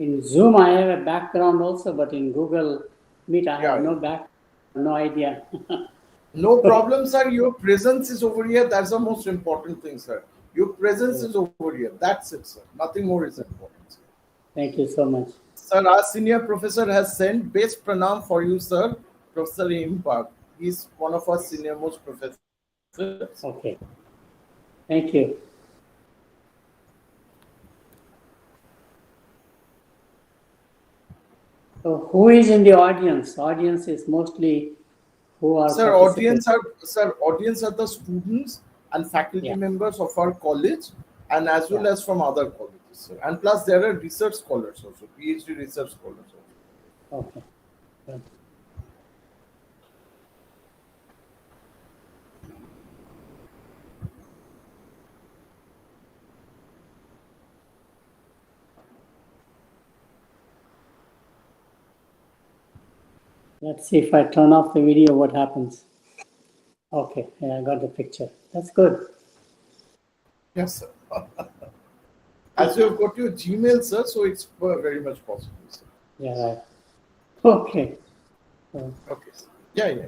In Zoom, I have a background also, but in Google Meet, I have no idea. No problem, sir. Your presence is over here. That's the most important thing, sir. Your presence is over here. That's it, sir. Nothing more is important, sir. Thank you so much. Sir, our senior professor has sent best pranam for you, sir. Professor Impak. He's one of our senior most professors. Okay. Thank you. So who is in the audience? Audience is mostly who are audience are the students and faculty members of our college, and as well as from other colleges, sir. And plus there are research scholars also, PhD research scholars also. Okay. Good. Let's see if I turn off the video, what happens. Okay, I got the picture. That's good. Yes, sir. As you have got your Gmail, sir, so it's very much possible, sir. Yeah, right. Okay. Okay, sir. Yeah.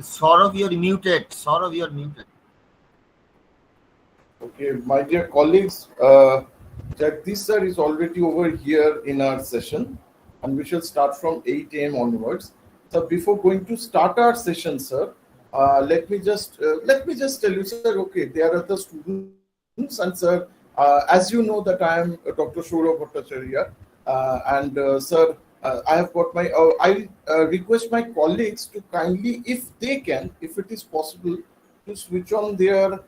Saurav, you're muted. Saurav, you're muted. Okay, my dear colleagues, Jagdish sir is already over here in our session, and we shall start from 8 a.m. onwards. So before going to start our session, sir, let me just tell you, sir. Okay, they are the students, and sir, as you know that I am Dr. Shura Bhattacharya, and sir, I have got my. I request my colleagues to kindly, if they can, if it is possible, to switch on their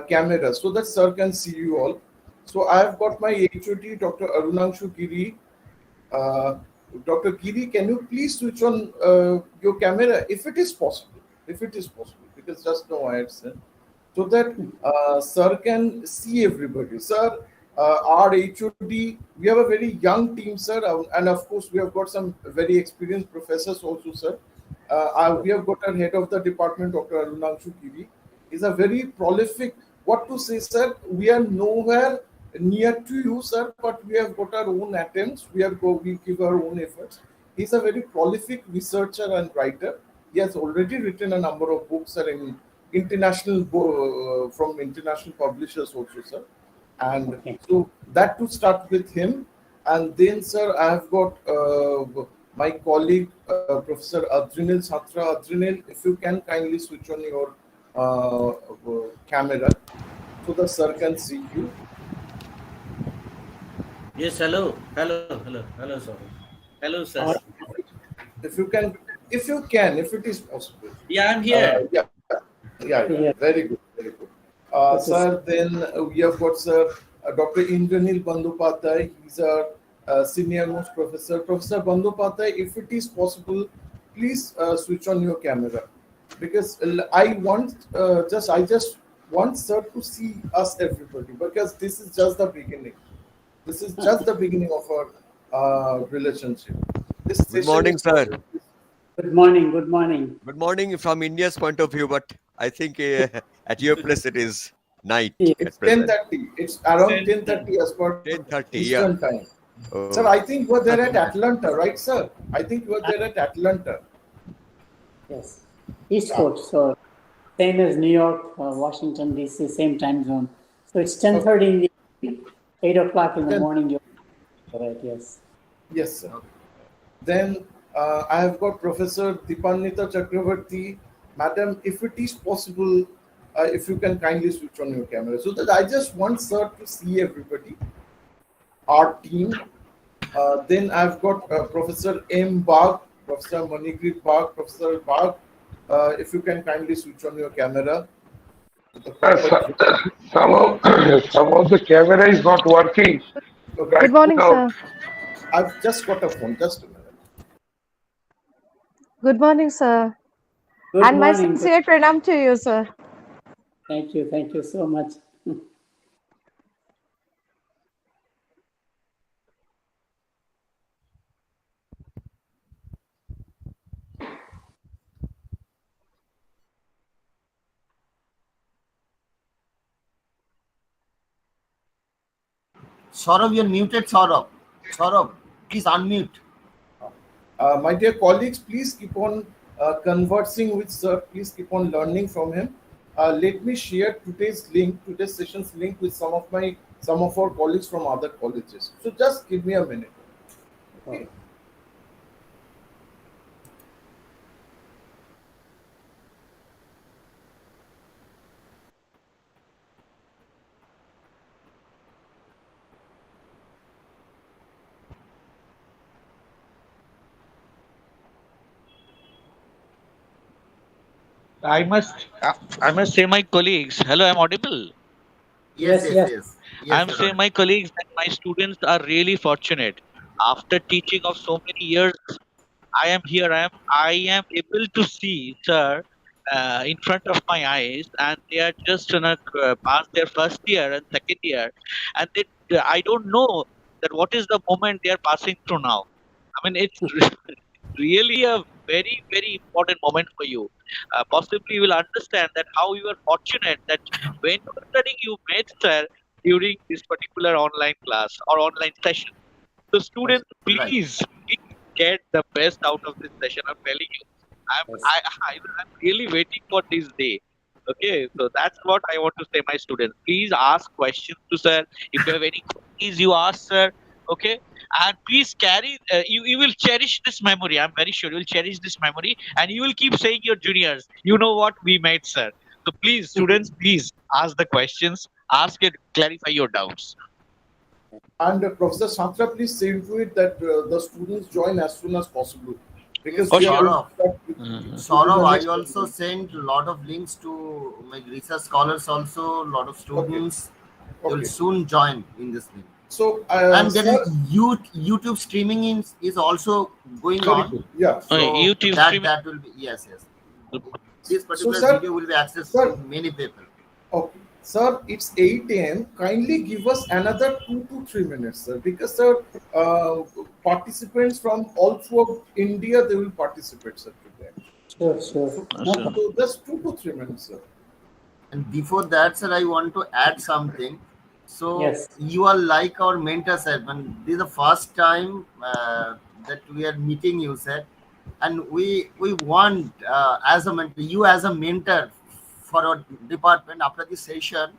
camera so that sir can see you all. So I have got my HOD, Dr. Arunangshu Giri. Dr. Giri, can you please switch on your camera if it is possible? If it is possible, because just now I had said, so that sir can see everybody. Sir, our HOD, we have a very young team, sir, and of course we have got some very experienced professors also, sir. We have got our head of the department, Dr. Arunangshu Giri. Is a very prolific, what to say, sir, we are nowhere near to you, sir, but we have got our own attempts, we give our own efforts. He's a very prolific researcher and writer. He has already written a number of books, sir, in international from international publishers also, sir. And so that to start with him. And then, sir, I have got my colleague, Professor Adrinil Satra. Adrinil, if you can kindly switch on your camera so the sir can see you. Yes, hello, sir. Hello, sir. If you can, if it is possible. Yeah, I'm here. Yeah. Very good. Sir, then we have got sir Dr. Indranil Bandyopadhyay. He's our senior most professor. Professor Bandyopadhyay, if it is possible, please switch on your camera. because I just want sir to see us everybody, because this is just the beginning. This is just the beginning of our relationship. This Good session morning, is sir. Good morning. Good morning. Good morning from India's point of view, but I think at your place it is night Yes. It's at present. 10:30. It's around 10:30 as per 10:30, Eastern time. Oh, Sir, I think you were there at Atlanta, right, sir? I think you were there at Atlanta. Yes. East Coast. So same as New York, Washington DC, same time zone. So it's 10:30 in the evening, 8 o'clock in the 10 morning. You're right. Yes. Yes, sir. Then I have got Professor Dipannita Chakravarti. Madam, if it is possible, if you can kindly switch on your camera, so that I just want sir to see everybody, our team. Then I've got Professor M. Bagh, Professor Manigrit Bagh, Professor Bagh. If you can kindly switch on your camera. The proper- Some of the camera is not working Okay. right Good morning, now. sir. I've just got a phone. Just a minute. Good morning, sir. Good And my morning. sincere pranam to you, sir. Thank you. Thank you so much. Saurav, you're muted, Saurav. Saurav, please unmute. My dear colleagues, please keep on conversing with sir. Please keep on learning from him. Let me share today's session's link with some of our colleagues from other colleges. So just give me a minute. Okay. I must say my colleagues. Hello, I'm audible. Yes, yes. I'm you're saying my colleagues that my students are really fortunate. After teaching of so many years, I am here. I am able to see, sir, in front of my eyes, and they are just gonna pass their first year and second year, and I don't know that what is the moment they are passing through now. I mean, it's really a very, very important moment for you. Possibly you will understand that how you are fortunate that when you are studying, you met sir during this particular online class or online session. So students, right. please get the best out of this session. I'm telling you, Yes. I'm really waiting for this day. Okay, so that's what I want to say, my students. Please ask questions to sir. If you have any queries, you ask sir. Okay, and please carry. You will cherish this memory. I'm very sure you will cherish this memory, and you will keep saying your juniors. You know what we made, sir. So please, students, please ask the questions. Ask it. Clarify your doubts. And Professor Shantra, please see to it that the students join as soon as possible, because Oh, we are sure. going to start with Saurav, the I next also session. sent a lot of links to my research scholars also, a lot of students. They will Okay. soon join in this link. So, And there sir, is YouTube streaming is also going very on. good. Yeah. So YouTube that streaming. that will be yes. This So, particular sir, video will be accessed sir, to many people. okay. Sir, it's 8 a.m. Kindly give us another 2 to 3 minutes, sir, because sir, participants from all throughout India, they will participate, sir, today. Sure, sure. So, No problem. so just 2 to 3 minutes, sir. And before that, sir, I want to add something. So Yes. you are like our mentor, sir. And this is the first time that we are meeting you, sir. And we want as a mentor, you as a mentor for our department after this session.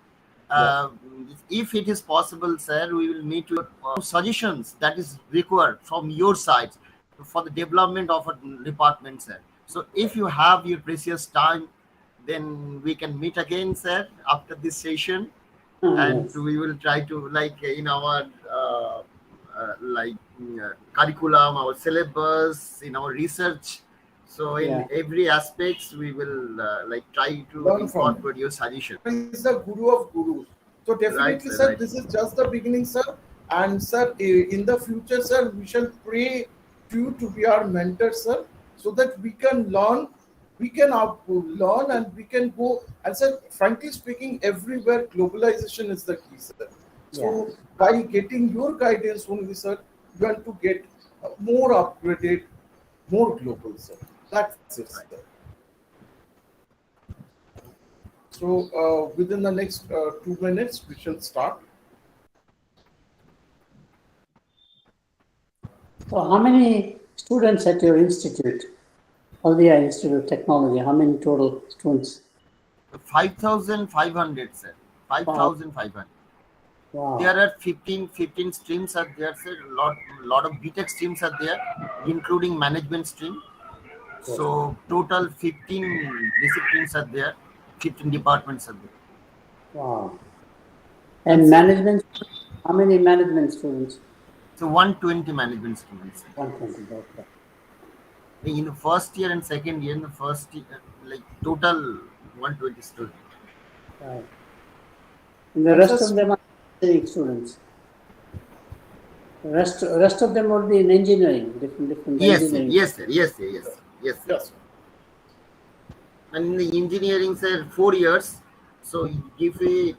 If it is possible, sir, we will meet with suggestions that is required from your side for the development of a department, sir. So if you have your precious time, then we can meet again, sir, after this session, and Yes. we will try to like in our curriculum, our syllabus, in our research. So in Yeah. every aspects, we will try to Learn from incorporate your suggestion. Is the guru of gurus. So definitely, Right, sir, right. this is just the beginning, sir. And sir, in the future, sir, we shall pray to you to be our mentor, sir, so that we can learn we can learn and we can go. And sir, frankly speaking, everywhere globalization is the key, sir. So by getting your guidance only, sir, you want to get more upgraded, more global, sir. That's it, sir. So within the next 2 minutes, we shall start. So how many students at your institute, Haldia Institute of Technology? How many total students? 5,500, sir. 5,500. Wow. There are 15 streams are there, sir. Lot of BTech streams are there, including management stream. So total 15 disciplines are there, 15 departments are there. Wow. And management, how many management students? So 120 management students. 120, okay. In the first year and second year, in the first year, like total 120 students. Right. And the rest of them are engineering students. The rest of them would be in engineering, different Yes, engineering. Yes. And in the engineering, sir, 4 years. So if we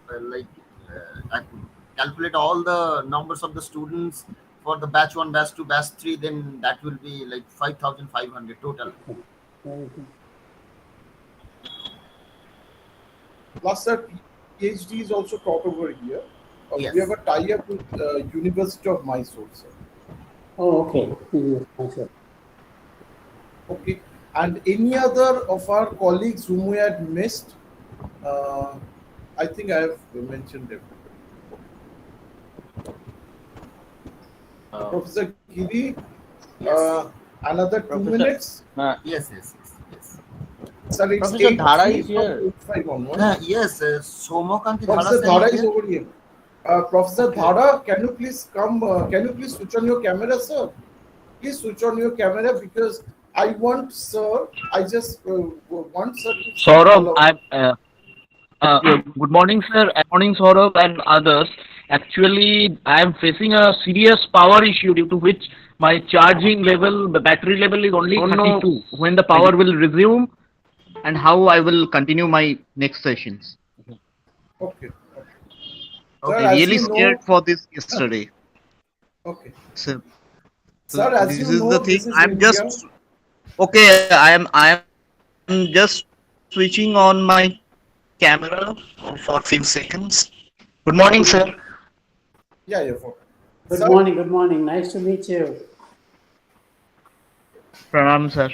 calculate all the numbers of the students for the batch 1, batch 2, batch 3, then that will be like 5,500 total. Very good. Plus, sir, PhD is also taught over here. Yes. We have a tie-up with University of Mysore, sir. Oh, okay. Okay. Okay. And any other of our colleagues whom we had missed? I think I have mentioned everybody. Professor Giri, another 2 minutes. Yes. Sir, it's Professor Dhara is here. 8:05 onwards. Yes, Somokanti Professor Dhara Dhara is over here. Professor Dhara, can you please come? Can you please switch on your camera, sir? Please switch on your camera because I want, sir. I just want, sir. Saurabh, good morning, sir. Good morning, Saurabh and others. Actually, I am facing a serious power issue due to which my charging level, the battery level is only 32. When the power will resume and how I will continue my next sessions. Okay. Okay, really scared for this yesterday. Okay. Sir, Sir, as this you is know, the thing. this is I'm India. just okay. I am just switching on my camera for a few seconds. Good morning, sir. Yeah. Good Sir, morning. Nice to meet you. Pranam, sir.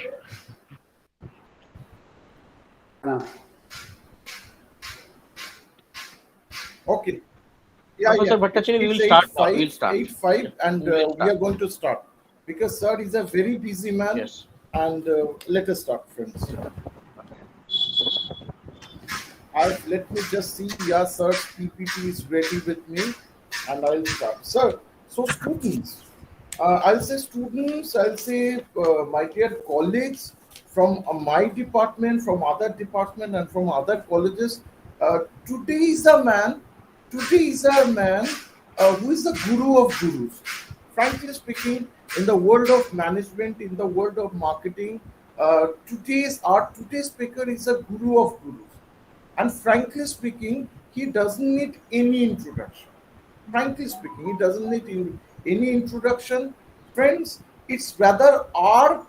Okay. Professor Bhattacharya, we will start now. We will start. 8:05 and we are going to start because sir is a very busy man. Yes. And let us start, friends. Let me just see. Yeah, sir, PPT is ready with me, and I'll start. Sir, so students, I'll say my dear colleagues from my department, from other department, and from other colleges. Today is a man who is the guru of gurus. Frankly speaking, in the world of management, in the world of marketing, today's speaker is a guru of gurus. And frankly speaking, he doesn't need any introduction. Frankly speaking, he doesn't need any introduction. Friends, it's rather our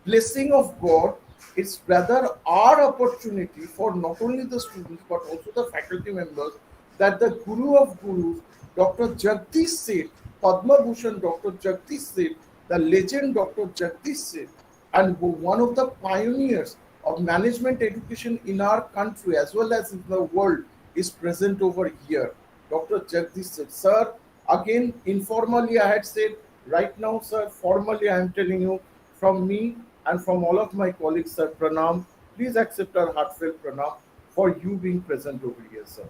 blessing of God. It's rather our opportunity for not only the students but also the faculty members that the Guru of Gurus, Dr. Jagdish Seth, Padma Bhushan Dr. Jagdish Seth, the legend Dr. Jagdish Seth, and one of the pioneers of management education in our country as well as in the world is present over here. Dr. Jagdish Seth. Sir, again, informally I had said, right now, sir, formally I am telling you from me and from all of my colleagues, sir, pranam. Please accept our heartfelt pranam for you being present over here, sir.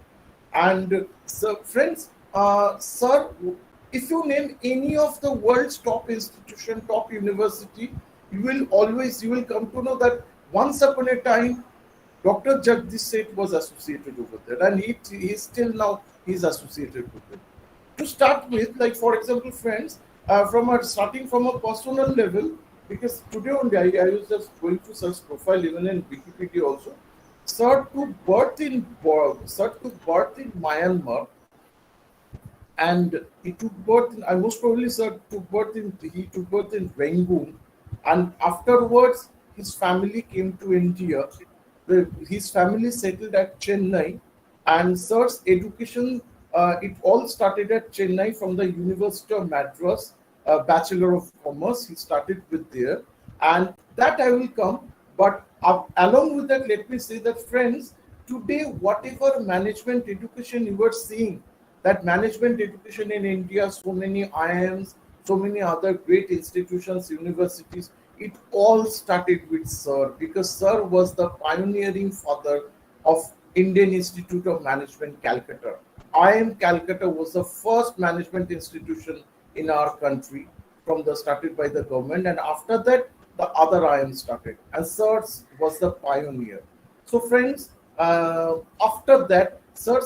And sir, friends, sir, if you name any of the world's top institution, top university, you will come to know that once upon a time, Dr. Jagdish Seth was associated over there, and he still now is associated with it. To start with, like for example, friends, starting from a personal level, because today only I was just going to search profile even in Wikipedia also. Sir took birth in Myanmar, and he took birth in, I most probably sir took birth in he took birth in Rangoon, and afterwards his family came to India. His family settled at Chennai, and sir's education, it all started at Chennai from the University of Madras, Bachelor of Commerce. He started with there, and that I will come. But along with that, let me say that friends, today whatever management education you are seeing, that management education in India, so many IIMs, so many other great institutions, universities, it all started with Sir, because Sir was the pioneering father of Indian Institute of Management, Calcutta. IIM Calcutta was the first management institution in our country from the started by the government, and after that the other IIM started, and Sir was the pioneer. So, friends, after that, Sir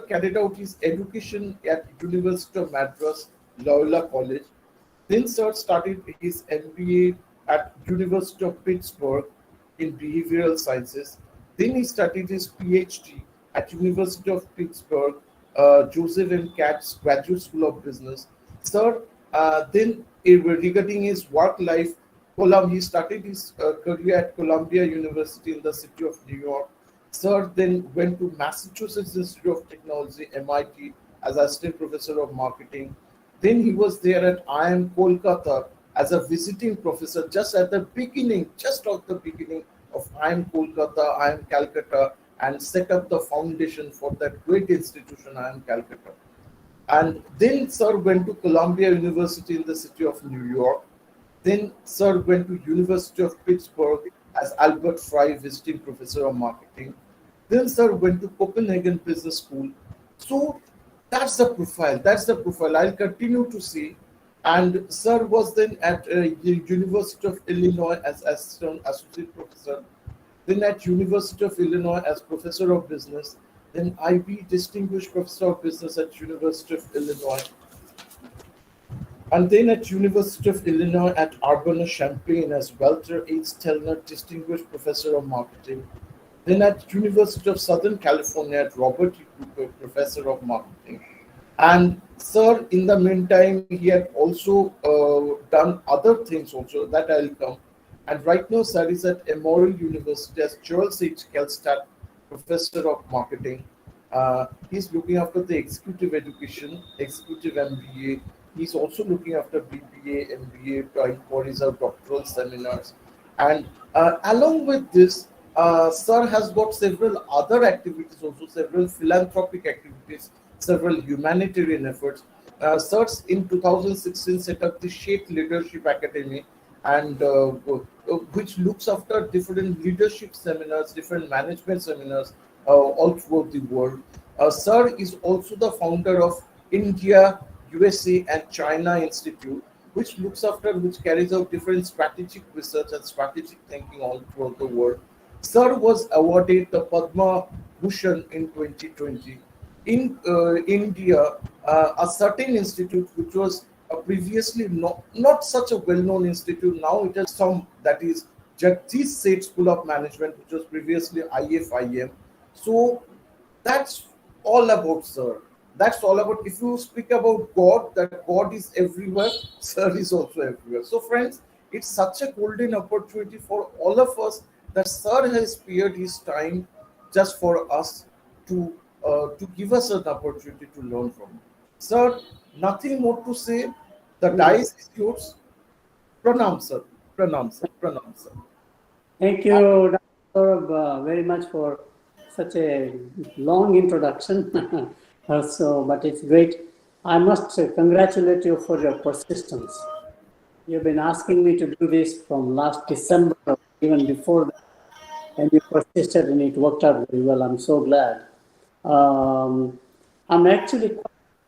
carried out his education at University of Madras, Loyola College. Then Sir started his MBA at University of Pittsburgh in behavioral sciences. Then he started his PhD at University of Pittsburgh, Joseph M. Katz Graduate School of Business. Sir, then regarding his work life, he started his career at Columbia University in the city of New York. Sir then went to Massachusetts Institute of Technology, MIT, as assistant professor of marketing. Then he was there at IIM Kolkata as a visiting professor, just at the beginning, just at the beginning of IIM Kolkata, IIM Calcutta, and set up the foundation for that great institution, IIM Calcutta. And then Sir went to Columbia University in the city of New York. Then Sir went to University of Pittsburgh as Albert Fry visiting professor of marketing. Then Sir went to Copenhagen Business School. So that's the profile. That's the profile. I'll continue to see. And Sir was then at the University of Illinois as associate professor. Then at University of Illinois as professor of business. Then IB distinguished professor of business at University of Illinois. And then at University of Illinois at Urbana-Champaign as Walter H. Stelner Distinguished Professor of Marketing. Then at University of Southern California at Robert E. Cooper Professor of Marketing. And Sir, in the meantime, he had also done other things also, that I'll come. And right now, Sir is at Emory University as Charles H. Kelstad Professor of Marketing. He's looking after the executive education, executive MBA. He's also looking after BBA, MBA, trying for his doctoral seminars. And along with this, Sir has got several other activities also, several philanthropic activities, several humanitarian efforts. Sir in 2016 set up the Shape Leadership Academy, and which looks after different leadership seminars, different management seminars all throughout the world. Sir is also the founder of India, USA, and China Institute, which carries out different strategic research and strategic thinking all throughout the world. Sir was awarded the Padma Bhushan in 2020. In India, a certain institute which was previously not such a well-known institute, now it has some, that is Jagdish Seth School of Management, which was previously IFIM. So that's all about Sir. That's all about. If you speak about God, that God is everywhere, Sir is also everywhere. So, friends, it's such a golden opportunity for all of us that Sir has spared his time just for us to give us an opportunity to learn from him. Sir, nothing more to say. The dice is yours. Pranam, Sir. Pranam, Sir. Pranam, Sir. Thank you, Dr. Saurabh, very much for such a long introduction. But it's great. I must congratulate you for your persistence. You've been asking me to do this from last December, even before that, and you persisted, and it worked out very well. I'm so glad. I'm actually quite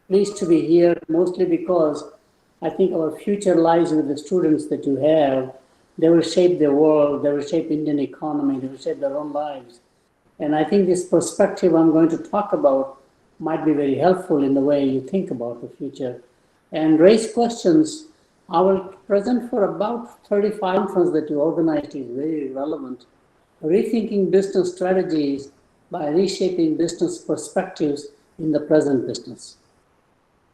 pleased to be here, mostly because I think our future lies with the students that you have. They will shape the world, they will shape Indian economy, they will shape their own lives. And I think this perspective I'm going to talk about might be very helpful in the way you think about the future and raise questions I will present for about 35 conference that you organized is very relevant. Rethinking business strategies by reshaping business perspectives in the present business.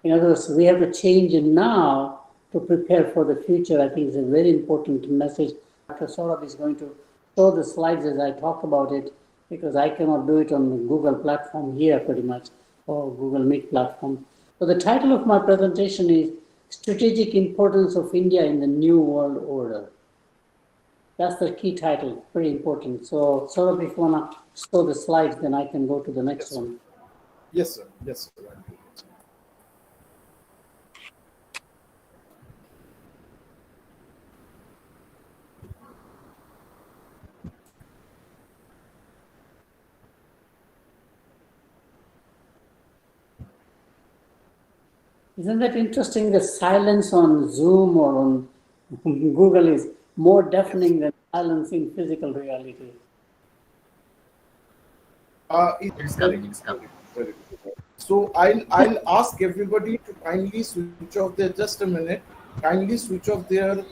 In other words, we have to change it now to prepare for the future. I think it's a very important message. Dr. Saurabh is going to show the slides as I talk about it, because I cannot do it on the Google platform here pretty much, or Google Meet platform. So the title of my presentation is Strategic Importance of India in the New World Order. That's the key title, very important. So Saurabh, if you want to show the slides, then I can go to the next one. Yes, sir. Yes, sir. Isn't that interesting? The silence on Zoom or on Google is more deafening than silence in physical reality. It's coming. It's coming. Very good. So I'll ask everybody to kindly switch off their, just a minute, kindly switch off their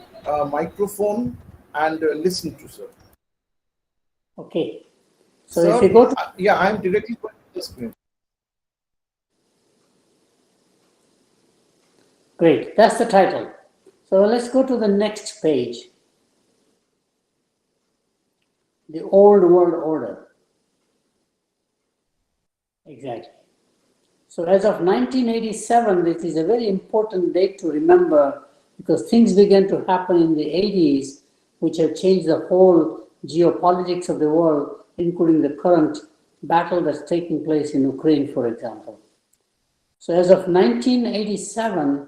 microphone and listen to sir. Okay. So Sir, if you go to yeah, I'm directly going to the screen. great, that's the title. So let's go to the next page. The old world order. Exactly. So as of 1987, this is a very important date to remember, because things began to happen in the 80s, which have changed the whole geopolitics of the world, including the current battle that's taking place in Ukraine, for example. So as of 1987,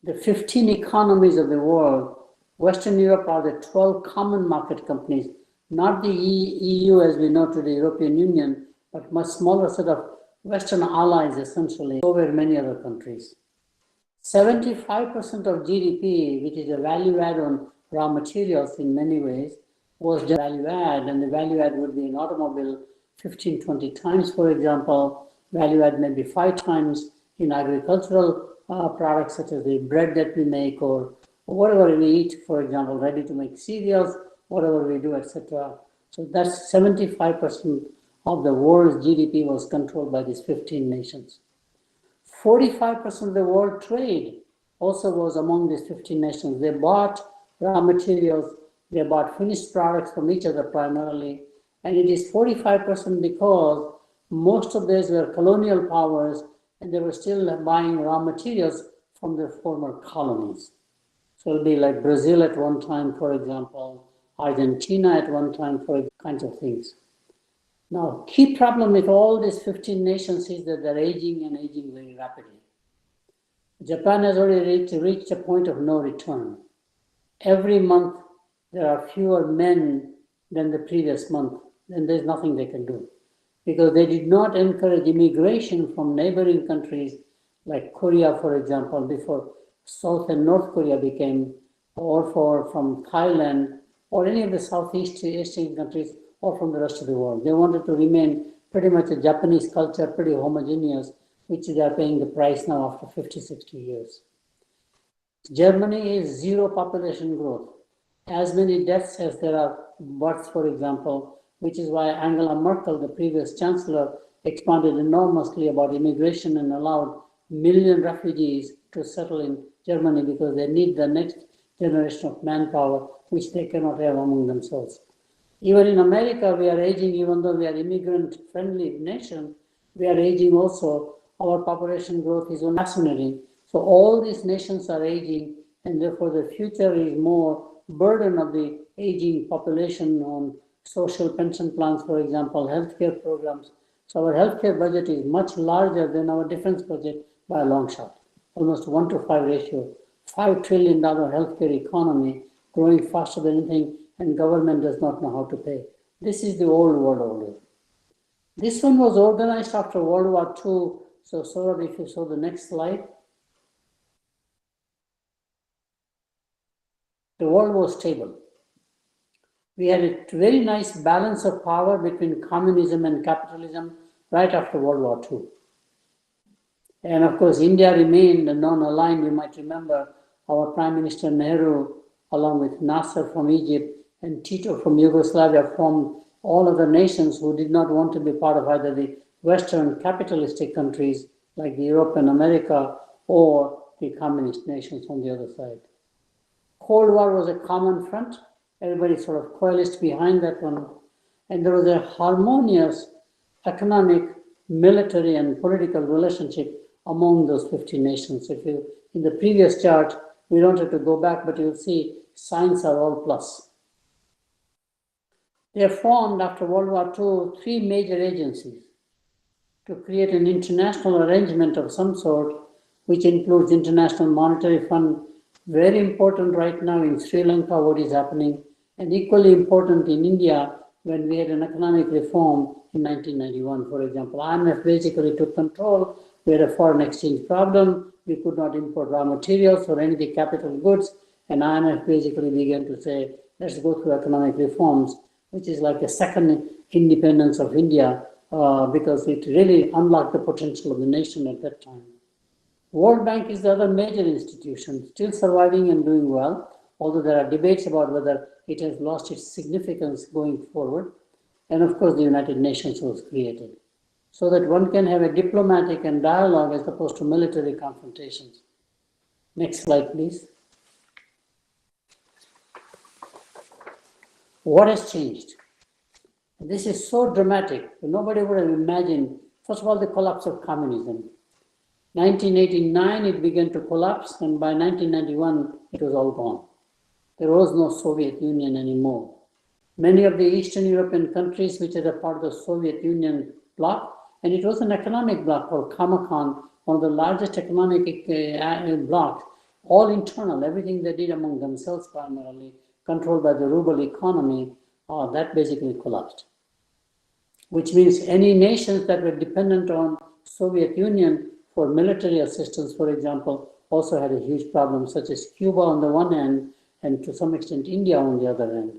the 15 economies of the world, Western Europe are the 12 common market companies, not the EU as we know today, European Union, but much smaller set of Western allies essentially, so were many other countries. 75% of GDP, which is a value add on raw materials in many ways, was just value add, and the value add would be in automobile 15, 20 times, for example. Value add maybe 5 times in agricultural products such as the bread that we make or whatever we eat, for example, ready to make cereals, whatever we do, etc. So that's 75% of the world's GDP was controlled by these 15 nations. 45% of the world trade also was among these 15 nations. They bought raw materials, they bought finished products from each other primarily, and it is 45% because most of these were colonial powers and they were still buying raw materials from their former colonies. So it'll be like Brazil at one time, for example, Argentina at one time, for kinds of things. Now, key problem with all these 15 nations is that they're aging and aging very rapidly. Japan has already reached a point of no return. Every month, there are fewer men than the previous month, and there's nothing they can do. Because they did not encourage immigration from neighboring countries like Korea, for example, before South and North Korea became, or from Thailand, or any of the Southeast Asian countries, or from the rest of the world. They wanted to remain pretty much a Japanese culture, pretty homogeneous, which they are paying the price now after 50, 60 years. Germany is zero population growth. As many deaths as there are births, for example, which is why Angela Merkel, the previous chancellor, expanded enormously about immigration and allowed million refugees to settle in Germany because they need the next generation of manpower, which they cannot have among themselves. Even in America, we are aging, even though we are immigrant-friendly nation, we are aging also. Our population growth is fascinating. So all these nations are aging, and therefore the future is more burden of the aging population on social pension plans, for example, healthcare programs. So our healthcare budget is much larger than our defense budget by a long shot, almost 1-to-5 ratio. $5 trillion healthcare economy growing faster than anything, and government does not know how to pay. This is the old world order. This one was organized after World War II. So Saurabh, if you saw the next slide. The world was stable. We had a very nice balance of power between communism and capitalism right after World War II. And of course, India remained non-aligned. You might remember our Prime Minister Nehru, along with Nasser from Egypt and Tito from Yugoslavia, formed all other nations who did not want to be part of either the Western capitalistic countries like the Europe and America or the communist nations on the other side. Cold War was a common front. Everybody sort of coalesced behind that one. And there was a harmonious economic, military, and political relationship among those 50 nations. If you, in the previous chart, we don't have to go back, but you'll see signs are all plus. They formed after World War II 3 major agencies to create an international arrangement of some sort, which includes International Monetary Fund, very important right now in Sri Lanka, what is happening, and equally important in India when we had an economic reform in 1991, for example. IMF basically took control. We had a foreign exchange problem. We could not import raw materials or any of the capital goods, and IMF basically began to say, let's go through economic reforms, which is like a second independence of India, because it really unlocked the potential of the nation at that time. World Bank is the other major institution, still surviving and doing well, although there are debates about whether it has lost its significance going forward. And of course, the United Nations was created, so that one can have a diplomatic and dialogue as opposed to military confrontations. Next slide, please. What has changed? This is so dramatic. Nobody would have imagined, first of all, the collapse of communism. 1989, it began to collapse, and by 1991, it was all gone. There was no Soviet Union anymore. Many of the Eastern European countries, which are a part of the Soviet Union bloc, and it was an economic bloc called Comecon, one of the largest economic blocs, all internal, everything they did among themselves primarily, controlled by the ruble economy, that basically collapsed. Which means any nations that were dependent on Soviet Union for military assistance, for example, also had a huge problem, such as Cuba on the one hand, and to some extent India on the other hand.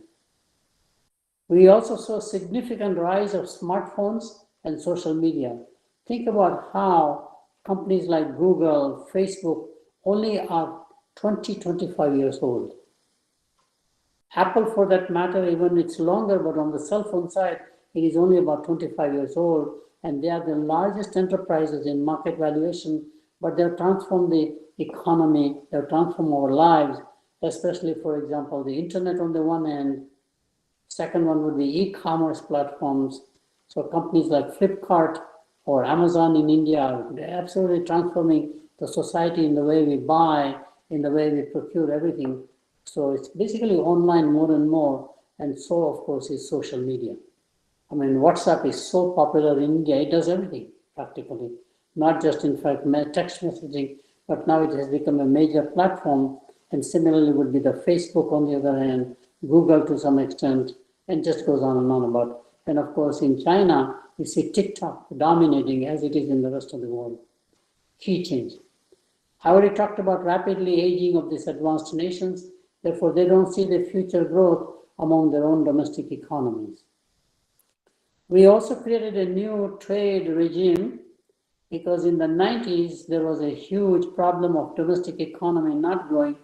We also saw significant rise of smartphones and social media. Think about how companies like Google, Facebook only are 20, 25 years old. Apple, for that matter, even it's longer, but on the cell phone side, it is only about 25 years old, and they are the largest enterprises in market valuation, but they've transformed the economy, they've transformed our lives, especially, for example, the internet on the one hand. Second one would be e-commerce platforms. So companies like Flipkart or Amazon in India, they're absolutely transforming the society in the way we buy, in the way we procure everything. So it's basically online more and more, and so of course is social media. I mean, WhatsApp is so popular in India, it does everything practically, not just in fact text messaging, but now it has become a major platform, and similarly would be the Facebook on the other hand, Google to some extent, and just goes on and on about. And of course in China, we see TikTok dominating as it is in the rest of the world. Key change. I already talked about rapidly aging of these advanced nations, therefore they don't see the future growth among their own domestic economies. We also created a new trade regime because in the 90s, there was a huge problem of domestic economy not growing.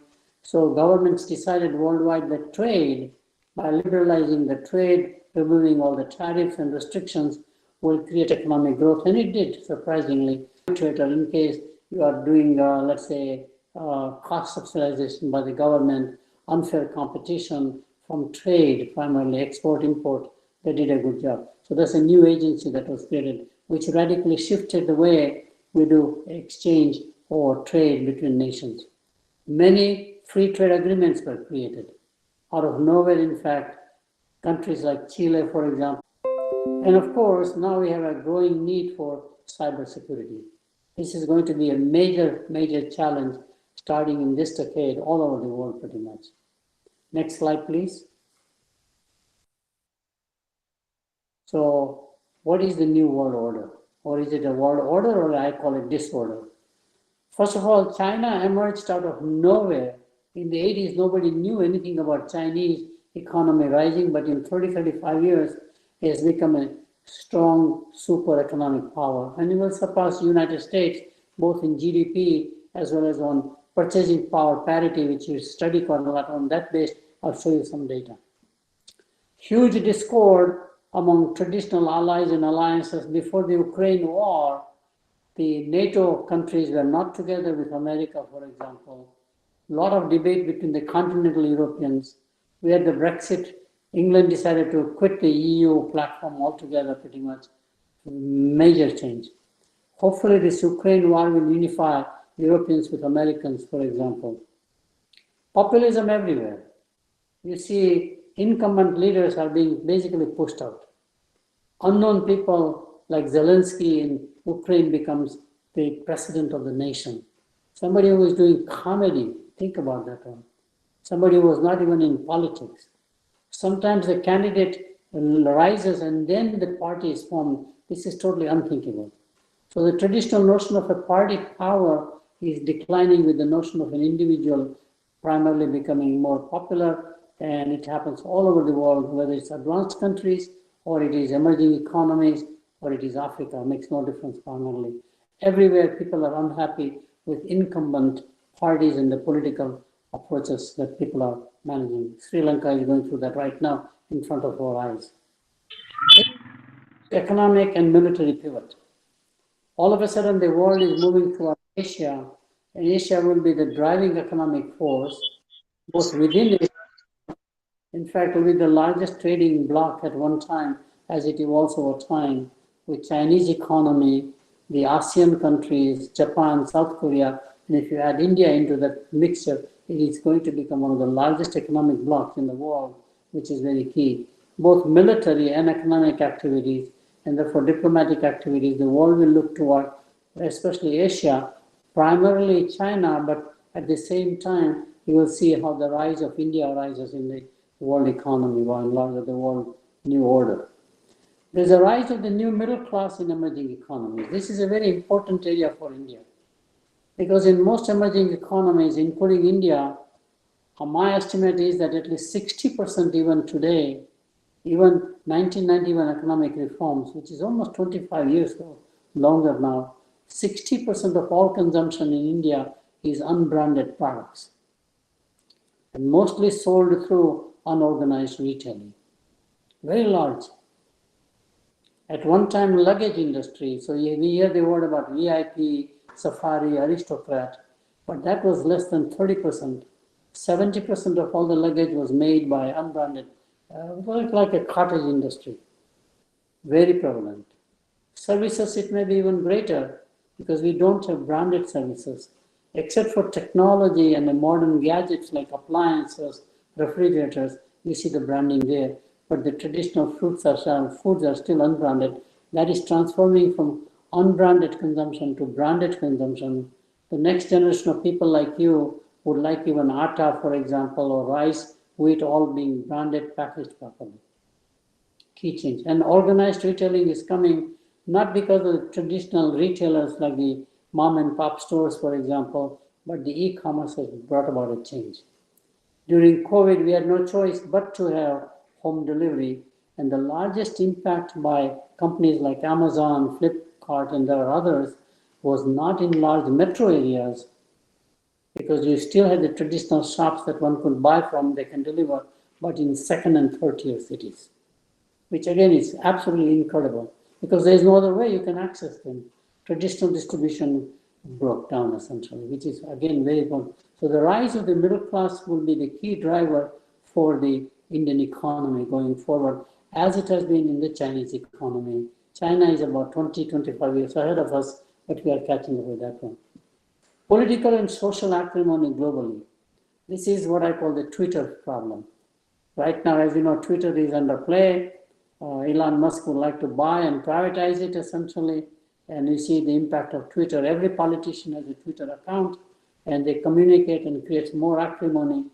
So governments decided worldwide that trade, by liberalizing the trade, removing all the tariffs and restrictions, will create economic growth. And it did, surprisingly. In case you are doing, let's say, cost subsidization by the government, unfair competition from trade, primarily export, import, they did a good job. So that's a new agency that was created, which radically shifted the way we do exchange or trade between nations. Many free trade agreements were created. Out of nowhere, in fact, countries like Chile, for example. And of course, now we have a growing need for cybersecurity. This is going to be a major, major challenge starting in this decade all over the world pretty much. Next slide, please. So what is the new world order? Or is it a world order, or I call it disorder? First of all, China emerged out of nowhere. In the 80s, nobody knew anything about Chinese economy rising, but in 30, 35 years, it has become a strong super economic power. And it will surpass the United States, both in GDP as well as on purchasing power parity, which you study quite a lot on that base. I'll show you some data. Huge discord among traditional allies and alliances before the Ukraine war. The NATO countries were not together with America, for example. A lot of debate between the continental Europeans. We had the Brexit. England decided to quit the EU platform altogether, pretty much. Major change. Hopefully this Ukraine war will unify Europeans with Americans, for example. Populism everywhere. You see incumbent leaders are being basically pushed out. Unknown people like Zelensky in Ukraine becomes the president of the nation. Somebody who is doing comedy, think about that one. Somebody who was not even in politics. Sometimes the candidate rises and then the party is formed. This is totally unthinkable. So the traditional notion of a party power is declining with the notion of an individual primarily becoming more popular, and it happens all over the world, whether it's advanced countries or it is emerging economies or it is Africa, makes no difference primarily. Everywhere people are unhappy with incumbent parties and the political approaches that people are managing. Sri Lanka is going through that right now in front of our eyes. Economic and military pivot. All of a sudden the world is moving toward Asia, and Asia will be the driving economic force, both within Asia. In fact, it will be the largest trading bloc at one time as it evolves over time, with Chinese economy, the ASEAN countries, Japan, South Korea, and if you add India into that mixture, it is going to become one of the largest economic blocs in the world, which is very key. Both military and economic activities, and therefore diplomatic activities, the world will look toward, especially Asia, primarily China, but at the same time, you will see how the rise of India rises in the world economy, by and large of the world new order. There's a rise of the new middle class in emerging economies. This is a very important area for India. Because in most emerging economies, including India, my estimate is that at least 60% even today, even 1991 economic reforms, which is almost 25 years ago, longer now, 60% of all consumption in India is unbranded products, and mostly sold through unorganized retailing. Very large. At one time, luggage industry, so we hear the word about VIP, safari, aristocrat, but that was less than 30%. 70% of all the luggage was made by unbranded, like a cottage industry. Very prevalent. Services, it may be even greater because we don't have branded services. Except for technology and the modern gadgets like appliances, refrigerators, you see the branding there. But the traditional foods are still unbranded. That is transforming from unbranded consumption to branded consumption. The next generation of people like you would like even atta, for example, or rice, wheat, all being branded, packaged properly. Key change. And organized retailing is coming not because of the traditional retailers like the mom and pop stores, for example, but the e-commerce has brought about a change. During COVID, we had no choice but to have home delivery, and the largest impact by companies like Amazon, Flipkart, and there are others was not in large metro areas, because you still had the traditional shops that one could buy from, they can deliver, but in second and third tier cities, which again is absolutely incredible, because there is no other way you can access them. Traditional distribution broke down essentially, which is again very important. So the rise of the middle class will be the key driver for the Indian economy going forward, as it has been in the Chinese economy. China is about 20-25 years ahead of us, but we are catching up with that one. Political and social acrimony globally. This is what I call the Twitter problem. Right now, as you know, Twitter is under play. Elon Musk would like to buy and privatize it essentially. And you see the impact of Twitter. Every politician has a Twitter account, and they communicate and create more acrimony,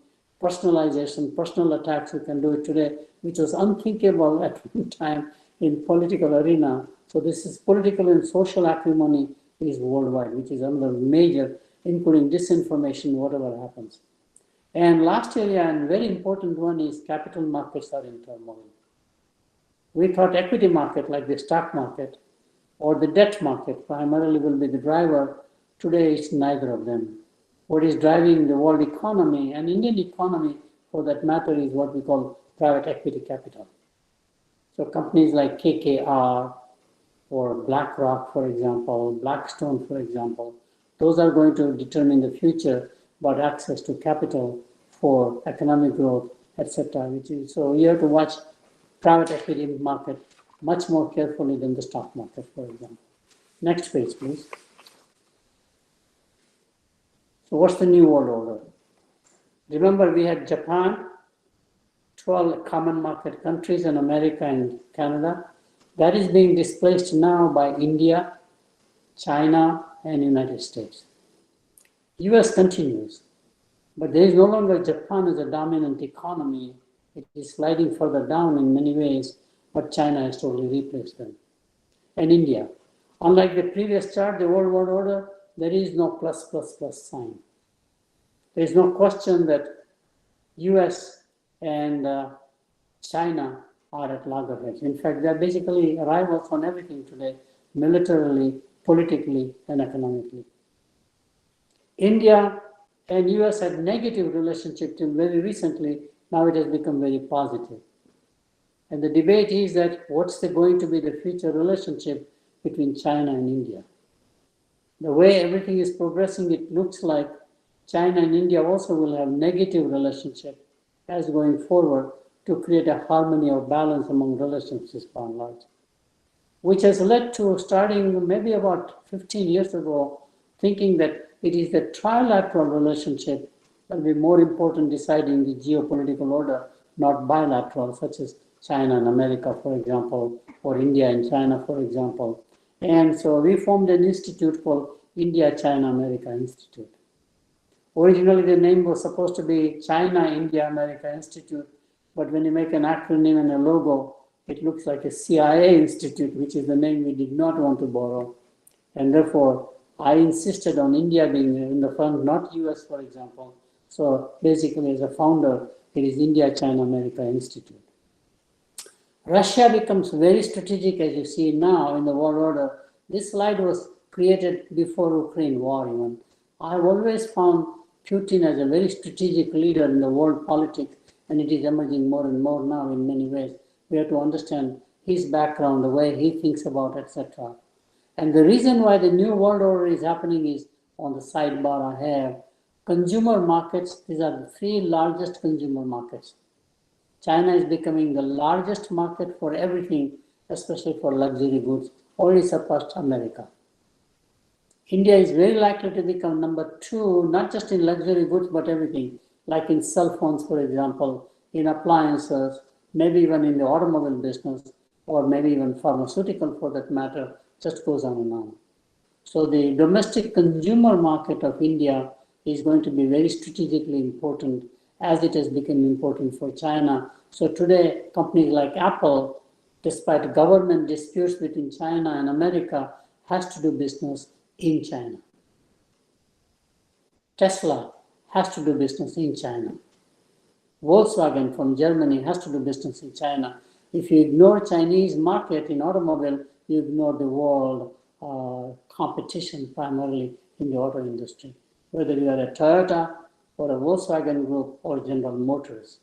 personalization, personal attacks. We can do it today, which was unthinkable at one time in political arena. So this is political and social acrimony is worldwide, which is another major, including disinformation, whatever happens. And last area, and very important one, is capital markets are in turmoil. We thought equity market, like the stock market, or the debt market primarily will be the driver. Today, it's neither of them. what is driving the world economy and Indian economy, for that matter, is what we call private equity capital. So companies like KKR or BlackRock, for example, Blackstone, for example, those are going to determine the future about access to capital for economic growth, etc. So you have to watch private equity market much more carefully than the stock market, for example. Next page, please. So what's the new world order? Remember, we had Japan, 12 common market countries, and America and Canada. That is being displaced now by India, China, and United States. US continues, but there is no longer Japan as a dominant economy. It is sliding further down in many ways, but China has totally replaced them. And India. Unlike the previous chart, the World World Order, there is no plus sign. There is no question that US and China are at loggerheads. In fact, they are basically rivals on everything today, militarily, politically, and economically. India and US had negative relationship till very recently. Now it has become very positive. And the debate is that what's going to be the future relationship between China and India? The way everything is progressing, it looks like China and India also will have negative relationship as going forward to create a harmony or balance among relationships by and large, which has led to, starting maybe about 15 years ago, thinking that it is the trilateral relationship that will be more important deciding the geopolitical order, not bilateral, such as China and America, for example, or India and China, for example. And so we formed an institute called India-China-America Institute. Originally, the name was supposed to be China-India-America Institute, but when you make an acronym and a logo, it looks like a CIA institute, which is the name we did not want to borrow. And therefore, I insisted on India being in the front, not US, for example. So basically, as a founder, it is India-China-America Institute. Russia becomes very strategic, as you see now in the world order. This slide was created before Ukraine war even. I've always found Putin as a very strategic leader in the world politics, and it is emerging more and more now in many ways. We have to understand his background, the way he thinks about, etc. And the reason why the new world order is happening is on the sidebar I have. Consumer markets, these are the three largest consumer markets. China is becoming the largest market for everything, especially for luxury goods, already surpassed America. India is very likely to become number 2, not just in luxury goods, but everything, like in cell phones, for example, in appliances, maybe even in the automobile business, or maybe even pharmaceutical for that matter, just goes on and on. So the domestic consumer market of India is going to be very strategically important as it has become important for China. So today, companies like Apple, despite government disputes between China and America, has to do business in China. Tesla has to do business in China. Volkswagen from Germany has to do business in China. If you ignore Chinese market in automobile, you ignore the world competition primarily in the auto industry, whether you are a Toyota or a Volkswagen Group or General Motors.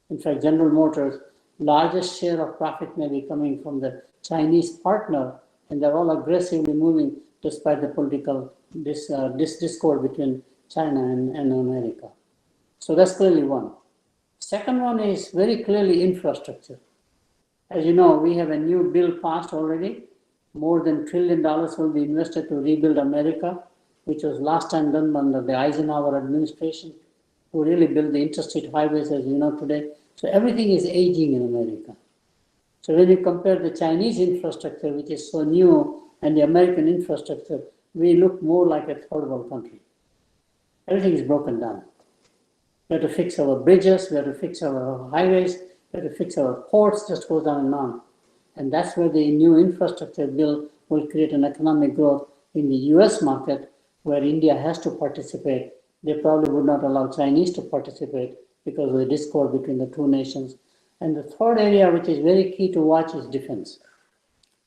In fact, General Motors' largest share of profit may be coming from the Chinese partner, and they're all aggressively moving despite the political discord between China and America. So that's clearly one. Second one is very clearly infrastructure. As you know, we have a new bill passed already. More than $1 trillion will be invested to rebuild America, which was last time done under the Eisenhower administration, who really built the interstate highways as you know today. So everything is aging in America. So when you compare the Chinese infrastructure, which is so new, and the American infrastructure, we look more like a third world country. Everything is broken down. We have to fix our bridges, we have to fix our highways, we have to fix our ports, just goes on and on. And that's where the new infrastructure bill will create an economic growth in the US market, where India has to participate. They probably would not allow Chinese to participate because of the discord between the two nations. And the third area, which is very key to watch, is defense.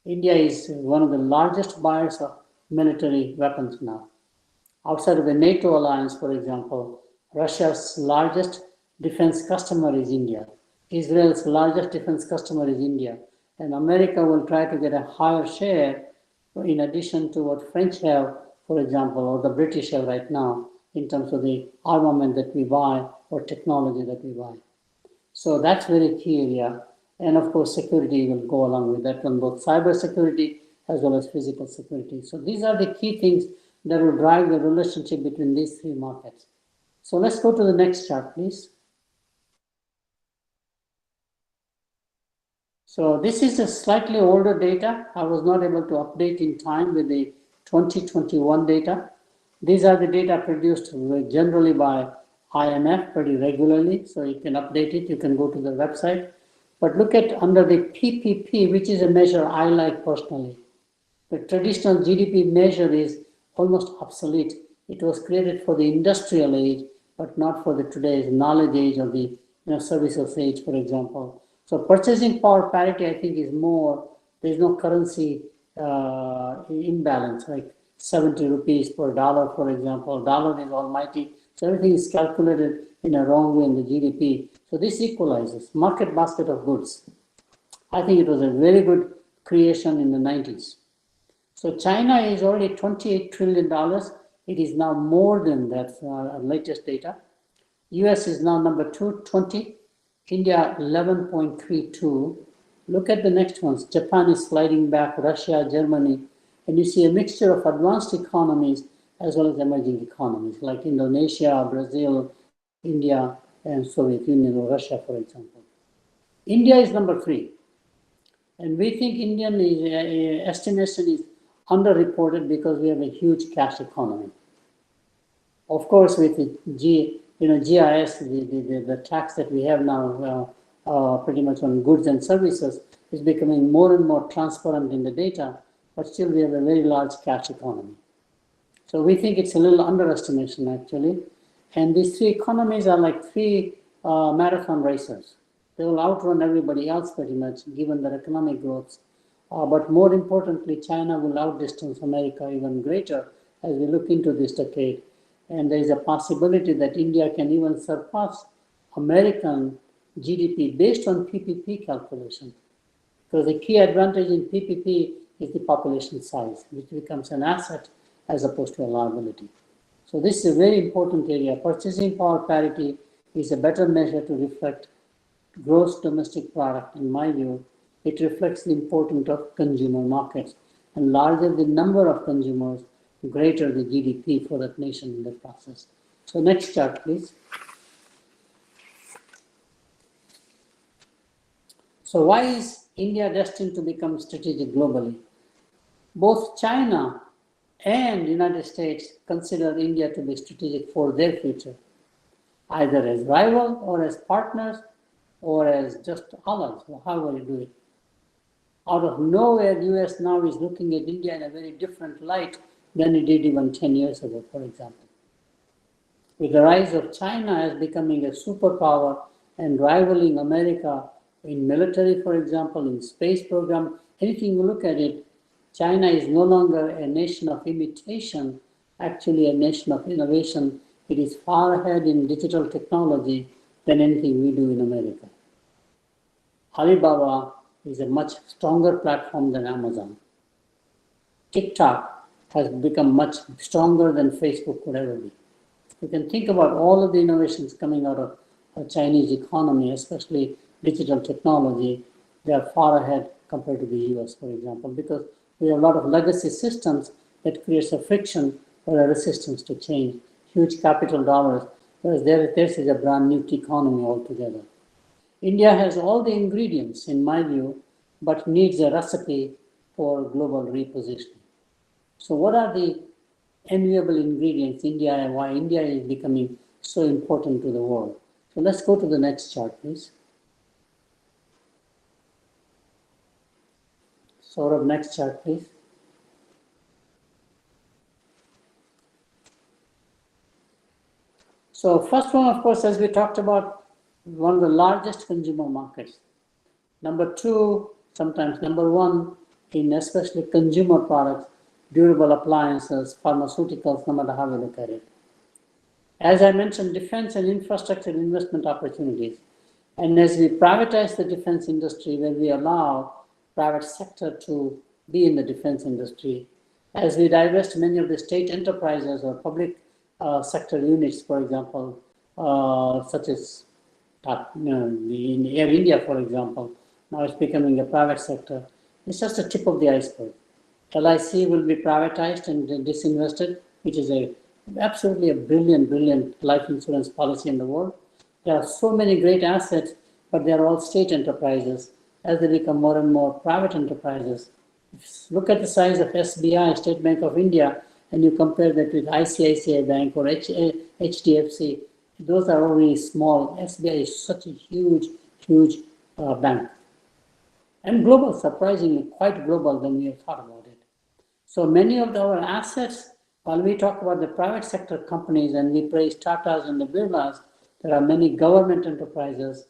India is one of the largest buyers of military weapons now. Outside of the NATO alliance, for example, Russia's largest defense customer is India. Israel's largest defense customer is India. And America will try to get a higher share in addition to what French have, for example, or the British have right now in terms of the armament that we buy or technology that we buy. So that's very key area. And of course, security will go along with that on both cyber security as well as physical security. So these are the key things that will drive the relationship between these three markets. So let's go to the next chart, please. So this is a slightly older data. I was not able to update in time with the 2021 data. These are the data produced generally by IMF pretty regularly, so you can update it. You can go to the website. But look at under the PPP, which is a measure I like personally. The traditional GDP measure is almost obsolete. It was created for the industrial age, but not for the today's knowledge age or the services age, for example. So purchasing power parity, I think, is more, there's no currency imbalance, like 70 rupees per dollar, for example. Dollar is almighty. So everything is calculated in a wrong way in the GDP. So this equalizes market basket of goods. I think it was a very good creation in the 90s. So China is already $28 trillion. It is now more than that, latest data. US is now number 2, 20. India 11.32. Look at the next ones. Japan is sliding back, Russia, Germany, and you see a mixture of advanced economies as well as emerging economies like Indonesia, Brazil, India, and Soviet Union or Russia, for example. India is number 3. And we think Indian estimation is underreported because we have a huge cash economy. Of course, with the GIS, the tax that we have now pretty much on goods and services is becoming more and more transparent in the data, but still we have a very large cash economy. So we think it's a little underestimation actually. And these 3 economies are like 3 marathon racers. They will outrun everybody else pretty much given their economic growth. But more importantly, China will outdistance America even greater as we look into this decade. And there is a possibility that India can even surpass American GDP based on PPP calculation. Because the key advantage in PPP is the population size, which becomes an asset as opposed to a liability. So this is a very important area. Purchasing power parity is a better measure to reflect gross domestic product. In my view, it reflects the importance of consumer markets. And larger the number of consumers, greater the GDP for that nation in the process. So next chart, please. So why is India destined to become strategic globally? Both China and United States consider India to be strategic for their future, either as rival or as partners or as just allies, however you do it. Out of nowhere, the US now is looking at India in a very different light than it did even 10 years ago, for example. With the rise of China as becoming a superpower and rivaling America in military, for example, in space program, anything you look at it, China is no longer a nation of imitation, actually a nation of innovation. It is far ahead in digital technology than anything we do in America. Alibaba is a much stronger platform than Amazon. TikTok has become much stronger than Facebook could ever be. You can think about all of the innovations coming out of the Chinese economy, especially digital technology. They are far ahead compared to the US, for example, because we have a lot of legacy systems that creates a friction or a resistance to change, huge capital dollars, whereas this is a brand new economy altogether. India has all the ingredients, in my view, but needs a recipe for global repositioning. So what are the enviable ingredients India and why India is becoming so important to the world? So let's go to the next chart, please. Sort of next chart, please. So first one, of course, as we talked about, one of the largest consumer markets. Number 2, sometimes number 1 in especially consumer products, durable appliances, pharmaceuticals, no matter how you look at it. As I mentioned, defense and infrastructure investment opportunities. And as we privatize the defense industry, when we allow private sector to be in the defense industry, as we divest many of the state enterprises or public sector units, for example, such as in Air India, for example, now it's becoming a private sector. It's just the tip of the iceberg. LIC will be privatized and disinvested, which is absolutely a brilliant life insurance policy in the world. There are so many great assets, but they are all state enterprises. As they become more and more private enterprises, look at the size of SBI, State Bank of India, and you compare that with ICICI Bank or HDFC. Those are already small. SBI is such a huge bank. And global, surprisingly, quite global when we have thought about it. So many of our assets, while we talk about the private sector companies and we praise Tatas and the Birlas, there are many government enterprises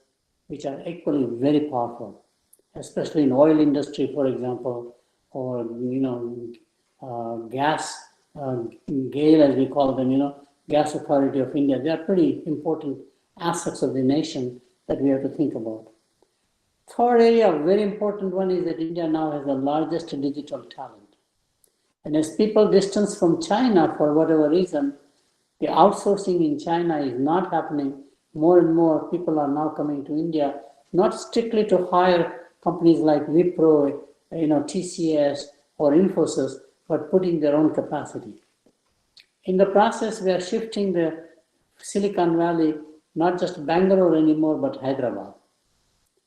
which are equally very powerful, especially in oil industry, for example, or gas, GAIL as we call them, Gas Authority of India. They are pretty important assets of the nation that we have to think about. Third area, very important one, is that India now has the largest digital talent. And as people distance from China for whatever reason, the outsourcing in China is not happening. More and more people are now coming to India, not strictly to hire companies like Wipro, TCS or Infosys, but putting their own capacity. In the process, we are shifting the Silicon Valley, not just Bangalore anymore, but Hyderabad.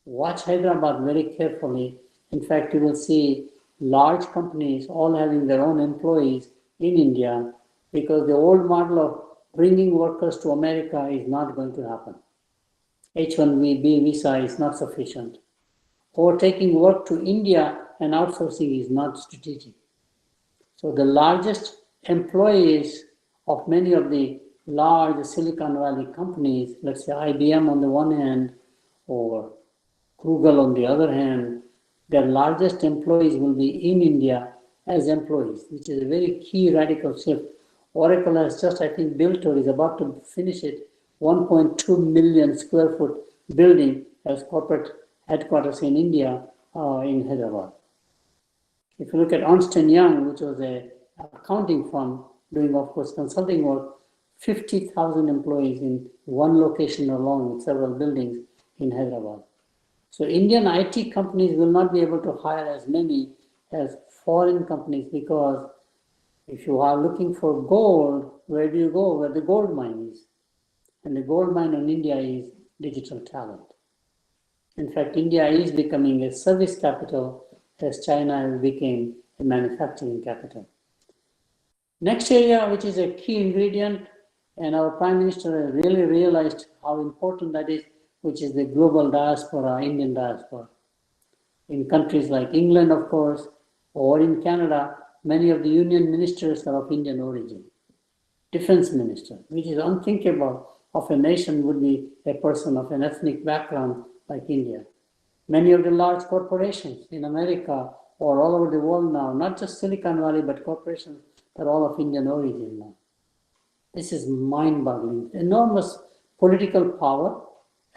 Watch Hyderabad very carefully. In fact, you will see large companies all having their own employees in India, because the old model of bringing workers to America is not going to happen. H-1B visa is not sufficient. Or taking work to India and outsourcing is not strategic. So the largest employees of many of the large Silicon Valley companies, let's say IBM on the one hand, or Google on the other hand, their largest employees will be in India as employees, which is a very key radical shift. Oracle has just, I think, built or is about to finish it, 1.2 million square foot building as corporate headquarters in India, in Hyderabad. If you look at Ernst & Young, which was an accounting firm doing, of course, consulting work, 50,000 employees in one location alone with several buildings in Hyderabad. So Indian IT companies will not be able to hire as many as foreign companies, because if you are looking for gold, where do you go? Where the gold mine is. And the gold mine in India is digital talent. In fact, India is becoming a service capital as China became a manufacturing capital. Next area, which is a key ingredient, and our Prime Minister really realized how important that is, which is the global diaspora, Indian diaspora. In countries like England, of course, or in Canada, many of the union ministers are of Indian origin. Defense minister, which is unthinkable of a nation, would be a person of an ethnic background like India. Many of the large corporations in America or all over the world now, not just Silicon Valley, but corporations, are all of Indian origin now. This is mind-boggling. Enormous political power,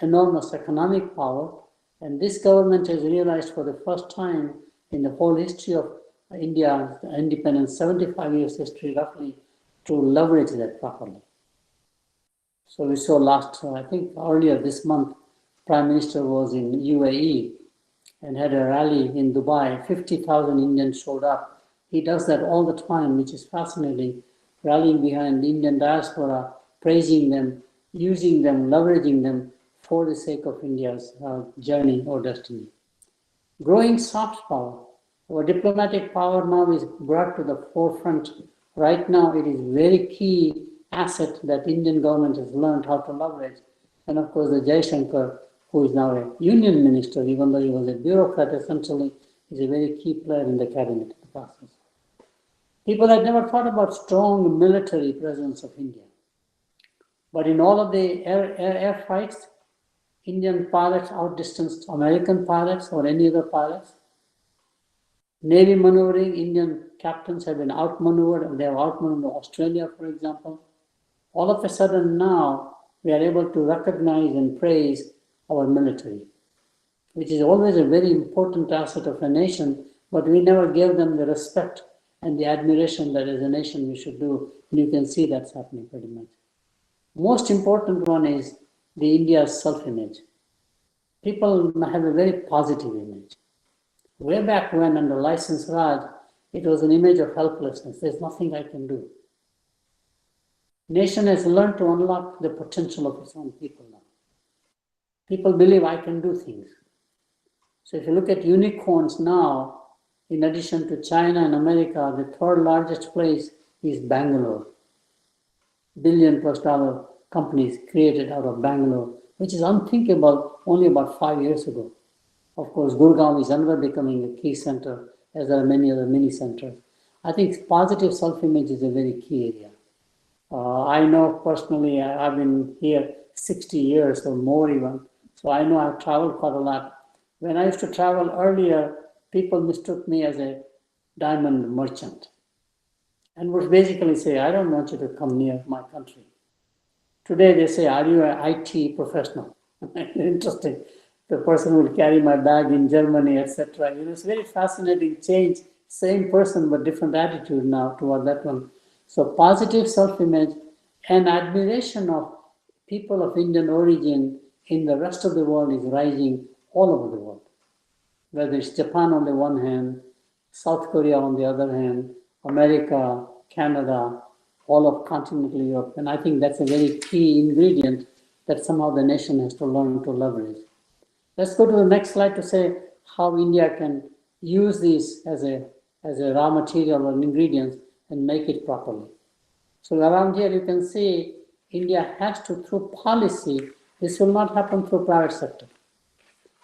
enormous economic power, and this government has realized for the first time in the whole history of India's independence, 75 years history roughly, to leverage that properly. So we saw I think earlier this month, Prime Minister was in UAE and had a rally in Dubai. 50,000 Indians showed up. He does that all the time, which is fascinating, rallying behind the Indian diaspora, praising them, using them, leveraging them for the sake of India's journey or destiny. Growing soft power. Our diplomatic power now is brought to the forefront. Right now, it is very key asset that Indian government has learned how to leverage. And of course, the Jaishankar, who is now a union minister, even though he was a bureaucrat, essentially, is a very key player in the cabinet process. People had never thought about strong military presence of India. But in all of the air fights, Indian pilots outdistanced American pilots or any other pilots. Navy maneuvering, Indian captains have been outmaneuvered, and they have outmaneuvered Australia, for example. All of a sudden now, we are able to recognize and praise our military, which is always a very important asset of a nation, but we never gave them the respect and the admiration that as a nation we should do, and you can see that's happening pretty much. Most important one is the India's self-image. People have a very positive image. Way back when under License Raj, it was an image of helplessness. There's nothing I can do. Nation has learned to unlock the potential of its own people now. People believe I can do things. So if you look at unicorns now, in addition to China and America, the third largest place is Bangalore. $1 billion+ companies created out of Bangalore, which is unthinkable only about 5 years ago. Of course, Gurgaon is another becoming a key center, as there are many other mini centers. I think positive self-image is a very key area. I know personally, I've been here 60 years or more even, so I know I've traveled quite a lot. When I used to travel earlier, people mistook me as a diamond merchant and would basically say, I don't want you to come near my country. Today they say, are you an IT professional? Interesting. The person will carry my bag in Germany, etc. It's very fascinating change. Same person, but different attitude now toward that one. So positive self-image and admiration of people of Indian origin in the rest of the world is rising all over the world. Whether it's Japan on the one hand, South Korea on the other hand, America, Canada, all of continental Europe. And I think that's a very key ingredient that somehow the nation has to learn to leverage. Let's go to the next slide to say how India can use these as a raw material or ingredients and make it properly. So around here you can see India has to, through policy, this will not happen through private sector.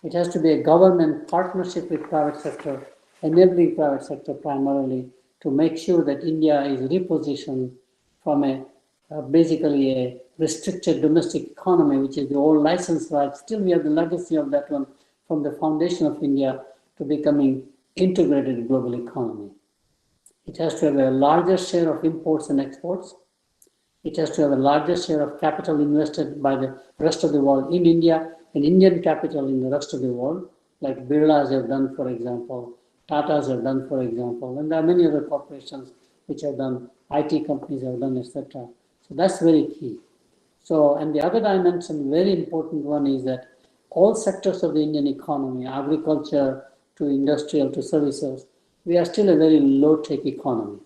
It has to be a government partnership with private sector, enabling private sector primarily to make sure that India is repositioned from basically a restricted domestic economy, which is the old license right. Still we have the legacy of that one from the foundation of India to becoming integrated global economy. It has to have a larger share of imports and exports. It has to have a larger share of capital invested by the rest of the world in India and Indian capital in the rest of the world, like Birlas have done, for example, Tatas have done, for example, and there are many other corporations which have done, IT companies have done, etc. So that's very key. So, and the other dimension, very important one, is that all sectors of the Indian economy, agriculture to industrial to services, we are still a very low-tech economy.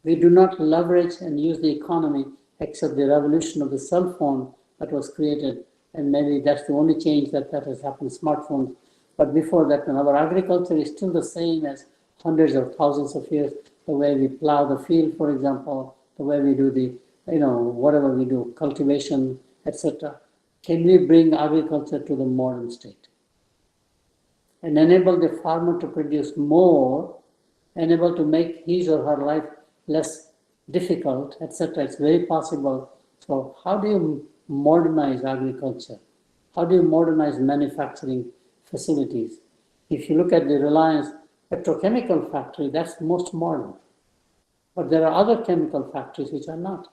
We do not leverage and use the economy except the revolution of the cell phone that was created, and maybe that's the only change that has happened, smartphones. But before that, our agriculture is still the same as hundreds of thousands of years, the way we plow the field, for example, the way we do the, whatever we do, cultivation, etc. Can we bring agriculture to the modern state and enable the farmer to produce more, enable to make his or her life less difficult, etc. It's very possible. So how do you modernize agriculture? How do you modernize manufacturing facilities? If you look at the Reliance petrochemical factory, that's most modern. But there are other chemical factories which are not,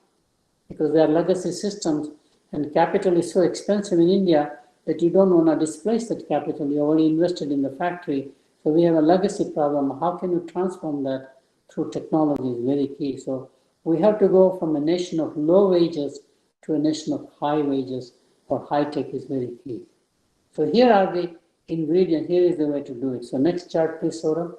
because they are legacy systems, and capital is so expensive in India that you don't want to displace that capital. You already invested in the factory. So we have a legacy problem. How can you transform that through technology is very key. So we have to go from a nation of low wages to a nation of high wages, or high tech is very key. So here are the ingredients. Here is the way to do it. So next chart, please, Saurabh.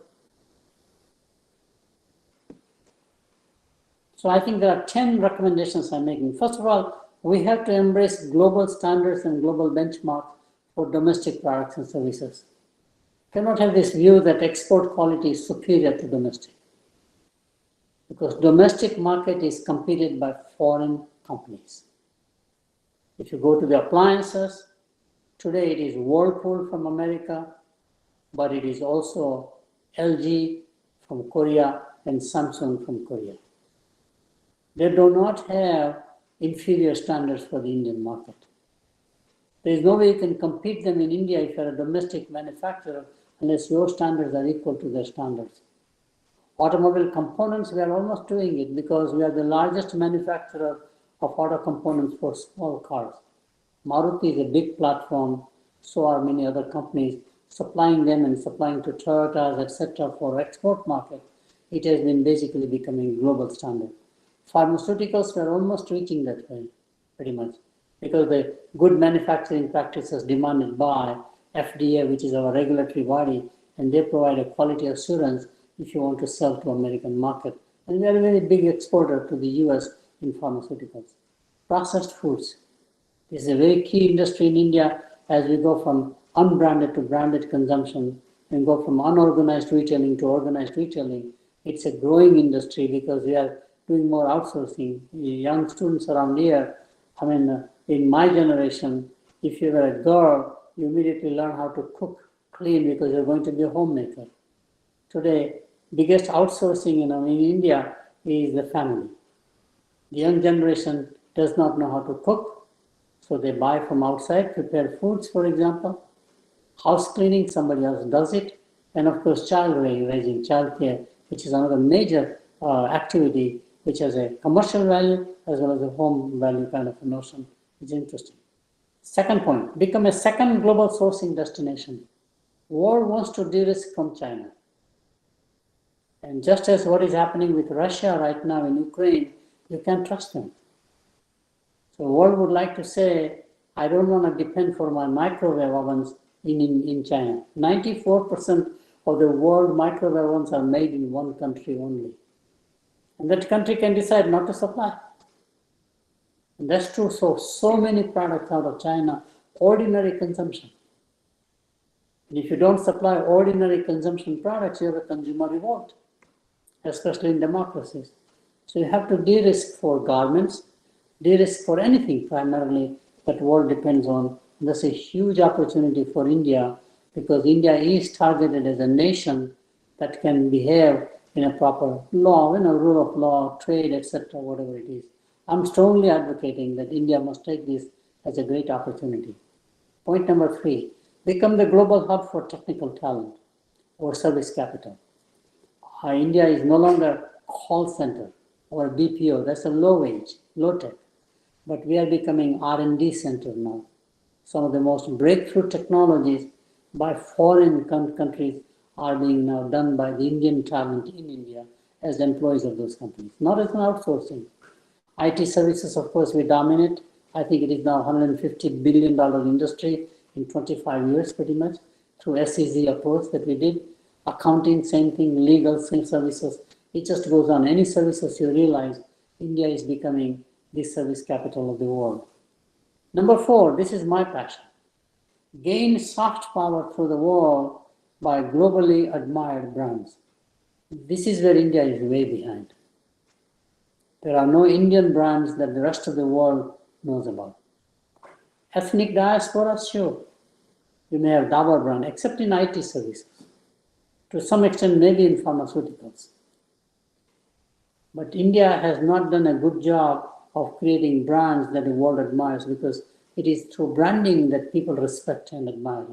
So I think there are 10 recommendations I'm making. First of all, we have to embrace global standards and global benchmarks for domestic products and services. Cannot have this view that export quality is superior to domestic, because domestic market is competed by foreign companies. If you go to the appliances, today it is Whirlpool from America, but it is also LG from Korea and Samsung from Korea. They do not have inferior standards for the Indian market. There is no way you can compete them in India if you're a domestic manufacturer unless your standards are equal to their standards. Automobile components, we are almost doing it because we are the largest manufacturer of auto components for small cars. Maruti is a big platform, so are many other companies supplying them and supplying to Toyotas, etc. for export market. It has been basically becoming global standard. Pharmaceuticals, we are almost reaching that way, pretty much, because the good manufacturing practices demanded by FDA, which is our regulatory body, and they provide a quality assurance if you want to sell to American market. And we are a very big exporter to the US in pharmaceuticals. Processed foods. This is a very key industry in India as we go from unbranded to branded consumption and go from unorganized retailing to organized retailing. It's a growing industry because we are doing more outsourcing. Young students around here, in my generation, if you were a girl, you immediately learn how to cook, clean, because you're going to be a homemaker. Today, biggest outsourcing in India is the family. The young generation does not know how to cook, so they buy from outside, prepared foods, for example. House cleaning, somebody else does it. And of course, child raising, child care, which is another major activity, which has a commercial value as well as a home value kind of a notion. It's interesting. Second point, become a second global sourcing destination. World wants to de-risk from China. And just as what is happening with Russia right now in Ukraine, you can't trust them. So the world would like to say, I don't want to depend for my microwave ovens in China. 94% of the world microwave ovens are made in one country only. And that country can decide not to supply. And that's true. So many products out of China, ordinary consumption. And if you don't supply ordinary consumption products, you have a consumer revolt, especially in democracies. So you have to de-risk for garments, de-risk for anything primarily that world depends on. And that's a huge opportunity for India because India is targeted as a nation that can behave in a proper law, rule of law, trade, etc., whatever it is. I'm strongly advocating that India must take this as a great opportunity. Point number 3, become the global hub for technical talent or service capital. India is no longer call center or BPO. That's a low wage, low tech. But we are becoming R&D center now. Some of the most breakthrough technologies by foreign countries are being now done by the Indian talent in India as employees of those companies, not as an outsourcing. IT services, of course, we dominate. I think it is now $150 billion industry in 25 years, pretty much, through SEZ approach that we did. Accounting, same thing, legal, same services. It just goes on. Any services you realize, India is becoming the service capital of the world. Number 4, this is my passion. Gain soft power through the world by globally admired brands. This is where India is way behind. There are no Indian brands that the rest of the world knows about. Ethnic diaspora, sure. You may have Dabur brand, except in IT services. To some extent, maybe in pharmaceuticals. But India has not done a good job of creating brands that the world admires because it is through branding that people respect and admire.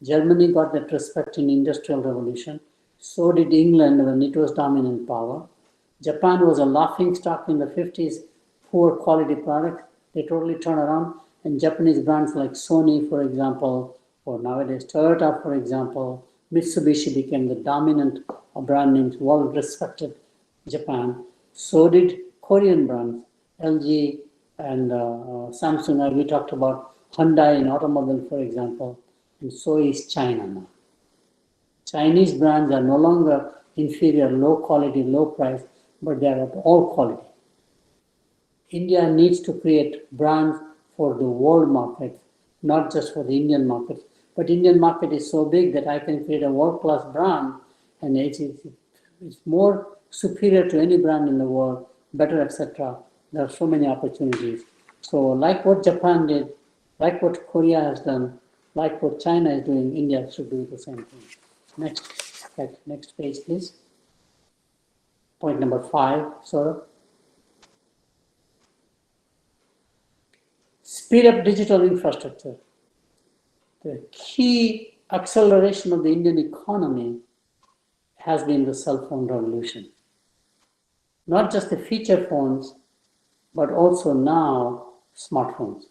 Germany got that respect in Industrial Revolution. So did England when it was dominant power. Japan was a laughing stock in the 50s, poor quality product. They totally turned around. And Japanese brands like Sony, for example, or nowadays Toyota, for example, Mitsubishi became the dominant brand names, well respected Japan. So did Korean brands, LG and Samsung. We talked about Hyundai in automobile, for example, and so is China now. Chinese brands are no longer inferior, low quality, low price, but they are of all quality. India needs to create brands for the world market, not just for the Indian market. But Indian market is so big that I can create a world-class brand and it's more superior to any brand in the world, better, etc. There are so many opportunities. So like what Japan did, like what Korea has done, like what China is doing, India should do the same thing. Next page, please. Point number 5, Saurabh. Speed up digital infrastructure. The key acceleration of the Indian economy has been the cell phone revolution. Not just the feature phones, but also now smartphones.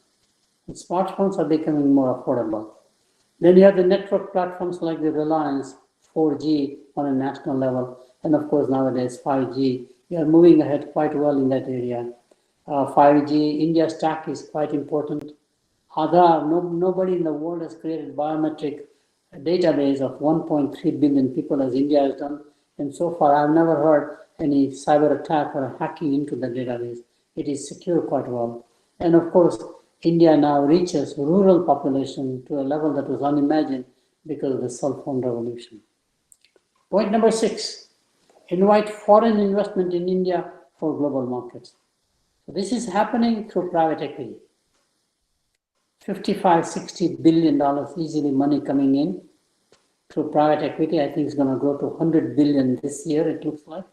And smartphones are becoming more affordable. Then you have the network platforms like the Reliance 4G on a national level, and of course nowadays 5G. We are moving ahead quite well in that area. 5G, India stack is quite important. Aadhaar, nobody in the world has created biometric database of 1.3 billion people as India has done. And so far, I've never heard any cyber attack or hacking into the database. It is secure quite well. And of course, India now reaches rural population to a level that was unimagined because of the cell phone revolution. Point number 6, invite foreign investment in India for global markets. So this is happening through private equity. $55-60 billion easily money coming in through private equity. I think it's going to grow to 100 billion this year, it looks like.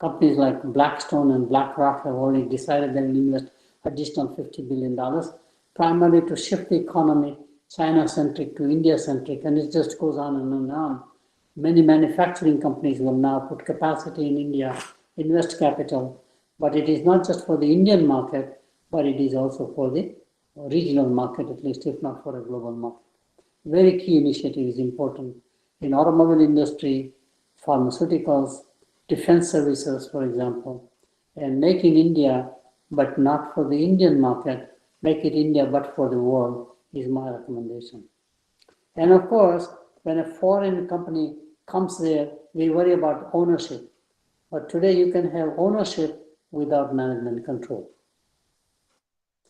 Companies like Blackstone and BlackRock have already decided they will invest additional $50 billion, primarily to shift the economy China-centric to India-centric, and it just goes on and on and on. Many manufacturing companies will now put capacity in India, invest capital, but it is not just for the Indian market, but it is also for the regional market, at least, if not for a global market. Very key initiative is important in automobile industry, pharmaceuticals, defense services, for example, and make in India, but not for the Indian market, make it India, but for the world is my recommendation. And of course, when a foreign company comes there, we worry about ownership. But today you can have ownership without management control.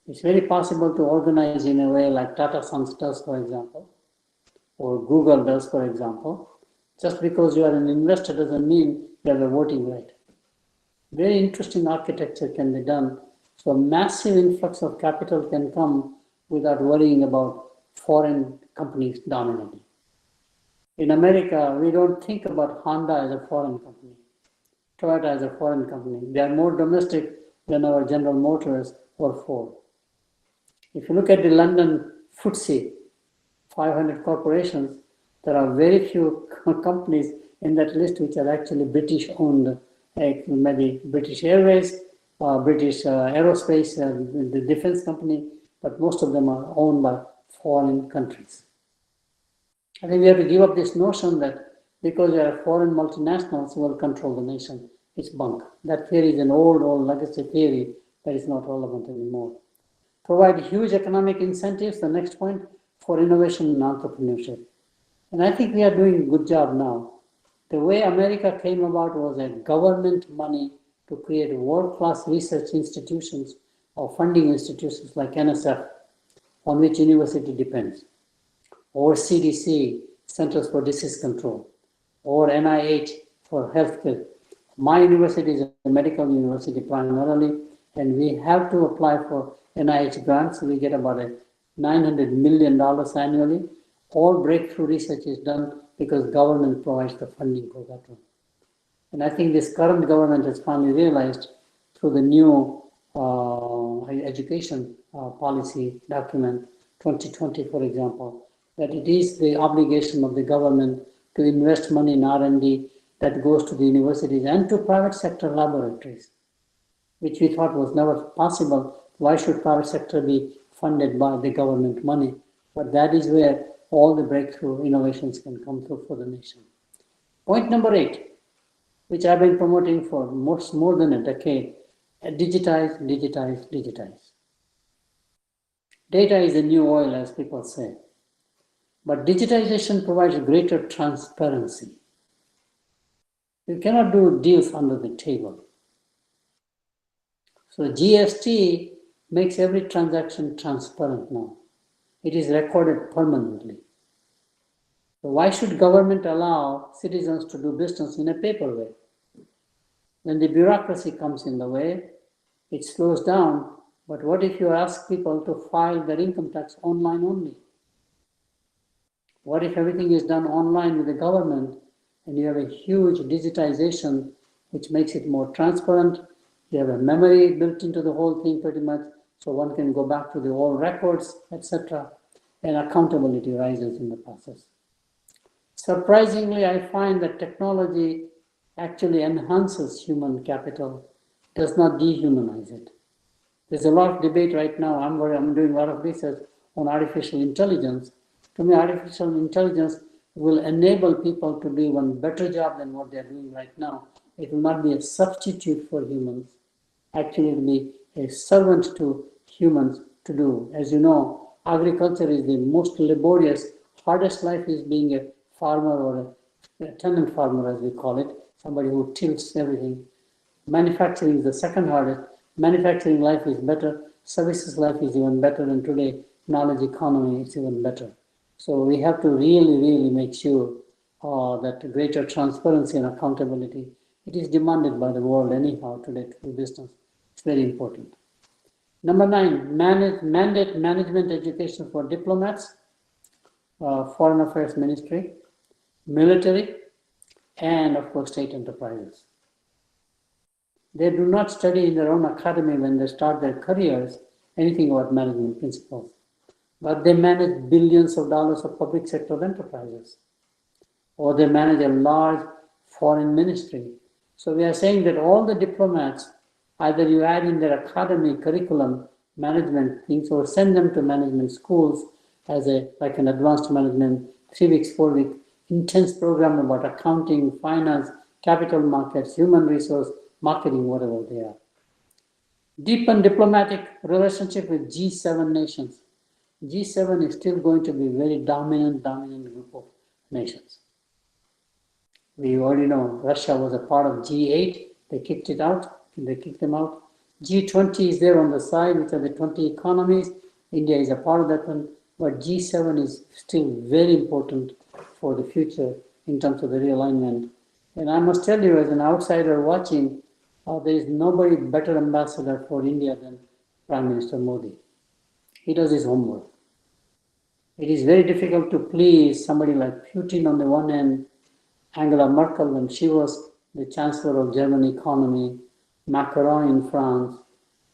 It's very possible to organize in a way like Tata Sons does, for example, or Google does, for example. Just because you are an investor doesn't mean you have a voting right. Very interesting architecture can be done. So a massive influx of capital can come without worrying about foreign companies dominating. In America, we don't think about Honda as a foreign company, Toyota as a foreign company. They are more domestic than our General Motors or Ford. If you look at the London FTSE 500 corporations, there are very few companies in that list which are actually British owned, like maybe British Airways, British Aerospace, the defense company, but most of them are owned by foreign countries. I think we have to give up this notion that because there are foreign multinationals who will control the nation. It's bunk. That theory is an old legacy theory that is not relevant anymore. Provide huge economic incentives, the next point, for innovation and entrepreneurship. And I think we are doing a good job now. The way America came about was a government money to create world-class research institutions or funding institutions like NSF, on which university depends, or CDC, Centers for Disease Control, or NIH for healthcare. My university is a medical university primarily, and we have to apply for NIH grants. We get about $900 million annually. All breakthrough research is done because government provides the funding for that one. And I think this current government has finally realized through the new education policy document, 2020, for example, that it is the obligation of the government to invest money in R&D that goes to the universities and to private sector laboratories, which we thought was never possible. Why should private sector be funded by the government money? But that is where all the breakthrough innovations can come through for the nation. Point number 8, which I've been promoting for more than a decade, digitize, digitize, digitize. Data is the new oil, as people say. But digitization provides greater transparency. You cannot do deals under the table. So GST makes every transaction transparent now. It is recorded permanently. So why should government allow citizens to do business in a paper way? When the bureaucracy comes in the way, it slows down. But what if you ask people to file their income tax online only? What if everything is done online with the government and you have a huge digitization which makes it more transparent? You have a memory built into the whole thing pretty much, so one can go back to the old records, etc. And accountability rises in the process. Surprisingly, I find that technology actually enhances human capital, does not dehumanize it. There's a lot of debate right now. I'm doing a lot of research on artificial intelligence. To me, artificial intelligence will enable people to do one better job than what they're doing right now. It will not be a substitute for humans. Actually, it will be a servant to humans to do. As you know, agriculture is the most laborious, hardest life is being a farmer or a tenant farmer, as we call it, somebody who tills everything. Manufacturing is the second hardest. Manufacturing life is better. Services life is even better. And today, knowledge economy is even better. So we have to really, really make sure that greater transparency and accountability, it is demanded by the world anyhow today to do business. It's very important. Number 9, mandate management education for diplomats, foreign affairs ministry, military, and of course state enterprises. They do not study in their own academy when they start their careers anything about management principles, but they manage billions of dollars of public sector enterprises, or they manage a large foreign ministry. So we are saying that all the diplomats, either you add in their academy curriculum management things or send them to management schools as like an advanced management 3 weeks, 4 week intense program about accounting, finance, capital markets, human resource, marketing, whatever they are. Deepen diplomatic relationship with G7 nations. G7 is still going to be a very dominant group of nations. We already know Russia was a part of G8. They kicked it out. They kicked them out. G20 is there on the side, which are the 20 economies. India is a part of that one. But G7 is still very important for the future in terms of the realignment. And I must tell you, as an outsider watching, there is nobody better ambassador for India than Prime Minister Modi. He does his homework. It is very difficult to please somebody like Putin on the one hand, Angela Merkel when she was the Chancellor of German economy, Macron in France,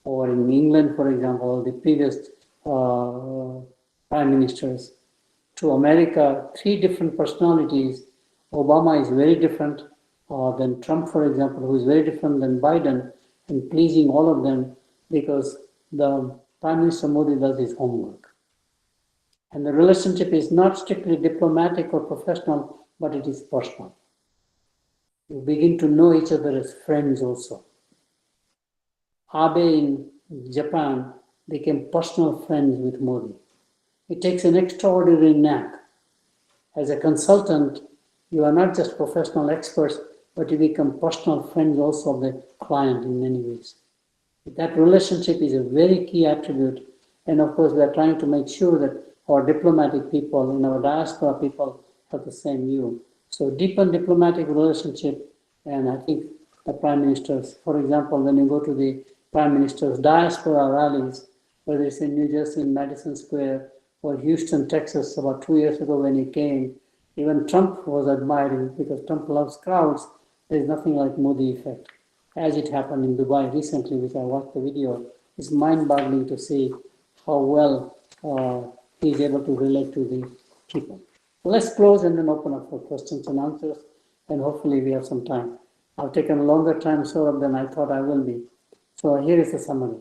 or in England, for example, the previous prime ministers, to America, 3 different personalities. Obama is very different than Trump, for example, who is very different than Biden, and pleasing all of them because the Prime Minister Modi does his homework. And the relationship is not strictly diplomatic or professional, but it is personal. You begin to know each other as friends also. Abe in Japan became personal friends with Modi. It takes an extraordinary knack. As a consultant, you are not just professional experts, but you become personal friends also of the client in many ways. That relationship is a very key attribute. And of course, we are trying to make sure that our diplomatic people and our diaspora people have the same view. So deepen diplomatic relationship, and I think the prime ministers, for example, when you go to the prime minister's diaspora rallies, whether it's in New Jersey, in Madison Square, or Houston, Texas, about 2 years ago when he came, even Trump was admiring because Trump loves crowds. There is nothing like Modi effect. As it happened in Dubai recently, which I watched the video, it's mind-boggling to see how well he is able to relate to the people. Let's close and then open up for questions and answers, and hopefully we have some time. I've taken a longer time, Saurabh, than I thought I will be. So here is the summary.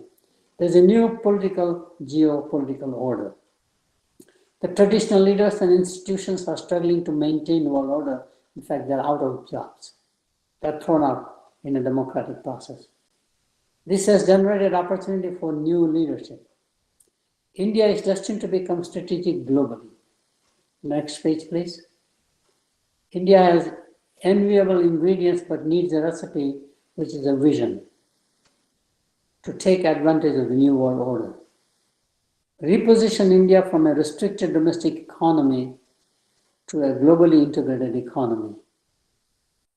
There's a new geopolitical order. The traditional leaders and institutions are struggling to maintain world order. In fact, they're out of jobs. They're thrown out in a democratic process. This has generated opportunity for new leadership. India is destined to become strategic globally. Next page, please. India has enviable ingredients but needs a recipe, which is a vision, to take advantage of the new world order. Reposition India from a restricted domestic economy to a globally integrated economy,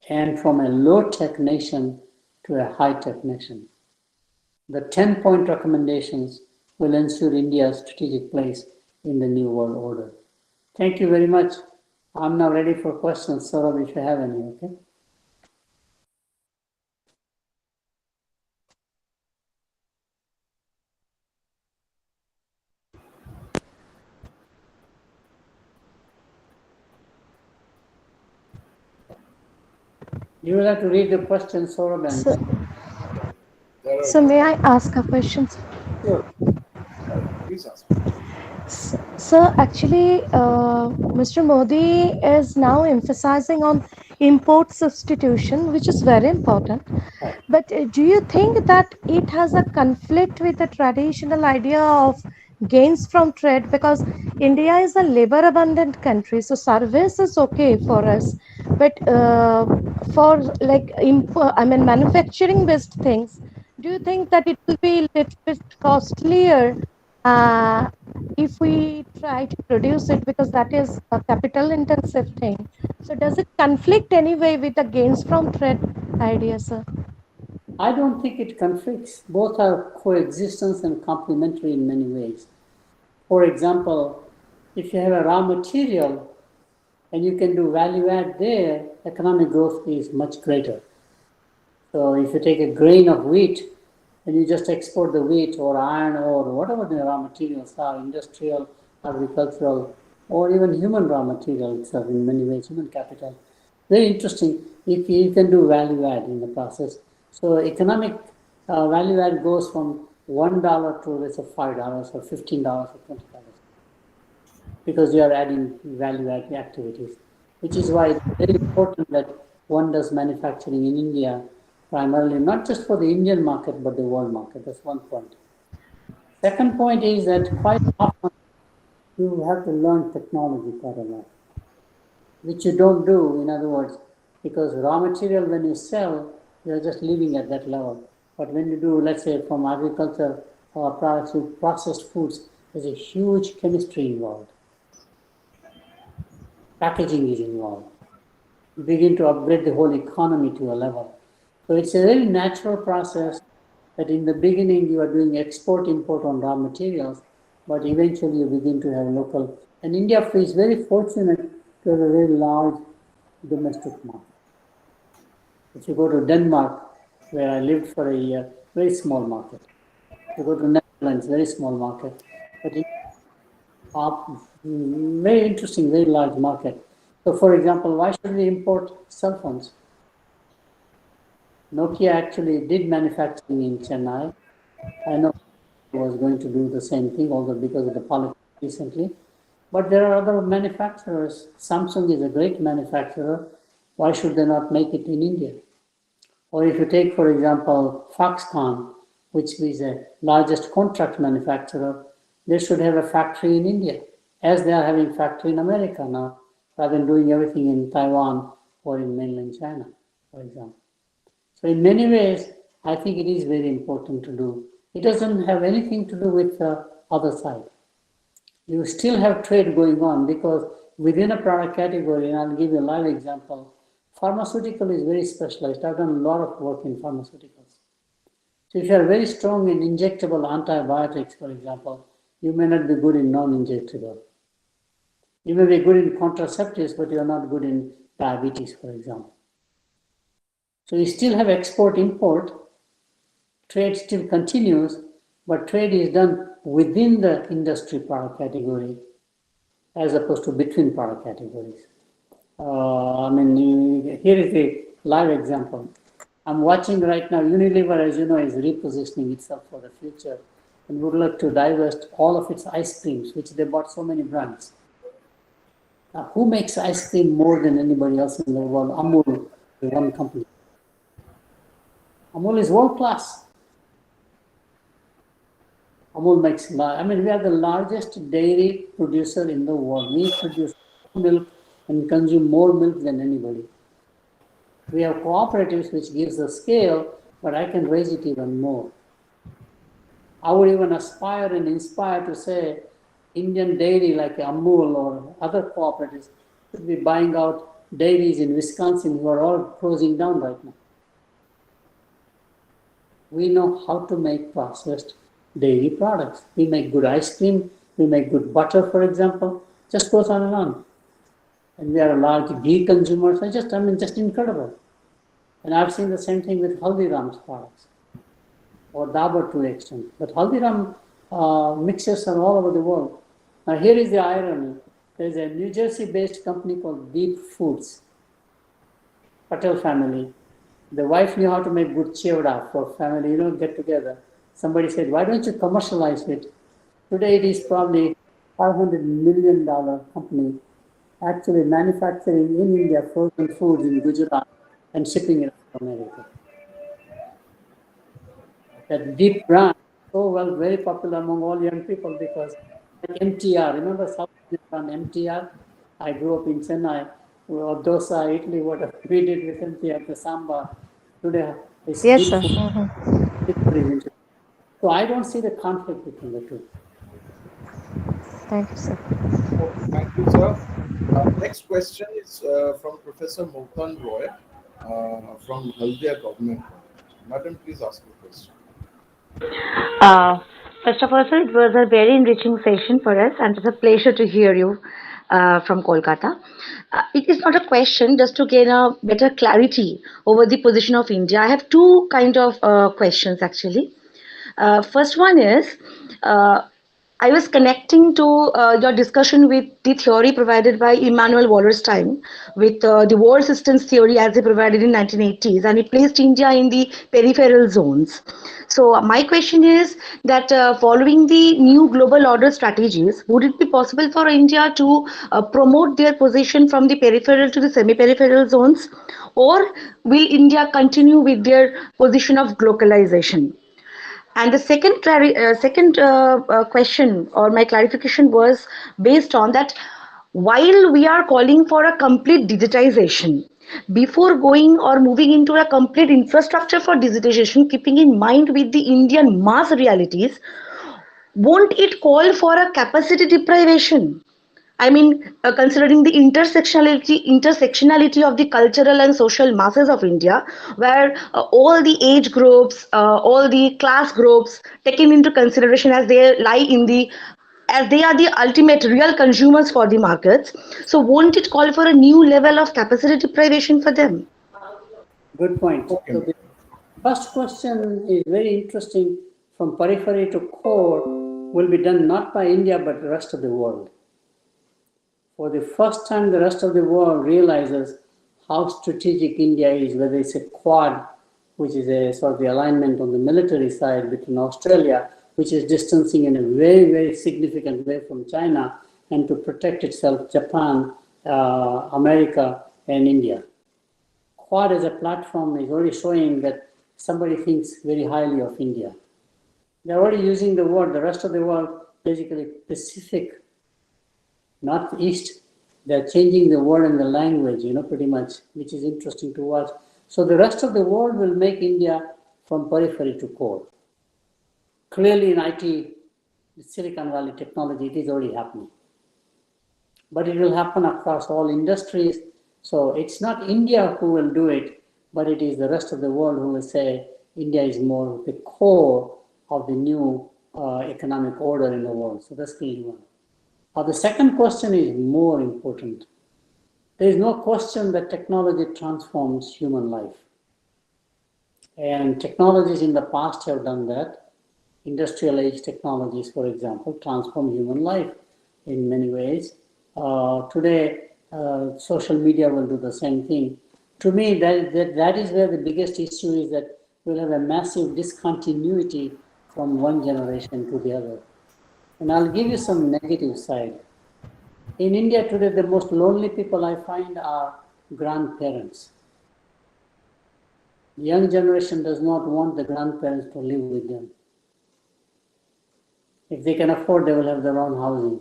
and from a low-tech nation to a high-tech nation. The 10-point recommendations will ensure India's strategic place in the new world order. Thank you very much. I'm now ready for questions, Saurabh, if you have any, okay? You will have to read the question, Saurabh. So, There are so may I ask a question? Sure. please ask. So actually, Mr. Modi is now emphasizing on import substitution, which is very important. Right. But do you think that it has a conflict with the traditional idea of gains from trade? Because India is a labor abundant country, so service is okay for us. But for like manufacturing based things, do you think that it will be a little bit costlier if we try to produce it, because that is a capital intensive thing? So does it conflict anyway with the gains from trade idea, sir? I don't think it conflicts. Both are coexistence and complementary in many ways. For example, if you have a raw material and you can do value add there, economic growth is much greater. So if you take a grain of wheat and you just export the wheat or iron ore, whatever the raw materials are, industrial, agricultural, or even human raw materials in many ways, human capital. Very interesting if you can do value add in the process. So economic value add goes from $1 to let's say $5 or $15 or $20 because you are adding value add activities, which is why it's very important that one does manufacturing in India primarily, not just for the Indian market, but the world market. That's one point. Second point is that quite often you have to learn technology quite a lot, which you don't do, in other words, because raw material when you sell, you're just living at that level. But when you do, let's say, from agriculture or products to processed foods, there's a huge chemistry involved. Packaging is involved. You begin to upgrade the whole economy to a level. So it's a very natural process that in the beginning you are doing export import on raw materials, but eventually you begin to have local. And India is very fortunate to have a very large domestic market. If you go to Denmark, where I lived for a year, very small market. If you go to Netherlands, very small market. But in very interesting, very large market. So for example, why should we import cell phones? Nokia actually did manufacturing in Chennai. I know it was going to do the same thing, although because of the politics recently. But there are other manufacturers. Samsung is a great manufacturer. Why should they not make it in India? Or if you take, for example, Foxconn, which is the largest contract manufacturer, they should have a factory in India, as they are having factory in America now, rather than doing everything in Taiwan or in mainland China, for example. So in many ways, I think it is very important to do. It doesn't have anything to do with the other side. You still have trade going on because within a product category, and I'll give you a live example, pharmaceutical is very specialized. I've done a lot of work in pharmaceuticals. So if you are very strong in injectable antibiotics, for example, you may not be good in non-injectable. You may be good in contraceptives, but you're not good in diabetes, for example. So you still have export-import, trade still continues, but trade is done within the industry product category as opposed to between product categories. Here is the live example. I'm watching right now, Unilever, as you know, is repositioning itself for the future and would like to divest all of its ice creams, which they bought so many brands. Now, who makes ice cream more than anybody else in the world? Amul, the one company. Amul is world class. Amul makes, we are the largest dairy producer in the world. We produce milk and consume more milk than anybody. We have cooperatives which gives the scale, but I can raise it even more. I would even aspire and inspire to say Indian dairy like Amul or other cooperatives should be buying out dairies in Wisconsin who are all closing down right now. We know how to make processed dairy products. We make good ice cream, we make good butter, for example, just goes on and on. And we are a large ghee consumers. Just incredible. And I've seen the same thing with Haldiram's products or Dabur to the extent. But Haldiram mixes are all over the world. Now here is the irony. There is a New Jersey-based company called Deep Foods. Patel family. The wife knew how to make good chevda for family, get together. Somebody said, why don't you commercialize it? Today it is probably $500 million company actually manufacturing in India frozen foods in Gujarat and shipping it to America. That deep brand, so well, very popular among all young people because like MTR, remember South Indian brand MTR? I grew up in Chennai, or dosa, Italy, whatever we did with MTR, the sambar. Today it's Yes, deep sir. food. So I don't see the conflict between the two. Thank you, sir. Okay, thank you, sir. Next question is from Professor Mohan Roy from Haldia Government. Madam, please ask your question. Uh, First of all, sir, it was a very enriching session for us, and it's a pleasure to hear you from Kolkata. It is not a question, just to gain a better clarity over the position of India. I have two kind of questions actually. First one is, I was connecting to your discussion with the theory provided by Immanuel Wallerstein with the war systems theory as he provided in 1980s, and he placed India in the peripheral zones. So my question is that following the new global order strategies, would it be possible for India to promote their position from the peripheral to the semi-peripheral zones, or will India continue with their position of globalization? And the second question or my clarification was based on that while we are calling for a complete digitization, before going or moving into a complete infrastructure for digitization, keeping in mind with the Indian mass realities, won't it call for a capacity deprivation? I mean, considering the intersectionality of the cultural and social masses of India, where all the age groups, all the class groups taken into consideration as they lie in the as they are the ultimate real consumers for the markets. So won't it call for a new level of capacity deprivation for them? Good point. Okay. So the first question is very interesting. From periphery to core will be done not by India but the rest of the world. For the first time, the rest of the world realizes how strategic India is, whether it's a Quad, which is a sort of the alignment on the military side between Australia, which is distancing in a very, very significant way from China, and to protect itself, Japan, America, and India. Quad as a platform is already showing that somebody thinks very highly of India. They're already using the word, the rest of the world, basically Pacific, not East. They're changing the word and the language, pretty much, which is interesting to watch. So the rest of the world will make India from periphery to core. Clearly in IT, Silicon Valley technology, it is already happening. But it will happen across all industries. So it's not India who will do it, but it is the rest of the world who will say India is more the core of the new economic order in the world. So that's the one. The second question is more important. There is no question that technology transforms human life. And technologies in the past have done that. Industrial age technologies, for example, transform human life in many ways. Today, social media will do the same thing. To me, that is where the biggest issue is, that we'll have a massive discontinuity from one generation to the other. And I'll give you some negative side. In India today, the most lonely people I find are grandparents. The young generation does not want the grandparents to live with them. If they can afford, they will have their own housing.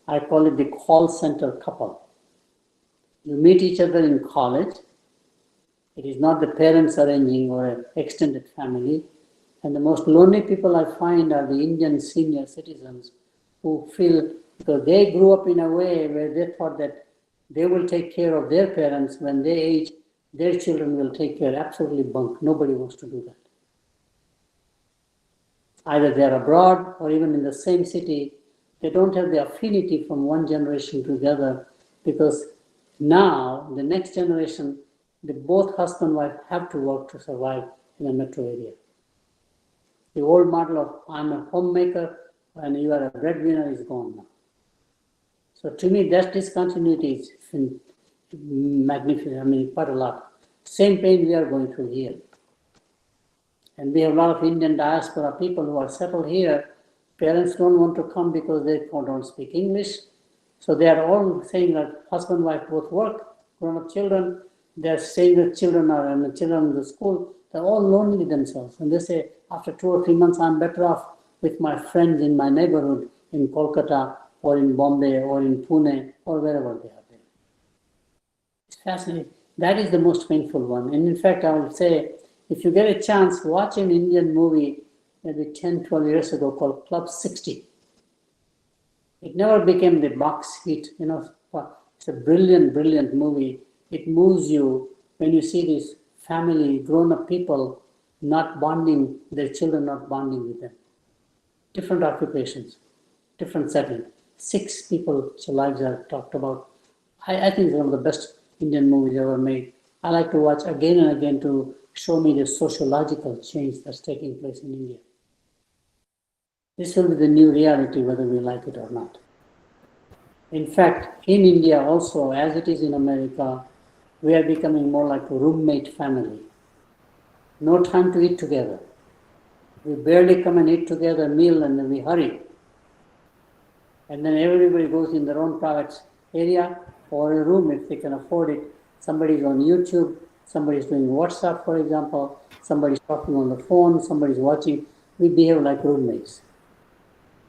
I call it the call center couple. You meet each other in college. It is not the parents arranging or an extended family. And the most lonely people I find are the Indian senior citizens who feel, because they grew up in a way where they thought that they will take care of their parents when they age, their children will take care. Absolutely bunk. Nobody wants to do that. Either they're abroad or even in the same city, they don't have the affinity from one generation to the other, because now the next generation, both husband and wife have to work to survive in a metro area. The old model of I'm a homemaker and you are a breadwinner is gone now. So to me, that discontinuity is magnificent. I mean, quite a lot. Same pain we are going through here. And we have a lot of Indian diaspora people who are settled here. Parents don't want to come because they don't speak English. So they are all saying that husband and wife both work, grown up children, they're saying that children are and the children in the school, they're all lonely themselves. And they say, after 2 or 3 months, I'm better off with my friends in my neighborhood in Kolkata or in Bombay or in Pune or wherever they have been. It's fascinating. That is the most painful one. And in fact, I will say, if you get a chance, watch an Indian movie maybe 10, 12 years ago called Club 60. It never became the box hit, it's a brilliant, brilliant movie. It moves you when you see this family, grown-up people not bonding, their children not bonding with them. Different occupations, different setting. 6 people's lives are talked about. I think it's one of the best Indian movies ever made. I like to watch again and again to show me the sociological change that's taking place in India. This will be the new reality, whether we like it or not. In fact, in India also, as it is in America, we are becoming more like a roommate family. No time to eat together. We barely come and eat together a meal and then we hurry. And then everybody goes in their own private area or a room if they can afford it. Somebody's on YouTube, somebody's doing WhatsApp, for example, somebody's talking on the phone, somebody's watching. We behave like roommates.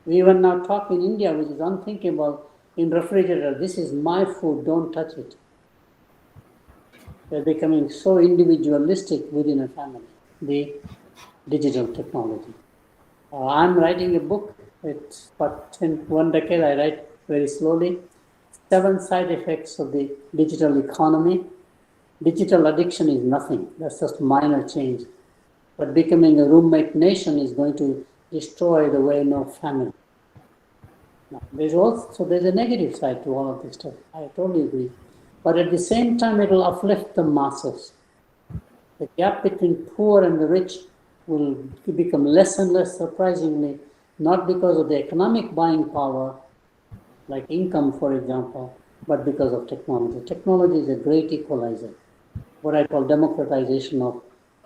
We even now talk in India, which is unthinkable, in refrigerator. This is my food, don't touch it. They're becoming so individualistic within a family, the digital technology. I'm writing a book. It's about 1 decade. I write very slowly. 7 side effects of the digital economy. Digital addiction is nothing. That's just minor change. But becoming a roommate nation is going to destroy the way no family. Now, there's a negative side to all of this stuff. I totally agree. But at the same time, it will uplift the masses. The gap between poor and the rich will become less and less, surprisingly, not because of the economic buying power, like income, for example, but because of technology. Technology is a great equalizer, what I call democratization of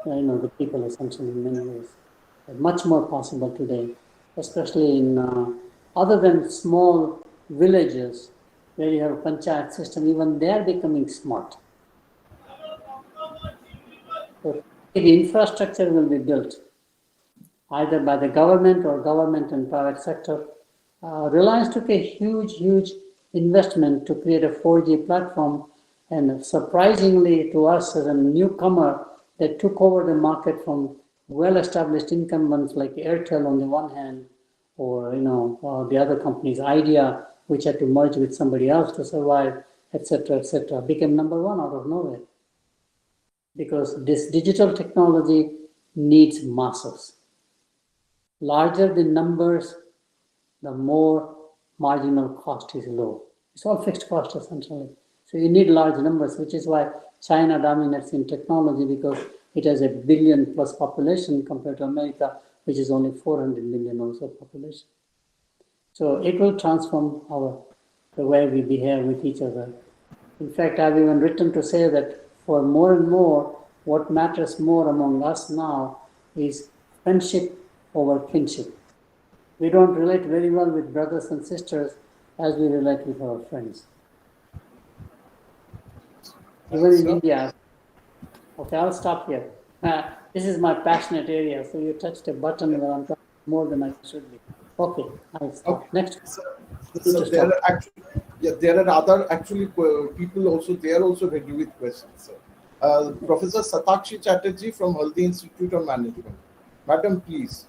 the people, essentially, in many ways. Much more possible today, especially in other than small villages where you have a panchayat system, even they are becoming smart. So the infrastructure will be built either by the government or government and private sector. Reliance took a huge investment to create a 4G platform, and surprisingly to us as a newcomer, they took over the market from well-established incumbents like Airtel on the one hand, or the other companies, Idea, which had to merge with somebody else to survive, etc., became number 1 out of nowhere. Because this digital technology needs masses. Larger the numbers, the more marginal cost is low. It's all fixed cost essentially. So you need large numbers, which is why China dominates in technology, because it has a billion plus population compared to America, which is only 400 million or so population. So it will transform the way we behave with each other. In fact, I've even written to say that for more and more, what matters more among us now is friendship over kinship. We don't relate very well with brothers and sisters as we relate with our friends. Even in India. Okay, I'll stop here. This is my passionate area, so you touched a button where I'm talking more than I should be. Okay, I'll stop. Okay. Next. So there are other people also. They are also ready with questions. Professor Satakshi Chatterjee from Haldia Institute of Management. Madam, please.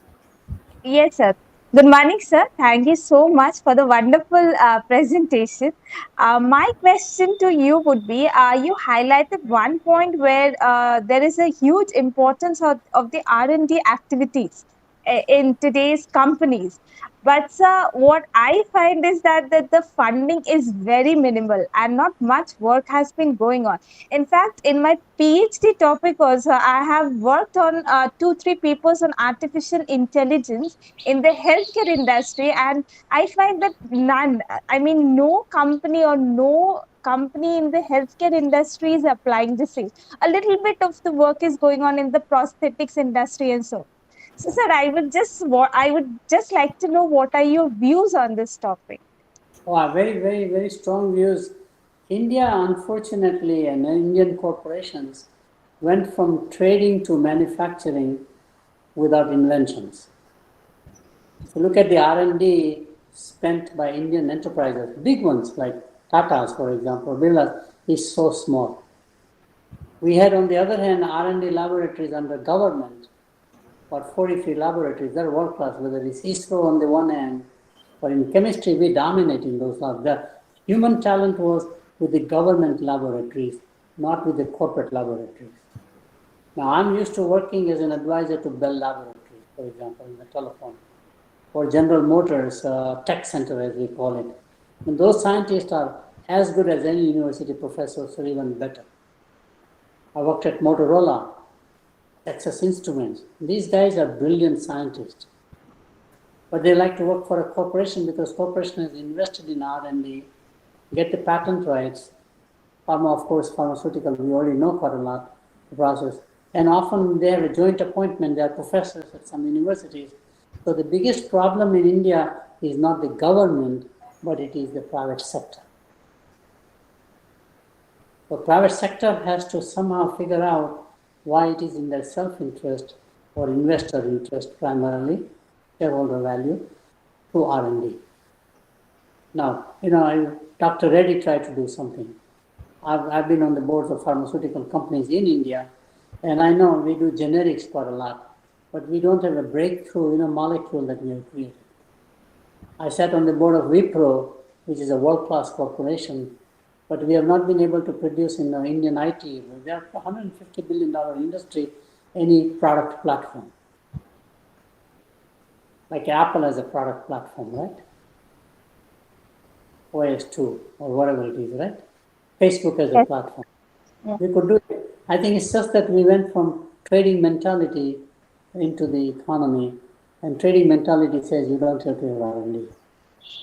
Yes, sir. Good morning, sir. Thank you so much for the wonderful presentation. My question to you would be, you highlighted one point where there is a huge importance of the R&D activities in today's companies. But sir, what I find is that the funding is very minimal and not much work has been going on. In fact, in my PhD topic also, I have worked on 2-3 papers on artificial intelligence in the healthcare industry, and I find that no company or no company in the healthcare industry is applying the same. A little bit of the work is going on in the prosthetics industry and so. So, sir, I would just like to know what are your views on this topic. Oh, very, very, very strong views. India, unfortunately, and Indian corporations went from trading to manufacturing without inventions. So look at the R&D spent by Indian enterprises, big ones like Tata's, for example, Birla, is so small. We had, on the other hand, R&D laboratories under government, about 43 laboratories. They're world class, whether it's ISRO on the one hand, or in chemistry, we dominate in those labs. The human talent was with the government laboratories, not with the corporate laboratories. Now, I'm used to working as an advisor to Bell Laboratories, for example, in the telephone, or General Motors Tech Center, as we call it. And those scientists are as good as any university professors, or even better. I worked at Motorola, Texas Instruments. These guys are brilliant scientists. But they like to work for a corporation because corporation is invested in R&D, get the patent rights. Pharma, of course, pharmaceutical, we already know quite a lot, the process. And often they have a joint appointment. They are professors at some universities. So the biggest problem in India is not the government, but it is the private sector. The private sector has to somehow figure out why it is in their self-interest or investor interest primarily, shareholder value, through R&D. Now, Dr. Reddy tried to do something. I've been on the boards of pharmaceutical companies in India, and I know we do generics quite a lot, but we don't have a breakthrough molecule that we have created. I sat on the board of Wipro, which is a world-class corporation, but we have not been able to produce in the Indian IT. We are a $150 billion industry, any product platform. Like Apple as a product platform, right? OS2 or whatever it is, right? Facebook as a platform. Yeah. We could do it. I think it's just that we went from trading mentality into the economy, and trading mentality says you don't have to have R&D.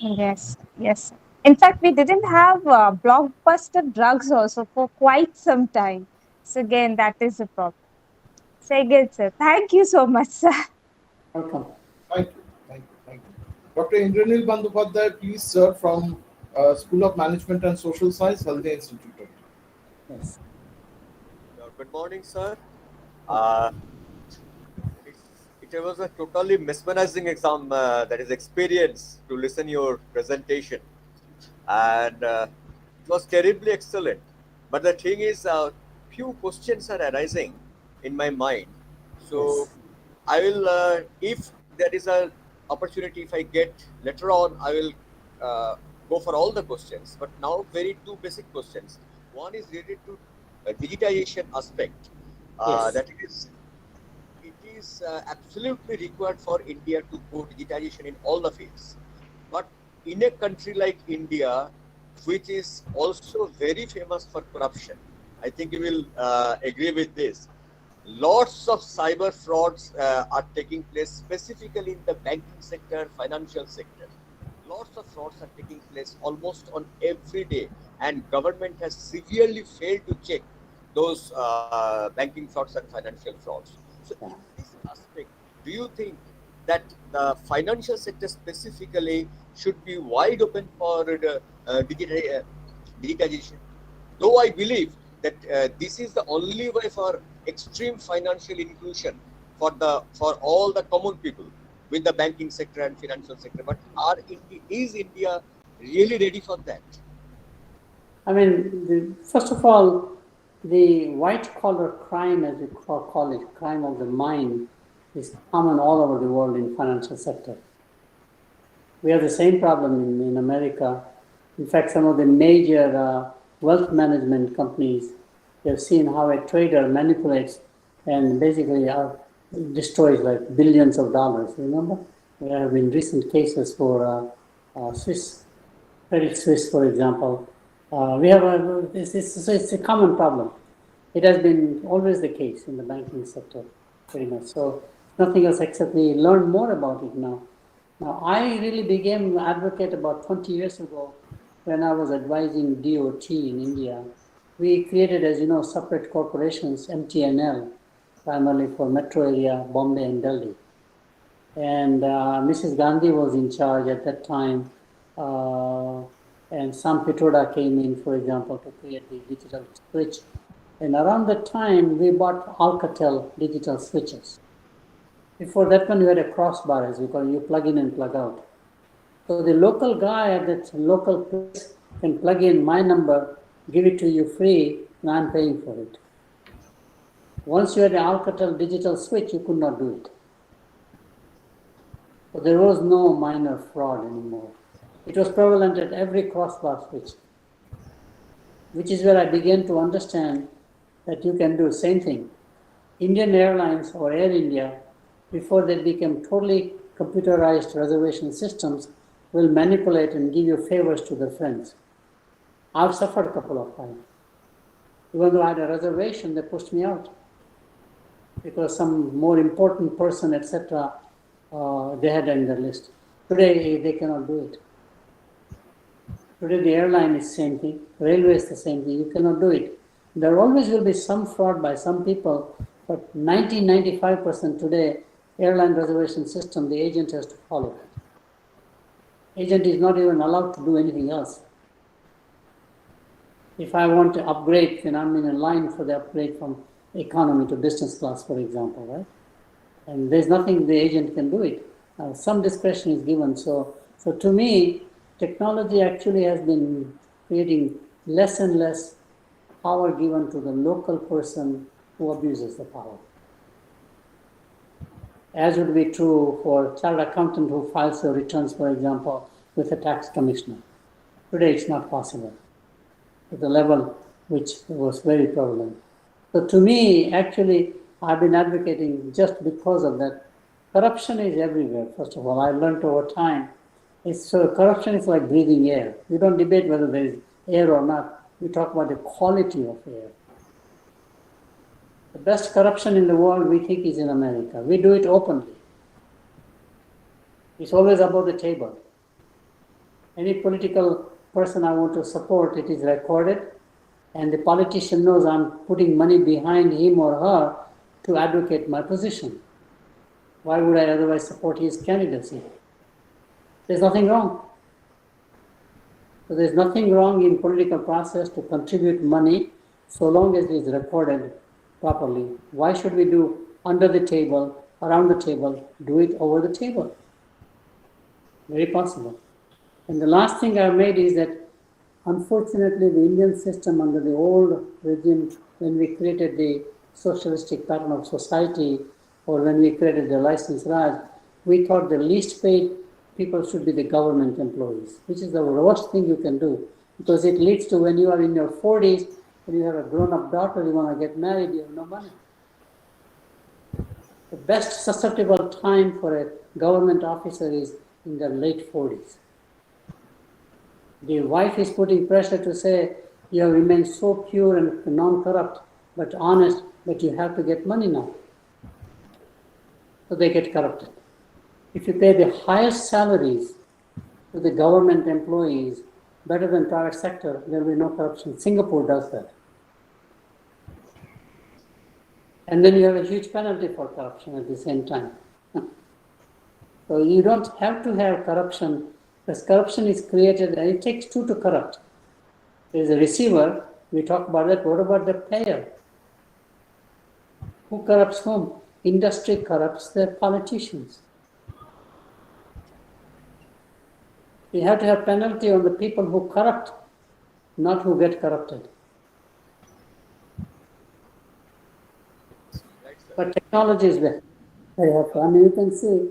Yes, yes. In fact, we didn't have blockbuster drugs also for quite some time. So again, that is a problem. So again, sir, thank you so much, sir. Welcome. Thank you. Dr. Indranil Bandyopadhyay, please, sir, from School of Management and Social Science, Haldia Institute. Yes. Good morning, sir. It was a totally mesmerizing exam, that is experience to listen your presentation, and it was terribly excellent. But the thing is, few questions are arising in my mind. So Yes. I will, if there is a opportunity, if I get later on, I will go for all the questions. But now, very two basic questions. One is related to digitization aspect. Yes. That it is absolutely required for India to go digitization in all the fields. But in a country like India, which is also very famous for corruption, I think you will agree with this. Lots of cyber frauds are taking place, specifically in the banking sector, financial sector. Lots of frauds are taking place almost on every day, and government has severely failed to check those banking frauds and financial frauds. So in this aspect, do you think that the financial sector specifically should be wide open for digitization? Though I believe that this is the only way for extreme financial inclusion for all the common people with the banking sector and financial sector. But is India really ready for that? I mean, first of all, the white-collar crime, as we call it, crime of the mind, is common all over the world in financial sector. We have the same problem in America. In fact, some of the major wealth management companies, they've seen how a trader manipulates and basically destroys like billions of dollars. Remember? There have been recent cases for Credit Suisse, for example. It's a common problem. It has been always the case in the banking sector, pretty much. So nothing else except we learn more about it now. Now, I really became an advocate about 20 years ago when I was advising DOT in India, we created, as you know, separate corporations, MTNL, primarily for metro area, Bombay and Delhi. And Mrs. Gandhi was in charge at that time. And Sam Pitroda came in, for example, to create the digital switch. And around that time, we bought Alcatel digital switches. Before that one, you had a crossbar, as we call it, you plug in and plug out. So the local guy at that local place can plug in my number, give it to you free, and I'm paying for it. Once you had an Alcatel digital switch, you could not do it. So there was no minor fraud anymore. It was prevalent at every crossbar switch, which is where I began to understand that you can do the same thing. Indian Airlines or Air India, before they became totally computerized reservation systems, will manipulate and give you favors to their friends. I've suffered a couple of times. Even though I had a reservation, they pushed me out because some more important person, etc., they had in their list. Today, they cannot do it. Today, the airline is the same thing. Railway is the same thing. You cannot do it. There always will be some fraud by some people, but 95% today, airline reservation system, the agent has to follow it. Agent is not even allowed to do anything else. If I want to upgrade, then I'm in a line for the upgrade from economy to business class, for example, right? And there's nothing the agent can do it. Some discretion is given. So to me, technology actually has been creating less and less power given to the local person who abuses the power. As would be true for a chartered accountant who files their returns, for example, with a tax commissioner. Today it's not possible at the level which was very prevalent. So to me, actually, I've been advocating just because of that. Corruption is everywhere, first of all. I learned over time. Corruption is like breathing air. We don't debate whether there is air or not. We talk about the quality of air. The best corruption in the world, we think, is in America. We do it openly. It's always above the table. Any political person I want to support, it is recorded, and the politician knows I'm putting money behind him or her to advocate my position. Why would I otherwise support his candidacy? There's nothing wrong. So there's nothing wrong in political process to contribute money so long as it is recorded properly. Why should we do under the table, around the table, do it over the table? Very possible. And the last thing I've made is that unfortunately the Indian system under the old regime, when we created the socialistic pattern of society, or when we created the license Raj, we thought the least paid people should be the government employees, which is the worst thing you can do, because it leads to when you are in your 40s, when you have a grown-up daughter, you want to get married, you have no money. The best susceptible time for a government officer is in their late 40s. The wife is putting pressure to say, you have remained so pure and non-corrupt, but honest, but you have to get money now. So they get corrupted. If you pay the highest salaries to the government employees, better than private sector, there will be no corruption. Singapore does that. And then you have a huge penalty for corruption at the same time. So you don't have to have corruption, because corruption is created, and it takes two to corrupt. There is a receiver, we talk about that. What about the payer? Who corrupts whom? Industry corrupts the politicians. You have to have penalty on the people who corrupt, not who get corrupted. But technology is very helpful. I mean, you can see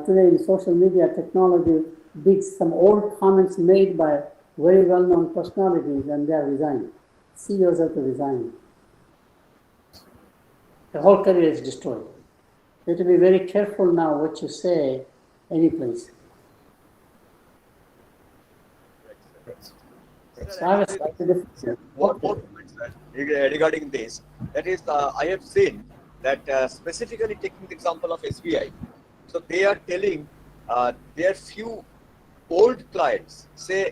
today in social media, technology beats some old comments made by very well-known personalities, and they are resigned. CEOs have to resign. The whole career is destroyed. You have to be very careful now what you say any place. So I have a slightly different. One more comment, sir, regarding this. That is, I have seen that specifically taking the example of SBI. So they are telling there are few old clients, say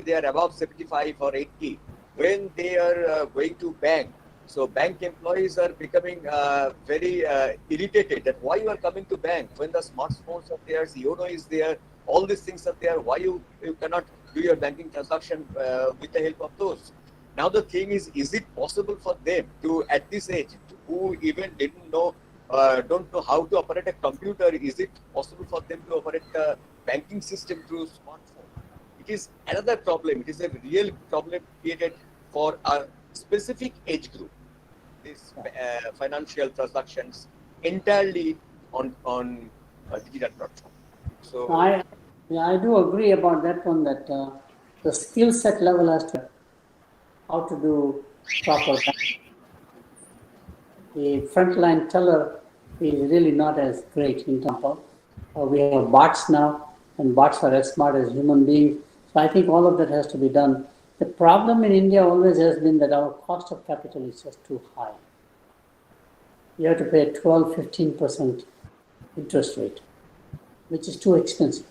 they are above 75 or 80, when they are going to bank, so bank employees are becoming very irritated that why you are coming to bank when the smartphones are there, Yono is there, all these things are there, why you cannot do your banking transaction with the help of those. Now the thing is it possible for them to, at this age, who even don't know how to operate a computer, is it possible for them to operate a banking system through smartphone? It is another problem. It is a real problem created for a specific age group. These financial transactions entirely on digital platform. So I do agree about that one, that the skill set level has to how to do proper banking. The frontline teller is really not as great in terms of we have bots now, and bots are as smart as human beings. So I think all of that has to be done. The problem in India always has been that our cost of capital is just too high. You have to pay 12-15% interest rate, which is too expensive.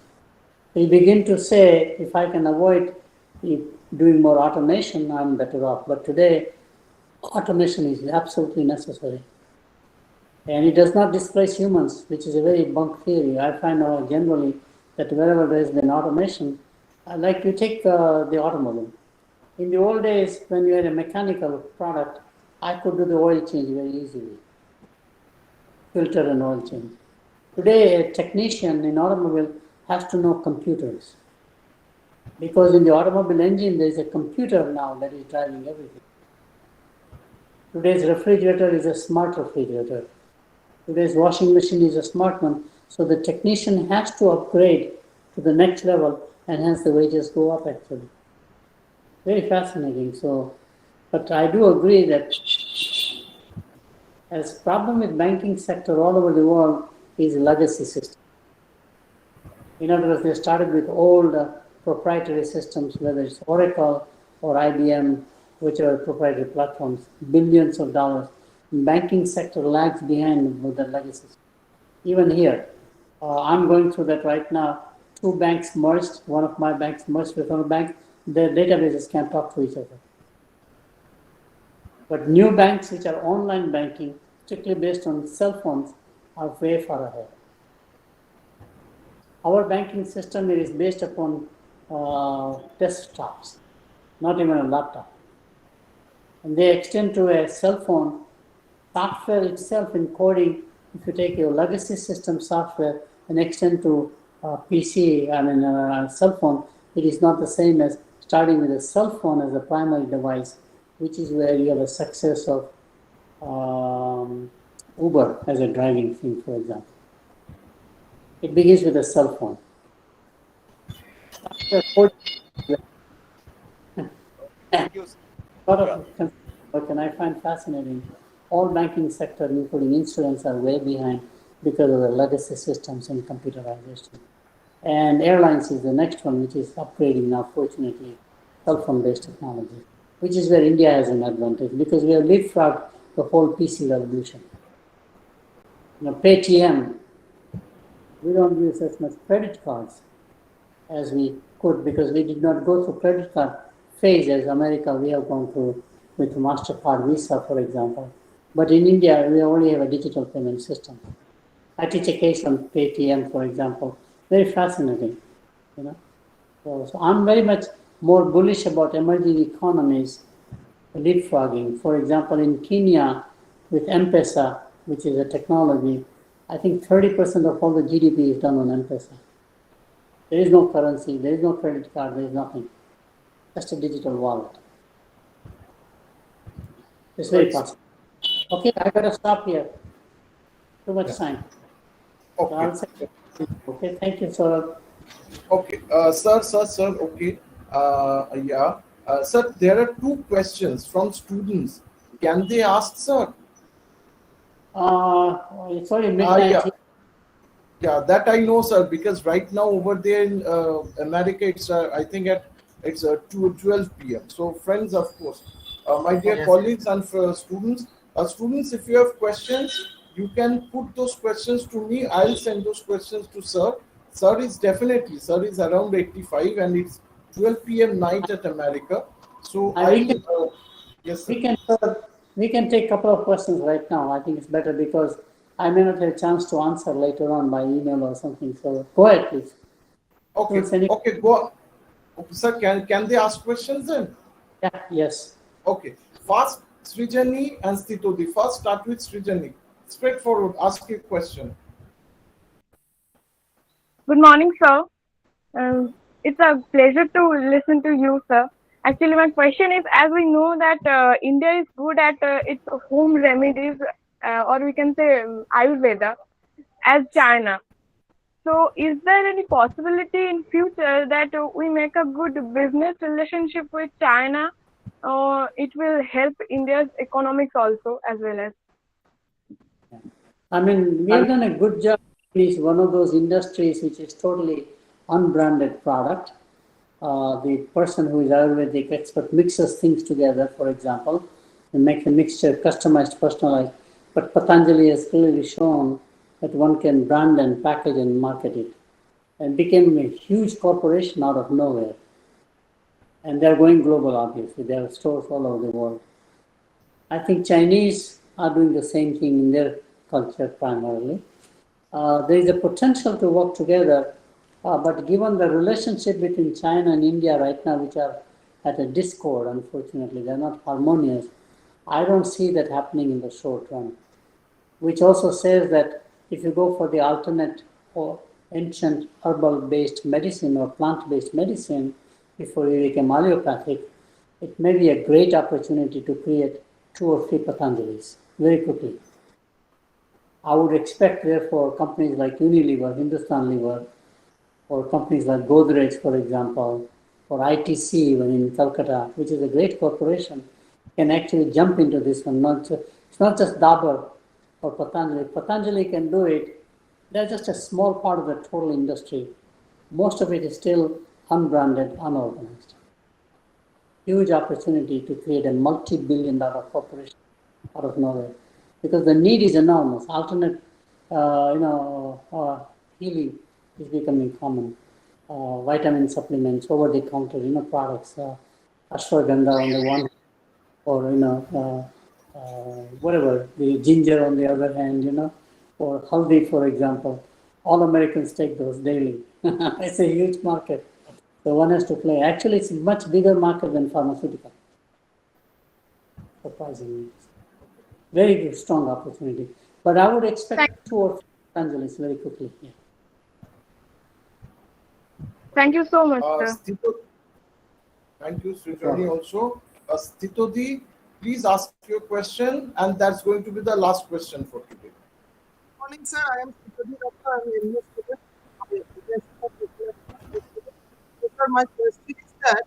So you begin to say, if I can avoid doing more automation, I'm better off. But today, automation is absolutely necessary. And it does not displace humans, which is a very bunk theory. I find generally that wherever there has been automation, like you take the automobile. In the old days, when you had a mechanical product, I could do the oil change very easily, filter and oil change. Today, a technician in automobile has to know computers, because in the automobile engine, there is a computer now that is driving everything. Today's refrigerator is a smart refrigerator. Today's washing machine is a smart one. So the technician has to upgrade to the next level, and hence the wages go up actually. Very fascinating. So, but I do agree that as problem with banking sector all over the world is legacy system. In other words, they started with old proprietary systems, whether it's Oracle or IBM, whichever proprietary platforms, billions of dollars. Banking sector lags behind with the legacy. Even here, I'm going through that right now. Two banks merged. One of my banks merged with another bank. Their databases can't talk to each other. But new banks, which are online banking, strictly based on cell phones, are way far ahead. Our banking system is based upon desktops, not even a laptop. And they extend to a cell phone. Software itself in coding, if you take your legacy system software and extend to PC, cell phone, it is not the same as starting with a cell phone as a primary device, which is where you have a success of Uber as a driving thing, for example. It begins with a cell phone. thank you. A lot of work, and I find fascinating. All banking sector, including insurance, are way behind because of the legacy systems and computerization. And airlines is the next one, which is upgrading now, fortunately, cell phone-based technology, which is where India has an advantage because we have leapfrogged the whole PC revolution. Paytm, we don't use as much credit cards as we could because we did not go through credit card phase as America we have gone through with MasterCard, Visa, for example. But in India, we only have a digital payment system. I teach a case on Paytm, for example. Very fascinating, So I'm very much more bullish about emerging economies leapfrogging. For example, in Kenya, with M-Pesa, which is a technology, I think 30% of all the GDP is done on M-Pesa. There is no currency, there is no credit card, there is nothing. Just a digital wallet. It's very possible. Okay, I gotta stop here. Too much time. Okay. Okay, thank you, sir. Okay, sir. Okay, yeah, sir. There are two questions from students. Can they ask, sir? It's only midnight. Yeah, that I know, sir. Because right now over there in America, it's I think it's 12 p.m. So, friends, of course, my dear colleagues and students, if you have questions, you can put those questions to me. I'll send those questions to sir Sir is definitely, sir is around 85 and it's 12 p.m. night at America. So yes, sir. We can take a couple of questions right now. I think it's better because I may not have a chance to answer later on by email or something. So go ahead, please. Okay, go on. Okay, sir, can they ask questions then? Yeah, yes. Okay. First, Srijani and Stitodi. First, start with Srijani. Straightforward, ask your question. Good morning, sir. It's a pleasure to listen to you, sir. Actually, my question is, as we know that India is good at its home remedies, or we can say Ayurveda, as China. So, is there any possibility in future that we make a good business relationship with China, or it will help India's economics also as well as? I mean, we have done a good job. It's one of those industries which is totally unbranded product. The person who is Ayurvedic expert mixes things together, for example, and make the mixture customized, personalized. But Patanjali has clearly shown that one can brand and package and market it, and became a huge corporation out of nowhere. And they're going global, obviously. They have stores all over the world. I think Chinese are doing the same thing in their culture primarily. There is a potential to work together, but given the relationship between China and India right now, which are at a discord, unfortunately, they're not harmonious, I don't see that happening in the short run. Which also says that if you go for the alternate or ancient herbal-based medicine or plant-based medicine before you become allopathic, it may be a great opportunity to create 2 or 3 Patanjalis very quickly. I would expect, therefore, companies like Unilever, Hindustan Lever, or companies like Godrej, for example, or ITC, even in Calcutta, which is a great corporation, can actually jump into this one. It's not just Dabur or Patanjali. Patanjali can do it. They're just a small part of the total industry. Most of it is still unbranded, unorganized. Huge opportunity to create a multi-billion-dollar corporation out of nowhere, because the need is enormous. Alternate, healing is becoming common. Vitamin supplements, over-the-counter, products, ashwagandha on the one, or whatever, the ginger on the other hand, or haldi, for example. All Americans take those daily. It's a huge market. So one has to play. Actually, it's a much bigger market than pharmaceutical. Surprisingly. Very good, strong opportunity. But I would expect 2 or 3 Patanjalis very quickly. Yeah. Thank you so much, sir. Thank you, Srijani, also. Stitodi, please ask your question, and that's going to be the last question for today. Good morning, sir. I am Stitodi Dutta. I am a student. Sir, my question is that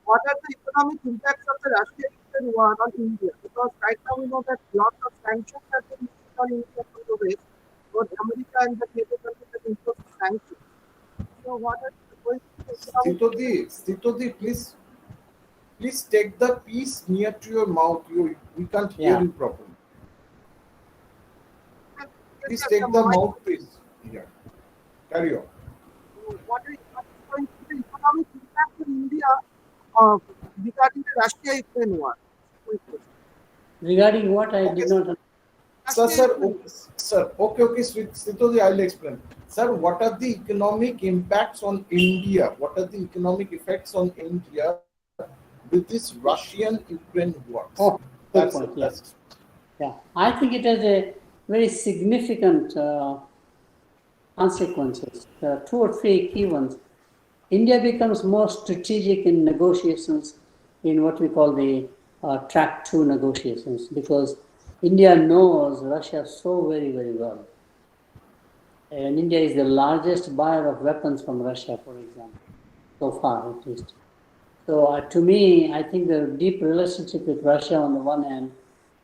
what are the economic impacts of the Russia-Ukraine war on India? Because right now we know that lots of sanctions have been imposed on India from the West, both America and the NATO countries have imposed sanctions. So what are Stitodi, please take the piece near to your mouth. We can't hear you properly. Please take the mouthpiece. Yeah. Carry on. What is going to be the economic impact in India regarding the Russia-Ukraine war? Regarding what? I did not. Sir. Okay, Stitodi, I'll explain. Sir, what are the economic impacts on India? What are the economic effects on India with this Russian-Ukraine war? Oh, good point. Yes. Yeah, I think it has a very significant consequences. There are 2 or 3 key ones. India becomes more strategic in negotiations in what we call the track 2 negotiations, because India knows Russia so very, very well. And India is the largest buyer of weapons from Russia, for example, so far at least. So to me, I think the deep relationship with Russia on the one hand,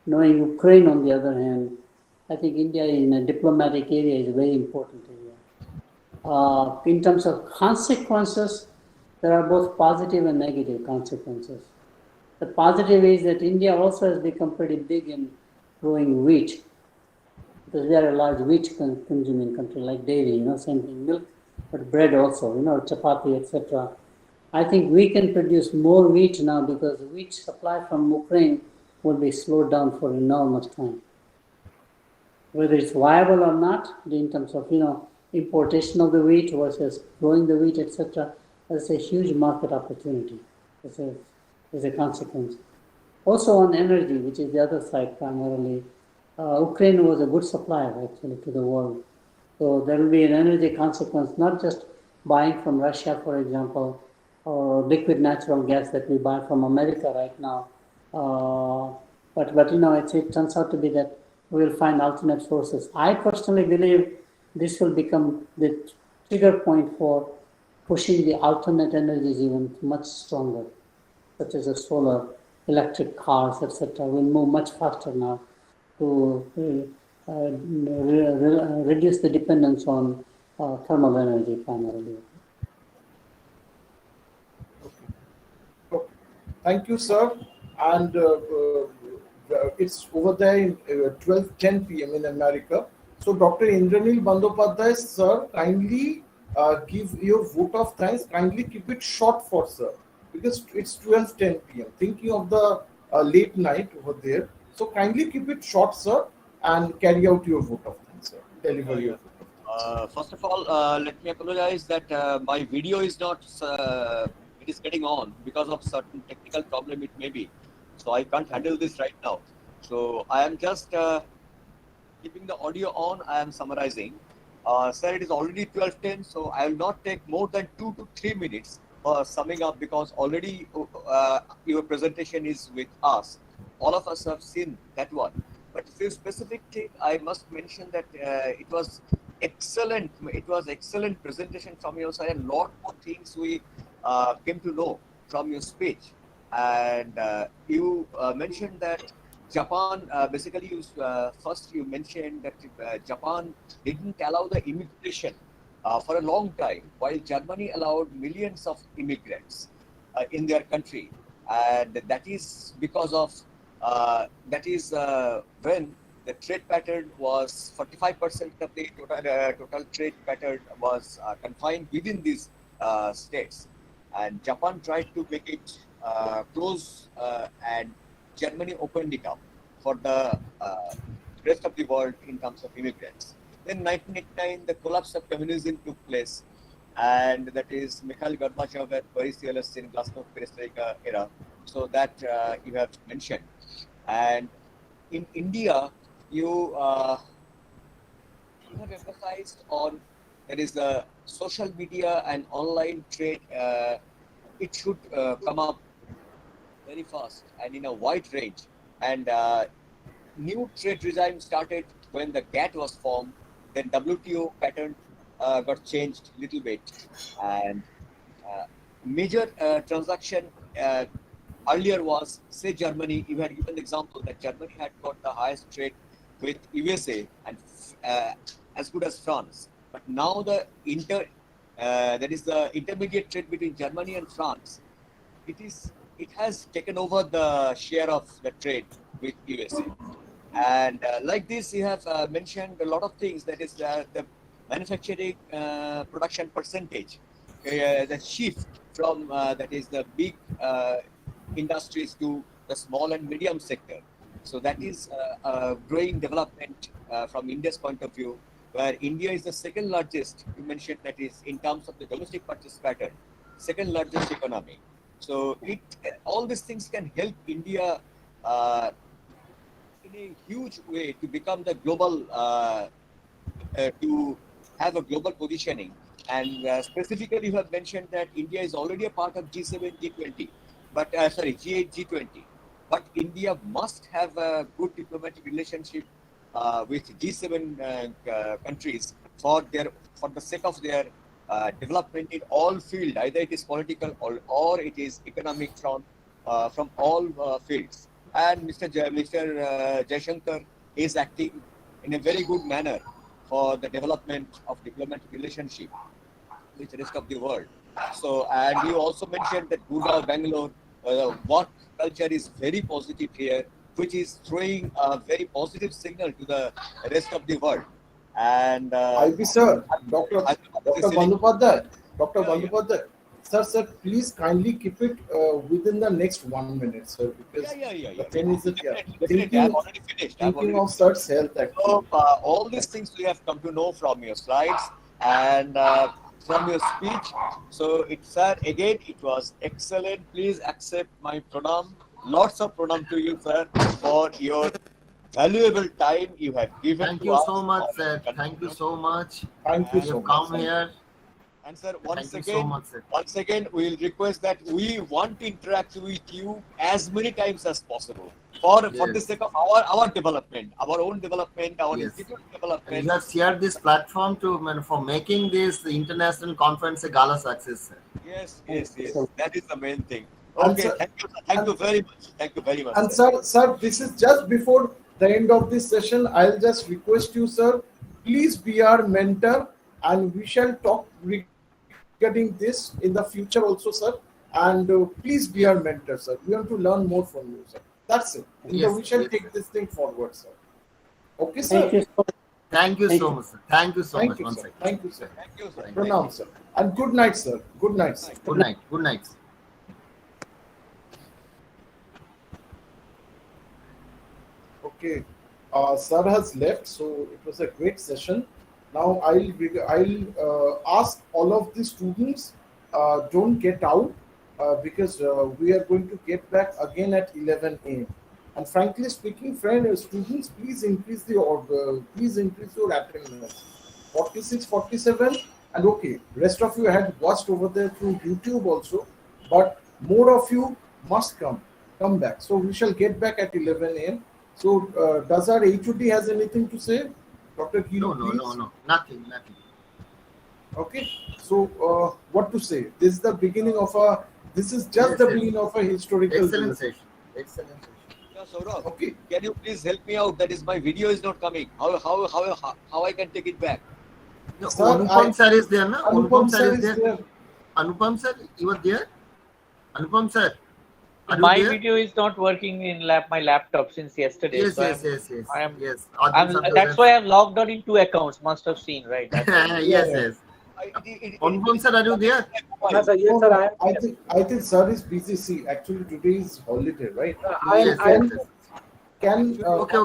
knowing Ukraine on the other hand, I think India in a diplomatic area is a very important area. In terms of consequences, there are both positive and negative consequences. The positive is that India also has become pretty big in growing wheat, because we are a large wheat consuming country, like dairy, same thing. Milk but bread also, chapati, etc. I think we can produce more wheat now because wheat supply from Ukraine will be slowed down for enormous time. Whether it's viable or not, in terms of importation of the wheat versus growing the wheat, etc., that's a huge market opportunity. As a consequence. Also on energy, which is the other side primarily, Ukraine was a good supplier actually to the world. So there will be an energy consequence, not just buying from Russia, for example, or liquid natural gas that we buy from America right now. But it turns out to be that we will find alternate sources. I personally believe this will become the trigger point for pushing the alternate energies even much stronger, such as the solar, electric cars, etc., will move much faster now to reduce the dependence on thermal energy primarily. Thank you, sir. And it's over there in 12:10 p.m. in America. So, Dr. Indranil Bandyopadhyay, sir, kindly give your vote of thanks. Kindly keep it short for sir, because it's 12:10 p.m. Thinking of the late night over there. So, kindly keep it short, sir, and carry out your vote of thanks, sir. Deliver your vote of thanks. First of all, let me apologize that my video is not, it is getting on because of certain technical problem it may be. So I can't handle this right now. So I am just keeping the audio on, I am summarizing. Sir, it is already 12:10, so I will not take more than 2 to 3 minutes for summing up because already your presentation is with us. All of us have seen that one. But a few specific things I must mention that it was excellent. It was excellent presentation from your side, and lot more things we came to know from your speech. And you mentioned that Japan, basically, first you mentioned that Japan didn't allow the immigration for a long time, while Germany allowed millions of immigrants in their country. And that is because of, when the trade pattern was 45% of the total trade pattern was confined within these states. And Japan tried to make it close and Germany opened it up for the rest of the world in terms of immigrants. Then 1989, the collapse of communism took place, and that is Mikhail Gorbachev and Boris Yeltsin, Glasnost Perestroika era. So that you have mentioned. And in India, you have emphasized on there is the social media and online trade. It should come up very fast and in a wide range. And new trade regime started when the GATT was formed. Then WTO pattern got changed a little bit. And major transaction earlier was, say, Germany. You had given the example that Germany had got the highest trade with USA and as good as France. But now that is the intermediate trade between Germany and France. It has taken over the share of the trade with USA. And like this, you have mentioned a lot of things. That is the manufacturing production percentage, the shift from that is the big industries to the small and medium sector. So that is a growing development from India's point of view, where India is the second largest, you mentioned, that is in terms of the domestic purchase pattern, second largest economy. So all these things can help India in a huge way to become the global, to have a global positioning. And specifically, you have mentioned that India is already a part of G7, G20, but G8, G20. But India must have a good diplomatic relationship with G7 countries for the sake of their development in all fields, either it is political or it is economic from all fields. And Mr. Jaishankar is acting in a very good manner for the development of diplomatic relationship with the rest of the world. So, and you also mentioned that Gurgaon, Bangalore, work culture is very positive here, which is throwing a very positive signal to the rest of the world. And IB sir, Dr. I Dr. Bandyopadhyay, Dr. Bandyopadhyay, sir, please kindly keep it within the next 1 minute, sir, because the thing is that definitely. I've already finished. thinking of sir's health actually. So, all these things we have come to know from your slides and from your speech. So, sir, again, it was excellent. Please accept my pranam. Lots of pranam to you, sir, for your valuable time you have given Thank to you us. so much, sir. Thank you so much. Thank you so You've much. come here. And sir, Thank you so much, sir. once again, we will request that we want to interact with you as many times as possible for the sake of our development, our own development, our institute And development. you have shared this platform for making this international conference a gala success, sir. Yes. That is the main thing. And Okay, sir- thank you very much. Thank you very much. And sir, this is just before the end of this session. I'll just request you, sir, please be our mentor, and we shall talk regarding this in the future also, sir. And please be our mentor, sir. We want to learn more from you, sir. That's it. Yes, We shall yes. take this thing forward, sir. Okay, sir. Thank you. Thank you so much, sir. Thank you so Thank much you, once sir. again. Thank you, sir. Thank you, sir. Pranam, sir. And good night, sir. Good night, sir. Good night. Good night. Okay, sir has left, so it was a great session. Now I'll ask all of the students don't get out because we are going to get back again at 11 a.m. And frankly speaking, students, please increase your attendance. 46, 47, and okay, rest of you had watched over there through YouTube also, but more of you must come back. So we shall get back at 11 a.m. So does our HOD has anything to say, Dr. Giri? No. Nothing. Okay. So what to say? This is the beginning of a. This is just the beginning of a historical. Excellent session. Yeah, Saurabh, Okay. can you please help me out? That is, my video is not coming. How I can take it back? No, Sir, Anupam sir is there, na? Anupam sir is there. Anupam sir, you are there? Anupam sir, are you My there? video is not working in my laptop since yesterday. Yes, so yes. that's why I've logged on in 2 accounts. Must have seen, right? Yes. Anupam sir, are you there? Yes, sir. I think sir is busy. See, actually today is holiday, right? Yes. Can Okay.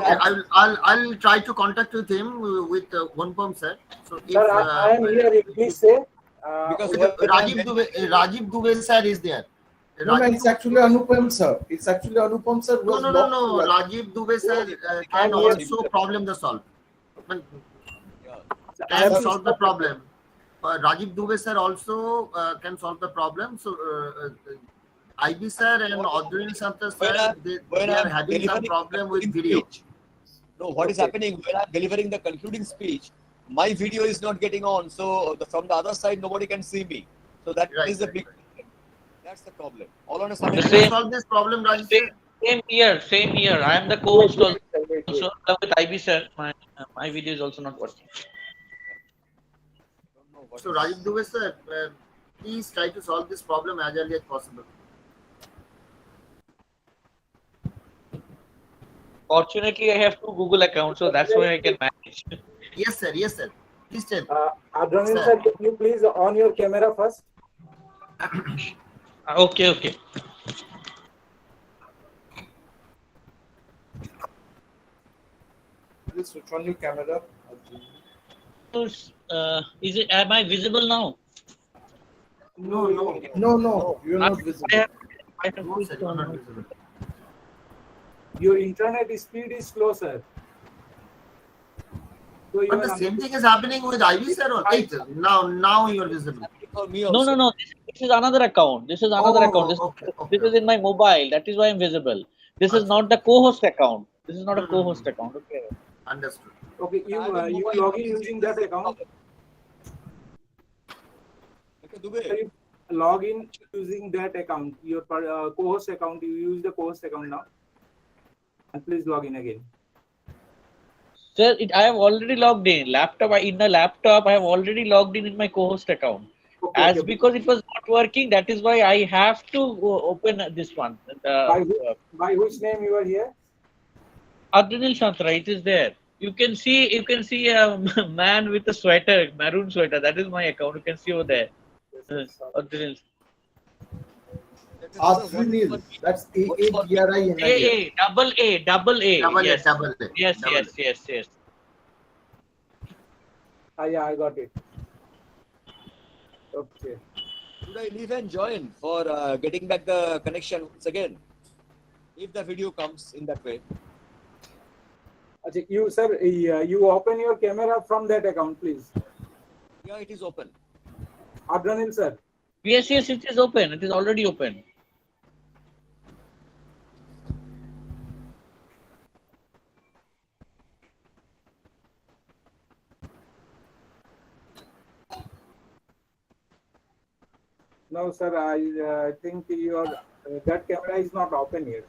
I'll try to contact with him with Anupam sir. So if Sir, I am here. Please say. Because Rajiv Dubey sir is there. no, it's actually Anupam sir. It's actually Anupam sir. No. Rajiv Dubey sir can also problem the solve. Can solve the problem. Rajiv Dubey sir also can solve the problem. So IB sir and Adrian Santa sir, they are having some problem with video. No, what is happening when I'm delivering the concluding speech? My video is not getting on, so from the other side nobody can see me. So that is a big. That's the problem. All on a sudden. Can you solve this problem, Rajiv sir? Same here. I am the co-host also along with IB sir. My video is also not working. So Rajiv Dubey sir, please try to solve this problem as early as possible. Fortunately, I have 2 Google accounts, so that's why I can manage. Yes, sir. Please tell. Adrian sir, can you please on your camera first? Okay. Please switch on your camera. Am I visible now? No, you're not visible. No, sir, you are not visible. Your internet speed is slow, sir. So you But the same thing is happening with IB sir. Now you are visible. No. This is another account. This is in my mobile. That is why I'm visible. This is not the co-host account. This is not a co-host account. Okay. Understood. Okay, you log in using that account. You log in using that account. Your co-host account. You use the co-host account now. And please log in again. Sir, I have already logged in. In the laptop, I have already logged in my co-host account. Because it was not working, that is why I have to open this one. By which name you are here? Adrinil Shantra, it is there. you can see a man with a sweater, maroon sweater. That is my account. You can see over there. Original. That is a Adrinil, wonderful that's works for me. AADRINIL. Double A. Double A, Yes, double A, yes, double yes, A. yes, yes. Yeah, I got it. Okay. Should I leave and join for getting back the connection once again? If the video comes in that way. Ajay, you sir, you open your camera from that account, please. Yeah, it is open. Adranil sir. Yes, yes, it is open. It is already open. No, sir, I think your that camera is not open here.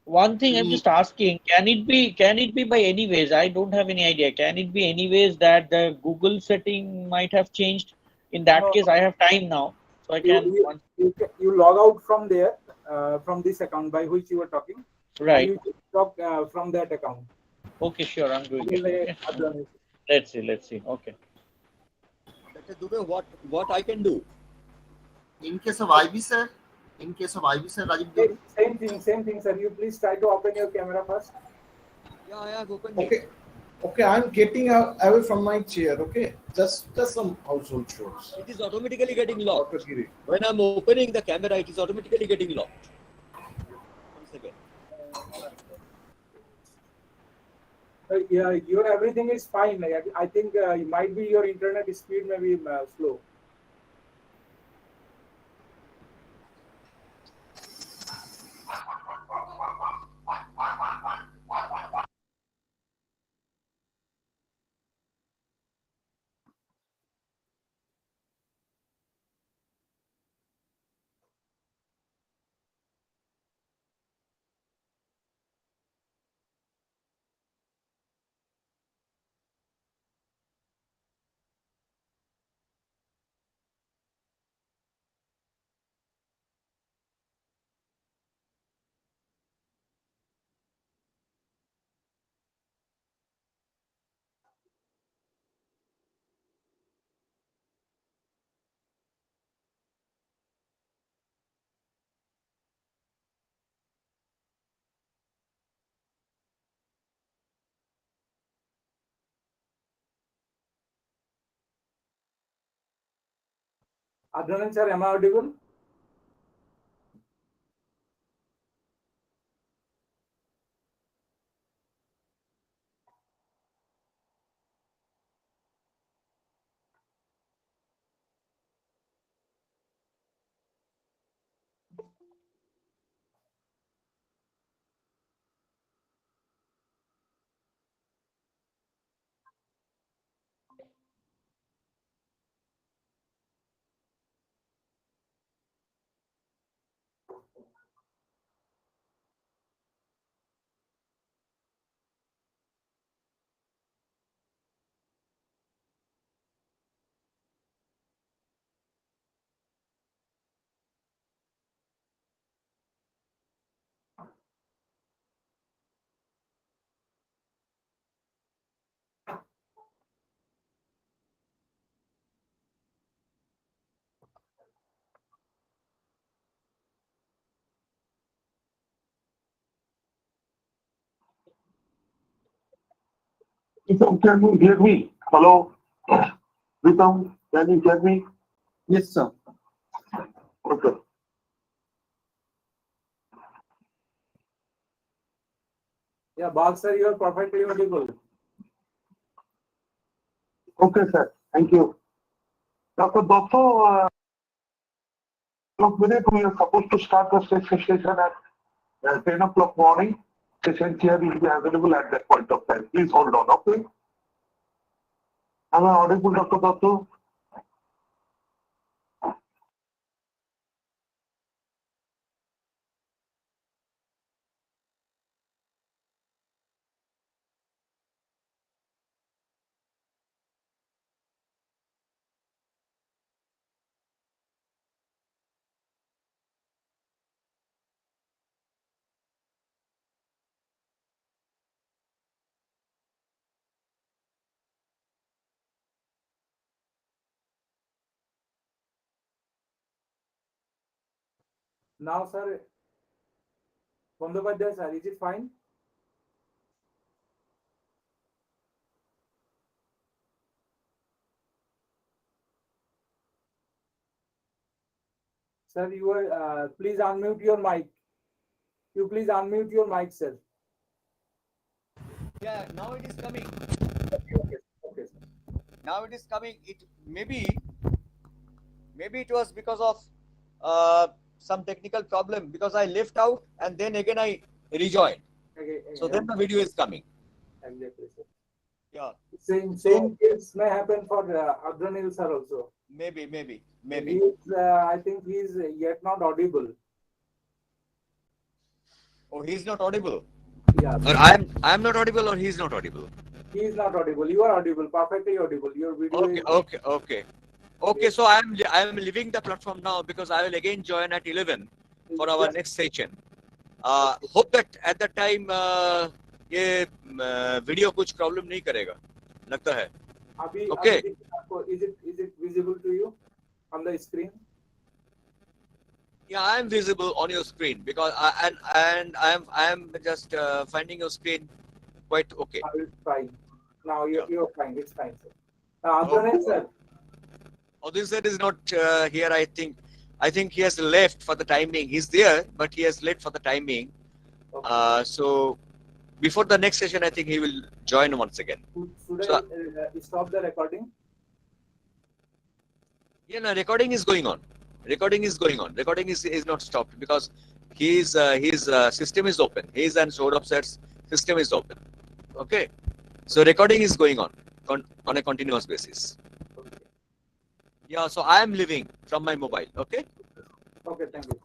One thing I'm just asking, can it be by any ways? I don't have any idea. Can it be any ways that the Google setting might have changed? In that No, case, I have time now, so I can once. you log out from there, from this account by which you were talking, and Right. you talk from that account. Okay, sure, I'm doing it. Adranil, Okay. Adranil. Let's see, let's see. Okay. Dr. Dubey, what I can do? In case of IB, sir, Rajiv Dubey. Same thing, sir. You please try to open your camera first. Yeah, I have opened Okay. it. Okay, I'm getting away from my chair. Okay, just some household chores. It is automatically getting locked. Dr. Giri. When I'm opening the camera, it is automatically getting locked. Once again. Yeah, your everything is fine. I think it might be your internet speed may be slow. Adnan sir, am I audible? Pritam, can you hear me? Hello? Pritam, can you hear me? Yes, sir. Okay. Yeah, Bal sir, you are perfectly audible. Okay, sir. Thank you. Dr. Dotto, minute we are supposed to start the session at 10 o'clock morning. Session chair will be available at that point of time. Please hold on, okay? Am I audible, Dr. Dotto? Now, sir, Bandyopadhyay, sir, is it fine? Sir, you are, please unmute your mic. You please unmute your mic, sir. Yeah, now it is coming. Okay, okay, sir. Now it is coming. It maybe it was because of some technical problem, because I left out and then again I rejoined. Okay, So then the video is coming. exactly, sir. Yeah. Same case may happen for Adranil sir also. Maybe. He is, I think he is yet not audible. Oh, he's not audible. Yeah. Or I'm not audible, or he's not audible. He is not audible. You are audible, perfectly audible. Your video Okay, is. okay. Okay, so I'm leaving the platform now because I will again join at 11 for our next session. Hope that at that time ये video कुछ problem नहीं करेगा, लगता है. Okay. Is it visible to you on the screen? Yeah, I am visible on your screen because I am just finding your screen quite okay. It's fine. Now you're fine. It's fine, sir. Adranil sir. This set is not here. I think he has left for the timing. He's there, but he has left for the timing. Okay. So before the next session, I think he will join once again. Should I stop the recording? Yeah, no, recording is going on. Recording is not stopped because his system is open. His and Saurabh's system is open. Okay, so recording is going on a continuous basis. Okay. Yeah, so I am leaving from my mobile. Okay. Okay, thank you.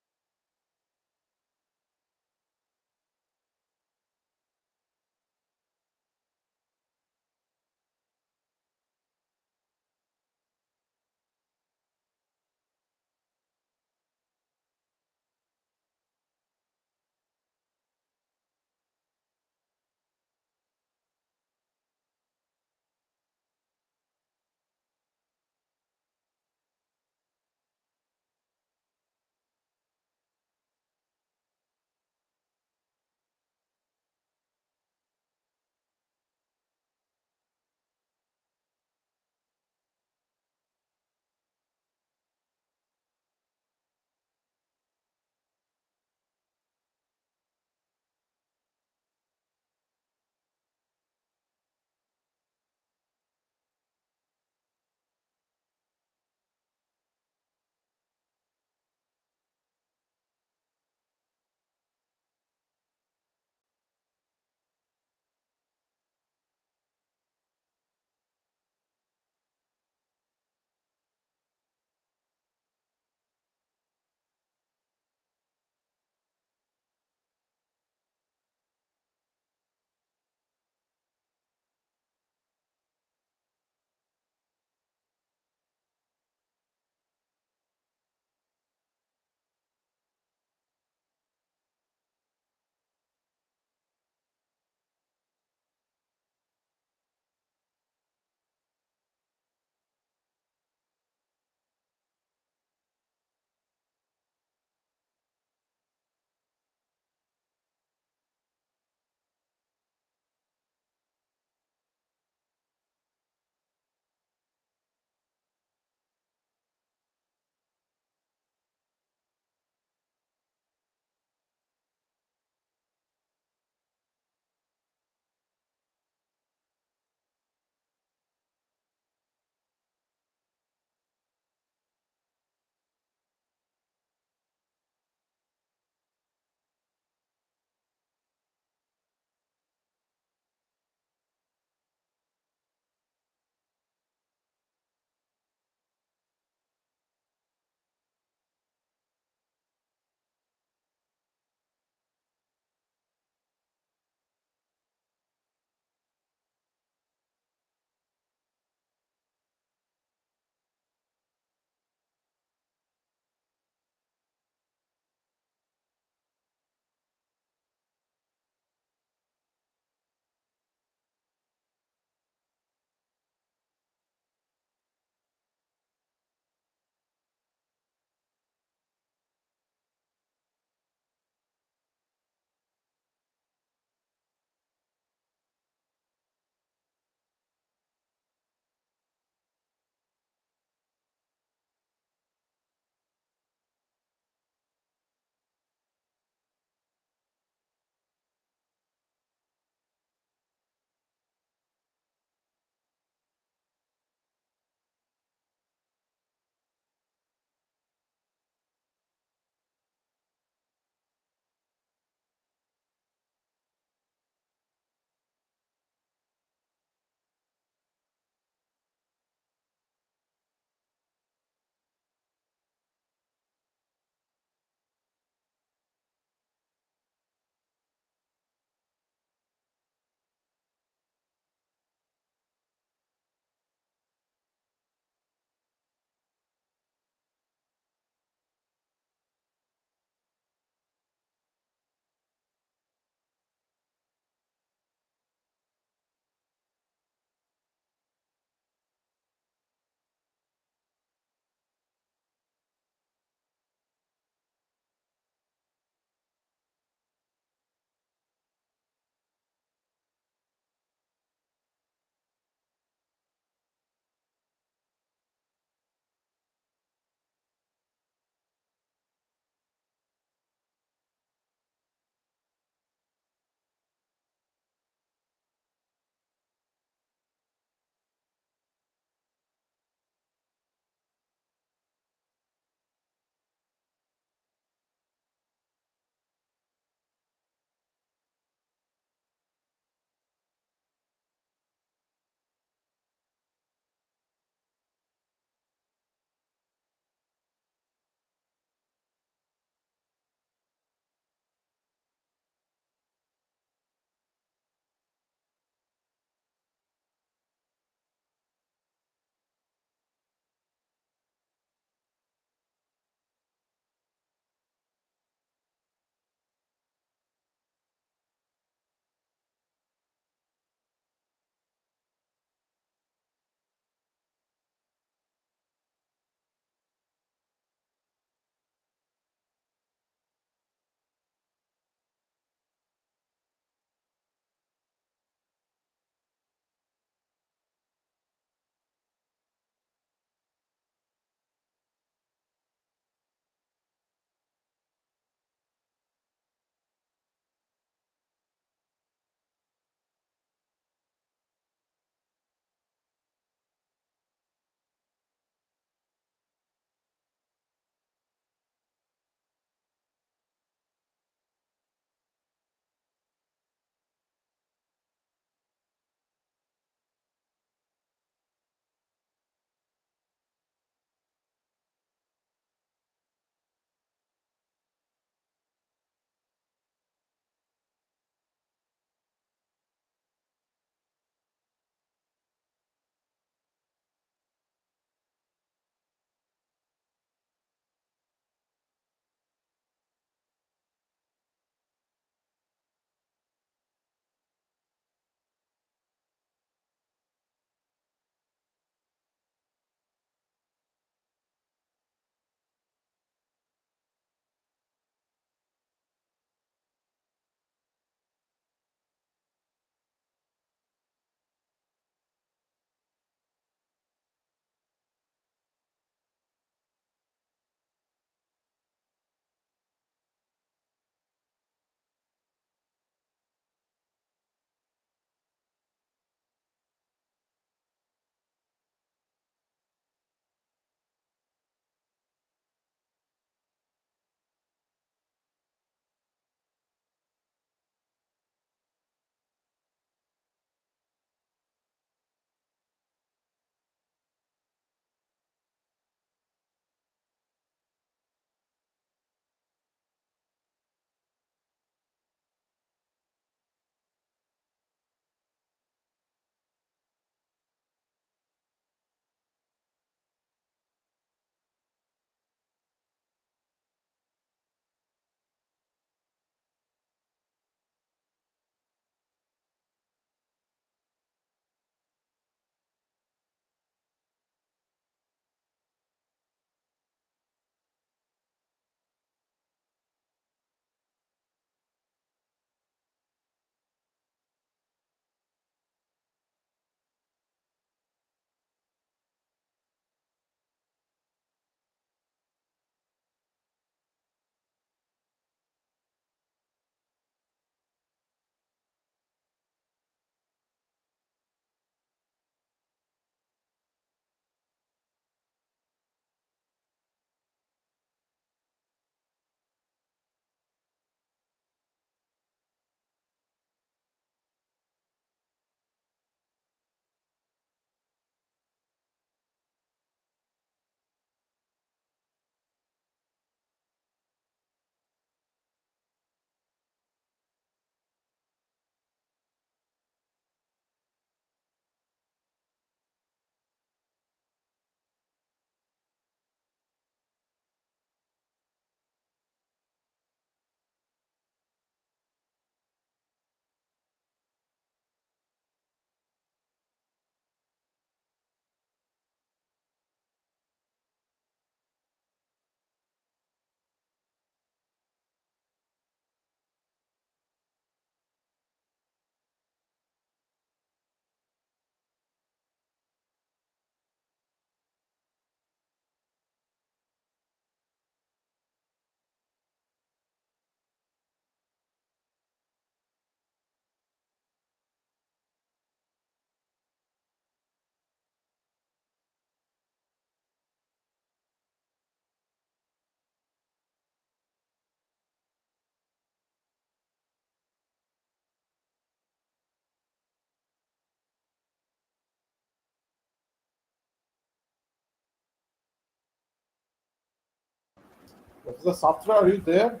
Professor Satra, are you there?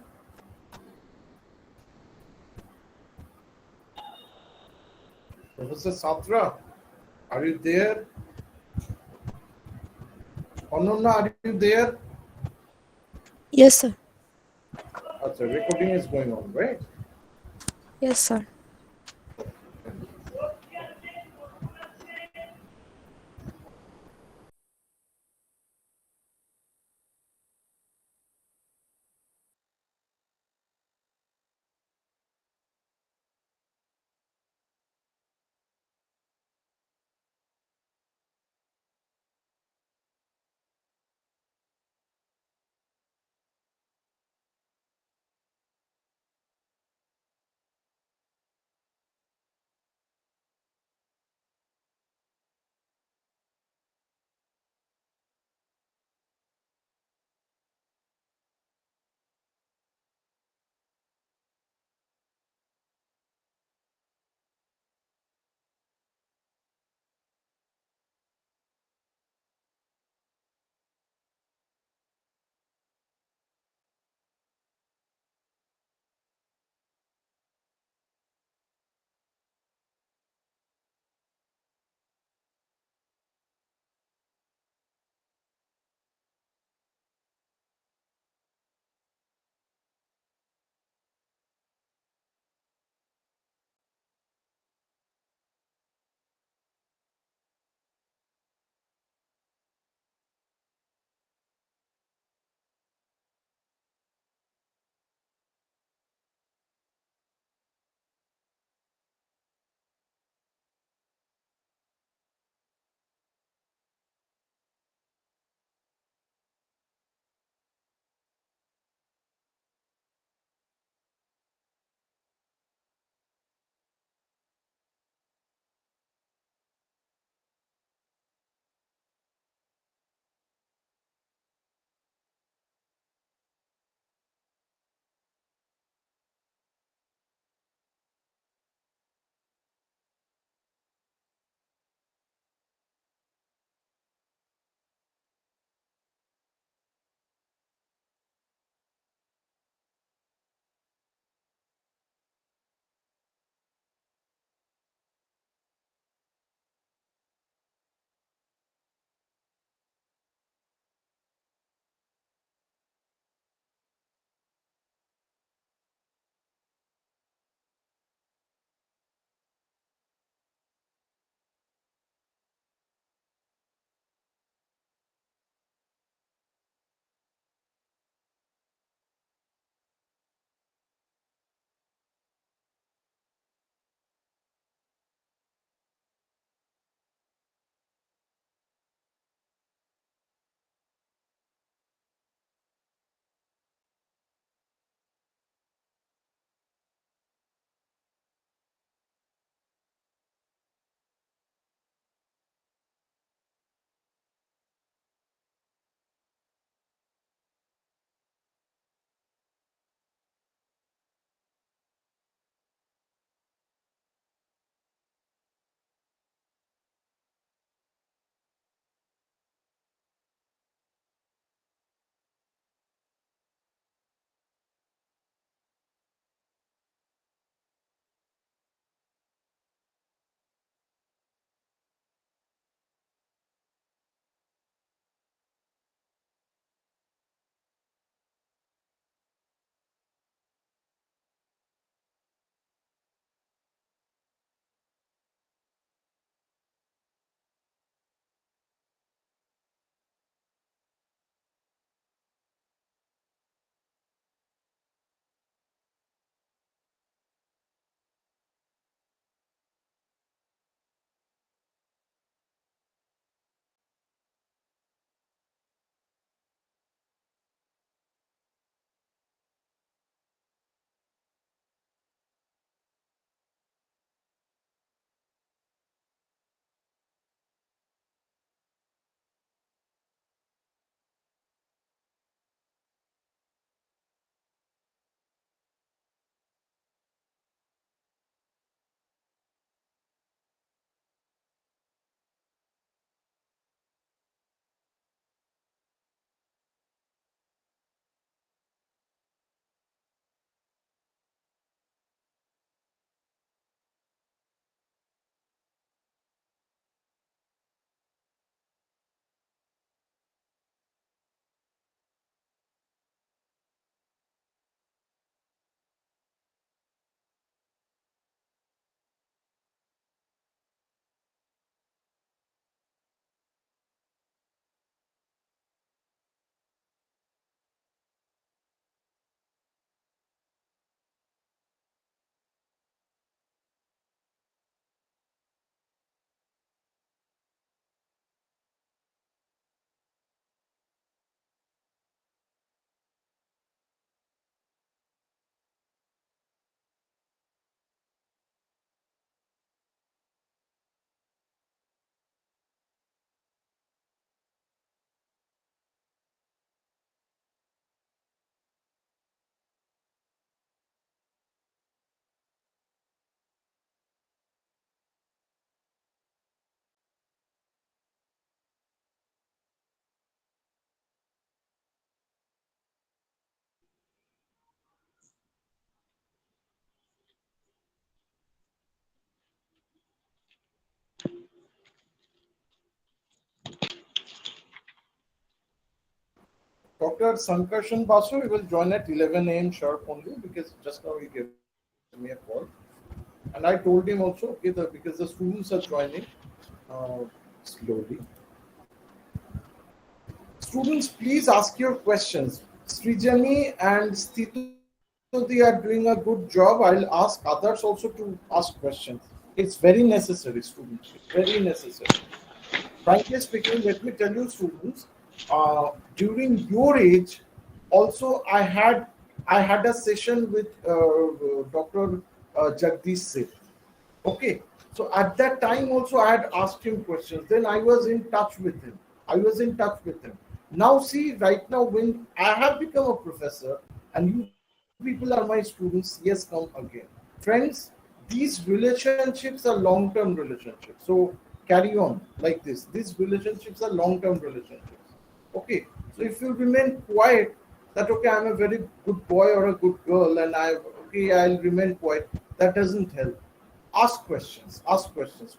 Professor Satra, are you there? Ananya, are you there? Yes, sir. The recording is going on, right? Yes, sir. Dr. Sankarshan Basu, he will join at 11 a.m. sharp only, because just now he gave me a call. And I told him also, okay, because the students are joining slowly. Students, please ask your questions. Srijani and Sthitu, they are doing a good job. I'll ask others also to ask questions. It's very necessary, students. It's very necessary. Frankly speaking, let me tell you, students, during your age, also I had a session with Dr. Jagdish Seth. Okay, so at that time also I had asked him questions. Then I was in touch with him. Now see, right now when I have become a professor and you people are my students, yes, come again. Friends, these relationships are long-term relationships. So carry on like this. These relationships are long-term relationships. Okay, so if you remain quiet, that okay, I'm a very good boy or a good girl, and I'll remain quiet. That doesn't help. Ask questions.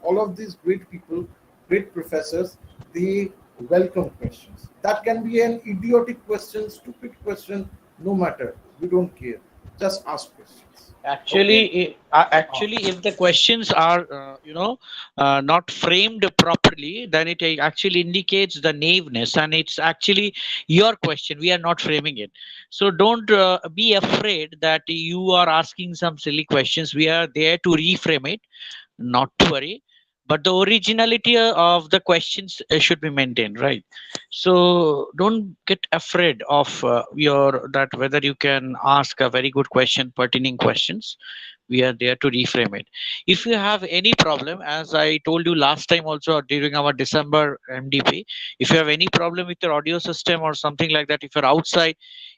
All of these great people, great professors, they welcome questions. That can be an idiotic question, stupid question, no matter. We don't care. Just ask questions. Actually, if the questions are, not framed properly, then it actually indicates the naiveness, and it's actually your question. We are not framing it. So don't be afraid that you are asking some silly questions. We are there to reframe it, not to worry. But the originality of the questions should be maintained, right? So don't get afraid of whether you can ask a very good question, pertinent questions. We are there to reframe it. If you have any problem, as I told you last time also during our December MDP, if you have any problem with your audio system or something like that, if you're outside,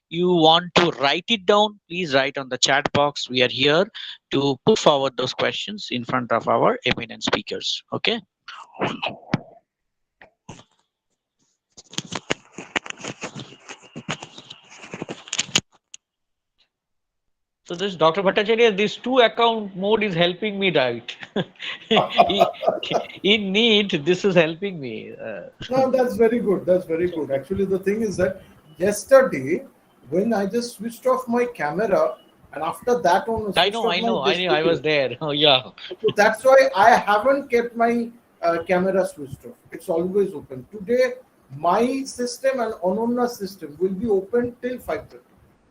you want to write it down, please write on the chat box. We are here to put forward those questions in front of our eminent speakers. Okay. So this Dr. Bhattacharya, this 2 account mode is helping me, right? In need, this is helping me. No, that's very good. Actually, the thing is that yesterday, when I just switched off my camera, and after that on, I know. I was there. Oh, yeah. So that's why I haven't kept my camera switched off. It's always open. Today, my system and Anonna's system will be open till 5:30.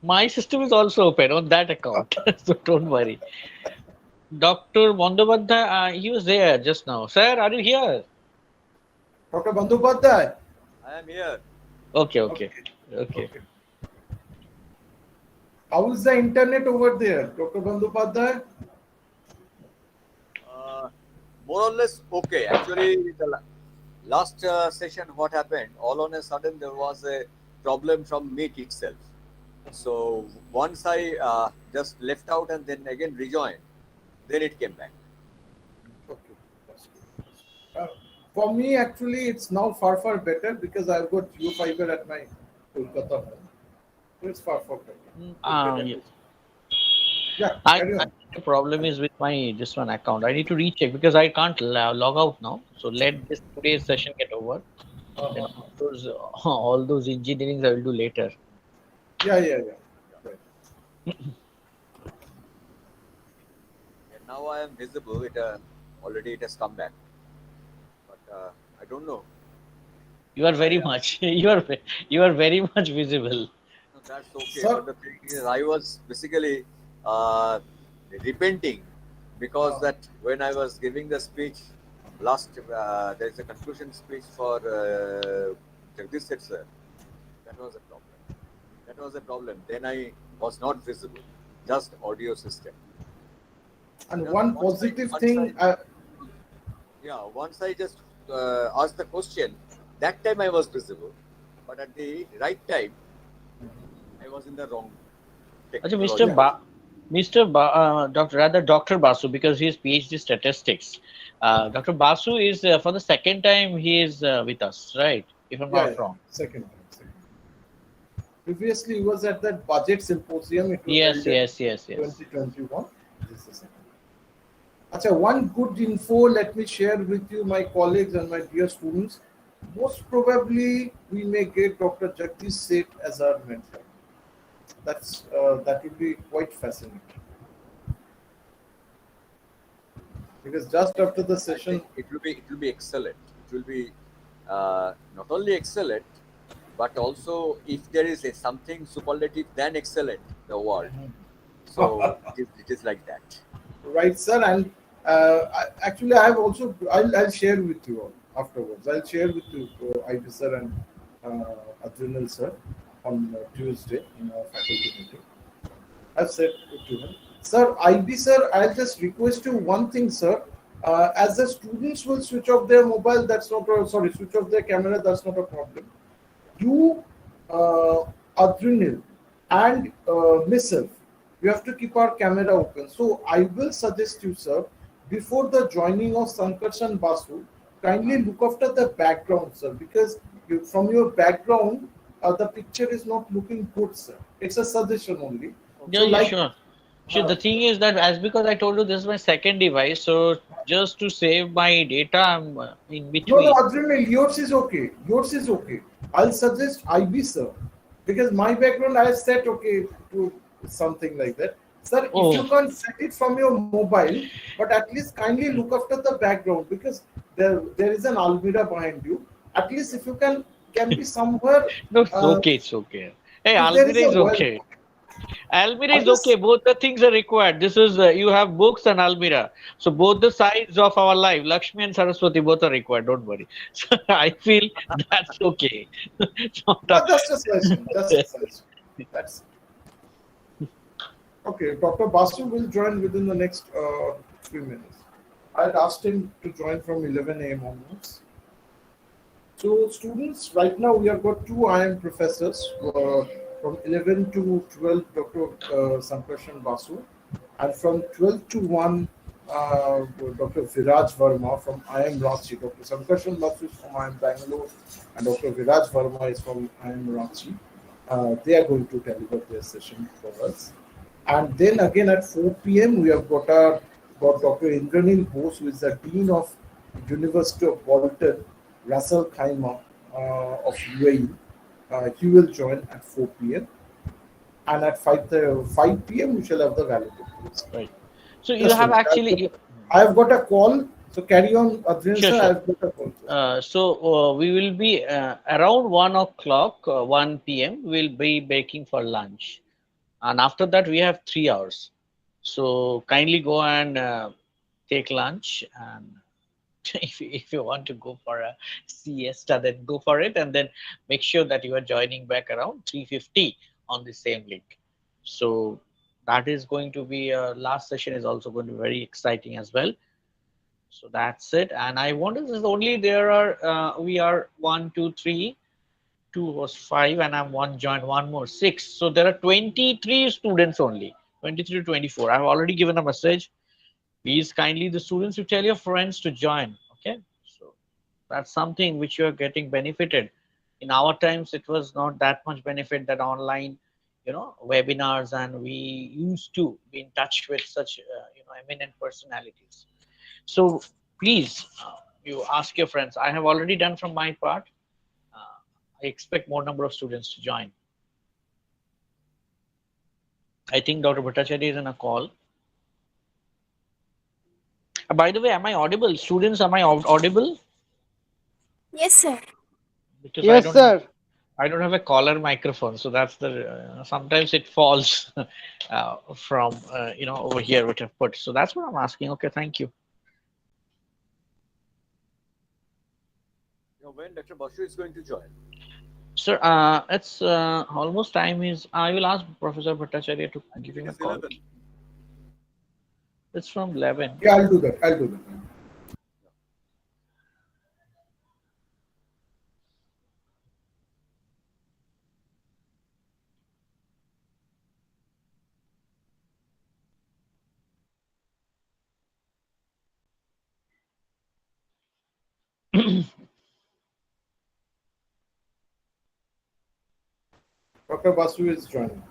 My system is also open on that account, so don't worry. Dr. Bandyopadhyay, he was there just now. Sir, are you here? Dr. Bandyopadhyay? I am here. Okay. How is the internet over there, Dr. Bandyopadhyay? More or less okay. Actually, the last session, what happened, all on a sudden there was a problem from Meet itself. So once I just left out and then again rejoined, then it came back. Okay, that's good. For me, actually, it's now far better because I've got Fiber at my Kolkata home. So it's far better. Yes. Yeah, the problem is with my this one account. I need to recheck because I can't log out now. So let this today's session get over. Then all those engineerings I will do later. Yeah. Right. Now I am visible. Already it has come back, but I don't know. You are very much. You are very much visible. No, that's okay. But the thing is, I was basically repenting because that when I was giving the speech last, there is a conclusion speech for Jagdish Seth sir. That was a problem. Then I was not visible, just audio system. And one positive thing. Once I just asked the question, that time I was visible, but at the right time, I was in the wrong. Dr. Basu, because he is PhD statistics. Dr. Basu is for the second time he is with us, right? If I'm not wrong. Second time. Previously, he was at that budget symposium. It was yes. 2021. This is the second. Achha, one good info let me share with you, my colleagues and my dear students. most probably we may get Dr. Jagdish Seth as our mentor. That would be quite fascinating. Because just after the I session, think it will be excellent. It will be not only excellent, but also if there is something superlative than excellent, the word. So it is like that. right, sir. And actually, I have also I'll share with you all afterwards. I'll share with you IB sir and Adrenal sir on Tuesday in our faculty meeting. I've said it to him. Sir, IB sir, I'll just request you one thing, sir. As the students will switch off their mobile, that's not a, sorry, switch off their camera, that's not a problem. You, Adrenal, and myself, we have to keep our camera open. So I will suggest you, sir, before the joining of Sankarsh and Basu, kindly look after the background, sir, because from your background, the picture is not looking good, sir. It's a suggestion only. Yeah, So, yeah, like, sure. Sure. The thing is that as because I told you this is my second device, so just to save my data, I'm in no, between. Adrenal, yours is okay. Yours is okay. I'll suggest IB, sir, because my background I have set okay to something like that. Sir, if you Oh, can't set it from your mobile, but at least kindly look after the background because there is an Almira behind you. At least if you can be somewhere, no, it's uh, okay, it's okay. Hey, if there Almira is a is well, okay. Almira I'm is okay. just Both the things are required. This is you have books and Almira, so both the sides of our life, Lakshmi and Saraswati, both are required. Don't worry. So I feel that's okay. It's not no, just a suggestion, just a suggestion. That's okay. Dr. Basu will join within the next 3 minutes. I had asked him to join from 11 a.m. onwards. So, students, right now we have got two IM professors from 11 to 12, Dr. Sankarshan Basu, and from 12 to 1, Dr. Viraj Verma from IM Ranchi. Dr. Sankarshan Basu is from IM Bangalore, and Dr. Viraj Verma is from IM Ranchi. They are going to deliver their session for us. And then again at 4 p.m. we have got Dr. Indranil Bose, who is the Dean of University of Bolton, Russell Khaima of UAE. He will join at 4 p.m. And at 5 p.m. we shall have the valedictory. Right. So you Just a have minute. actually. I have got a call. So carry on, Adrian Sure, sir. I sure. have got a call. We will be around 1 o'clock, 1 p.m. We'll be breaking for lunch, and after that we have 3 hours. So kindly go and take lunch, and if you want to go for a siesta, then go for it, and then make sure that you are joining back around 3:50 on the same link. So that is going to be last session is also going to be very exciting as well. So that's it. And I wanted this only there are we are 1, 2, 3, 2 was 5, and I'm one joined, one more 6. So there are 23 students only, 23 to 24. I've already given a message. Please kindly the students you tell your friends to join. Okay. So that's something which you are getting benefited. In our times, it was not that much benefit that online, webinars, and we used to be in touch with such, eminent personalities. So please, you ask your friends. I have already done from my part. I expect more number of students to join. I think Dr. Bhattacharya is in a call. By the way, am I audible? Students, am I audible? Yes, sir. Because Yes, sir. I don't have a collar microphone, so that's the sometimes it falls from over here which I've put. So that's what I'm asking. Okay, thank you. When Dr. Basu is going to join? Sir, it's almost time is. I will ask Professor Bhattacharya to give him a call. 11. It's from 11. Yeah, I'll do that. I'll do that. Dr. Basu is joining.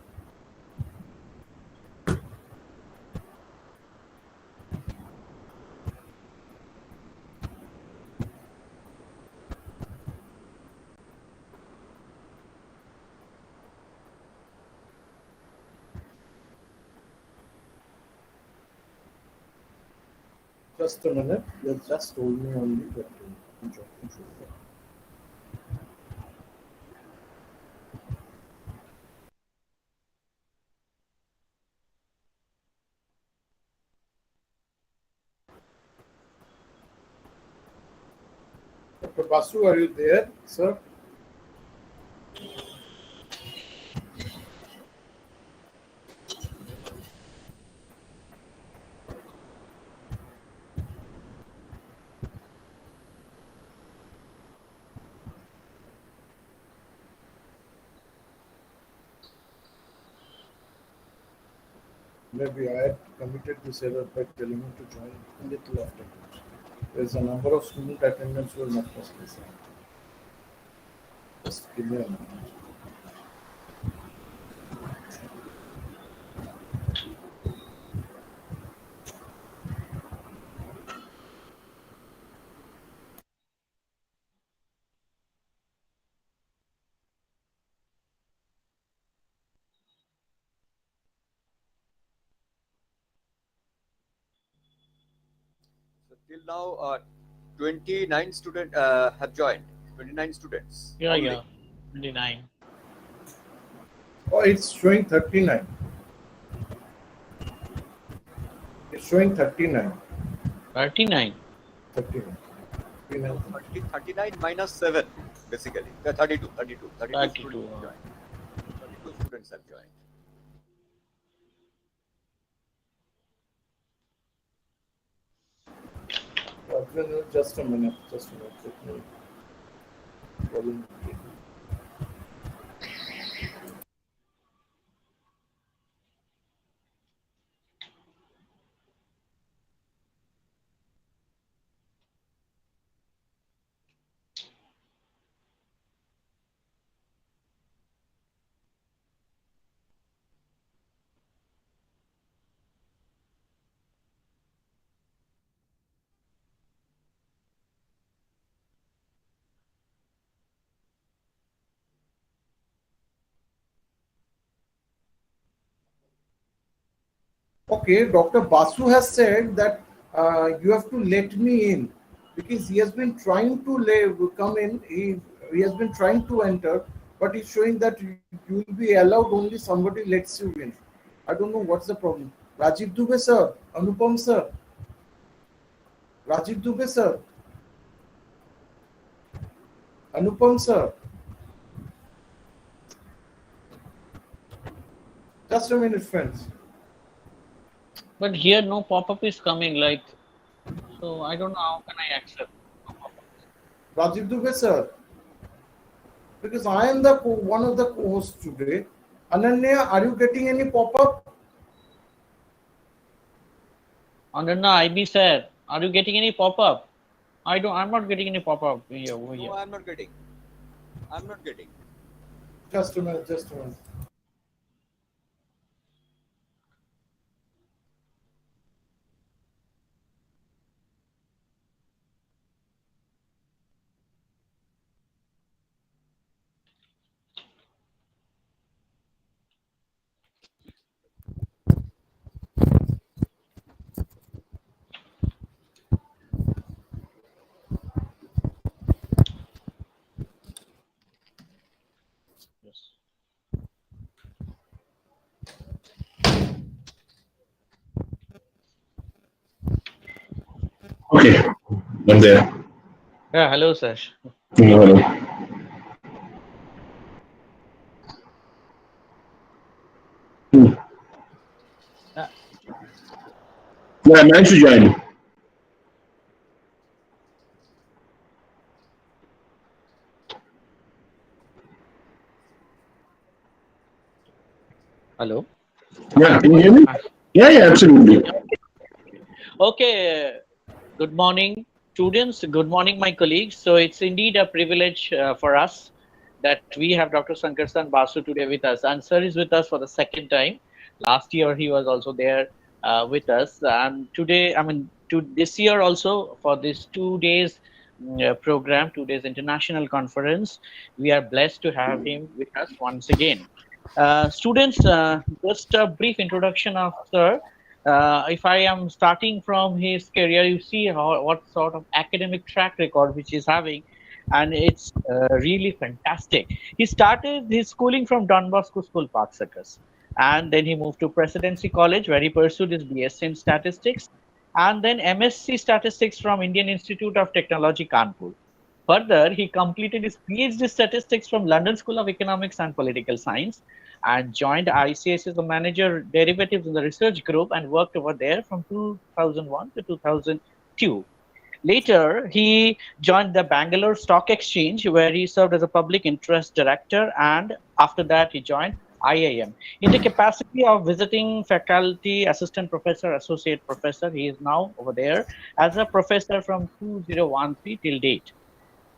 Just a minute. You just told me only that. Dr. Basu, are you there, sir? Maybe I had committed this error by telling him to join a little after. There is a number of student attendance will not possible. Just give me a minute. So till now, 29 students have joined. 29 students. Yeah, only. yeah. 29. Oh, it's showing 39. It's showing 39. 39. 39. 39. 39 minus 7, basically. 32. 32. 32 32. students have joined. 32 students have joined. Just a minute. Just a minute. Let me volume. Okay, Dr. Basu has said that you have to let me in because he has been trying to come in. He has been trying to enter, but he's showing that you will be allowed only somebody lets you in. I don't know what's the problem. Rajiv Dubey sir, Anupam sir, Rajiv Dubey sir, Anupam sir. Just a minute, friends. But here no pop-up is coming, like, so I don't know how can I accept. Rajiv Dubey sir, because I am the one of the co-hosts today. Ananya, are you getting any pop-up? Ananda, IB sir, are you getting any pop-up? I'm not getting any pop-up here over here. No, I'm not getting. I'm not getting. Just a minute, just a minute. Yes. Okay, I'm there. Yeah, hello, Sash. Hello. Yeah, I managed to join. Hello. Yeah, can you hear me? Yeah, absolutely. Okay. Good morning, students. Good morning, my colleagues. So it's indeed a privilege for us that we have Dr. Sankarsan Basu today with us. And sir is with us for the second time. Last year he was also there with us. And today, this year also for this 2 days program, 2 days international conference, we are blessed to have him with us once again. Students, just a brief introduction of sir. If I am starting from his career, you see what sort of academic track record which he's having, and it's really fantastic. He started his schooling from Don Bosco School, Park Circus, and then he moved to Presidency College, where he pursued his BSc in Statistics, and then MSc Statistics from Indian Institute of Technology, Kanpur. Further, he completed his PhD statistics from London School of Economics and Political Science and joined ICAC as a manager derivatives in the research group and worked over there from 2001 to 2002. Later, he joined the Bangalore Stock Exchange, where he served as a public interest director, and after that, he joined IIM. In the capacity of visiting faculty, assistant professor, associate professor, he is now over there as a professor from 2013 till date.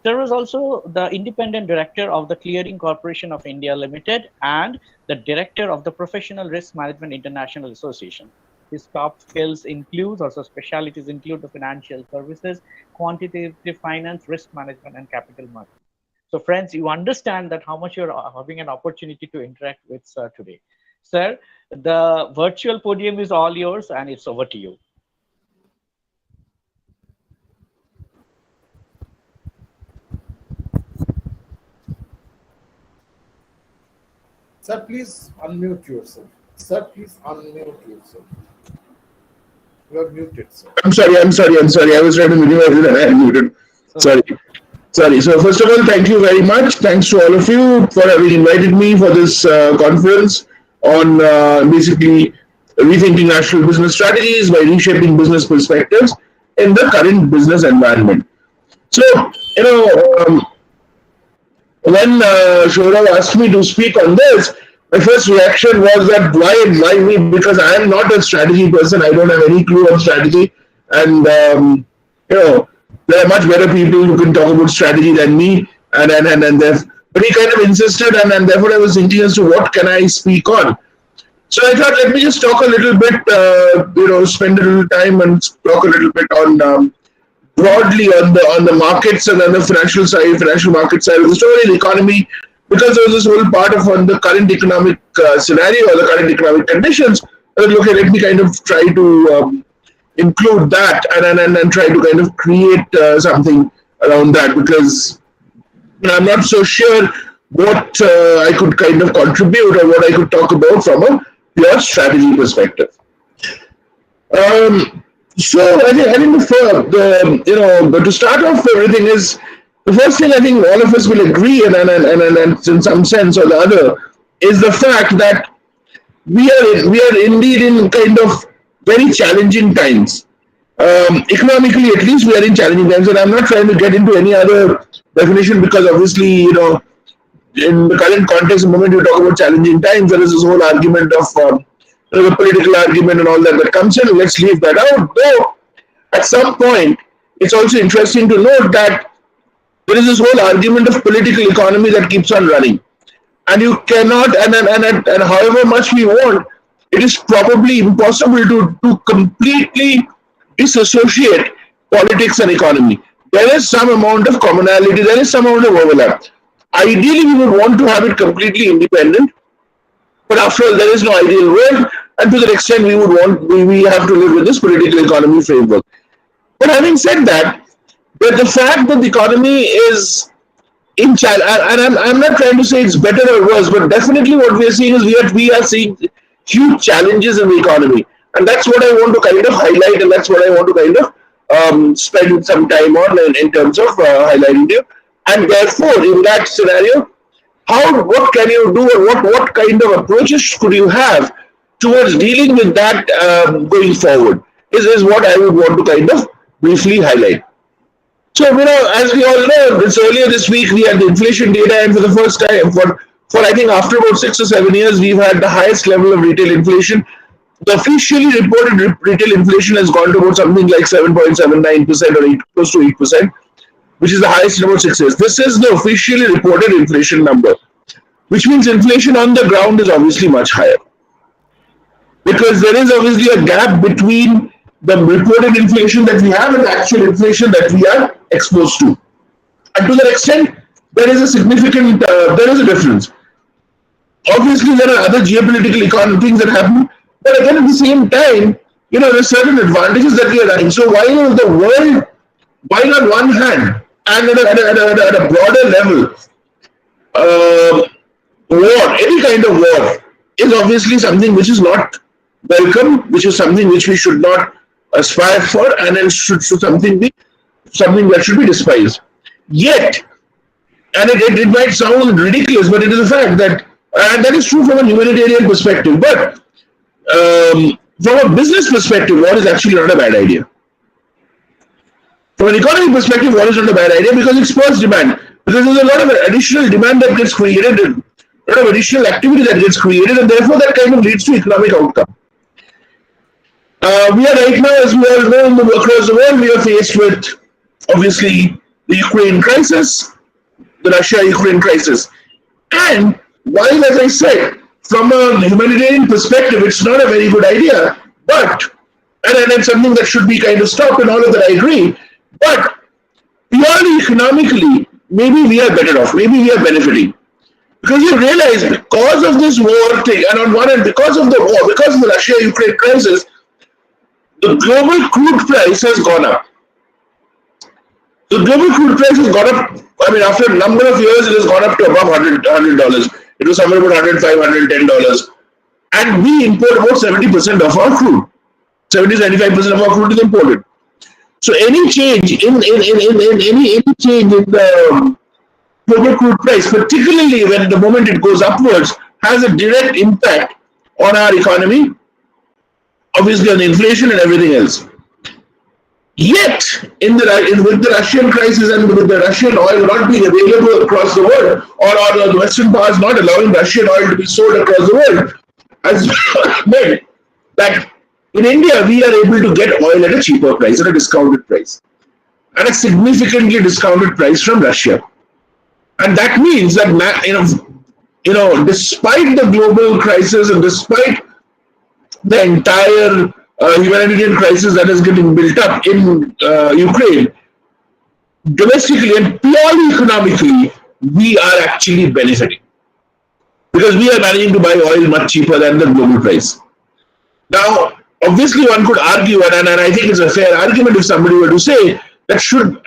There was also the independent director of the Clearing Corporation of India Limited and the director of the Professional Risk Management International Association. His top skills include, also specialities include the financial services, quantitative finance, risk management, and capital markets. So friends, you understand that how much you're having an opportunity to interact with Sir today. Sir, the virtual podium is all yours and it's over to you. Sir, please unmute yourself. Sir, please unmute yourself. You are muted, sir. I'm sorry. I was trying to mute you and I am muted. Sorry. So first of all, thank you very much. Thanks to all of you for having invited me for this conference on basically rethinking national business strategies by reshaping business perspectives in the current business environment. So, when Shorav asked me to speak on this, my first reaction was that why me? Because I am not a strategy person. I don't have any clue on strategy, and there are much better people who can talk about strategy than me. But he kind of insisted, and therefore I was thinking as to what can I speak on. So I thought, let me just talk a little bit, spend a little time and talk a little bit on broadly on the markets and on the financial market side of the story, the economy, because there's this whole part of on the current economic scenario or the current economic conditions. Okay, let me kind of try to include that and try to kind of create something around that, because I'm not so sure what I could kind of contribute or what I could talk about from a pure strategy perspective. So I think to start off everything is the first thing I think all of us will agree and in some sense or the other is the fact that we are indeed in kind of very challenging times. Economically, at least, we are in challenging times, and I'm not trying to get into any other definition because obviously, in the current context, the moment you talk about challenging times, there is this whole argument of the political argument and all that comes in. Let's leave that out. Though, at some point, it's also interesting to note that there is this whole argument of political economy that keeps on running. And you cannot, and however much we want, it is probably impossible to completely disassociate politics and economy. There is some amount of commonality, there is some amount of overlap. Ideally, we would want to have it completely independent, but after all, there is no ideal world, and to that extent, we have to live with this political economy framework. But having said that, the fact that the economy is in challenge, and I'm not trying to say it's better or worse, but definitely what we are seeing is we are seeing huge challenges in the economy, and that's what I want to kind of highlight, and that's what I want to kind of spend some time on in terms of highlighting you. And therefore, in that scenario, what can you do, or what kind of approaches could you have towards dealing with that going forward? Is what I would want to kind of briefly highlight. So, as we all know, earlier this week we had the inflation data, and for the first time, for I think after about 6 or 7 years, we've had the highest level of retail inflation. The officially reported retail inflation has gone to about something like 7.79% or close to 8%, which is the highest in about 6 years. This is the officially reported inflation number, which means inflation on the ground is obviously much higher, because there is obviously a gap between the reported inflation that we have and the actual inflation that we are exposed to. And to that extent, there is a significant, there is a difference. Obviously, there are other geopolitical economic things that happen, but again, at the same time, there's certain advantages that we are having. So while the world, while on one hand, and at a broader level, uh, war, any kind of war, is obviously something which is not welcome, which is something which we should not aspire for, and it should something that should be despised. Yet, and it might sound ridiculous, but it is a fact that, and that is true from a humanitarian perspective. But from a business perspective, war is actually not a bad idea. From an economic perspective, war is not a bad idea because it spurs demand. Because there's a lot of additional demand that gets created, a lot of additional activity that gets created, and therefore that kind of leads to economic outcome. We are right now, as we all know, across the world, we are faced with obviously the Ukraine crisis, the Russia-Ukraine crisis. And while, as I said, from a humanitarian perspective, it's not a very good idea, but, and it's something that should be kind of stopped, and all of that I agree, but purely economically, maybe we are better off, maybe we are benefiting. Because you realize, because of this war thing, and on one hand, because of the war, because of the Russia-Ukraine crisis, the global crude price has gone up. The global crude price has gone up. I mean, after a number of years, it has gone up to above $100. It was somewhere about $105, $110. And we import about 70% of our crude. 70-75% of our crude is imported. So any change in any change in the global crude price, particularly when the moment it goes upwards, has a direct impact on our economy, obviously on inflation and everything else. Yet, with the Russian crisis and with the Russian oil not being available across the world, or the Western powers not allowing Russian oil to be sold across the world, has meant that in India we are able to get oil at a cheaper price, at a discounted price, at a significantly discounted price from Russia. And that means that despite the global crisis and despite the entire humanitarian crisis that is getting built up in Ukraine, domestically and purely economically, we are actually benefiting because we are managing to buy oil much cheaper than the global price. Now, obviously, one could argue, and I think it's a fair argument if somebody were to say that should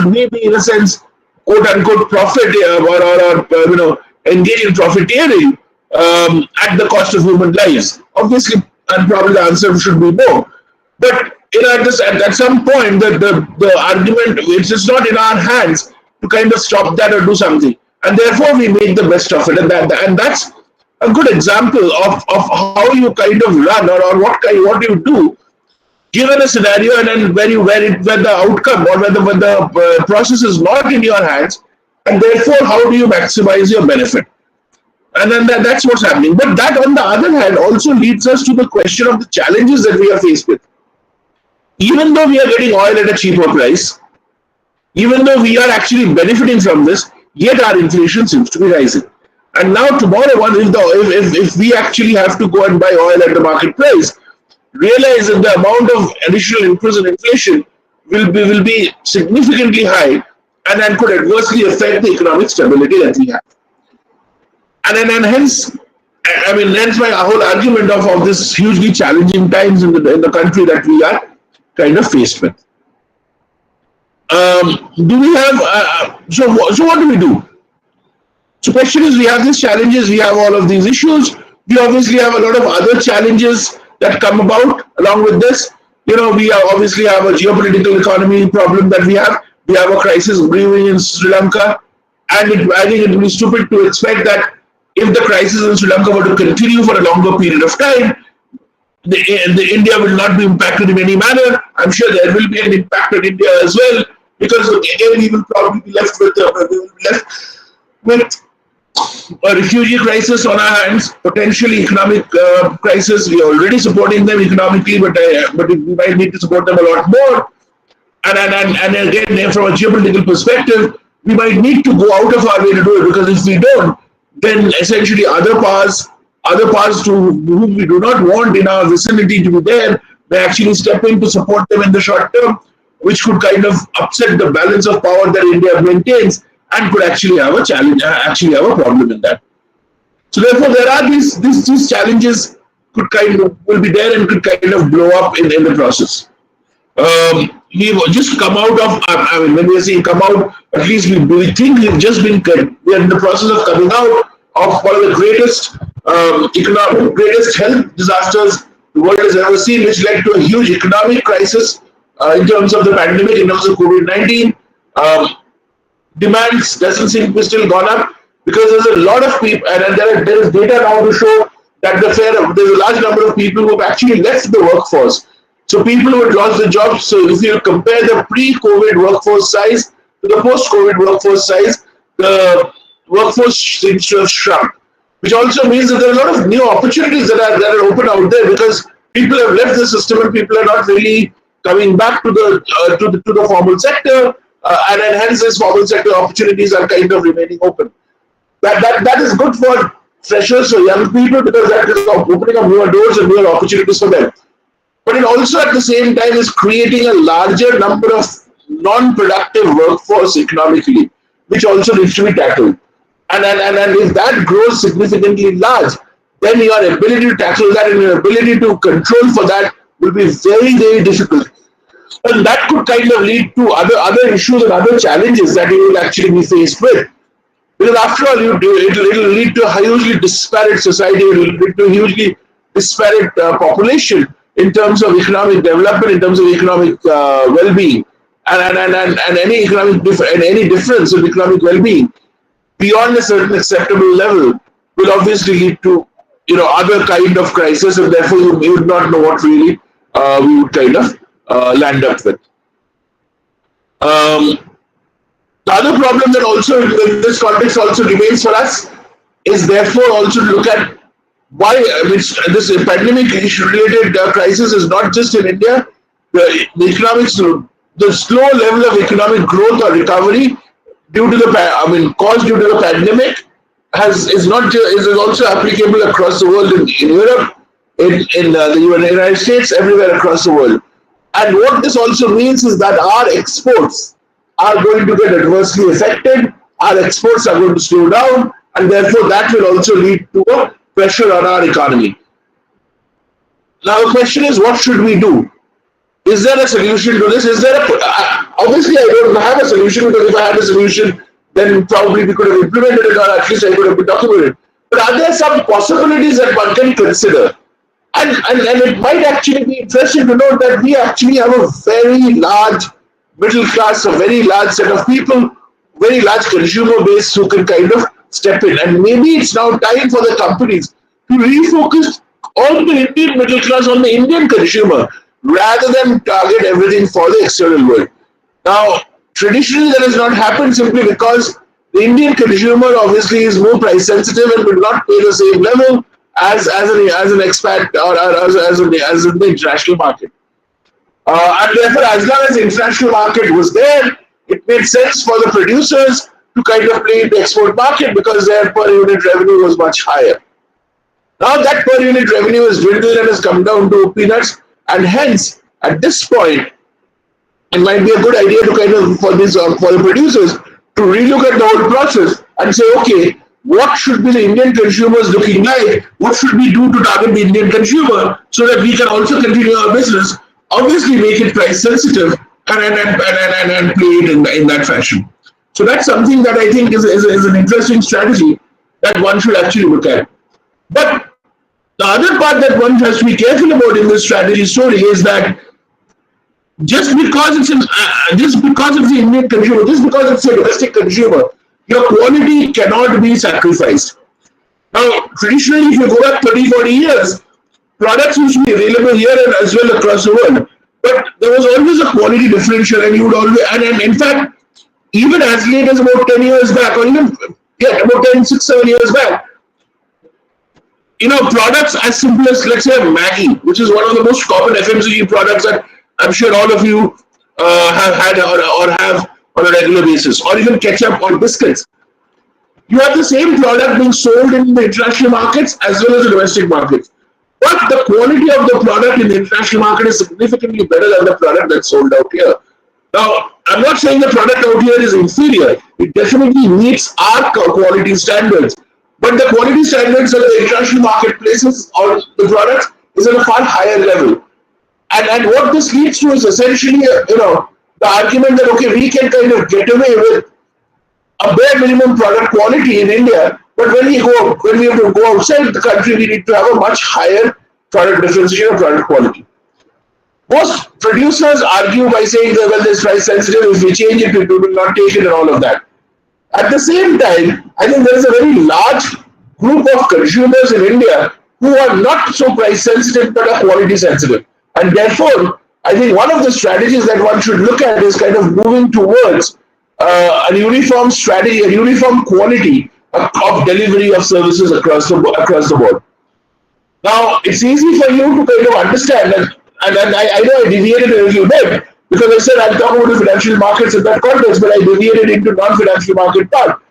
we be, in a sense, quote unquote, profit or engage in profiteering at the cost of human lives? Obviously, and probably the answer should be no. But at some point, the argument, it's just not in our hands to kind of stop that or do something, and therefore we make the best of it, and that's a good example of how you kind of run or what you do given a scenario and then when the outcome or when the process is not in your hands, and therefore how do you maximize your benefit. And then that's what's happening. But that, on the other hand, also leads us to the question of the challenges that we are faced with. Even though we are getting oil at a cheaper price, even though we are actually benefiting from this, yet our inflation seems to be rising. And now tomorrow, if we actually have to go and buy oil at the market price, realize that the amount of additional increase in inflation will be significantly high, and then could adversely affect the economic stability that we have. And hence my whole argument of this hugely challenging times in the country that we are kind of faced with. Do we have so what do we do? So question is, we have these challenges, we have all of these issues. We obviously have a lot of other challenges that come about along with this. We obviously have a geopolitical economy problem that we have. We have a crisis brewing in Sri Lanka, and I think it would be stupid to expect that if the crisis in Sri Lanka were to continue for a longer period of time, the India will not be impacted in any manner. I'm sure there will be an impact on India as well, because again we will probably be left with a refugee crisis on our hands, potentially economic crisis. We are already supporting them economically, but we might need to support them a lot more. And again, from a geopolitical perspective, we might need to go out of our way to do it, because if we don't, then essentially other powers to whom we do not want in our vicinity to be there may actually step in to support them in the short term, which could kind of upset the balance of power that India maintains, and could actually have a challenge, actually have a problem in that. So therefore, there are these challenges will be there and could kind of blow up in the process. We've just come out of, I mean, when we are saying come out, at least we think we've just been, we are in the process of coming out of one of the greatest greatest health disasters the world has ever seen, which led to a huge economic crisis in terms of the pandemic, in terms of COVID-19. Demands doesn't seem to be still gone up because there's a lot of people, and there is data now to show that there's a large number of people who have actually left the workforce. So people who had lost their jobs. So if you compare the pre-COVID workforce size to the post-COVID workforce size, the workforce seems to have shrunk, which also means that there are a lot of new opportunities that are open out there because people have left the system and people are not really coming back to the formal sector, and hence these formal sector opportunities are kind of remaining open. That is good for freshers or young people because that is opening up newer doors and newer opportunities for them. But it also at the same time is creating a larger number of non-productive workforce economically, which also needs to be tackled. And if that grows significantly large, then your ability to tackle that and your ability to control for that will be very, very difficult. And that could kind of lead to other issues and other challenges that you will actually be faced with. Because after all, it'll lead to a hugely disparate society, it will lead to a hugely disparate population in terms of economic development, in terms of economic well-being, and any any difference in economic well-being beyond a certain acceptable level will obviously lead to other kind of crisis, and therefore you would not know what really we would kind of land up with. The other problem that also in this context also remains for us is therefore also to look at why this pandemic related crisis is not just in India. The slow level of economic growth or recovery due to caused due to the pandemic is also applicable across the world in Europe, in the United States, everywhere across the world. And what this also means is that our exports are going to get adversely affected, our exports are going to slow down, and therefore that will also lead to a pressure on our economy. Now the question is, what should we do? Is there a solution to this? Obviously I don't have a solution, because if I had a solution, then probably we could have implemented it, or at least I could have been documented. But are there some possibilities that one can consider? And it might actually be interesting to note that we actually have a very large middle class, a very large set of people, very large consumer base who can kind of step in. And maybe it's now time for the companies to refocus on the Indian middle class, on the Indian consumer, rather than target everything for the external world. Now, traditionally that has not happened simply because the Indian consumer obviously is more price sensitive and will not pay the same level as an expat or as in the international market. And therefore, as long as the international market was there, it made sense for the producers to kind of play in the export market because their per unit revenue was much higher. Now that per unit revenue has dwindled and has come down to peanuts, and hence, at this point, it might be a good idea to kind of, for the producers, to relook at the whole process and say, okay, what should be the Indian consumers looking like? What should we do to target the Indian consumer so that we can also continue our business? Obviously, make it price sensitive and play it in that fashion. So that's something that I think is an interesting strategy that one should actually look at. But the other part that one has to be careful about in this strategy story is that just because it's the Indian consumer, just because it's a domestic consumer, your quality cannot be sacrificed. Now, traditionally, if you go back 30, 40 years, products used to be available here and as well across the world. But there was always a quality differential, and you would always, and in fact, even as late as about 10 years back, or even about 10, 6, 7 years back, products as simple as, let's say, Maggi, which is one of the most common FMCG products that I'm sure all of you have had or have on a regular basis, or even ketchup or biscuits. You have the same product being sold in the international markets as well as the domestic markets. But the quality of the product in the international market is significantly better than the product that's sold out here. Now, I'm not saying the product out here is inferior. It definitely meets our quality standards. but the quality standards of the international marketplaces or the products is at a far higher level. And what this leads to is essentially, the argument that, okay, we can kind of get away with a bare minimum product quality in India, but when we have to go outside the country, we need to have a much higher product differentiation or product quality. Most producers argue by saying that, well, this price sensitive, if we change it, people will not take it and all of that. At the same time, I think there is a very large group of consumers in India who are not so price sensitive but are quality sensitive. And therefore, I think one of the strategies that one should look at is kind of moving towards a uniform strategy, a uniform quality of delivery of services across the board. Now, it's easy for you to kind of understand, and I know I deviated a little bit because I said I'll talk about the financial markets in that context, but I deviated into non-financial market part.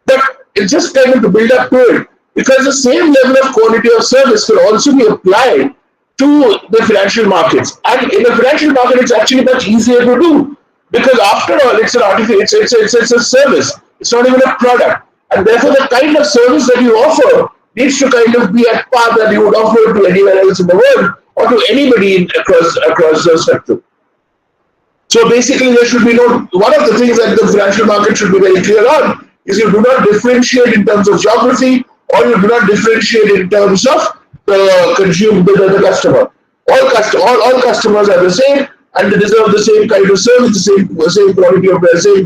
But it's just kind of to build up to it, because the same level of quality of service will also be applied to the financial markets. And in the financial market, it's actually much easier to do, because after all, it's an artificial, it's a service. It's not even a product, and therefore the kind of service that you offer needs to kind of be at par that you would offer to anywhere else in the world or to anybody across the spectrum. So basically, there should be one of the things that the financial market should be very clear on is you do not differentiate in terms of geography, or you do not differentiate in terms of the customer. All customers are the same, and they deserve the same kind of service, the same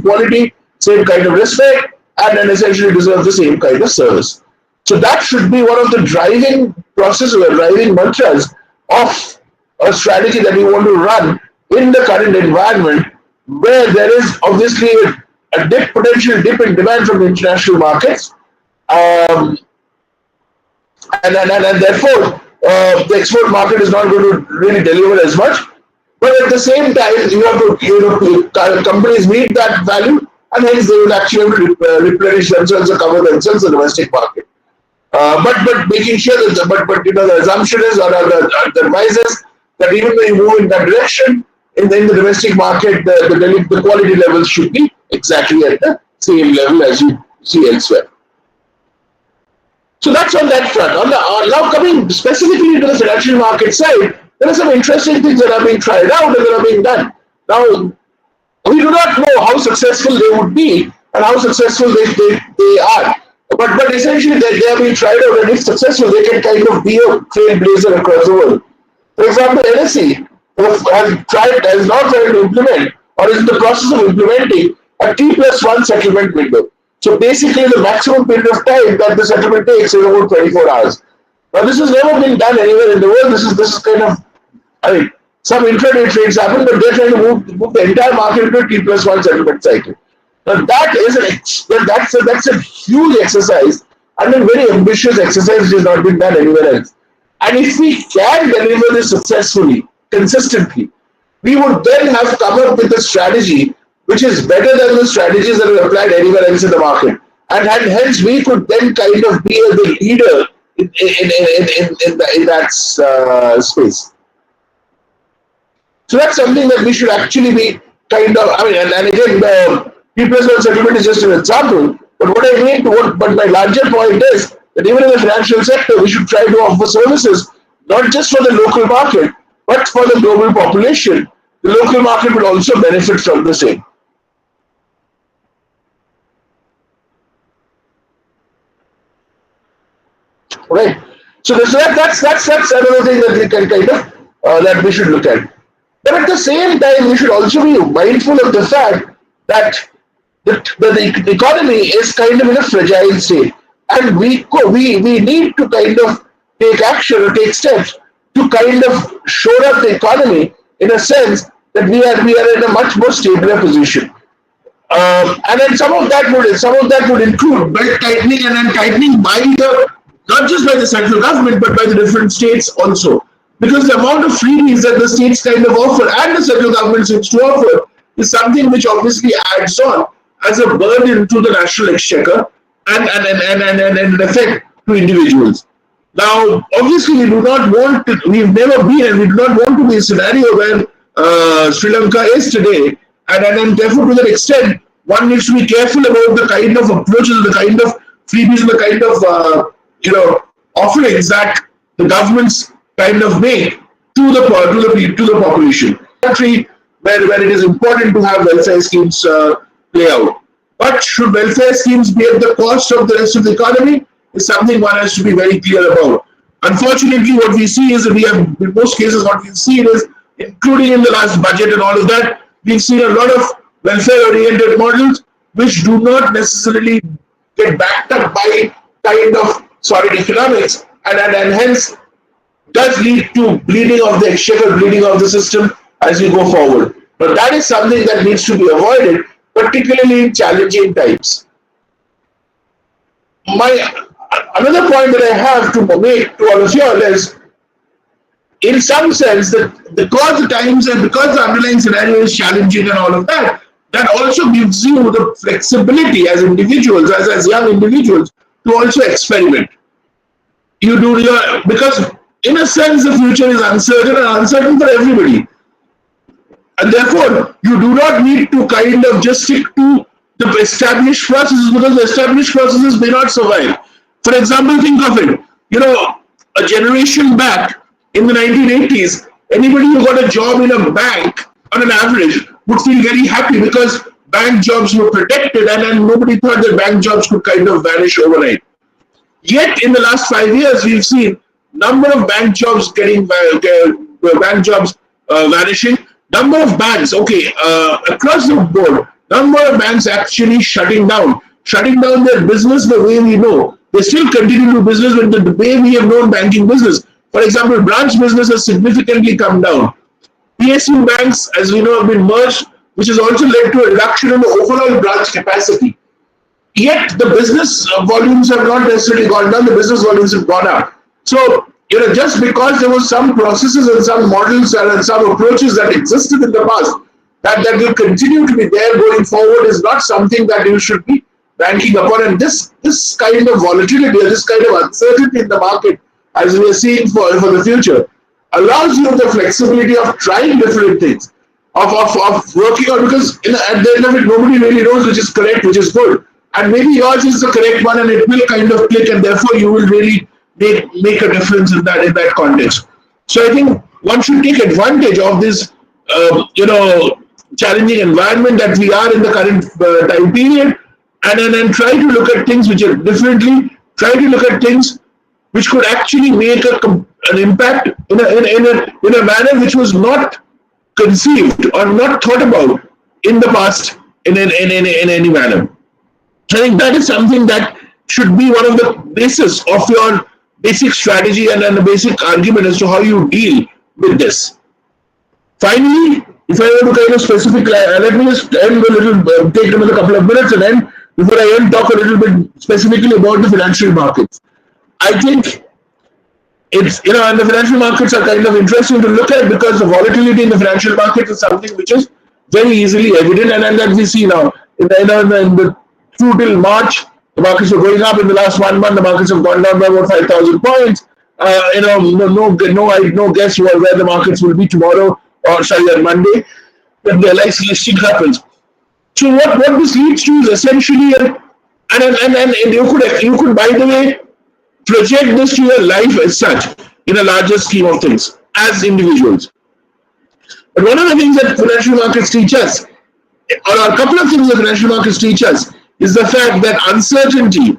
quality, same kind of respect, and then essentially deserve the same kind of service. So that should be one of the driving processes or driving mantras of a strategy that we want to run in the current environment, where there is obviously a potential dip in demand from the international markets, and therefore the export market is not going to really deliver as much. But at the same time, you have to companies need that value, and hence they will actually replenish themselves or cover themselves in the domestic market. But making sure that the assumption is, or the advice is, that even when you move in that direction in the domestic market, the quality levels should be exactly at the same level as you see elsewhere. So that's on that front. Now coming specifically to the financial market side, there are some interesting things that are being tried out and that are being done. Now, we do not know how successful they would be and how successful they are. But essentially, they are being tried out, and if successful, they can kind of be a trailblazer across the world. For example, NSE has now tried to implement, or is in the process of implementing, a T+1 settlement window. So basically, the maximum period of time that the settlement takes is about 24 hours. Now, this has never been done anywhere in the world. This is kind of, I mean, some intraday trades happen, but they're trying to move the entire market into a T+1 settlement cycle. Now that's a huge exercise, and a very ambitious exercise which has not been done anywhere else. And if we can deliver this successfully, consistently, we would then have come up with a strategy which is better than the strategies that are applied anywhere else in the market. And hence we could then kind of be the leader in that space. So that's something that we should actually be kind of, I mean, and again, T+1 settlement is just an example, but what I mean, but my larger point is that even in the financial sector, we should try to offer services not just for the local market, but for the global population. The local market will also benefit from the same. Right. So that's another thing that we can kind of that we should look at. But at the same time, we should also be mindful of the fact that the economy is kind of in a fragile state, and we need to kind of take action or take steps to kind of shore up the economy in a sense that we are in a much more stable position. And then some of that would include belt tightening, and then tightening by not just by the central government but by the different states also, because the amount of freebies that the states kind of offer and the central government seems to offer is something which obviously adds on as a burden to the national exchequer and an effect to individuals. Now, obviously, we've never been, and we do not want to be a scenario where Sri Lanka is today, and therefore, to that extent, one needs to be careful about the kind of approaches, the kind of freebies and the kind of offerings that the governments kind of make to the population. Country where it is important to have welfare schemes play out. But should welfare schemes be at the cost of the rest of the economy is something one has to be very clear about. Unfortunately, what we see is that we have, in most cases, what we've seen is, including in the last budget and all of that, we've seen a lot of welfare-oriented models which do not necessarily get backed up by kind of solid economics, and hence does lead to bleeding of the exchequer, bleeding of the system as we go forward. But that is something that needs to be avoided, particularly in challenging times. Another point that I have to make to all of you all is, in some sense, that because the times and because the underlying scenario is challenging and all of that, that also gives you the flexibility as individuals, as young individuals, to also experiment. Because in a sense the future is uncertain and uncertain for everybody. And therefore, you do not need to kind of just stick to the established processes, because the established processes may not survive. For example, think of it, a generation back in the 1980s, anybody who got a job in a bank on an average would feel very happy because bank jobs were protected, and nobody thought that bank jobs could kind of vanish overnight. Yet in the last 5 years, we've seen number of bank jobs vanishing, number of banks, across the board, number of banks actually shutting down their business the way we know. They still continue to do business with the way we have known banking business. For example, branch business has significantly come down. PSU banks, as we know, have been merged, which has also led to a reduction in the overall branch capacity. Yet the business volumes have not necessarily gone down, the business volumes have gone up. So, just because there were some processes and some models and some approaches that existed in the past, that will continue to be there going forward is not something that you should be banking upon. And this kind of volatility, or this kind of uncertainty in the market, as we are seeing for the future, allows you the flexibility of trying different things, of working on, because at the end of it, nobody really knows which is correct, which is good. And maybe yours is the correct one and it will kind of click, and therefore you will really make a difference in that context. So I think one should take advantage of this, challenging environment that we are in the current time period, and then try to look at things which are differently, try to look at things which could actually make an impact in a manner which was not conceived or not thought about in the past in any manner. I think that is something that should be one of the basis of your basic strategy and a basic argument as to how you deal with this. Finally, if I were to kind of specific, let me just end a little, take another couple of minutes and then before I end, talk a little bit specifically about the financial markets. I think it's, and the financial markets are kind of interesting to look at because the volatility in the financial markets is something which is very easily evident, and that we see now through till March, the markets were going up. In the last 1 month, the markets have gone down by about 5,000 points. No guess where the markets will be tomorrow or on Monday when the LIC listing happens. So what this leads to is essentially, and you could by the way project this to your life as such in a larger scheme of things as individuals. But one of the things that financial markets teach us, or a couple of things that financial markets teach us, is the fact that uncertainty,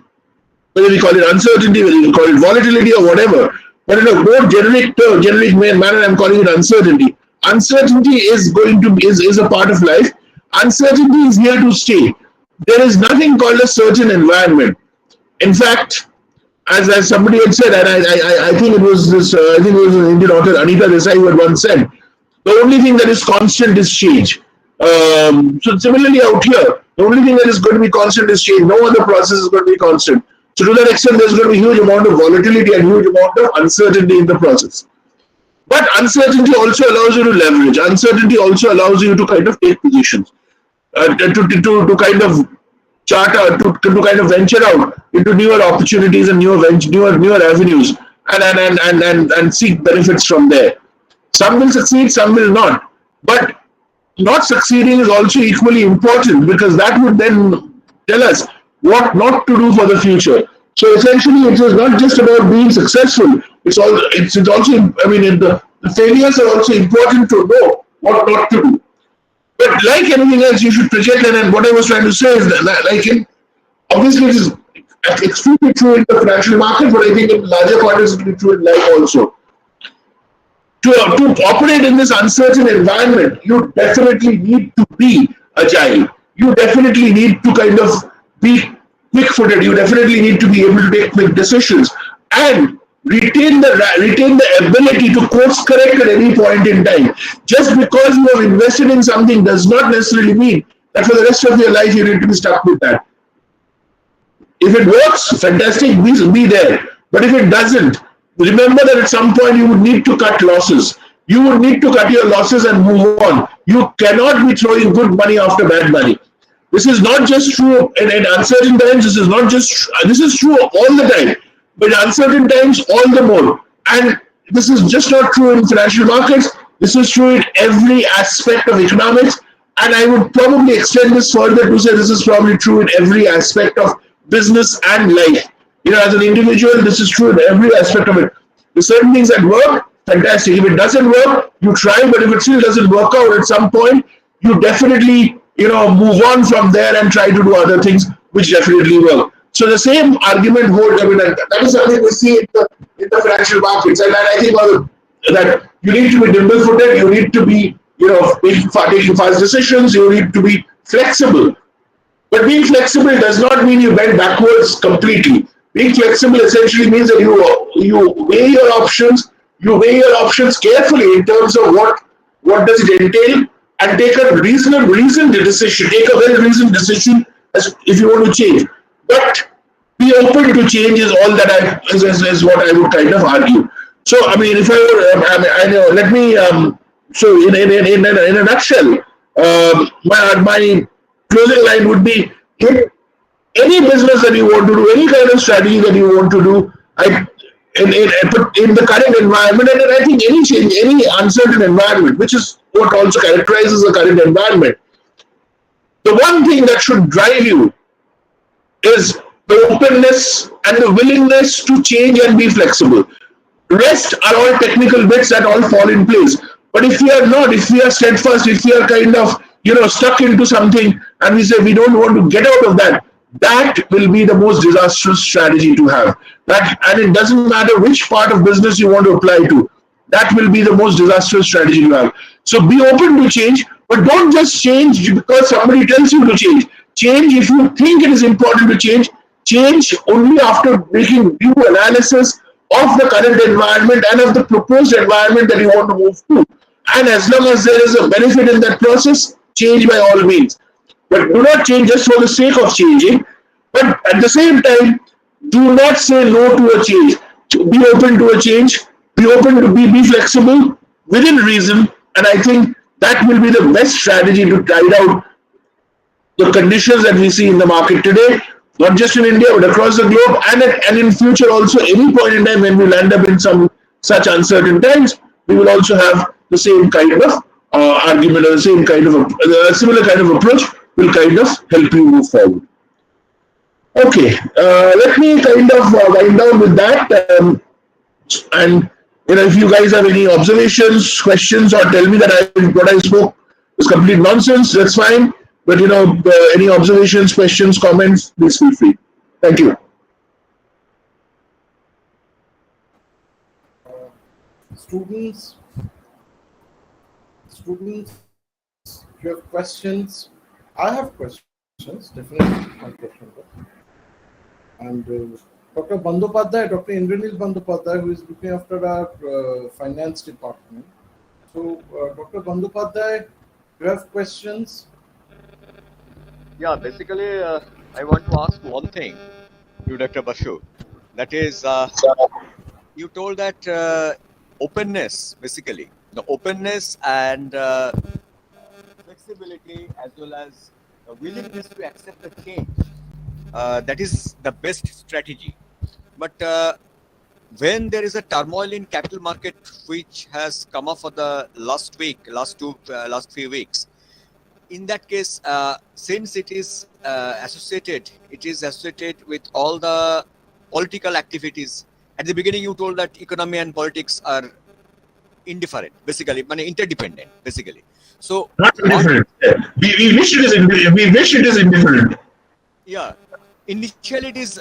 whether we call it uncertainty, whether we call it volatility or whatever, but in a more generic manner, I'm calling it uncertainty. Uncertainty is a part of life. Uncertainty is here to stay. There is nothing called a certain environment. In fact, as somebody had said, and I think it was an Indian author, Anita Desai, who had once said, the only thing that is constant is change. So similarly out here, the only thing that is going to be constant is change. No other process is going to be constant. So to that extent, there's going to be a huge amount of volatility and huge amount of uncertainty in the process. But uncertainty also allows you to leverage. Uncertainty also allows you to kind of take positions, to kind of chart out, to kind of venture out into newer opportunities and newer avenues, and seek benefits from there. Some will succeed, some will not. But not succeeding is also equally important, because that would then tell us what not to do for the future. So essentially, it is not just about being successful. It's also, I mean, the failures are also important to know what not to do. But like anything else, you should project. And what I was trying to say is that like obviously, it is extremely true in the financial market, but I think in larger context, it will be true in life also. To operate in this uncertain environment, you definitely need to be agile. You definitely need to kind of be quick footed. You definitely need to be able to take quick decisions and retain the ability to course correct at any point in time. Just because you have invested in something does not necessarily mean that for the rest of your life you need to be stuck with that. If it works, fantastic, be there. But if it doesn't, remember that at some point you would need to cut losses. You would need to cut your losses and move on. You cannot be throwing good money after bad money. This is not just true in uncertain times. This is true all the time. But in uncertain times, all the more. And this is just not true in financial markets. This is true in every aspect of economics. And I would probably extend this further to say this is probably true in every aspect of business and life. As an individual, this is true in every aspect of it. There's certain things that work, fantastic. If it doesn't work, you try, but if it still doesn't work out at some point, you definitely, move on from there and try to do other things which definitely work. So the same argument holds. I mean, that is something we see in the financial markets. And I think that you need to be nimble-footed, you need to be, taking fast decisions, you need to be flexible. But being flexible does not mean you bend backwards completely. Being flexible essentially means that you weigh your options carefully in terms of what does it entail, and take a reasoned decision. Take a well-reasoned decision as if you want to change. But be open to change is all that is what I would kind of argue. So I mean, if I were, I know. Let me. So in a nutshell, my closing line would be: any business that you want to do, any kind of strategy that you want to do, in the current environment, and I think any change, any uncertain environment, which is what also characterizes the current environment, the one thing that should drive you is the openness and the willingness to change and be flexible. Rest are all technical bits that all fall in place. But if we are not, if we are steadfast, if we are kind of stuck into something and we say we don't want to get out of that, that will be the most disastrous strategy to have. And it doesn't matter which part of business you want to apply to. That will be the most disastrous strategy to have. So be open to change, but don't just change because somebody tells you to change. Change if you think it is important to change. Change only after making due analysis of the current environment and of the proposed environment that you want to move to. And as long as there is a benefit in that process, change by all means. But do not change just for the sake of changing. But at the same time, do not say no to a change. Be open to a change. Be open to be flexible within reason. And I think that will be the best strategy to tide out the conditions that we see in the market today, not just in India, but across the globe, and in future also, any point in time when we land up in some such uncertain times, we will also have the same kind of argument or the same kind of a similar kind of approach will kind of help you move forward. Okay, let me kind of wind down with that. And if you guys have any observations, questions, or tell me that what I spoke is complete nonsense, that's fine. But any observations, questions, comments, please feel free. Thank you. Students, if you have questions, I have questions, definitely my question. And Dr. Bandyopadhyay, Dr. Indranil Bandyopadhyay, who is looking after our finance department. So, Dr. Bandyopadhyay, you have questions? Yeah, basically, I want to ask one thing to Dr. Basu. That is, you told that openness, basically, the openness and flexibility as well as the willingness to accept the change. That is the best strategy. But when there is a turmoil in capital market, which has come up for the last few weeks, in that case, since it is associated with all the political activities. At the beginning, you told that economy and politics are indifferent, basically, interdependent, basically. So, not indifferent. We wish it is we wish it is indifferent. Yeah, initially it is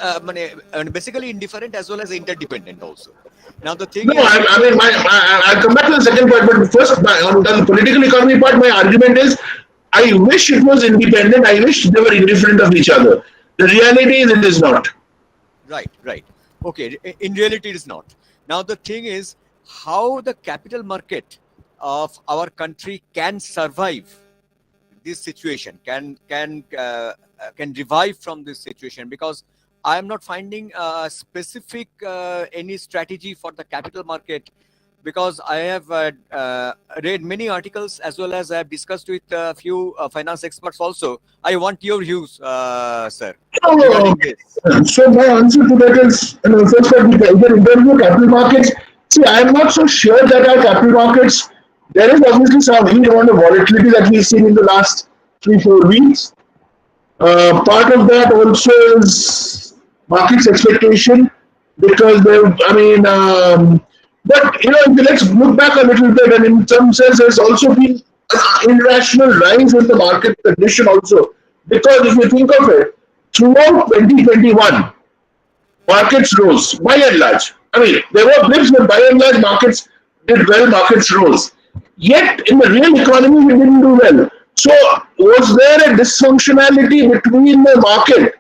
basically indifferent as well as interdependent also. Now the thing No, is, I mean, I'll come back to the second point, but first, on the political economy part, my argument is I wish it was independent. I wish they were indifferent of each other. The reality is it is not. right. Okay, in reality it is not. Now the thing is how the capital market of our country can survive this situation, can revive from this situation, because I am not finding a specific any strategy for the capital market, because I have read many articles as well as I have discussed with a few finance experts also. I want your views, sir, regarding this. So my answer to that is, first of all, in terms of capital markets, see, I am not so sure that our capital markets, there is obviously some huge amount of volatility that we've seen in the last 3-4 weeks. Part of that also is market's expectation, because but if let's look back a little bit, and in some sense, there's also been an irrational rise in the market condition also, because if you think of it, throughout 2021, markets rose by and large. I mean, there were blips, but by and large, markets did well, markets rose. Yet, in the real economy, we didn't do well. So, was there a dysfunctionality between the market,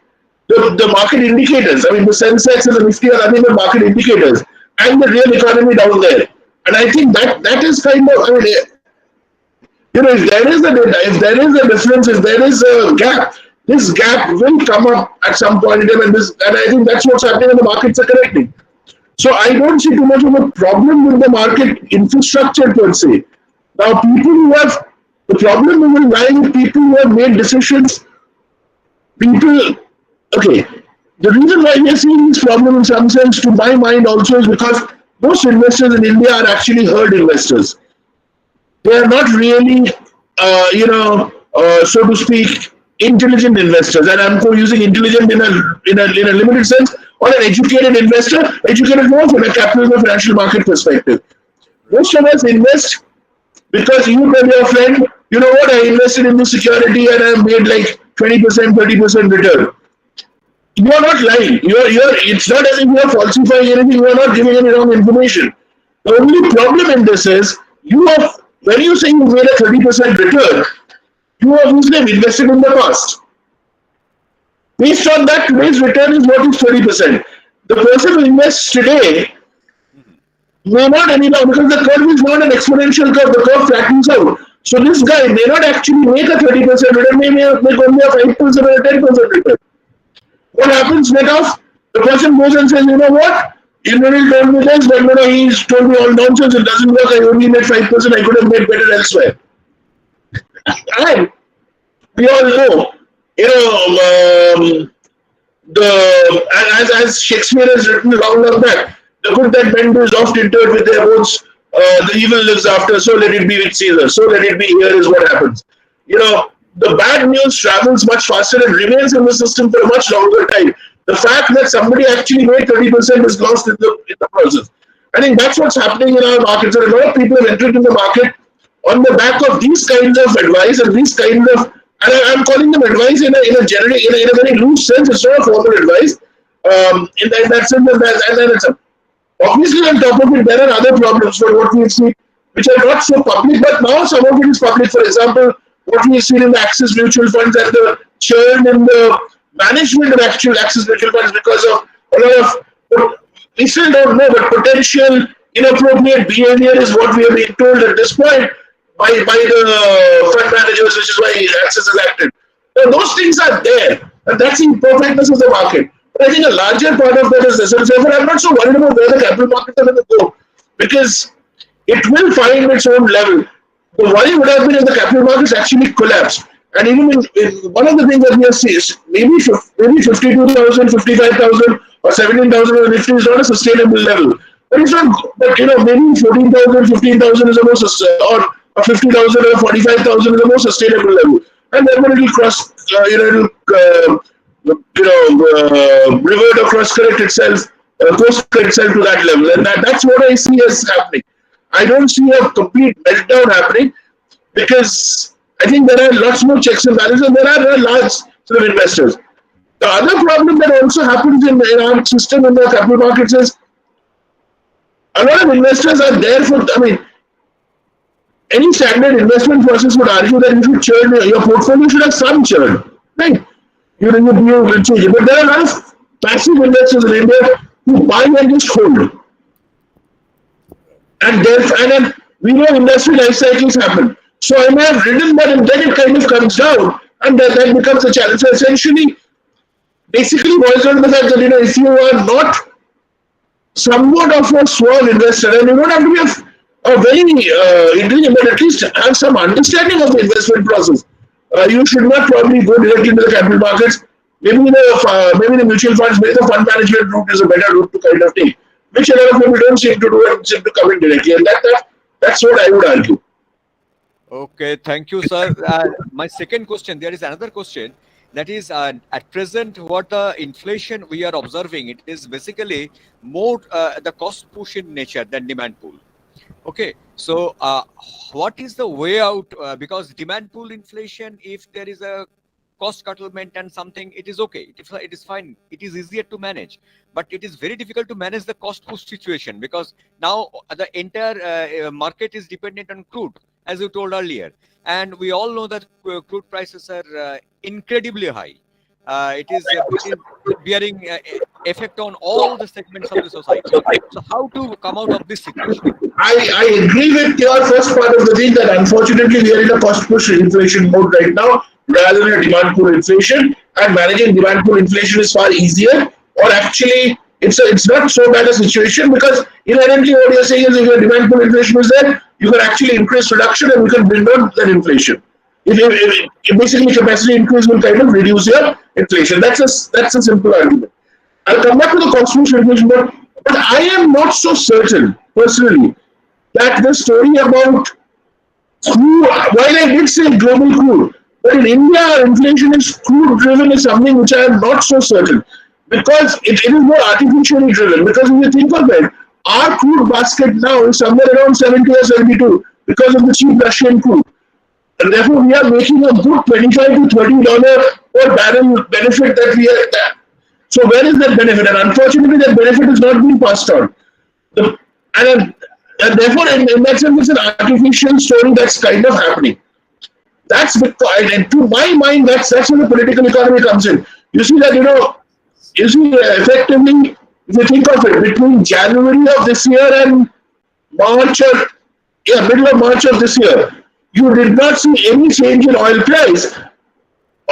the market indicators? I mean, the Sensex and the Nifty are running the market indicators, and the real economy down there. And I think that is kind of, I mean, if there is a difference, if there is a gap, this gap will come up at some point in time, and I think that's what's happening, and the markets are correcting. So I don't see too much of a problem with the market infrastructure per se. Now, the problem will lie with people who have made decisions. Okay, the reason why we are seeing this problem in some sense, to my mind, also is because most investors in India are actually herd investors. They are not really, so to speak, intelligent investors. And I'm using intelligent in a limited sense, or an educated investor, educated more from a capital or financial market perspective. Most of us invest because you tell your friend, you know what, I invested in this security and I made like 20%, 30% return. You are not lying. It's not as if you are falsifying anything. You are not giving any wrong information. The only problem in this is, when you say you made a 30% return, you obviously have invested in the past. Based on that, today's return is what is 30%. The person who invests today may not anymore, because the curve is not an exponential curve, the curve flattens out. So this guy may not actually make a 30% return, may make only a 5% or a 10% return. What happens net off? The person goes and says, you know what? Inveril told me this, but no, he's told me all nonsense, it doesn't work, I only made 5%, I could have made better elsewhere. And we all know, as Shakespeare has written long back, the good that men do is oft interred with their bones, the evil lives after, so let it be with Caesar, so let it be here is what happens. The bad news travels much faster and remains in the system for a much longer time. The fact that somebody actually made 30% is lost in the process. I think that's what's happening in our markets. And a lot of people have entered in the market on the back of these kinds of advice and these kinds of, and I'm calling them advice in a very loose sense. It's not a formal advice. In that sense, and then it's obviously on top of it, there are other problems for what we've seen, which are not so public, but now some of it is public. For example, what we've seen in the Axis mutual funds and the churn in the management of actual Axis mutual funds because of a lot of, we still don't know, but potential inappropriate behavior is what we are being told at this point by the fund managers, which is why Axis has acted. Now, those things are there, and that's the imperfectness of the market. But I think a larger part of that is this, and therefore I'm not so worried about where the capital markets are going to go, because it will find its own level. The worry would have been if the capital markets actually collapse. And even in one of the things that we are seeing is maybe 52,000, 55,000 or 17,000 on the Nifty is not a sustainable level. But it's not, but maybe 14,000, 15,000 is the most, or 50,000 or 45,000 is the most sustainable level. and therefore it will revert or cross correct itself, course correct itself to that level, and that's what I see as happening. I don't see a complete meltdown happening because I think there are lots more checks and balances, and there are large sort of investors. The other problem that also happens in our system in the capital markets is a lot of investors are there for, I mean, any standard investment process would argue that you should churn your portfolio should have some churn, right? You change it. But there are a lot of passive investors in India who buy and just hold. And then we know industry life cycles happen. So I may have ridden that and then it kind of comes down and that becomes a challenge. So essentially, basically boils down to the fact that if you are not somewhat of a small investor, and you don't have to be a very intelligent, but at least have some understanding of the investment process. You should not probably go directly into the capital markets. Maybe the mutual funds, maybe the fund management route is a better route to kind of take, which a lot of people don't seem to do and seem to come in directly. And that's what I would argue. Okay, thank you, sir. My second question, there is another question. That is, at present, what the inflation we are observing, it is basically more the cost push in nature than demand pull. Okay, so what is the way out? Because demand pull inflation, if there is a cost curtailment and something, it is okay. It is fine. It is easier to manage. But it is very difficult to manage the cost push situation because now the entire market is dependent on crude, as you told earlier. And we all know that crude prices are incredibly high. It is bearing effect on all the segments of the society. So how to come out of this situation? I agree with your first part of the thing that unfortunately we are in a cost push inflation mode right now rather than a demand pull inflation, and managing demand pull inflation is far easier, or actually it's not so bad a situation because inherently what you're saying is if your demand pull inflation is there, you can actually increase production and you can bring down that inflation. If basically capacity increase will kind of reduce your inflation. That's a simple argument. I'll come back to the cost push inflation, but I am not so certain personally that the story about crude, while I did say global crude, but in India inflation is crude driven is something which I am not so certain because it is more artificially driven. Because if you think of it, our crude basket now is somewhere around 70 or 72 because of the cheap Russian crude. And therefore, we are making a good $25 to $30 per barrel benefit that we are at. So where is that benefit? And unfortunately, that benefit is not being passed on. And therefore, in that sense, it's an artificial story that's kind of happening. That's because, and to my mind, that's where the political economy comes in. You see that, effectively, if you think of it, between January of this year and middle of March of this year, you did not see any change in oil price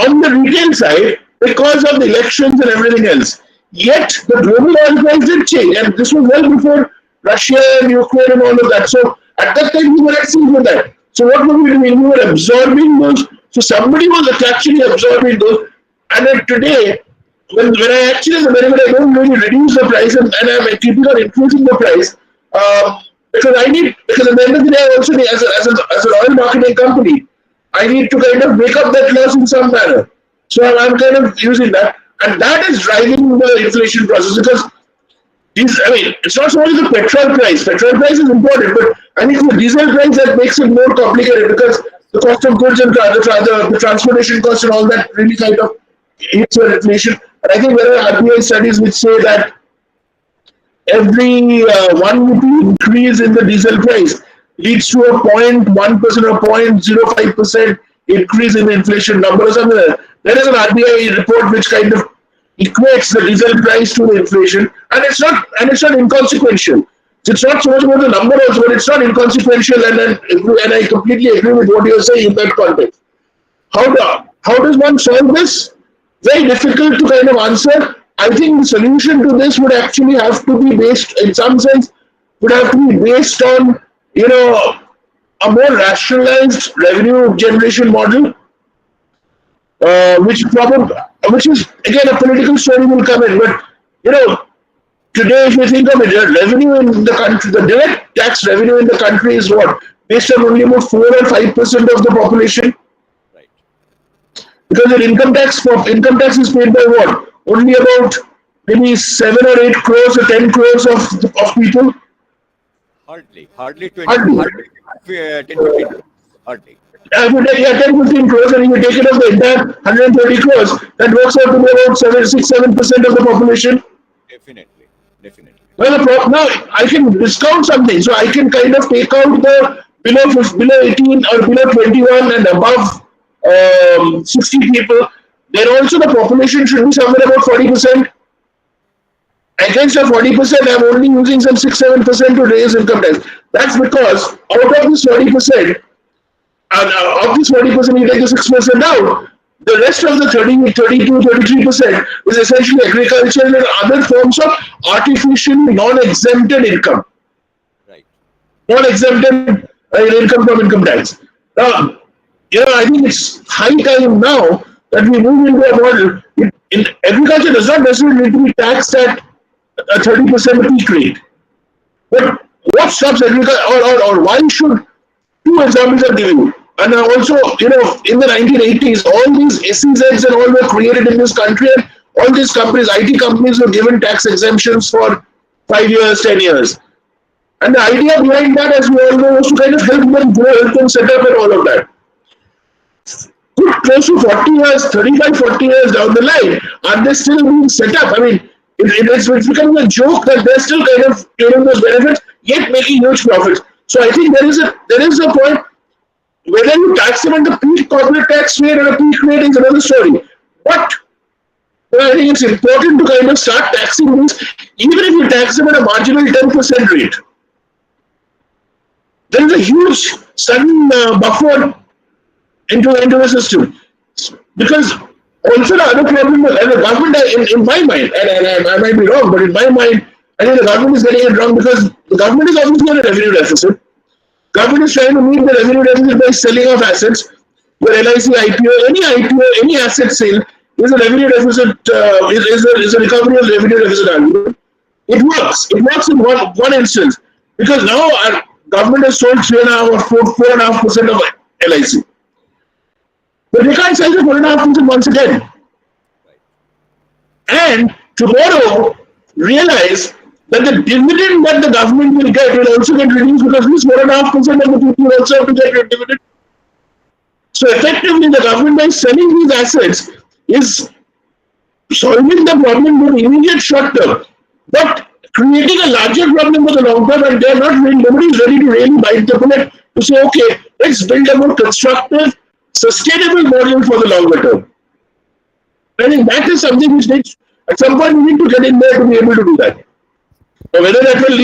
on the retail side because of the elections and everything else. Yet the global oil price did change, and this was well before Russia and Ukraine and all of that. So at that time we were actually with that. So what were we doing? We were absorbing those. So somebody was actually absorbing those. And then today, when I actually, as a benefit, I don't really reduce the price and I'm keeping on increasing the price. Because at the end of the day, I also need, as an oil marketing company, I need to kind of make up that loss in some manner. So I'm kind of using that. And that is driving the inflation process because it's not so much the petrol price. Petrol price is important, but I think the diesel price that makes it more complicated because the cost of goods and the transportation cost and all that really kind of hits your inflation. And I think there are RBI studies which say that every 1 rupee increase in the diesel price leads to a 0.1% or 0.05% increase in the inflation number or something like that. There is an RBI report which kind of equates the diesel price to the inflation, and it's not inconsequential. It's not so much about the number also, but it's not inconsequential, and I completely agree with what you're saying in that context. How does one solve this? Very difficult to kind of answer. I think the solution to this would actually have to be based, in some sense, would have to be based on, a more rationalized revenue generation model, which is again a political story will come in. But today, if you think of it, the revenue in the country, the direct tax revenue in the country is what? Based on only about 4 or 5% of the population. Right. because your income tax is paid by what? Only about maybe 7 or 8 crores or 10 crores of people. Hardly 20, Hardly. hardly 10, 15 crores. Hardly. If you take 10, 15 crores and if you take it of the entire 130 crores, that works out to be about 7% of the population. Definitely. Well, now I can discount something, so I can kind of take out the below 18 or below 21 and above 60 people. Then also the population should be somewhere about 40%. Against the 40%, I'm only using some 6-7% to raise income tax. That's because out of this 40%, and of this 40%, you take the 6% out. The rest of the 33% is essentially agricultural and other forms of artificial non-exempted income. Right. Non-exempted income from income tax. Now, I think it's high time now that we move into a model. Agriculture does not necessarily need to be taxed at a 30% peak rate. But what stops agriculture, or why should, two examples I'm giving you. And also, in the 1980s, all these SEZs and all were created in this country, and all these companies, IT companies, were given tax exemptions for 5 years, 10 years. And the idea behind that, as we all know, was to kind of help them grow, help them set up and all of that. Close to 40 years, 35, 40 years down the line, are they still being set up? I mean, it's becoming a joke that they're still kind of giving those benefits, yet making huge profits. So I think there is a point. Whether you tax them at the peak corporate tax rate or a peak rate is another story. But I think it's important to kind of start taxing these, even if you tax them at a marginal 10% rate. There is a huge sudden buffer into the system. Because also the other problem is, the government, in my mind, and I might be wrong, but in my mind, I think the government is getting it wrong because the government is obviously on a revenue deficit. Government is trying to meet the revenue deficit by selling off assets. Your LIC IPO, any asset sale is a revenue deficit, is a recovery of revenue deficit argument. It works. It works in one instance because now our government has sold 3.5 or 4.5% of LIC. But they can't sell the 4.5% once again. And tomorrow, realize that the dividend that the government will get will also get reduced because this 4.5% of the people will also have to get a dividend. So effectively, the government by selling these assets is solving the problem in the immediate short term, but creating a larger problem for the long term, and they're not really, nobody's ready to really bite the bullet to say, okay, let's build a more constructive, sustainable model for the longer term. I think that is something which needs, at some point, we need to get in there to be able to do that. Now, whether that will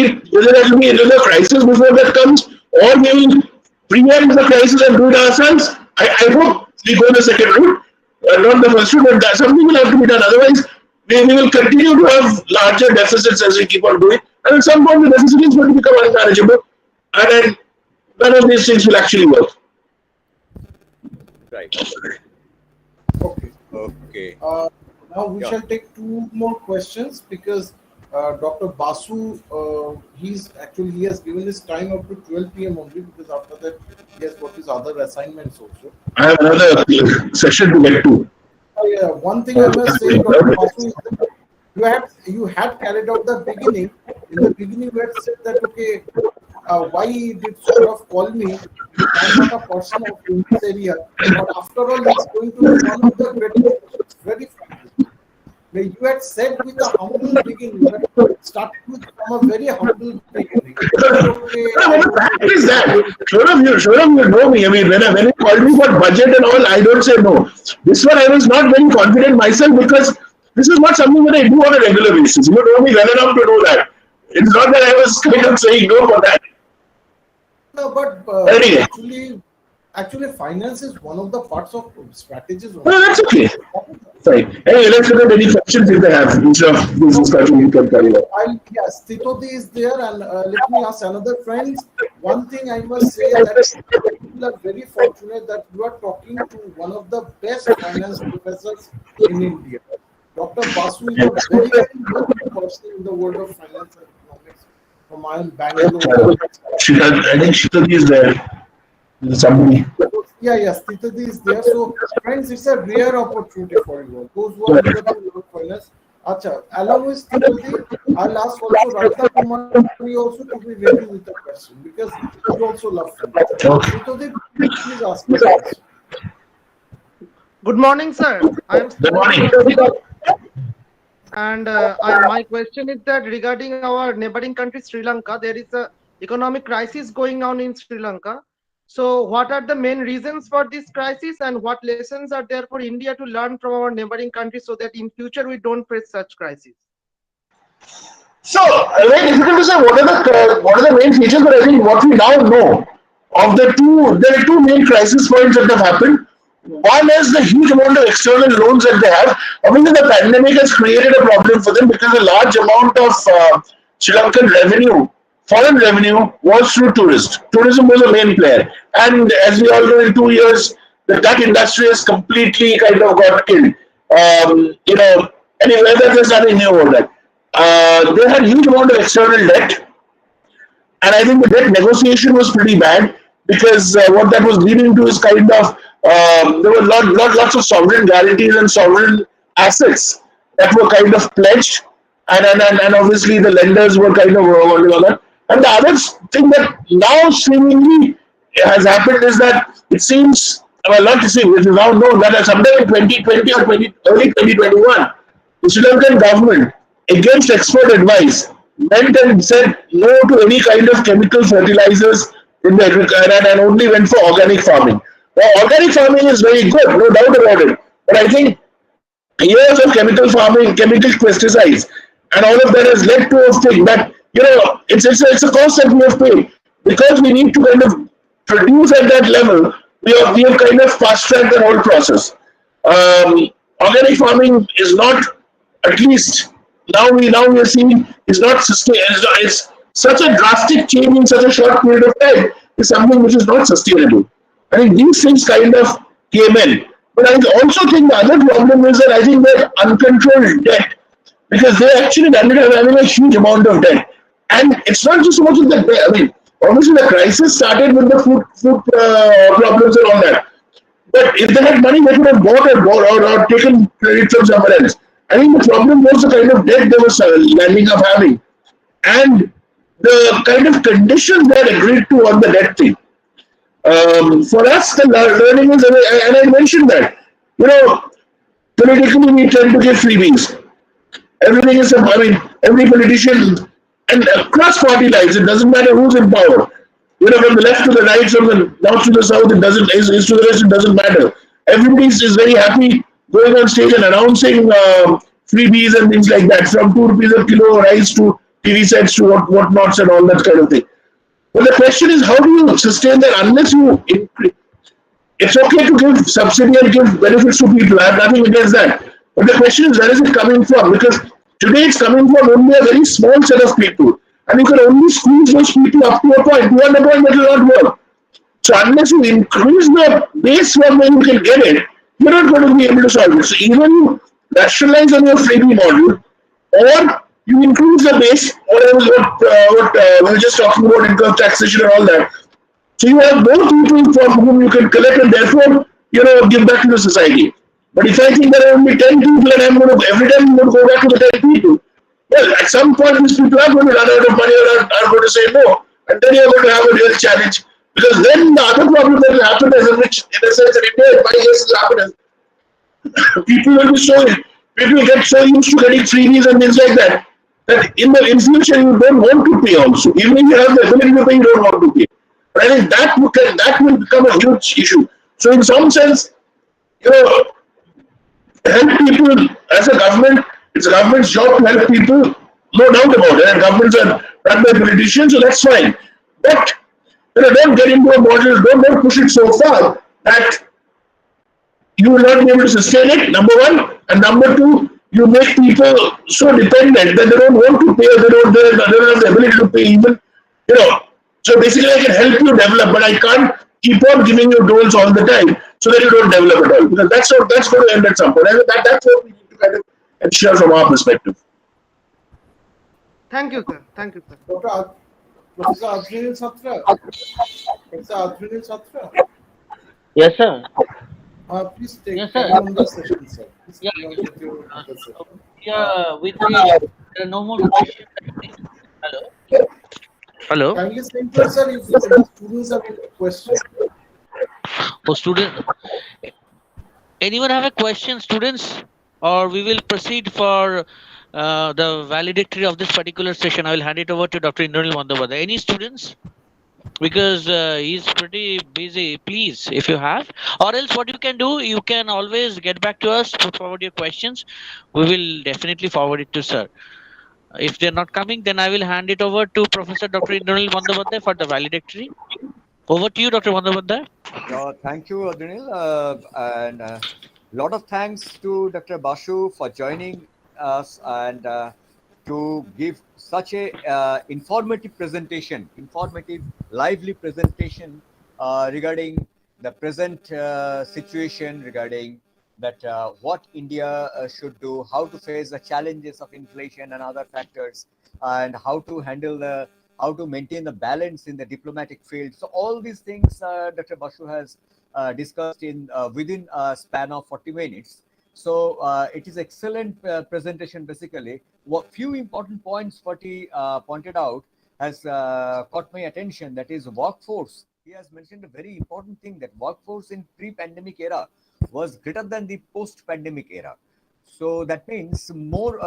be another crisis before that comes, or we will preempt the crisis and do it ourselves. I hope we go the second route, not the first route, but something will have to be done. Otherwise, we will continue to have larger deficits as we keep on doing. And at some point, the deficit is going to become unmanageable. And then none of these things will actually work. Right. Okay. Now we shall take 2 more questions because Dr. Basu, he has given his time up to 12 p.m. only because after that he has got his other assignments also. I have another session to get to. Yeah, one thing I must say, Dr. Basu, is that you had carried out the beginning. In the beginning, you had said that okay, why did sort of call me? I'm not a person of this area, but after all, it's going to be one of the greatest. Very frankly. You had said with a humble beginning, you had started with from a very humble beginning. What the fact is that? Sure of you know me. I mean, when you called me for budget and all, I don't say no. This one I was not very confident myself because this is not something that I do on a regular basis. You know me well enough to know that. It's not that I was kind of saying no for that. No, but actually, finance is one of the parts of strategies. No, that's okay. Sorry. Anyway, let's look at any questions if they have. Instead of this discussion, you can carry on. Yes, Titodi is there, and let me ask another friend. One thing I must say that people are very fortunate that you are talking to one of the best finance professors in India. Dr. Basu is a very, very good person in the world of finance and economics from Bangalore. I think Shitati is there. Somebody. Yes, Titadi is there. So, friends, it's a rare opportunity for you. Those who are eager to learn finance. Acha, along with Titadi, I'll ask also Radha Kumari also to be ready with the question because he also loves finance. Titadi, please ask your question. Good morning, sir. I am Good morning. and my question is that regarding our neighboring country Sri Lanka, there is a economic crisis going on in Sri Lanka. So, what are the main reasons for this crisis, and what lessons are there for India to learn from our neighboring countries so that in future we don't face such crises? So, very difficult to say what are the main features, but I think what we now know of there are two main crisis points that have happened. One is the huge amount of external loans that they have. Obviously, the pandemic has created a problem for them because a large amount of Sri Lankan revenue, foreign revenue, was through tourists. Tourism was a main player, and as we all know, in 2 years, that industry has completely kind of got killed. Anyway, there's nothing new about that. They had huge amount of external debt, and I think the debt negotiation was pretty bad because what that was leading to is kind of there were lots of sovereign guarantees and sovereign assets that were kind of pledged, and obviously the lenders were kind of working on that. And the other thing that now seemingly has happened is that it seems, well, not to say, it is now known that sometime in 2020 or early 2021, the Sri Lankan government, against expert advice, went and said no to any kind of chemical fertilizers in the agriculture and only went for organic farming. Now, organic farming is very good, no doubt about it. But I think years of chemical farming, chemical pesticides, and all of that has led to a thing that, it's a cost that we have paid. Because we need to kind of produce at that level, we have kind of fast tracked the whole process. Organic farming is not, at least now we are seeing, is not sustainable. It's such a drastic change in such a short period of time is something which is not sustainable. I think these things kind of came in. But I also think the other problem is that I think that uncontrolled debt, because they actually ended up having a huge amount of debt. And it's not just so much of the debt. I mean, obviously the crisis started with the food problems and all that. But if they had money, they could have bought or taken credit from somewhere else. I think the problem was the kind of debt they were landing up having, and the kind of conditions they had agreed to on the debt thing. For us, the learning is, and I mentioned that, politically we tend to give freebies. Everything is, I mean, every politician, and across party lines, it doesn't matter who's in power. From the left to the right, from the north to the south, it doesn't, east to the west, it doesn't matter. Everybody is very happy going on stage and announcing freebies and things like that, from 2 rupees a kilo rice to TV sets to whatnots and all that kind of thing. But the question is, how do you sustain that unless you increase? It's okay to give subsidy and give benefits to people. I have nothing against that. But the question is, where is it coming from? Because today it's coming from only a very small set of people. And you can only squeeze those people up to a point. Beyond a point, that will not work. So unless you increase the base from where you can get it, you're not going to be able to solve it. So either you rationalize on your freebie model, or you increase the base, what we were just talking about, income taxation and all that. So you have more people from whom you can collect and therefore, give back to the society. But if I think there are only 10 people and I'm going to, every time I'm going to go back to the 10 people, well, at some point these people are going to run out of money or are going to say no. And then you're going to have a real challenge. Because then the other problem that will happen is, which in a sense in India, in my case will happen is, people will be so, people get so used to getting freebies and things like that, that in future you don't want to pay also. Even if you have the ability to pay, you don't want to pay. But I think that will become a huge issue. So in some sense, help people as a government, it's a government's job to help people, no doubt about it. And governments are run by politicians, so that's fine. But don't get into a model, don't push it so far that you will not be able to sustain it, number one. And number two, you make people so dependent that they don't want to pay, they don't have the ability to pay even, So basically I can help you develop, but I can't keep on giving you doles all the time so that you don't develop at all. Because that's going to end at some point. And that's what we need to kind of ensure from our perspective. Thank you, sir. Thank you, sir. Professor Adrinil Satra. Professor Adrinil Satra. Yes, sir. Please Yes, sir. carry on the session, sir. Please Yeah. carry on with your other So session. we think there are no more questions. Hello. Hello. Kindly center, sir, if the students have any question. Oh, student, anyone have a question, students? Or we will proceed for the valedictory of this particular session. I will hand it over to Dr. Indranil Bandyopadhyay. Any students? Because he's pretty busy. Please, if you have, or else what you can do, you can always get back to us, put forward your questions. We will definitely forward it to sir. If they're not coming, then I will hand it over to Professor Dr. Indranil Bandyopadhyay for the valedictory. Over to you, Dr. Bandyopadhyay. Thank you, Adrinil, and lot of thanks to Dr. Basu for joining us and to give such a informative, lively presentation regarding the present situation, regarding that what India should do, how to face the challenges of inflation and other factors, and how to handle how to maintain the balance in the diplomatic field. So all these things Dr. Basu has discussed in within a span of 40 minutes. So it is excellent presentation. Basically, what few important points what he pointed out has caught my attention. That is workforce. He has mentioned a very important thing, that workforce in pre-pandemic era was greater than the post-pandemic era. So that means more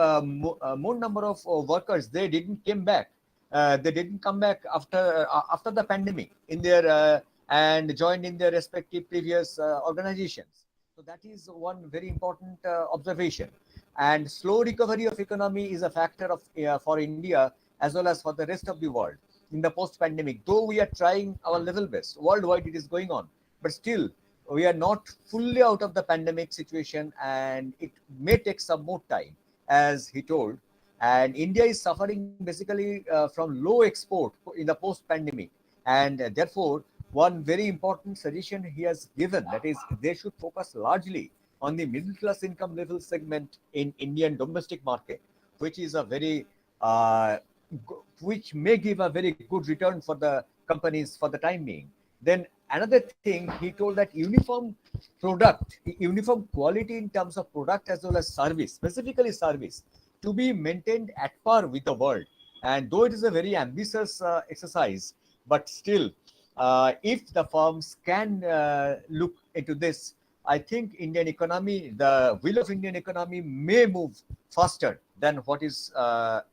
number of workers, they didn't came back. They didn't come back after the pandemic in their and joined in their respective previous organizations. So that is one very important observation. And slow recovery of economy is a factor of for India as well as for the rest of the world in the post-pandemic. Though we are trying our level best, worldwide it is going on, but still we are not fully out of the pandemic situation, and it may take some more time, as he told. And India is suffering basically from low export in the post-pandemic, and therefore one very important suggestion he has given, that is they should focus largely on the middle class income level segment in Indian domestic market, which is a very which may give a very good return for the companies for the time being. Then another thing, he told that uniform quality in terms of product as well as service, specifically service, to be maintained at par with the world. And though it is a very ambitious exercise, but still, if the firms can look into this, I think Indian economy, the wheel of Indian economy may move faster than what is the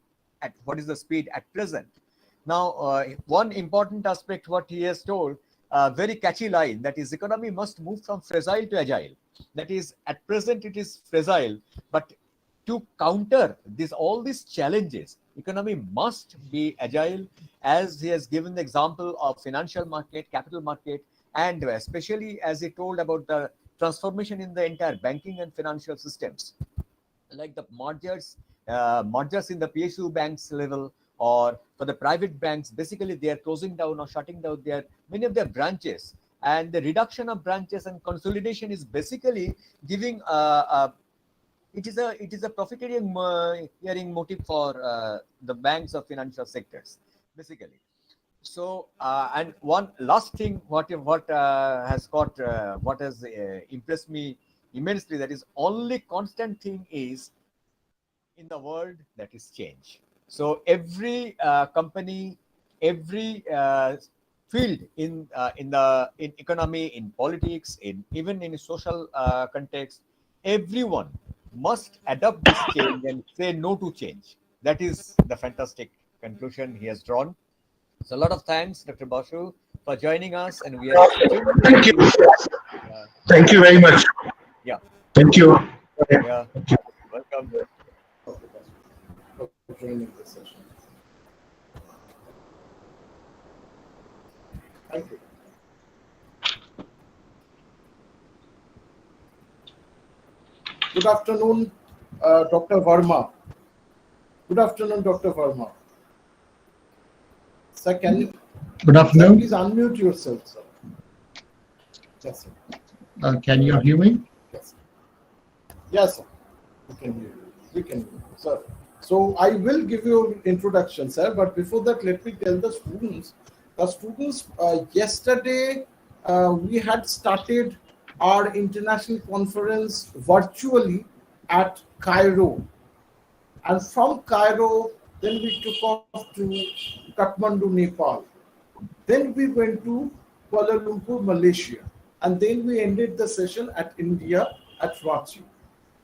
speed at present. Now, one important aspect what he has told, very catchy line, that is economy must move from fragile to agile. That is, at present it is fragile, but to counter all these challenges, economy must be agile, as he has given the example of financial market, capital market, and especially as he told about the transformation in the entire banking and financial systems, like the mergers in the PSU banks level, or for the private banks, basically they are closing down or shutting down many of their branches, and the reduction of branches and consolidation is basically giving it is a profiteering motive for the banks of financial sectors, basically. So and one last thing, what has impressed me immensely, that is only constant thing is in the world, that is change. So every company, every field in economy, in politics, even in social context, everyone must adopt this change and say no to change. That is the fantastic conclusion he has drawn. So a lot of thanks, Dr. Basu, for joining us, and we are Thank you. Thank you very much. Yeah. Thank you. Yeah. Welcome. For joining the session. Thank you. Good afternoon, Dr. Verma. Good afternoon, Dr. Verma. Sir, can you Good afternoon. please unmute yourself, sir? Yes, sir. Can you hear me? Yes. Yes, sir. We can hear you. We can hear you, sir. So I will give you an introduction, sir. But before that, let me tell the students. The students yesterday we had started our international conference virtually at Cairo. And from Cairo, then we took off to Kathmandu, Nepal. Then we went to Kuala Lumpur, Malaysia. And then we ended the session at India at Ranchi.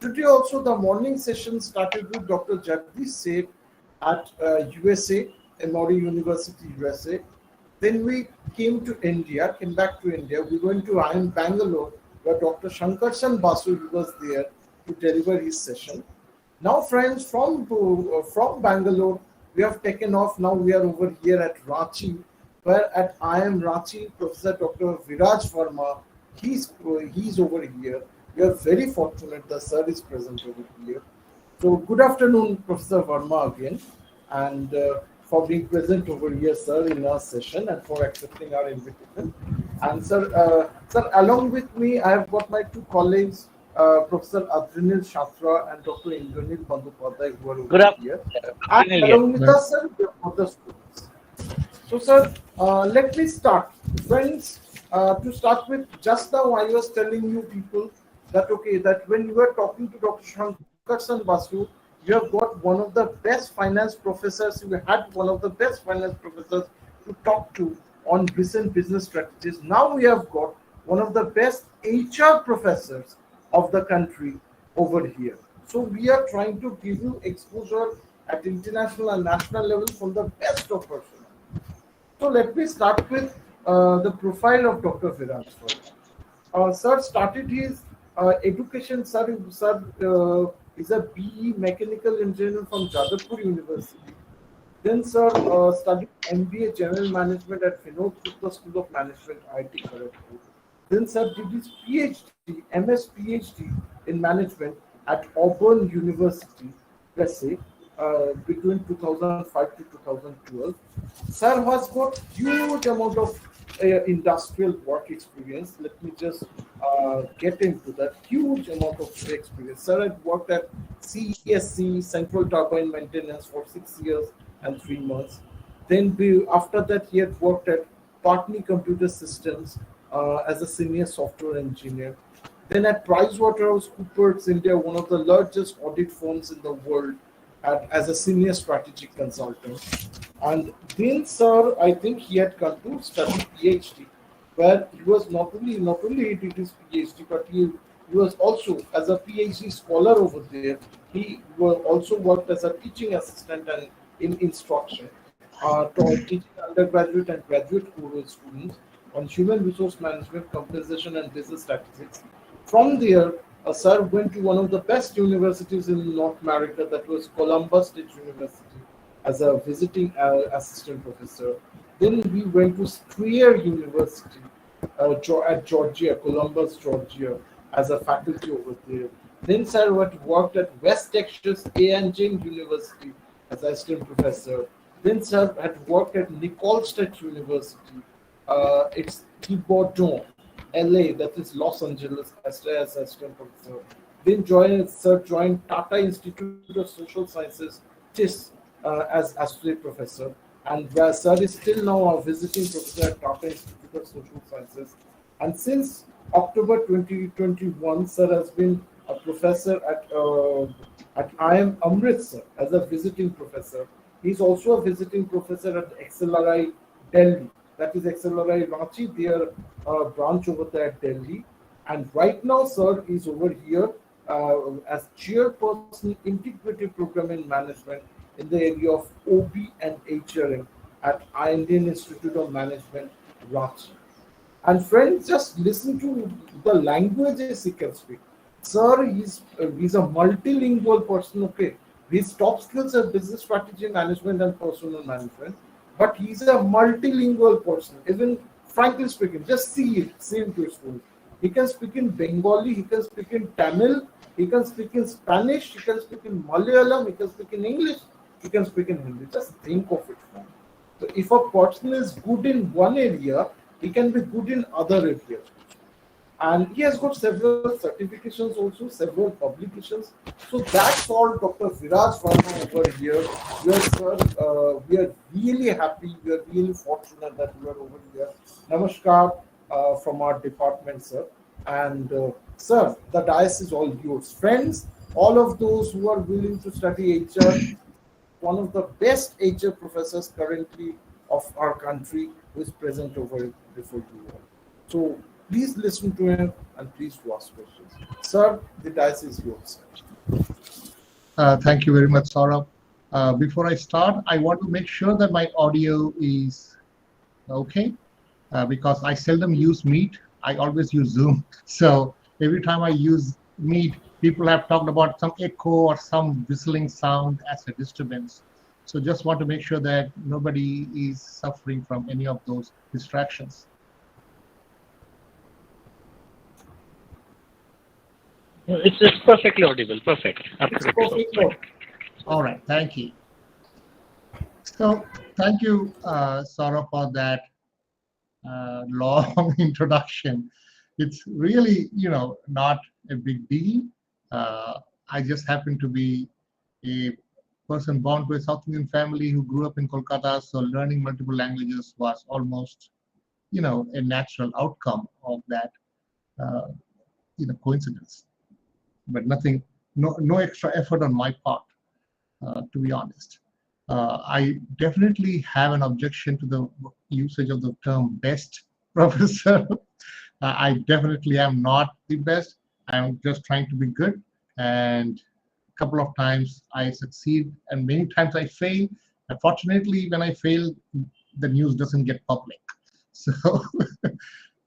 Today also the morning session started with Dr. Jagdish Seth at USA, Emory University, USA. Then we came to India, came back to India. We went to IIM Bangalore, where Dr. Shankarshan Basu was there to deliver his session. Now, friends, from Bangalore, we have taken off. Now we are over here at Ranchi, where at IIM Ranchi, Professor Dr. Viraj Verma, he's over here. We are very fortunate the sir is present over here. So, good afternoon, Professor Verma again, and for being present over here, sir, in our session and for accepting our invitation. And sir, along with me, I have got my two colleagues, Professor Adrinil Shastra and Dr. Indranil Bandyopadhyay, who are over here. And along with us, sir, we have other students. So, sir, let me start. Friends, to start with, just now I was telling you people that, okay, that when you were talking to Dr. Shankarshan Basu, you have got one of the best finance professors, you had one of the best finance professors to talk to on recent business strategies. Now we have got one of the best HR professors of the country over here. So we are trying to give you exposure at international and national level from the best of personnel. So let me start with the profile of Dr. Viraj. Sir started his education, sir is a BE mechanical engineer from Jadavpur University. Then sir studied MBA General Management at Vinod Gupta School of Management, IIT Kharagpur. Then sir did his PhD, MS PhD in Management at Auburn University, USA, between 2005 to 2012. Sir has got huge amount of industrial work experience. Let me just get into that huge amount of experience. Sir had worked at CESC, Central Turbine Maintenance, for 6 years and 3 months. Then after that, he had worked at Patni Computer Systems as a senior software engineer. Then at PricewaterhouseCoopers India, one of the largest audit firms in the world, as a senior strategic consultant. And then, sir, I think he had come to study PhD, where he was not only he did his PhD, but he was also as a PhD scholar over there. He also worked as a teaching assistant and in instruction, teaching undergraduate and graduate students on human resource management, compensation, and business statistics. From there, sir went to one of the best universities in North America, that was Columbus State University, as a visiting assistant professor. Then we went to Strayer University at Georgia, Columbus, Georgia, as a faculty over there. Then sir worked at West Texas A&J University as assistant professor. Then sir had worked at Nicholls State University. It's Thibodon, LA, that is Los Angeles, as assistant professor. Then joined Tata Institute of Social Sciences, TIS, as associate professor. And sir is still now a visiting professor at Tata Institute of Social Sciences. And since October 2021, sir has been a professor at IIM Amritsar as a visiting professor. He's also a visiting professor at XLRI Delhi. That is XLRI Ranchi, their branch over there at Delhi. And right now, sir is over here as chairperson integrated programming management in the area of OB and HRM at Indian Institute of Management, Ranchi. And friends, just listen to the languages he can speak. Sir, he's a multilingual person, okay. His top skills are business strategy management and personal management, but he's a multilingual person. Even frankly speaking, just see him to his school. He can speak in Bengali, he can speak in Tamil, he can speak in Spanish, he can speak in Malayalam, he can speak in English, he can speak in Hindi. Just think of it. So if a person is good in one area, he can be good in other areas. And he has got several certifications also, several publications. So that's all Dr. Viraj Verma over here. We are really happy, we are really fortunate that you are over here. Namaskar. from our department, sir. And sir, the dais is all yours. Friends, all of those who are willing to study HR, one of the best HR professors currently of our country who is present over before you all. So please listen to him and please do ask questions. Sir, the dice is yours. Thank you very much, Saurabh. Before I start, I want to make sure that my audio is okay, because I seldom use Meet. I always use Zoom. So every time I use Meet, people have talked about some echo or some whistling sound as a disturbance. So just want to make sure that nobody is suffering from any of those distractions. It's perfectly audible. Perfect. Absolutely. Perfect. All right. Thank you. So thank you, Saurabh, for that long introduction. It's really, not a big deal. I just happen to be a person born to a South Indian family who grew up in Kolkata, so learning multiple languages was almost, a natural outcome of that, coincidence. But nothing, no extra effort on my part, to be honest. I definitely have an objection to the usage of the term best professor. I definitely am not the best. I'm just trying to be good. And a couple of times I succeed and many times I fail. Unfortunately, when I fail, the news doesn't get public. So,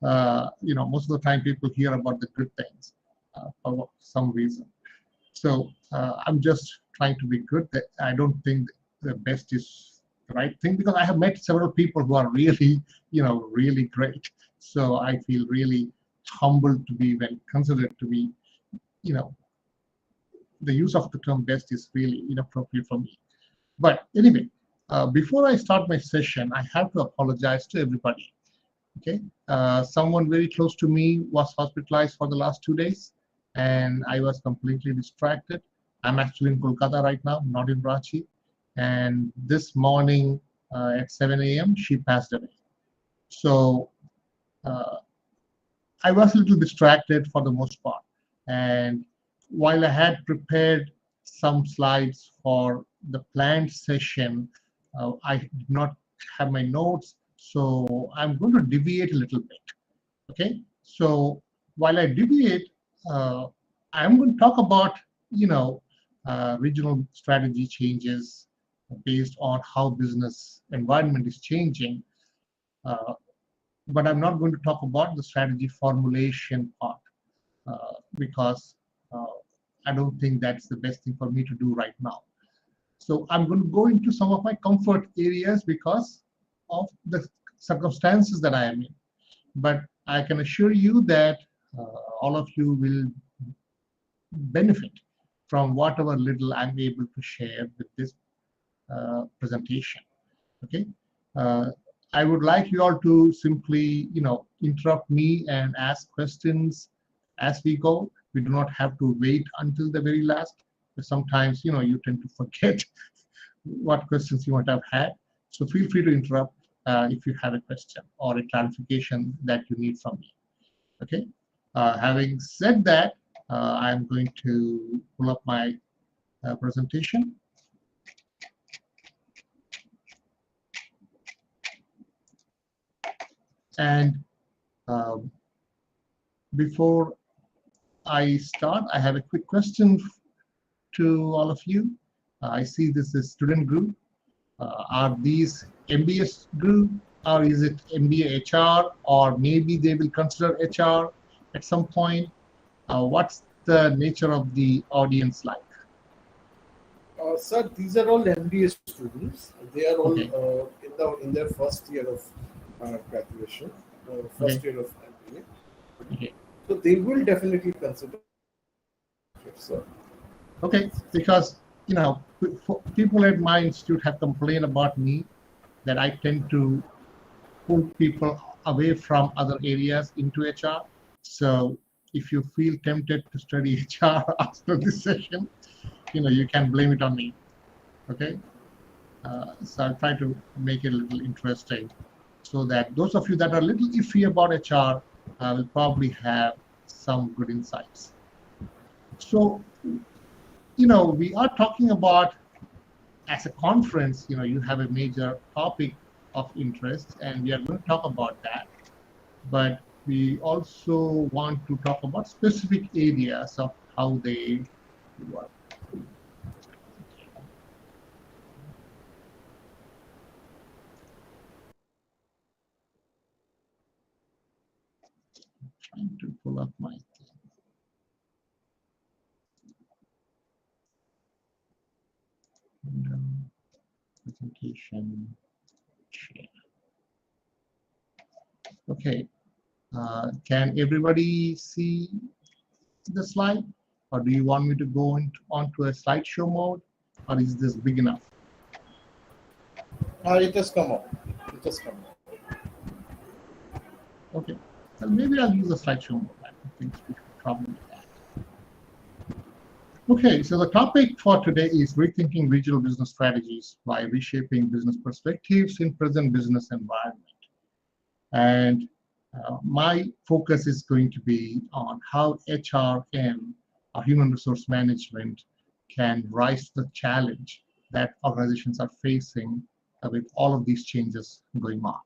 most of the time people hear about the good things for some reason. So I'm just trying to be good. I don't think the best is the right thing, because I have met several people who are really, really great. So I feel really humbled to be considered to be, the use of the term best is really inappropriate for me. But anyway, before I start my session, I have to apologize to everybody. Okay, someone very close to me was hospitalized for the last 2 days, and I was completely distracted. I'm actually in Kolkata right now, not in Ranchi. And this morning at 7 a.m., she passed away. So I was a little distracted for the most part. And while I had prepared some slides for the planned session, I did not have my notes. So I'm going to deviate a little bit. Okay. So while I deviate, I'm going to talk about, regional strategy changes based on how business environment is changing. But I'm not going to talk about the strategy formulation part, because I don't think that's the best thing for me to do right now. So I'm going to go into some of my comfort areas because of the circumstances that I am in. But I can assure you that all of you will benefit from whatever little I'm able to share with this presentation. Okay. I would like you all to simply, interrupt me and ask questions as we go. We do not have to wait until the very last. Sometimes, you tend to forget what questions you might have had. So feel free to interrupt if you have a question or a clarification that you need from me. Okay. Having said that, I'm going to pull up my presentation. And before I start, I have a quick question to all of you. I see this is student group. Are these MBS group, or is it MBA HR, or maybe they will consider HR at some point? What's the nature of the audience like? Sir, these are all MBA students. They are all in their first year of graduation, first year of MBA. Okay. So they will definitely consider it, sir. Okay, because people at my institute have complained about me that I tend to pull people away from other areas into HR. So if you feel tempted to study HR after this session, you can blame it on me. Okay. So I'll try to make it a little interesting. so that those of you that are a little iffy about HR will probably have some good insights. So, we are talking about, as a conference, you have a major topic of interest, and we are going to talk about that. But we also want to talk about specific areas of how they work. Trying to pull up my presentation. Share. Okay. Can everybody see the slide, or do you want me to go onto a slideshow mode, or is this big enough? It has come up. It has come up. Okay. Well, maybe I'll use a slideshow mode. I don't think we should probably do that. Okay, so the topic for today is Rethinking Regional Business Strategies by Reshaping Business Perspectives in Present Business Environment. And my focus is going to be on how HRM, or human resource management, can rise to the challenge that organizations are facing with all of these changes going on.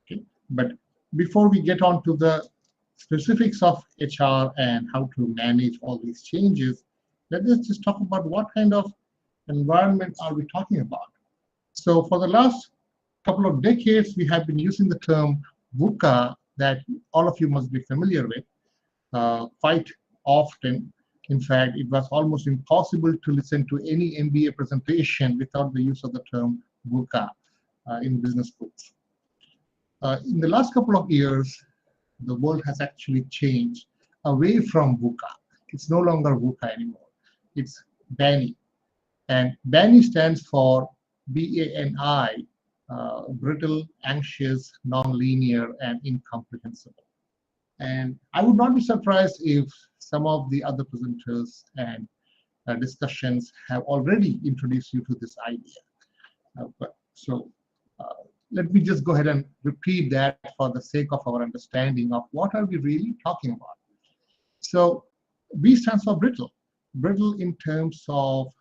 Okay? But before we get on to the specifics of HR and how to manage all these changes, let us just talk about what kind of environment are we talking about. So for the last couple of decades, we have been using the term VUCA that all of you must be familiar with quite often. In fact, it was almost impossible to listen to any MBA presentation without the use of the term VUCA in business books. In the last couple of years, the world has actually changed away from VUCA. It's no longer VUCA anymore. It's BANI. And BANI stands for BANI, brittle, anxious, non-linear, and incomprehensible. And I would not be surprised if some of the other presenters and discussions have already introduced you to this idea. Let me just go ahead and repeat that for the sake of our understanding of what are we really talking about. So B stands for brittle. Brittle in terms of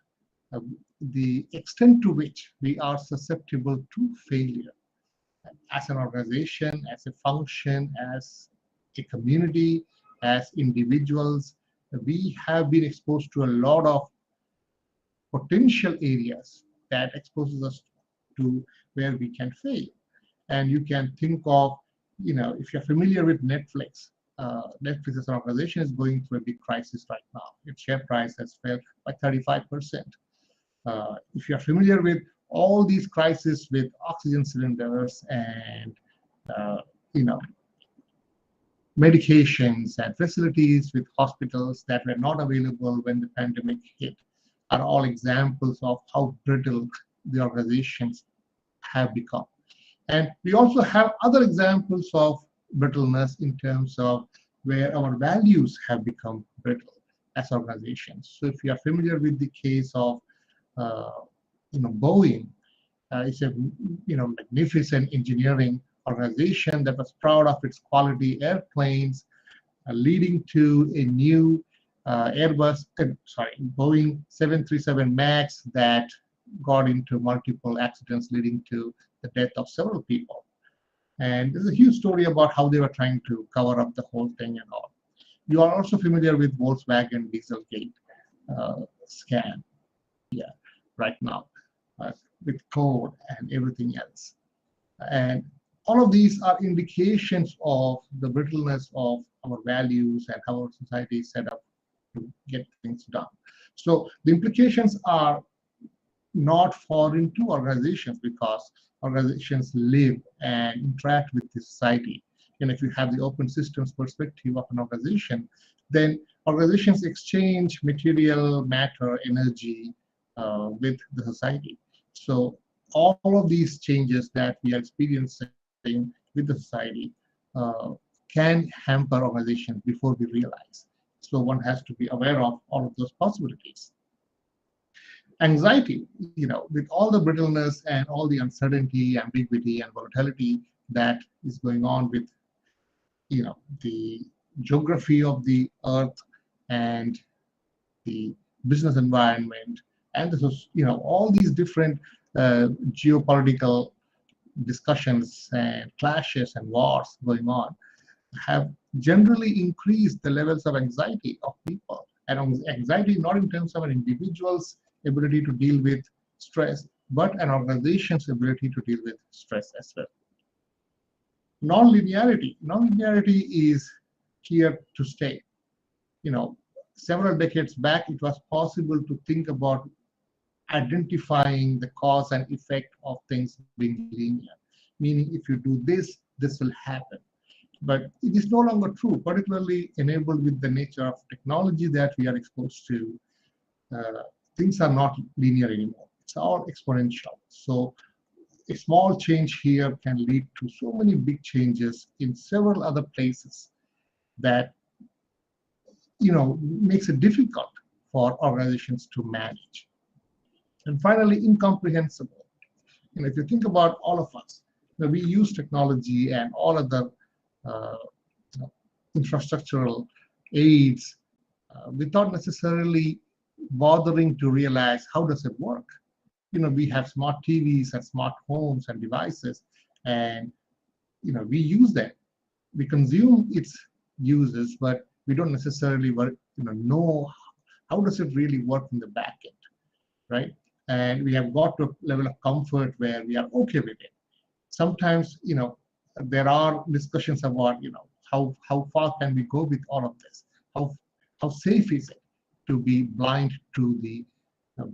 the extent to which we are susceptible to failure as an organization, as a function, as a community, as individuals. We have been exposed to a lot of potential areas that exposes us to where we can fail. And you can think of, if you're familiar with Netflix, Netflix as an organization is going through a big crisis right now. Its share price has fell by 35%. If you're familiar with all these crises with oxygen cylinders and medications and facilities with hospitals that were not available when the pandemic hit, are all examples of how brittle the organizations have become. And we also have other examples of brittleness in terms of where our values have become brittle as organizations. So if you are familiar with the case of Boeing, it's a magnificent engineering organization that was proud of its quality airplanes, leading to a new Boeing 737 MAX that got into multiple accidents, leading to the death of several people. And there's a huge story about how they were trying to cover up the whole thing and all. You are also familiar with Volkswagen Dieselgate scam, right now, with code and everything else. And all of these are indications of the brittleness of our values and how our society is set up to get things done. So the implications are not foreign to organizations, because organizations live and interact with the society. And if you have the open systems perspective of an organization, then organizations exchange material, matter, energy with the society. So all of these changes that we are experiencing with the society can hamper organizations before we realize. So one has to be aware of all of those possibilities. Anxiety, with all the brittleness and all the uncertainty, ambiguity, and volatility that is going on with, the geography of the earth and the business environment and all these different geopolitical discussions and clashes and wars going on have generally increased the levels of anxiety of people, and anxiety not in terms of an individual's ability to deal with stress, but an organization's ability to deal with stress as well. Non-linearity is here to stay. Several decades back, it was possible to think about identifying the cause and effect of things being linear, meaning if you do this, this will happen. But it is no longer true, particularly enabled with the nature of technology that we are exposed to. Things are not linear anymore. It's all exponential. So a small change here can lead to so many big changes in several other places that makes it difficult for organizations to manage. And finally, incomprehensible. If you think about all of us, we use technology and all other infrastructural aids without necessarily bothering to realize how does it work. We have smart TVs and smart homes and devices, and we use them. We consume its uses, but we don't necessarily know how does it really work in the back end, right? And we have got to a level of comfort where we are okay with it. Sometimes, there are discussions about, how far can we go with all of this? How safe is it to be blind to the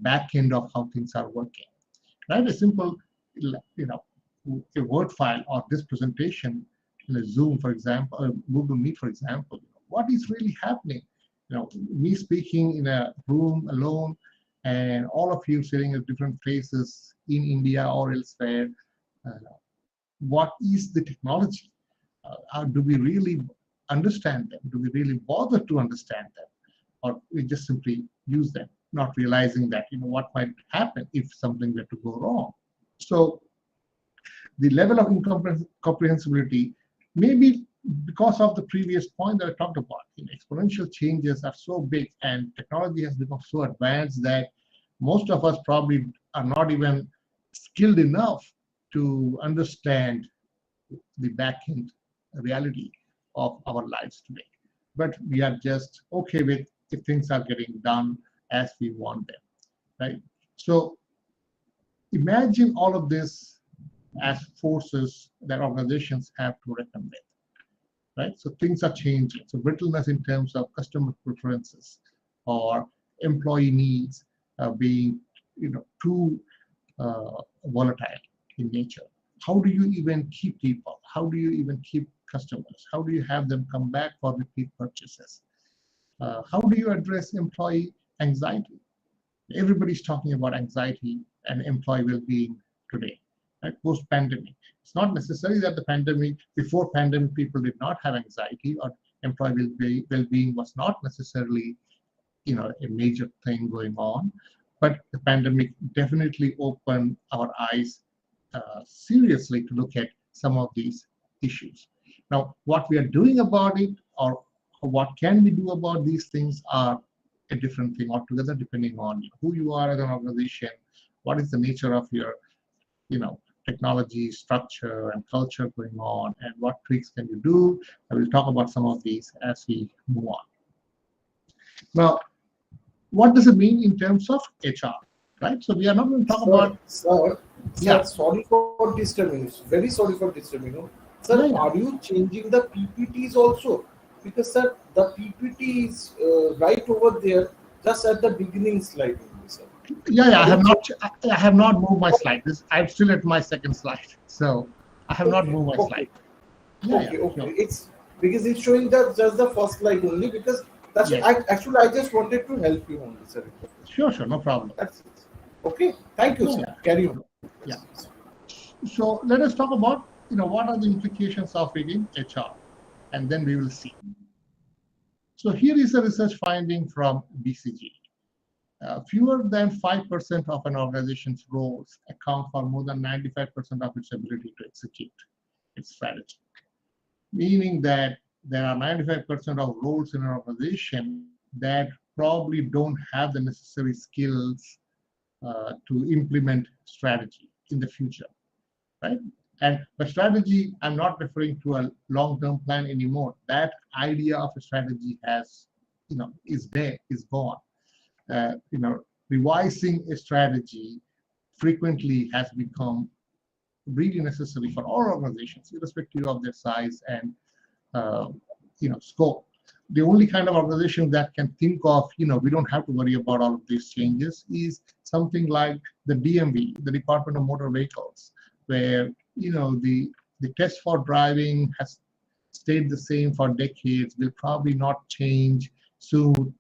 back end of how things are working? Right? A simple, a Word file or this presentation in a Zoom, for example, or Google Meet, for example, what is really happening? Me speaking in a room alone, and all of you sitting at different places in India or elsewhere. What is the technology? Do we really understand them? Do we really bother to understand them? Or we just simply use them, not realizing that, what might happen if something were to go wrong? So the level of incomprehensibility may be because of the previous point that I talked about. Exponential changes are so big and technology has become so advanced that most of us probably are not even skilled enough to understand the back-end reality of our lives today. But we are just okay with if things are getting done as we want them, right? So imagine all of this as forces that organizations have to reckon with, right? So things are changing. So brittleness in terms of customer preferences or employee needs being, too volatile in nature. How do you even keep people? How do you even keep customers? How do you have them come back for repeat purchases? How do you address employee anxiety? Everybody's talking about anxiety and employee well-being today, right? Post-pandemic. It's not necessary that before pandemic, people did not have anxiety or employee well-being was not necessarily, a major thing going on. But the pandemic definitely opened our eyes seriously to look at some of these issues. Now, what we are doing about it or what can we do about these things are a different thing altogether, depending on who you are as an organization, what is the nature of your, technology, structure, and culture going on, and what tweaks can you do. I will talk about some of these as we move on. Now, what does it mean in terms of HR, right? So we are not going to talk about... Sir, sorry for disturbing you. Very sorry for disturbing you. Sir, are you changing the PPTs also? Because, sir, the PPT is right over there, just at the beginning slide. Sir. Yeah, I have not moved my slide. I'm still at my second slide, so I have not moved my slide. Okay. Sure. It's because it's showing just the first slide only, because that's actually I just wanted to help you on this, sir. Sure, no problem. That's it. Okay, thank you, sir. Carry on. Yeah. So let us talk about what are the implications of it in HR, and then we will see. So here is a research finding from BCG. Fewer than 5% of an organization's roles account for more than 95% of its ability to execute. its strategy, meaning that there are 95% of roles in an organization that probably don't have the necessary skills to implement strategy in the future, right? And by strategy, I'm not referring to a long-term plan anymore. That idea of a strategy has, is there, is gone. Revising a strategy frequently has become really necessary for all organizations, irrespective of their size and scope. The only kind of organization that can think of, we don't have to worry about all of these changes is something like the DMV, the Department of Motor Vehicles, where the test for driving has stayed the same for decades, will probably not change soon.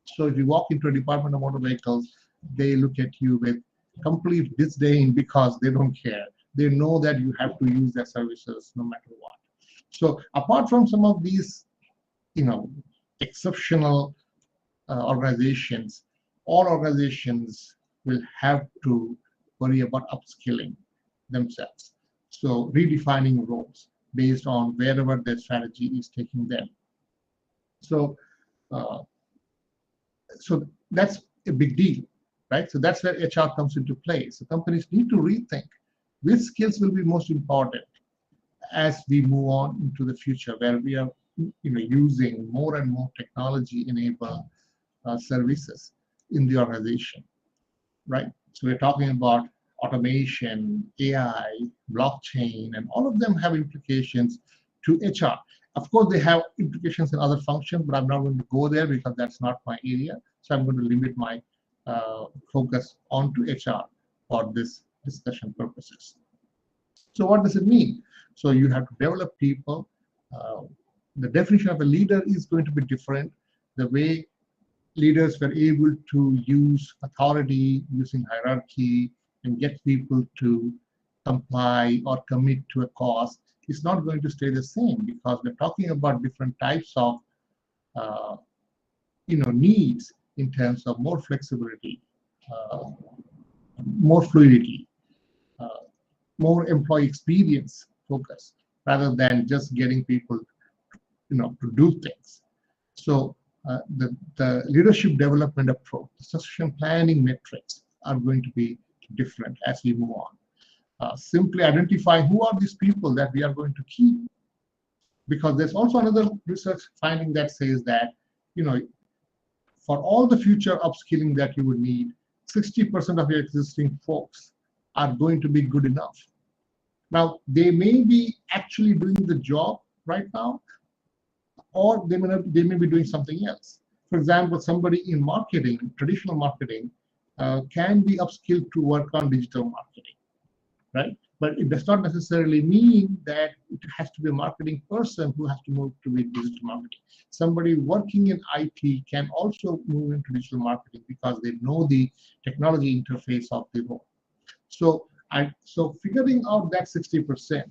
So if you walk into a Department of Motor Vehicles, they look at you with complete disdain because they don't care. They know that you have to use their services no matter what. So apart from some of these, exceptional organizations, all organizations will have to worry about upskilling themselves. So redefining roles based on wherever their strategy is taking them. So, so that's a big deal, right? So that's where HR comes into play. So companies need to rethink which skills will be most important as we move on into the future, where we are using more and more technology-enabled services in the organization, right? So we're talking about automation, AI, blockchain, and all of them have implications to HR. Of course, they have implications in other functions, but I'm not going to go there because that's not my area. So I'm going to limit my focus onto HR for this discussion purposes. So what does it mean? So you have to develop people. The definition of a leader is going to be different. The way leaders were able to use authority, using hierarchy, and get people to comply or commit to a cause is not going to stay the same, because we're talking about different types of needs in terms of more flexibility, more fluidity, more employee experience focus, rather than just getting people to do things. So the leadership development approach, the succession planning metrics are going to be different as we move on. Simply identifying who are these people that we are going to keep, because there's also another research finding that says that for all the future upskilling that you would need, 60% of your existing folks are going to be good enough. Now, they may be actually doing the job right now, or they may be doing something else. For example, somebody in marketing, traditional marketing, can be upskilled to work on digital marketing, right? But it does not necessarily mean that it has to be a marketing person who has to move to be digital marketing. Somebody working in IT can also move into digital marketing because they know the technology interface of the role. So figuring out that 60%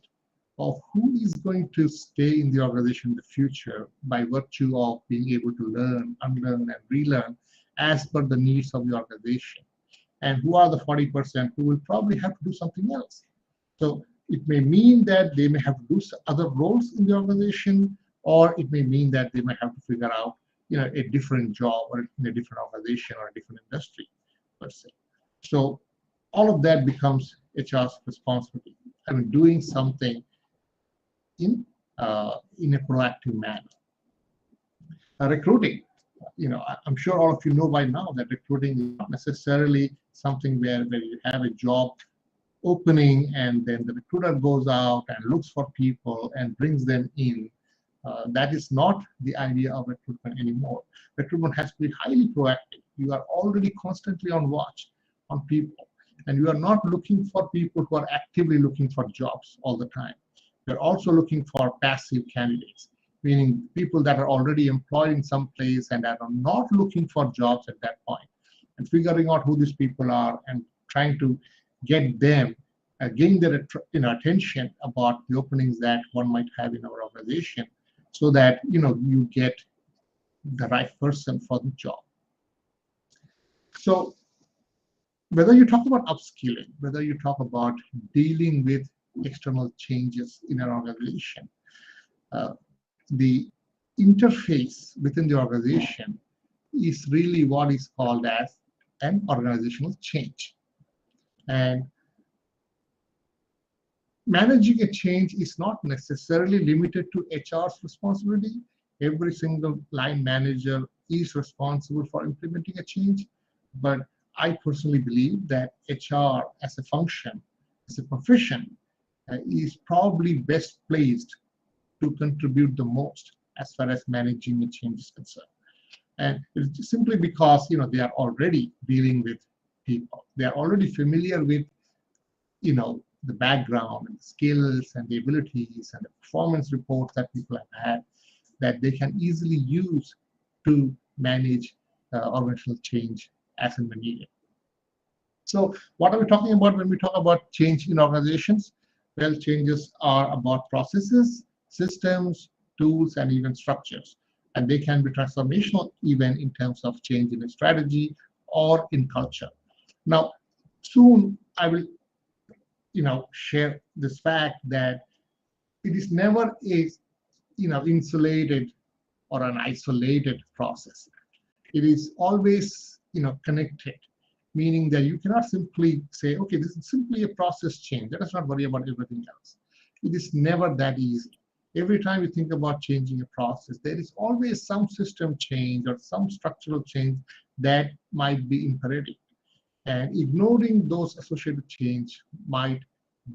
of who is going to stay in the organization in the future by virtue of being able to learn, unlearn, and relearn as per the needs of the organization, and who are the 40% who will probably have to do something else. So it may mean that they may have to do other roles in the organization, or it may mean that they may have to figure out a different job or in a different organization or a different industry, per se. So all of that becomes HR's responsibility. I mean, doing something in a proactive manner. Recruiting, I'm sure all of you know by now that recruiting is not necessarily something where you have a job opening and then the recruiter goes out and looks for people and brings them in. That is not the idea of recruitment anymore. Recruitment has to be highly proactive. You are already constantly on watch on people, and you are not looking for people who are actively looking for jobs all the time. You're also looking for passive candidates, meaning people that are already employed in some place and are not looking for jobs at that point, and figuring out who these people are and trying to get them, gain their attention about the openings that one might have in our organization, so that you get the right person for the job. So whether you talk about upskilling, whether you talk about dealing with external changes in an organization, the interface within the organization is really what is called as an organizational change. And managing a change is not necessarily limited to HR's responsibility. Every single line manager is responsible for implementing a change. But I personally believe that HR as a function, as a profession, is probably best placed to contribute the most as far as managing a change is concerned. And it's simply because they are already dealing with people. They are already familiar with the background and the skills and the abilities and the performance reports that people have had that they can easily use to manage organizational change as and when needed. So what are we talking about when we talk about change in organizations? Well, changes are about processes, systems, tools, and even structures. And they can be transformational even in terms of change in a strategy or in culture. Now, soon I will share this fact that it is never a insulated or an isolated process. It is always connected, meaning that you cannot simply say, okay, this is simply a process change. Let us not worry about everything else. It is never that easy. Every time you think about changing a process, there is always some system change or some structural change that might be imperative. And ignoring those associated change might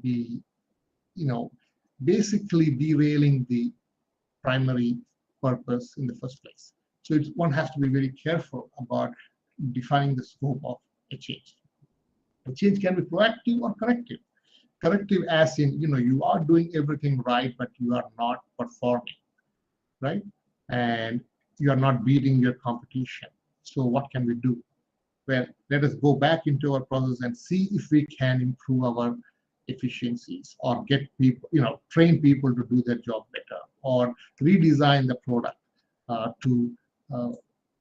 be, basically derailing the primary purpose in the first place. So one has to be very careful about defining the scope of a change. A change can be proactive or corrective. Corrective as in, you are doing everything right, but you are not performing, right? And you are not beating your competition. So what can we do? Well, let us go back into our process and see if we can improve our efficiencies or get people, train people to do their job better or redesign the product to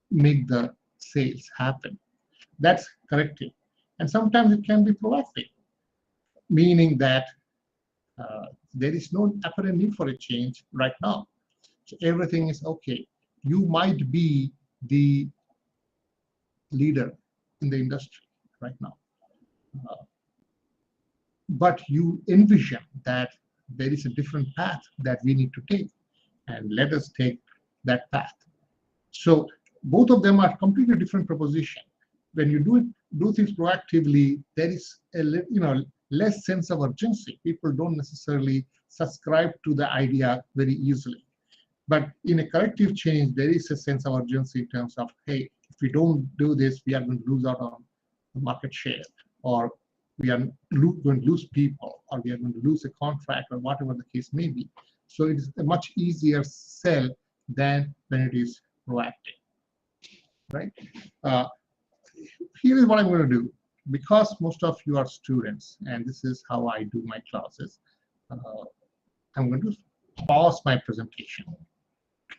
make the sales happen. That's corrective. And sometimes it can be proactive, meaning that there is no apparent need for a change right now. So everything is okay. You might be the leader in the industry right now. But you envision that there is a different path that we need to take, and let us take that path. So both of them are completely different proposition. When you do things proactively, there is a less sense of urgency. People don't necessarily subscribe to the idea very easily. But in a corrective change, there is a sense of urgency in terms of, hey, if we don't do this, we are going to lose out on market share, or we are going to lose people, or we are going to lose a contract, or whatever the case may be. So it is a much easier sell than when it is proactive, right? Here is what I'm going to do. Because most of you are students, and this is how I do my classes, I'm going to pause my presentation.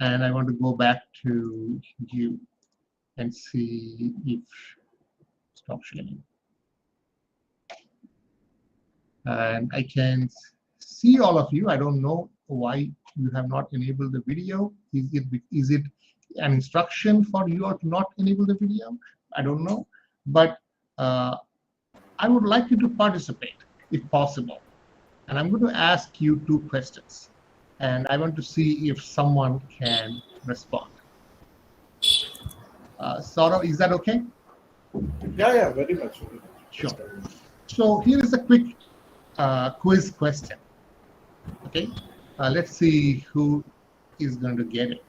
And I want to go back to you and see if stop sharing. And I can see all of you. I don't know why you have not enabled the video. Is it an instruction for you to not enable the video? I don't know. But I would like you to participate if possible. And I'm going to ask you 2 questions. And I want to see if someone can respond. Saurav, is that okay? Yeah, very much. Sure. So here is a quick quiz question. Okay, let's see who is going to get it.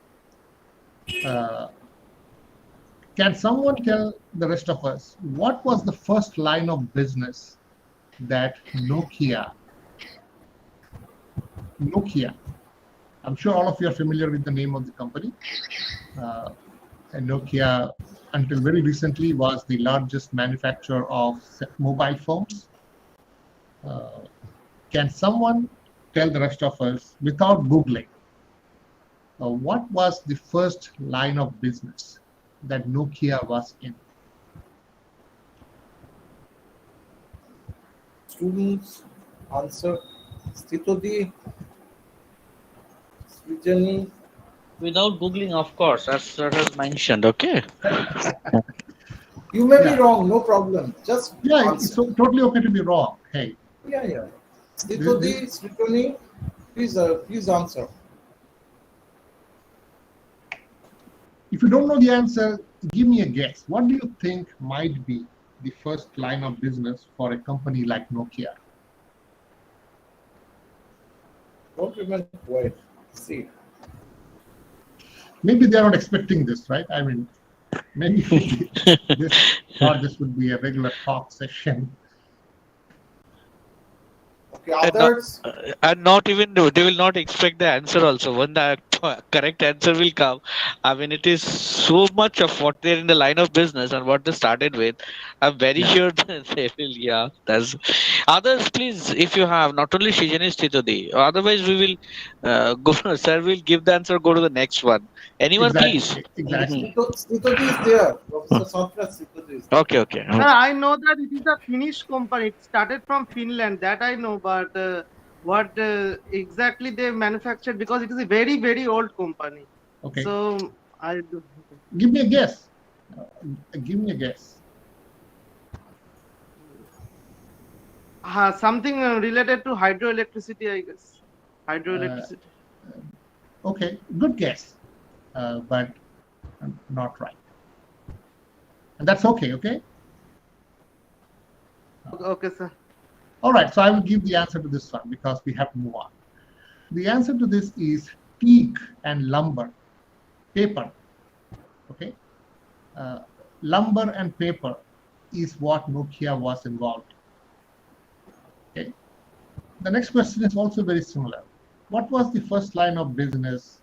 Can someone tell the rest of us what was the first line of business that Nokia, I'm sure all of you are familiar with the name of the company. And Nokia, until very recently, was the largest manufacturer of mobile phones. Can someone tell the rest of us, without Googling, what was the first line of business that Nokia was in? Students, answer. Stitodi, Srijani. Without googling, of course, as sir has mentioned. Okay. You may be Yeah. wrong, no problem. Just Yeah, answer. it's totally okay to be wrong. Hey, Yeah. Stitodi, Srijani, please answer. if you don't know the answer, give me a guess. What do you think might be the first line of business for a company like Nokia? Don't remain quiet. See. Maybe they are not expecting this, right? I mean, maybe this thought this would be a regular talk session. Okay, others. And not even they will not expect the answer also. When the correct answer will come, I mean, it is so much of what they're in the line of business and what they started with. I'm very sure that they will. Yeah, that's others. Please, if you have not only Shijani Stitodi, otherwise we will go. Sir will give the answer. Go to the next one. Anyone, please. Exactly. Stitodi is there. Professor Santras Stitodi is there. Okay. Sir, I know that it is a Finnish company. It started from Finland. That I know, but what exactly they manufactured, because it is a very, very old company. Okay. So I do. Give me a guess. Give me a guess. Something related to hydroelectricity, I guess. Hydroelectricity. Okay, good guess, but not right. And that's okay, okay? Okay, sir. All right, so I will give the answer to this one because we have to move on. The answer to this is teak and lumber, paper, okay? Lumber and paper is what Nokia was involved in, okay? The next question is also very similar. What was the first line of business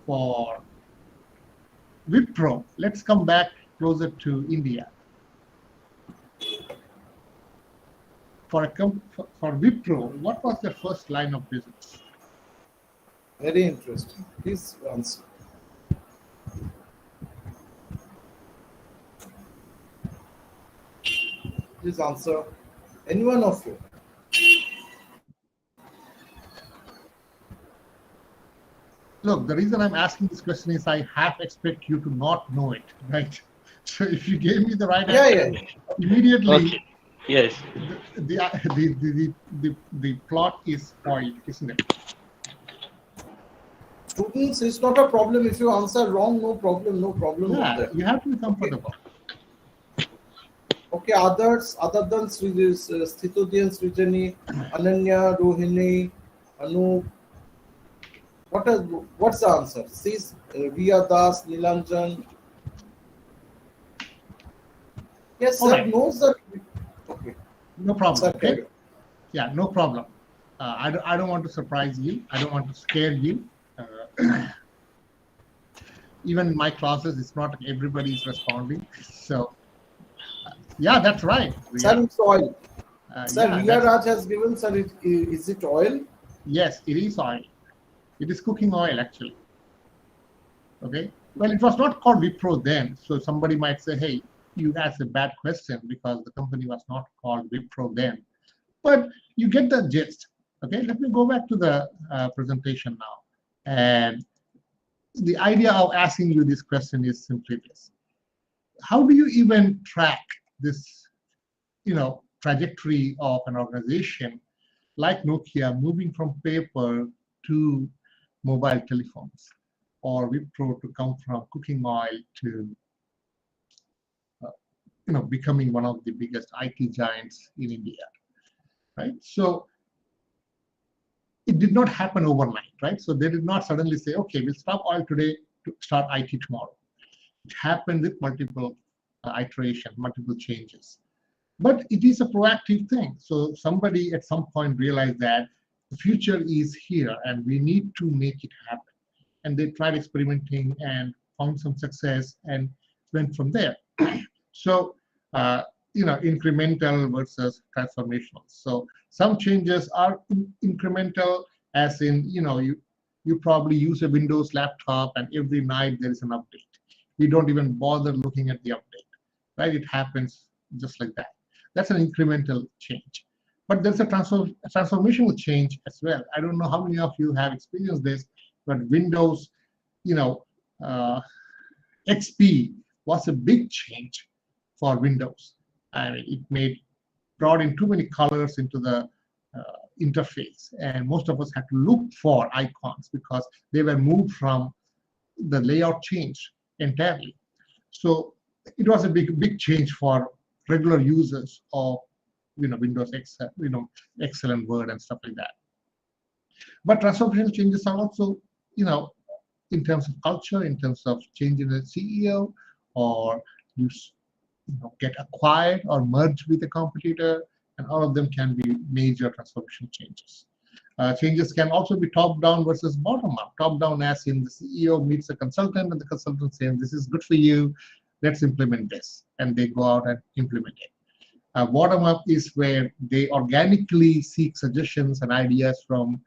for Wipro? Let's come back closer to India. For Wipro, what was their first line of business? Very interesting. Please answer. Please answer. Any one of you. Look, the reason I'm asking this question is I half expect you to not know it, right? So if you gave me the right answer, immediately, Okay. Yes. the plot is spoiled, isn't it? Students, it's not a problem if you answer wrong. No problem. Yeah, you have to be comfortable. Okay, others other than Stitodi and Srijani, Ananya, Rohini, Anu. What's the answer? Sis, Riya Das, Nilanjan. Yes, sir. Right. Knows that. Okay. No problem. Sir, Okay. Yeah, no problem. I don't want to surprise you. I don't want to scare you. Even in my classes, it's not like everybody is responding. So, yeah, that's right. Sir, it's oil. Sir, Yeah, Riya Raj has given, sir, is it oil? Yes, it is oil. It is cooking oil, actually. Okay. Well, it was not called Wipro then. So somebody might say, hey, you asked a bad question because the company was not called Wipro then. But you get the gist. Okay. Let me go back to the presentation now. And the idea of asking you this question is simply this. How do you even track this, trajectory of an organization like Nokia moving from paper to mobile telephones, or Wipro to come from cooking oil to becoming one of the biggest IT giants in India, right? So it did not happen overnight, right? So they did not suddenly say, okay, we'll stop oil today to start IT tomorrow. It happened with multiple iterations, multiple changes. But it is a proactive thing. So somebody at some point realized that the future is here and we need to make it happen. And they tried experimenting and found some success and went from there. So, incremental versus transformational. So some changes are incremental, as in, you probably use a Windows laptop and every night there is an update. We don't even bother looking at the update, right? It happens just like that. That's an incremental change. But there's a transformational change as well. I don't know how many of you have experienced this, but Windows, you know, XP was a big change for Windows. And it brought in too many colors into the interface, and most of us had to look for icons because they were moved from the layout change entirely. So it was a big change for regular users of Windows Excel, Excel and Word and stuff like that. But transformational changes are also, in terms of culture, in terms of changing the CEO, or you get acquired or merge with a competitor, and all of them can be major transformational changes. Changes can also be top-down versus bottom-up. Top-down as in the CEO meets a consultant and the consultant says, this is good for you, let's implement this. And they go out and implement it. Bottom-up is where they organically seek suggestions and ideas from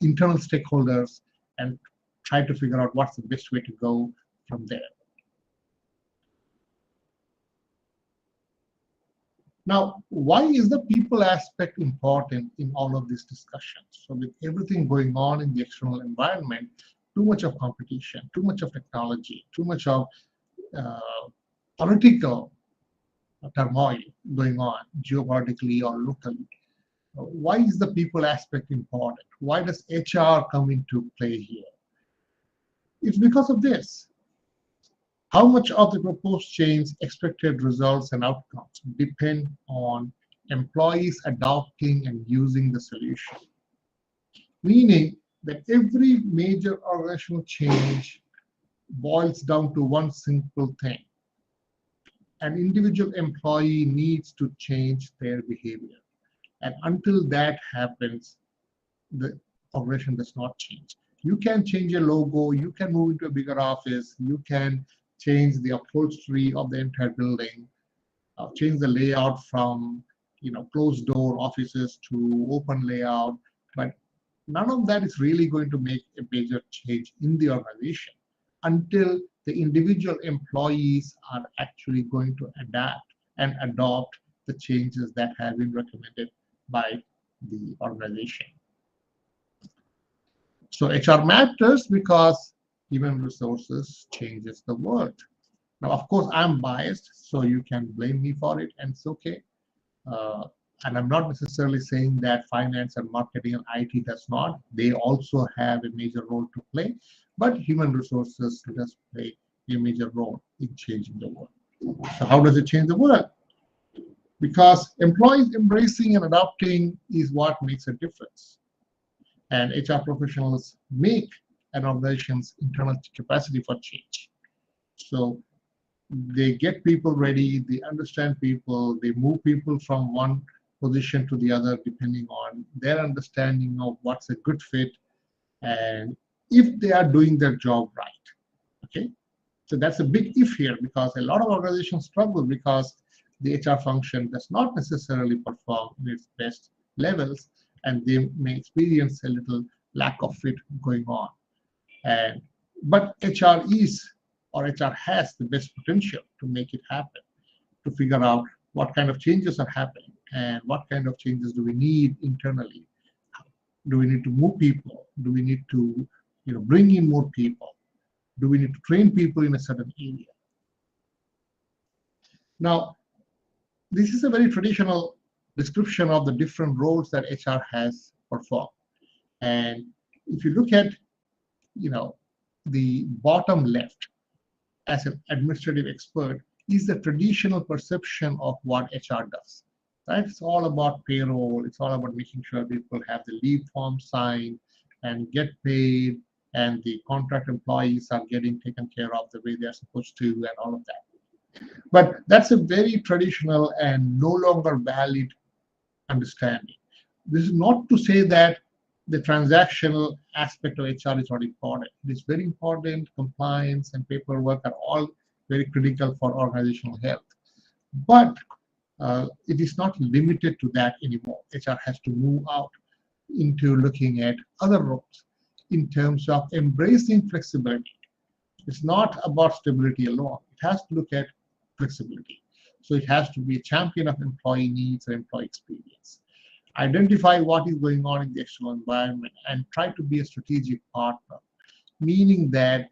internal stakeholders and try to figure out what's the best way to go from there. Now, why is the people aspect important in all of these discussions? So with everything going on in the external environment, too much of competition, too much of technology, too much of political turmoil going on geopolitically or locally. Why is the people aspect important? Why does HR come into play here? It's because of this. How much of the proposed change, expected results and outcomes depend on employees adopting and using the solution? Meaning that every major organizational change boils down to one simple thing. An individual employee needs to change their behavior. And until that happens, the organization does not change. You can change a logo, you can move into a bigger office, you can change the upholstery of the entire building, change the layout from closed door offices to open layout, but none of that is really going to make a major change in the organization until the individual employees are actually going to adapt and adopt the changes that have been recommended by the organization. So HR matters because human resources changes the world. Now, of course, I'm biased, so you can blame me for it, and it's okay. And I'm not necessarily saying that finance and marketing and IT does not. They also have a major role to play, but human resources does play a major role in changing the world. So how does it change the world? Because employees embracing and adopting is what makes a difference. And HR professionals make an organization's internal capacity for change. So they get people ready, they understand people, they move people from one position to the other depending on their understanding of what's a good fit and if they are doing their job right. Okay, so that's a big if here, because a lot of organizations struggle because the HR function does not necessarily perform in its best levels, and they may experience a little lack of fit going on. But HR is, or HR has the best potential to make it happen, to figure out what kind of changes are happening and what kind of changes do we need internally. Do we need to move people? Do we need to bring in more people? Do we need to train people in a certain area? Now, this is a very traditional description of the different roles that HR has performed. And if you look at the bottom left, as an administrative expert, is the traditional perception of what HR does. Right? It's all about payroll. It's all about making sure people have the leave form signed and get paid, and the contract employees are getting taken care of the way they're supposed to, and all of that. But that's a very traditional and no longer valid understanding. This is not to say that the transactional aspect of HR is not important. It is very important. Compliance and paperwork are all very critical for organizational health. But it is not limited to that anymore. HR has to move out into looking at other roles in terms of embracing flexibility. It's not about stability alone. It has to look at flexibility. So it has to be a champion of employee needs and employee experience. identify what is going on in the external environment, and try to be a strategic partner, meaning that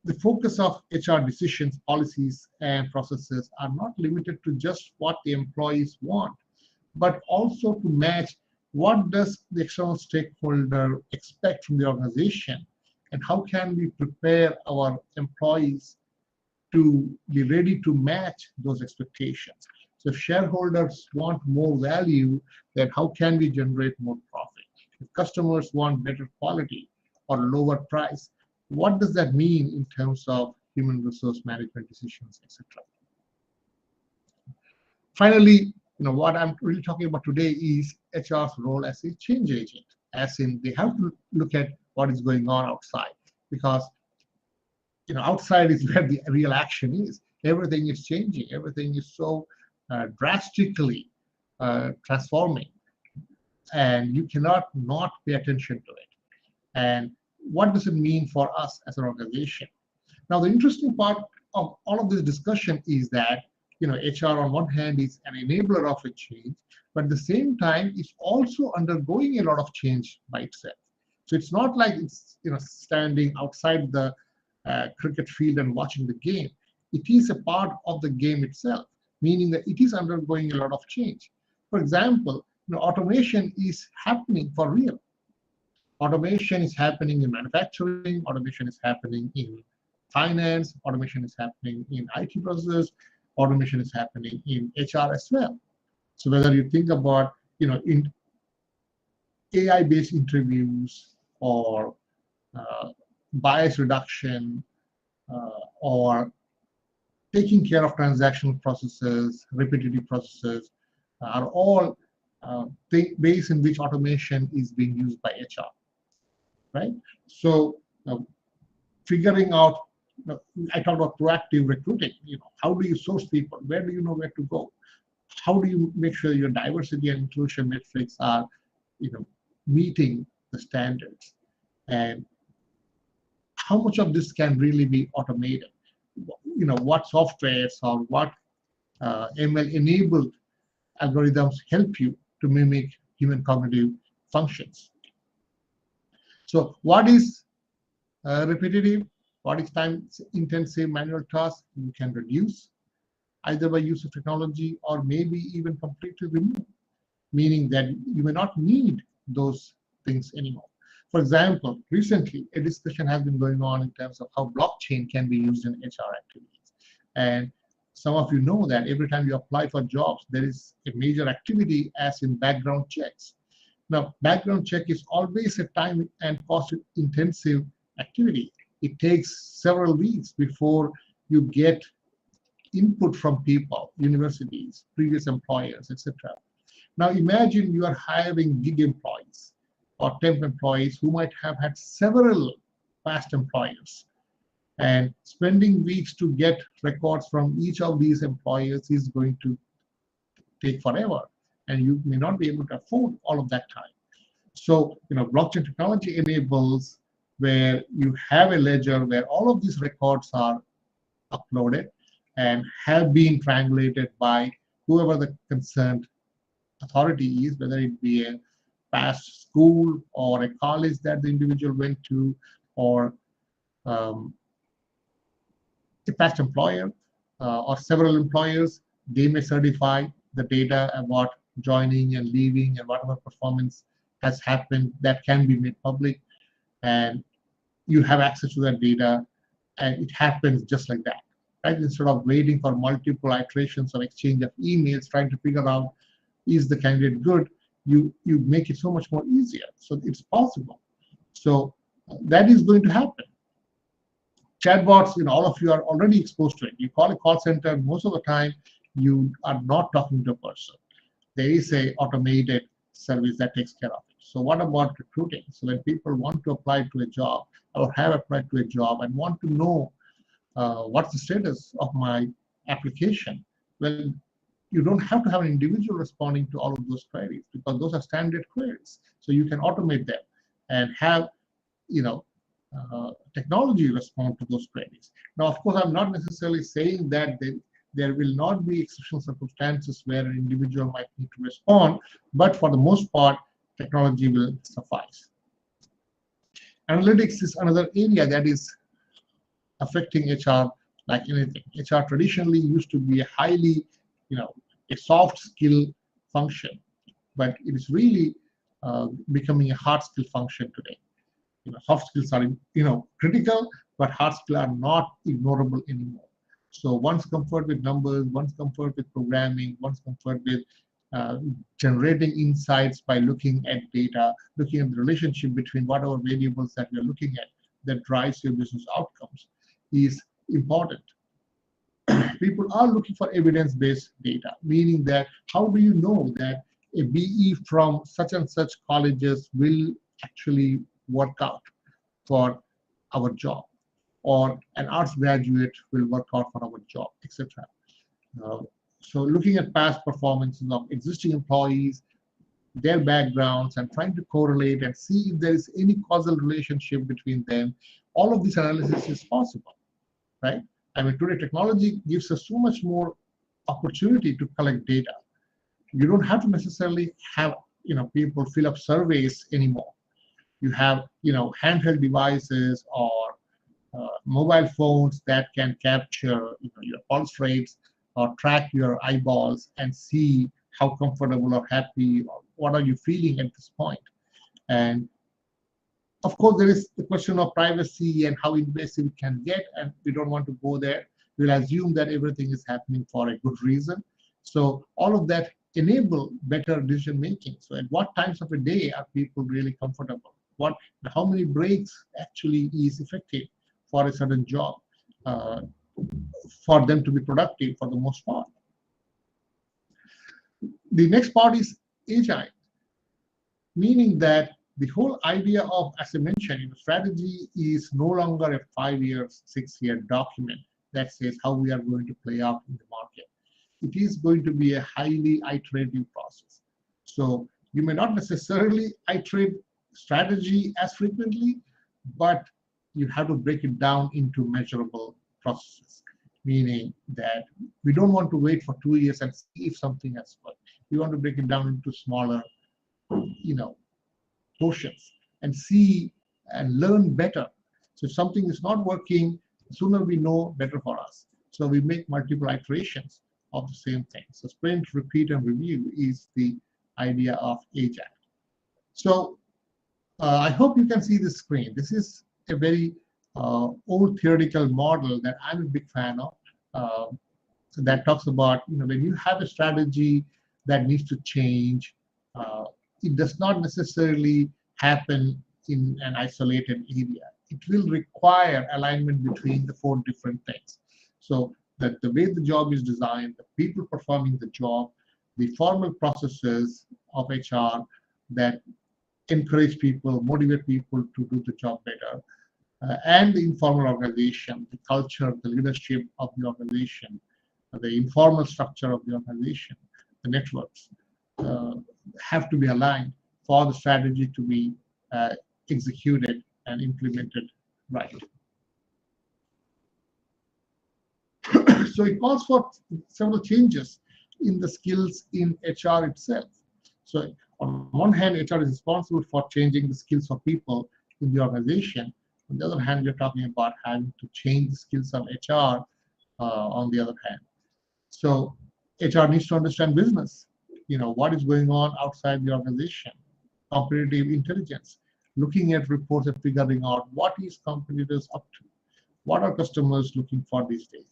the focus of HR decisions, policies, and processes are not limited to just what the employees want, but also to match what does the external stakeholder expect from the organization, and how can we prepare our employees to be ready to match those expectations. So if shareholders want more value, then how can we generate more profit? If customers want better quality or lower price, what does that mean in terms of human resource management decisions, etc.? Finally, what I'm really talking about today is HR's role as a change agent, as in they have to look at what is going on outside, because outside is where the real action is. Everything is changing. Everything is so drastically transforming, and you cannot not pay attention to it. And what does it mean for us as an organization? Now, the interesting part of all of this discussion is that HR on one hand is an enabler of a change, but at the same time, it's also undergoing a lot of change by itself. So it's not like it's standing outside the cricket field and watching the game. It is a part of the game itself, meaning that it is undergoing a lot of change. For example, automation is happening for real. Automation is happening in manufacturing, automation is happening in finance, automation is happening in IT processes, automation is happening in HR as well. So whether you think about in AI-based interviews or bias reduction or taking care of transactional processes, repetitive processes, are all ways in which automation is being used by HR, right? So figuring out, I talked about proactive recruiting. How do you source people? Where do you know where to go? How do you make sure your diversity and inclusion metrics are, meeting the standards? And how much of this can really be automated? What softwares or what ML-enabled algorithms help you to mimic human cognitive functions? So what is repetitive? What is time-intensive manual tasks you can reduce, either by use of technology or maybe even completely remove, meaning that you may not need those things anymore. For example, recently, a discussion has been going on in terms of how blockchain can be used in HR activities. And some of you know that every time you apply for jobs, there is a major activity as in background checks. Now, background check is always a time and cost-intensive activity. It takes several weeks before you get input from people, universities, previous employers, etc. Now, imagine you are hiring gig employees or temp employees who might have had several past employers, and spending weeks to get records from each of these employers is going to take forever, and you may not be able to afford all of that time. So, blockchain technology enables where you have a ledger where all of these records are uploaded and have been triangulated by whoever the concerned authority is, whether it be a past school or a college that the individual went to, or a past employer or several employers. They may certify the data about joining and leaving and whatever performance has happened that can be made public, and you have access to that data, and it happens just like that, right? Instead of waiting for multiple iterations of exchange of emails, trying to figure out, is the candidate good, you make it so much more easier. So it's possible. So that is going to happen. Chatbots, all of you are already exposed to it. You call a call center, most of the time you are not talking to a person. There is a automated service that takes care of it. So what about recruiting? So when people want to apply to a job or have applied to a job and want to know what's the status of my application, well, you don't have to have an individual responding to all of those queries, because those are standard queries. So you can automate them and have technology respond to those queries. Now, of course, I'm not necessarily saying that There will not be exceptional circumstances where an individual might need to respond, but for the most part, technology will suffice. Analytics is another area that is affecting HR like anything. HR traditionally used to be a highly, a soft skill function, but it is really becoming a hard skill function today. Soft skills are, critical, but hard skills are not ignorable anymore. So one's comfort with numbers, one's comfort with programming, one's comfort with generating insights by looking at data, looking at the relationship between whatever variables that you're looking at that drives your business outcomes is important. People are looking for evidence-based data, meaning that how do you know that a BE from such and such colleges will actually work out for our job, or an arts graduate will work out for our job, etc. So looking at past performances of existing employees, their backgrounds, and trying to correlate and see if there is any causal relationship between them, all of this analysis is possible, right? I mean, today technology gives us so much more opportunity to collect data. You don't have to necessarily have people fill up surveys anymore. You have handheld devices or mobile phones that can capture your pulse rates or track your eyeballs and see how comfortable or happy or what are you feeling at this point. And of course, there is the question of privacy and how invasive it can get, and we don't want to go there. We'll assume that everything is happening for a good reason. So all of that enable better decision making. So at what times of a day are people really comfortable? How many breaks actually is effective for a certain job for them to be productive for the most part? The next part is agile, meaning that the whole idea of, as I mentioned, strategy is no longer a 5-year, 6-year document that says how we are going to play out in the market. It is going to be a highly iterative process. So you may not necessarily iterate strategy as frequently, but you have to break it down into measurable processes, meaning that we don't want to wait for 2 years and see if something has worked. We want to break it down into smaller, portions and see and learn better. So if something is not working, the sooner we know, better for us. So we make multiple iterations of the same thing. So sprint, repeat, and review is the idea of agile. So I hope you can see the screen. This is a very old theoretical model that I'm a big fan of. So that talks about when you have a strategy that needs to change, it does not necessarily happen in an isolated area. It will require alignment between the 4 different things. So that the way the job is designed, the people performing the job, the formal processes of HR that encourage people, motivate people to do the job better, and the informal organization, the culture, the leadership of the organization, the informal structure of the organization, the networks, have to be aligned for the strategy to be executed and implemented right. So it calls for several changes in the skills in HR itself. So on one hand, HR is responsible for changing the skills of people in the organization. On the other hand, we're talking about having to change the skills of HR on the other hand. So HR needs to understand business, what is going on outside the organization, competitive intelligence, looking at reports and figuring out what is competitors up to, what are customers looking for these days,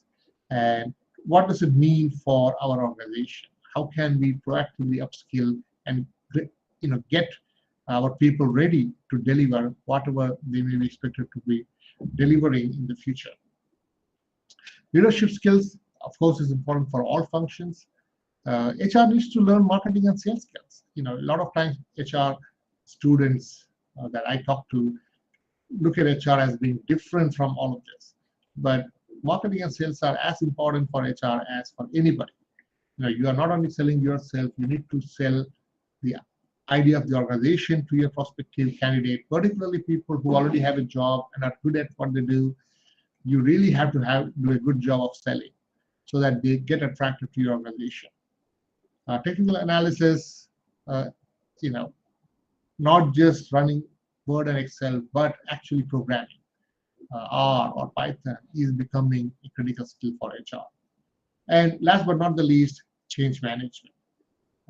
and what does it mean for our organization? How can we proactively upskill and get our people ready to deliver whatever they may be expected to be delivering in the future? Leadership skills, of course, is important for all functions. HR needs to learn marketing and sales skills. A lot of times HR students that I talk to look at HR as being different from all of this. But marketing and sales are as important for HR as for anybody. You are not only selling yourself, you need to sell the idea of the organization to your prospective candidate, particularly people who already have a job and are good at what they do. You really have to do a good job of selling. so that they get attracted to your organization. Technical analysis, you know, not just running Word and Excel, but actually programming. R or Python is becoming a critical skill for HR. And last but not the least, change management.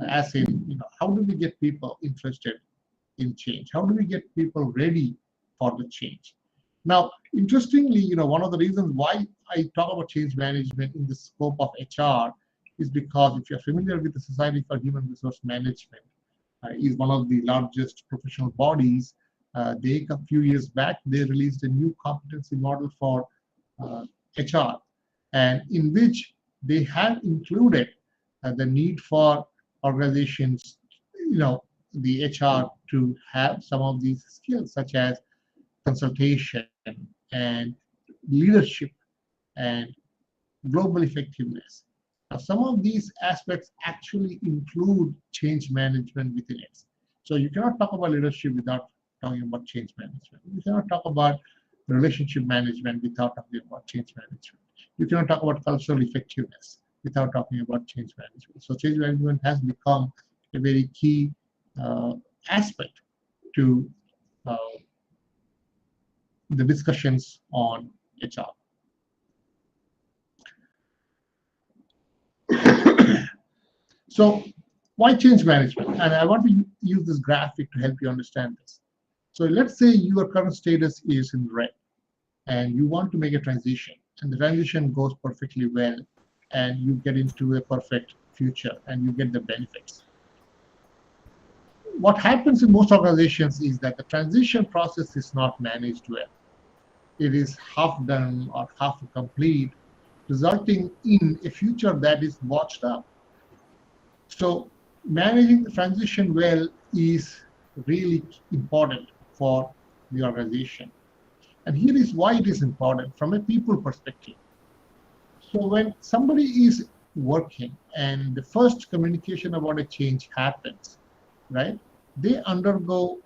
As in, how do we get people interested in change? How do we get people ready for the change? Now, interestingly, one of the reasons why I talk about change management in the scope of HR is because if you're familiar with the Society for Human Resource Management, is one of the largest professional bodies. A few years back, they released a new competency model for HR, and in which they have included the need for organizations, the HR to have some of these skills, such as consultation and leadership and global effectiveness. Now, some of these aspects actually include change management within it. So you cannot talk about leadership without talking about change management. You cannot talk about relationship management without talking about change management. You cannot talk about cultural effectiveness without talking about change management. So change management has become a very key aspect to the discussions on HR. So why change management? And I want to use this graphic to help you understand this. So let's say your current status is in red and you want to make a transition, and the transition goes perfectly well and you get into a perfect future and you get the benefits. What happens in most organizations is that the transition process is not managed well. It is half done or half complete, resulting in a future that is botched up. So managing the transition well is really important for the organization. And here is why it is important from a people perspective. So when somebody is working and the first communication about a change happens, right, they undergo,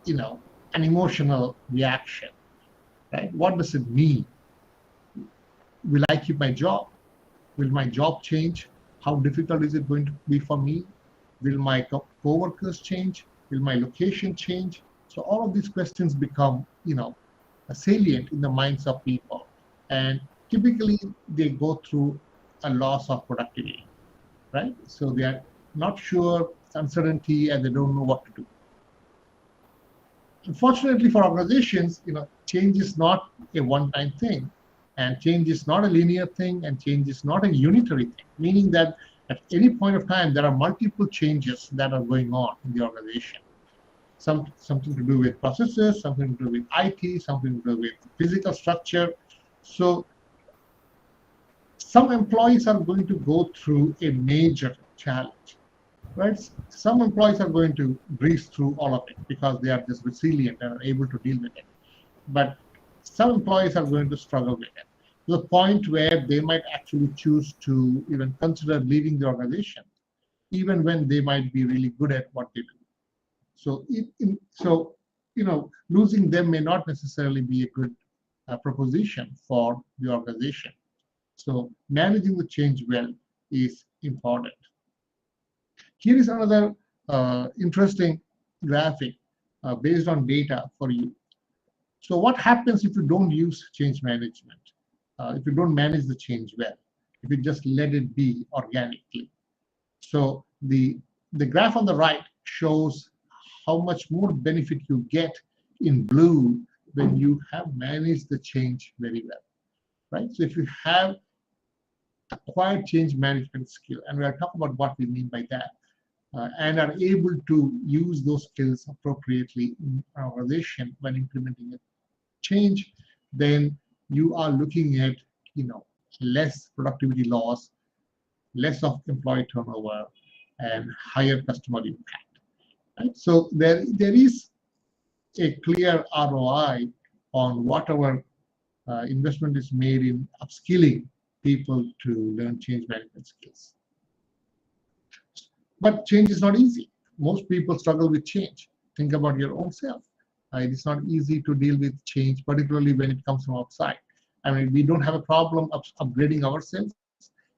an emotional reaction, right? What does it mean? Will I keep my job? Will my job change? How difficult is it going to be for me? Will my co-workers change? Will my location change? So all of these questions become, salient in the minds of people. And typically they go through a loss of productivity, right? So they are not sure, it's uncertainty, and they don't know what to do. Unfortunately for organizations, change is not a one-time thing, and change is not a linear thing, and change is not a unitary thing, meaning that at any point of time, there are multiple changes that are going on in the organization. Something to do with processes, something to do with IT, something to do with physical structure. So some employees are going to go through a major challenge, right? Some employees are going to breeze through all of it because they are just resilient and are able to deal with it. But some employees are going to struggle with it, to the point where they might actually choose to even consider leaving the organization, even when they might be really good at what they do. So, losing them may not necessarily be a good proposition for the organization. So managing the change well is important. Here is another interesting graphic based on data for you. So what happens if you don't use change management? If you don't manage the change well, if you just let it be organically? So the graph on the right shows how much more benefit you get in blue when you have managed the change very well, right? So if you have acquired change management skill, and we'll talk about what we mean by that, and are able to use those skills appropriately in our organization when implementing a change, then you are looking at, less productivity loss, less of employee turnover, and higher customer impact. Right? So there is a clear ROI on whatever investment is made in upskilling people to learn change management skills. But change is not easy. Most people struggle with change. Think about your own self. It is not easy to deal with change, particularly when it comes from outside. I mean, we don't have a problem of upgrading ourselves.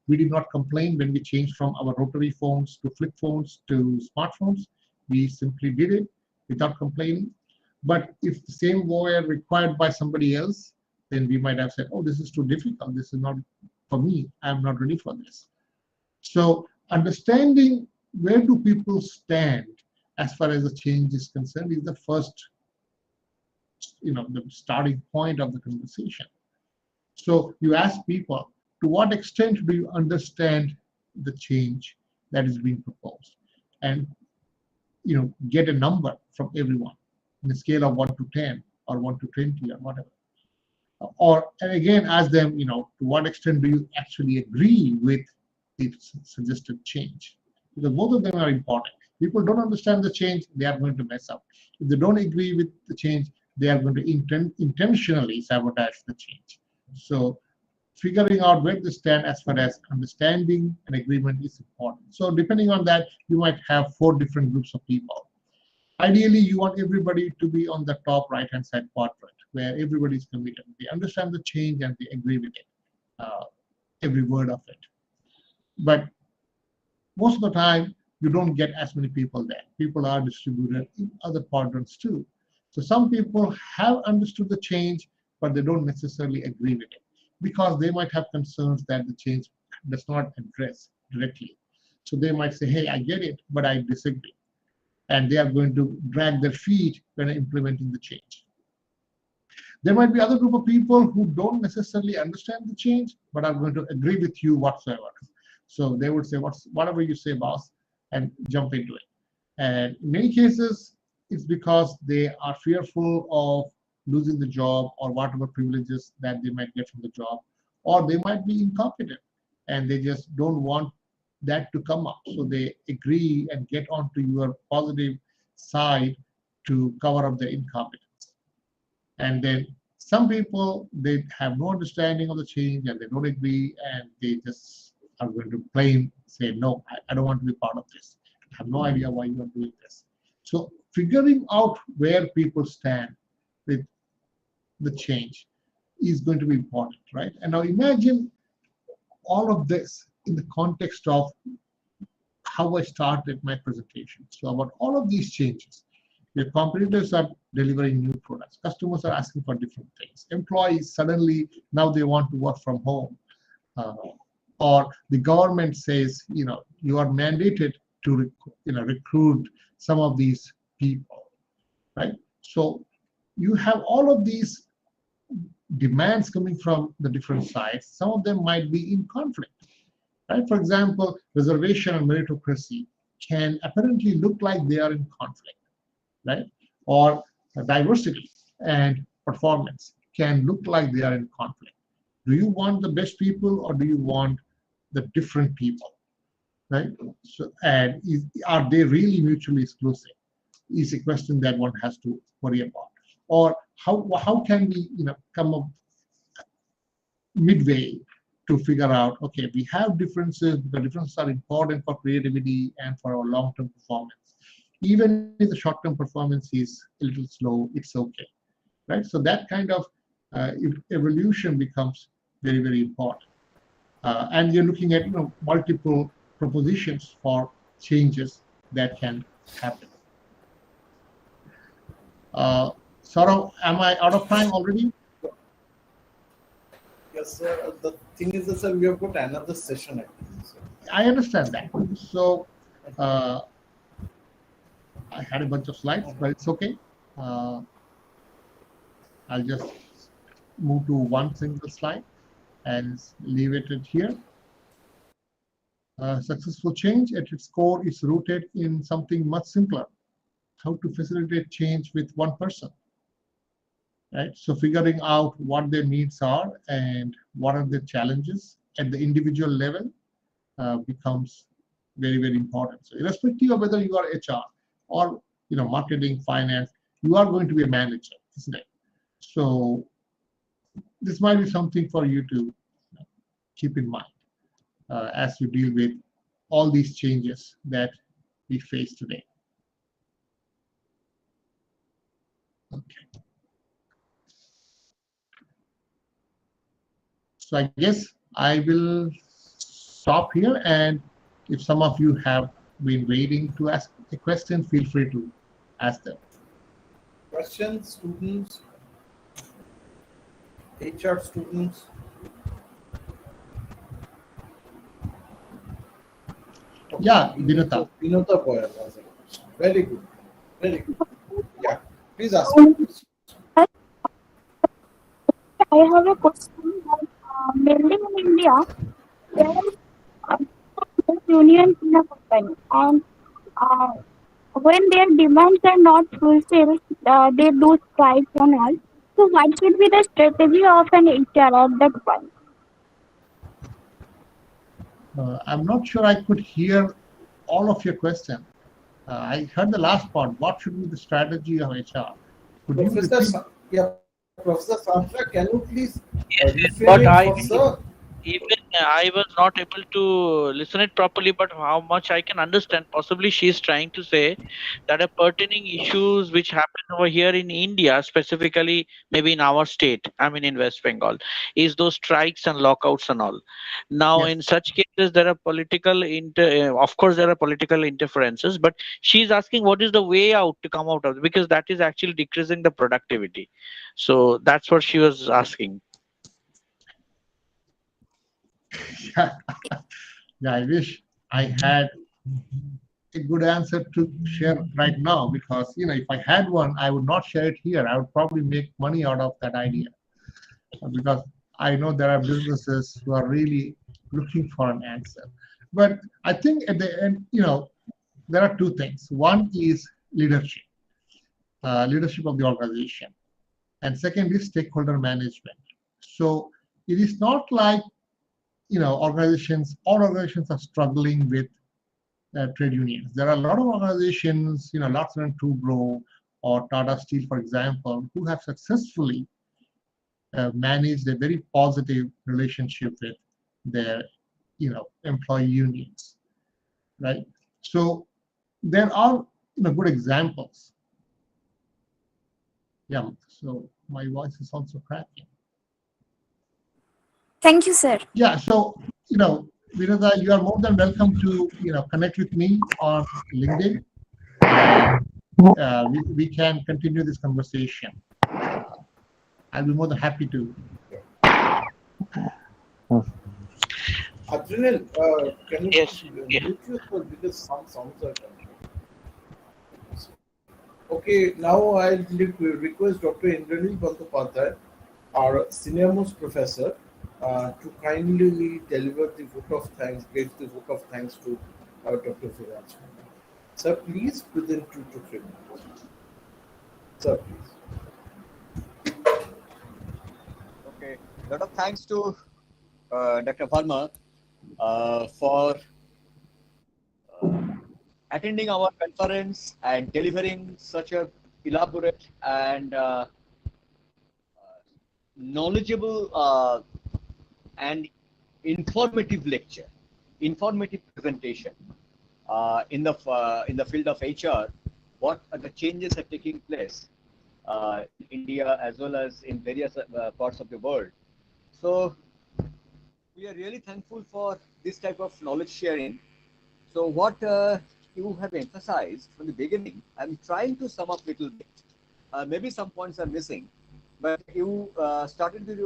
We did not complain when we changed from our rotary phones to flip phones to smartphones. We simply did it without complaining. But if the same were required by somebody else, then we might have said, oh, this is too difficult. This is not for me. I'm not ready for this. So understanding where do people stand as far as the change is concerned is the first, the starting point of the conversation. So you ask people, to what extent do you understand the change that is being proposed? And get a number from everyone in a scale of 1 to 10 or 1 to 20 or whatever. And again, ask them, to what extent do you actually agree with the suggested change? Because both of them are important. People don't understand the change, they are going to mess up. If they don't agree with the change, they are going to intentionally sabotage the change. So figuring out where they stand as far as understanding and agreement is important. So depending on that, you might have 4 different groups of people. Ideally, you want everybody to be on the top right-hand side quadrant, where everybody is committed. They understand the change and they agree with it, every word of it. But most of the time, you don't get as many people there. People are distributed in other quadrants too. So some people have understood the change, but they don't necessarily agree with it because they might have concerns that the change does not address directly. So they might say, hey, I get it, but I disagree. And they are going to drag their feet when implementing the change. There might be other group of people who don't necessarily understand the change, but are going to agree with you whatsoever. So they would say, whatever you say, boss, and jump into it. And in many cases, it's because they are fearful of losing the job or whatever privileges that they might get from the job, or they might be incompetent and they just don't want that to come up. So they agree and get onto your positive side to cover up their incompetence. And then some people, they have no understanding of the change and they don't agree and they just are going to plain say, no, I don't want to be part of this. I have no idea why you are doing this. So figuring out where people stand with the change is going to be important, right? And now imagine all of this in the context of how I started my presentation. So about all of these changes, your competitors are delivering new products. Customers are asking for different things. Employees suddenly, now they want to work from home. Or the government says, you are mandated to recruit some of these people, right? So you have all of these demands coming from the different sides. Some of them might be in conflict. Right? For example, reservation and meritocracy can apparently look like they are in conflict, right? Or diversity and performance can look like they are in conflict. Do you want the best people or do you want the different people, right? So, and are they really mutually exclusive? Is a question that one has to worry about. Or how can we come up midway to figure out, okay, we have differences because differences are important for creativity and for our long-term performance. Even if the short-term performance is a little slow, it's okay, right? So that kind of evolution becomes very, very important. And you're looking at multiple propositions for changes that can happen. Saurav, am I out of time already? Yes, sir. The thing is that, sir, we have got another session actually. So. I understand that. So I had a bunch of slides, but it's okay. I'll just move to one single slide and leave it at here. Successful change at its core is rooted in something much simpler: how to facilitate change with one person. Right? So figuring out what their needs are and what are the challenges at the individual level becomes very, very important. So irrespective of whether you are HR or marketing, finance, you are going to be a manager, isn't it? So this might be something for you to keep in mind as you deal with all these changes that we face today. Okay. So I guess I will stop here, and if some of you have been waiting to ask a question, feel free to ask them. Questions, students, HR students. Yeah, Vinata. Vinata Goyal has a question. Very good. Very good. Yeah, please ask. I have a question that mainly in India, there are unions in a company, and uh, when their demands are not fulfilled, they do strikes and all. So, what should be the strategy of an HR at that point? I'm not sure I could hear all of your question. I heard the last part. What should be the strategy of HR? Could you Professor, repeat? yeah, Professor Samsha, can you please Yes, reframe but it I for sir? even I was not able to listen it properly, but how much I can understand, possibly she's trying to say that a pertaining issues which happen over here in India, specifically maybe in our state, I mean in West Bengal, is those strikes and lockouts and all. Now, Yes. in such cases, there are of course, there are political interferences, but she's asking what is the way out to come out of it, because that is actually decreasing the productivity. So that's what she was asking. Yeah, I wish I had a good answer to share right now, because if I had one, I would not share it here. I would probably make money out of that idea, because I know there are businesses who are really looking for an answer. But I think at the end, there are two things. One is leadership, leadership of the organization, and second is stakeholder management. So it is not like all organizations are struggling with trade unions. There are a lot of organizations, Larsen and Toubro or Tata Steel, for example, who have successfully managed a very positive relationship with their, employee unions, right? So there are, good examples. Yeah. So my voice is also cracking. Thank you, sir. Yeah. So Vinata, you are more than welcome to connect with me on LinkedIn, and we can continue this conversation. I'll be more than happy to. Adrenal, can you Yes. mute yourself because some sounds are coming? Okay, now I'll request Dr. Indranil Bandyopadhyay, our senior most professor, to kindly deliver the vote of thanks, give the vote of thanks to Dr. Viraj. Sir, please within 2 to 3 minutes. Sir, please. Okay, lot of thanks to Dr. Verma for attending our conference and delivering such a elaborate and knowledgeable and informative lecture, informative presentation in the field of HR. What are the changes are taking place in India as well as in various parts of the world. So we are really thankful for this type of knowledge sharing. So what you have emphasized from the beginning, I'm trying to sum up a little bit. Maybe some points are missing, but you started with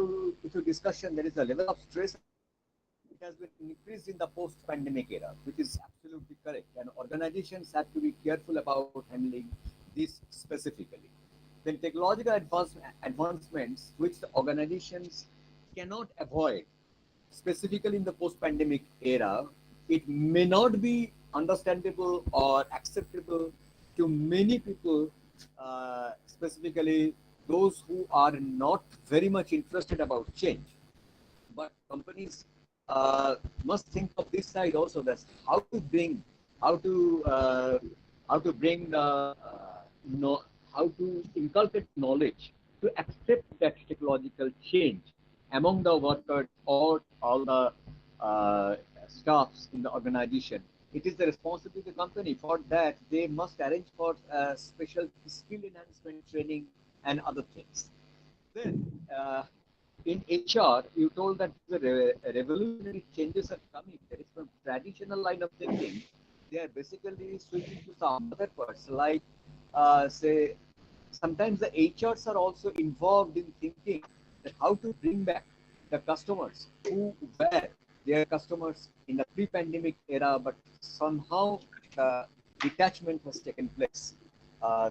your discussion. There is a level of stress. It has been increased in the post-pandemic era, which is absolutely correct. And organizations have to be careful about handling this specifically. Then technological advancements, which the organizations cannot avoid, specifically in the post-pandemic era, it may not be understandable or acceptable to many people, specifically those who are not very much interested about change. But companies must think of this side also. That's how to bring the how to inculcate knowledge to accept that technological change among the workers or all the staffs in the organization. It is the responsibility of the company. For that, they must arrange for special skill enhancement training and other things. Then in HR, you told that the revolutionary changes are coming. That is from traditional line of thinking. They are basically switching to some other parts, like say sometimes the HRs are also involved in thinking that how to bring back the customers who were their customers in the pre-pandemic era, but somehow detachment has taken place.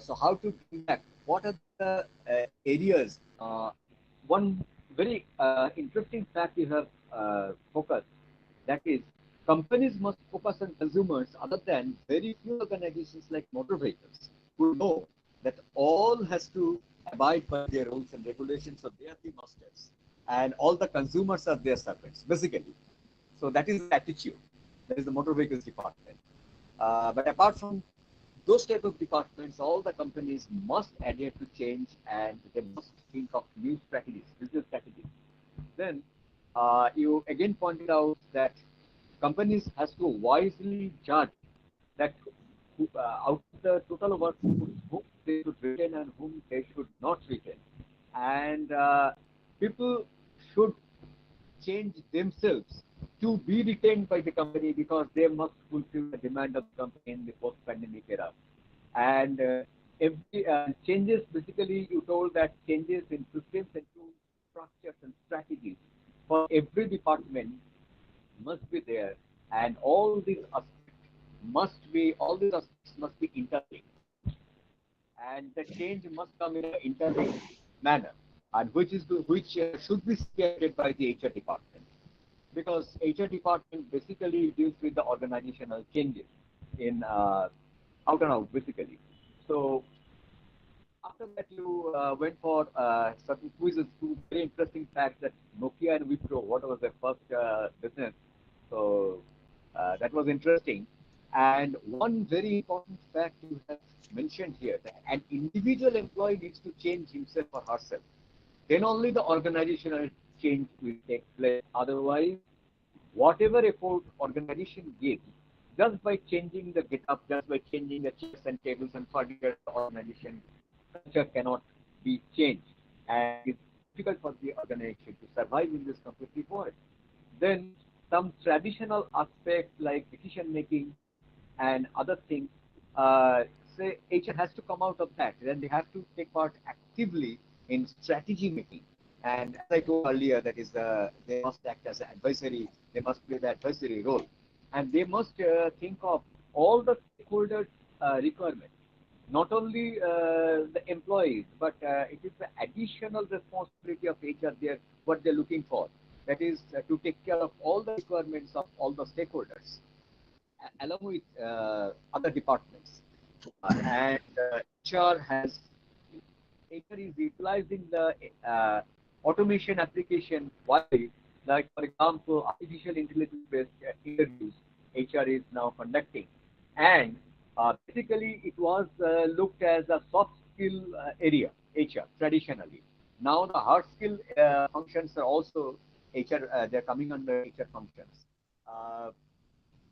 So how to bring back? What are the areas? One very interesting fact you have focused, that is companies must focus on consumers other than very few organizations like motor vehicles who know that all has to abide by their rules and regulations, so they are the masters and all the consumers are their servants basically. So that is the attitude. That is the motor vehicles department. But apart from those type of departments, all the companies must adhere to change and they must think of new strategies, business strategies. Then you again pointed out that companies has to wisely judge that out of the total workforce, whom they should retain and whom they should not retain. And people should change themselves to be retained by the company because they must fulfill the demand of the company in the post-pandemic era. And every changes, basically, you told that changes in systems and tools, structures and strategies for every department must be there, and all these aspects must be interlinked, and the change must come in an interlinked manner, and which should be spearheaded by the HR department, because HR department basically deals with the organizational changes in out and out basically. So after that, you went for certain quizzes, two very interesting facts that Nokia and Wipro, what was their first business. So that was interesting. And one very important fact you have mentioned here, that an individual employee needs to change himself or herself. Then only the organizational change will take place. Otherwise, whatever effort organization gives, just by changing the GitHub, just by changing the chairs and tables and furniture, the organization culture cannot be changed. And it's difficult for the organization to survive in this competitive world. Then some traditional aspects like decision making and other things, say HR has to come out of that. Then they have to take part actively in strategy making. And as I told earlier, that is they must act as an advisory. They must play the advisory role, and they must think of all the stakeholders' requirements, not only the employees, but it is the additional responsibility of HR there, what they're looking for. That is to take care of all the requirements of all the stakeholders, along with other departments. And HR has HR is utilizing the automation application widely. Like for example, artificial intelligence-based interviews HR is now conducting, and basically it was looked as a soft skill area HR traditionally. Now the hard skill functions are also HR. They're coming under HR functions. Uh,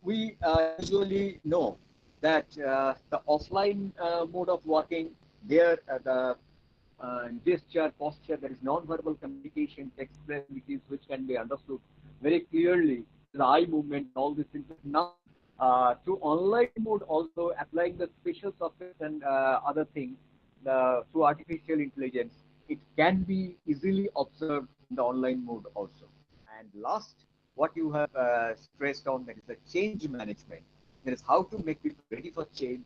we usually know that the offline mode of working, there the gesture, posture, there is non-verbal communication takes place, which can be understood very clearly, the eye movement, all these things. Now, through online mode, also applying the special software and other things through artificial intelligence, it can be easily observed in the online mode also. And last, what you have stressed on, that is the change management. That is how to make people ready for change.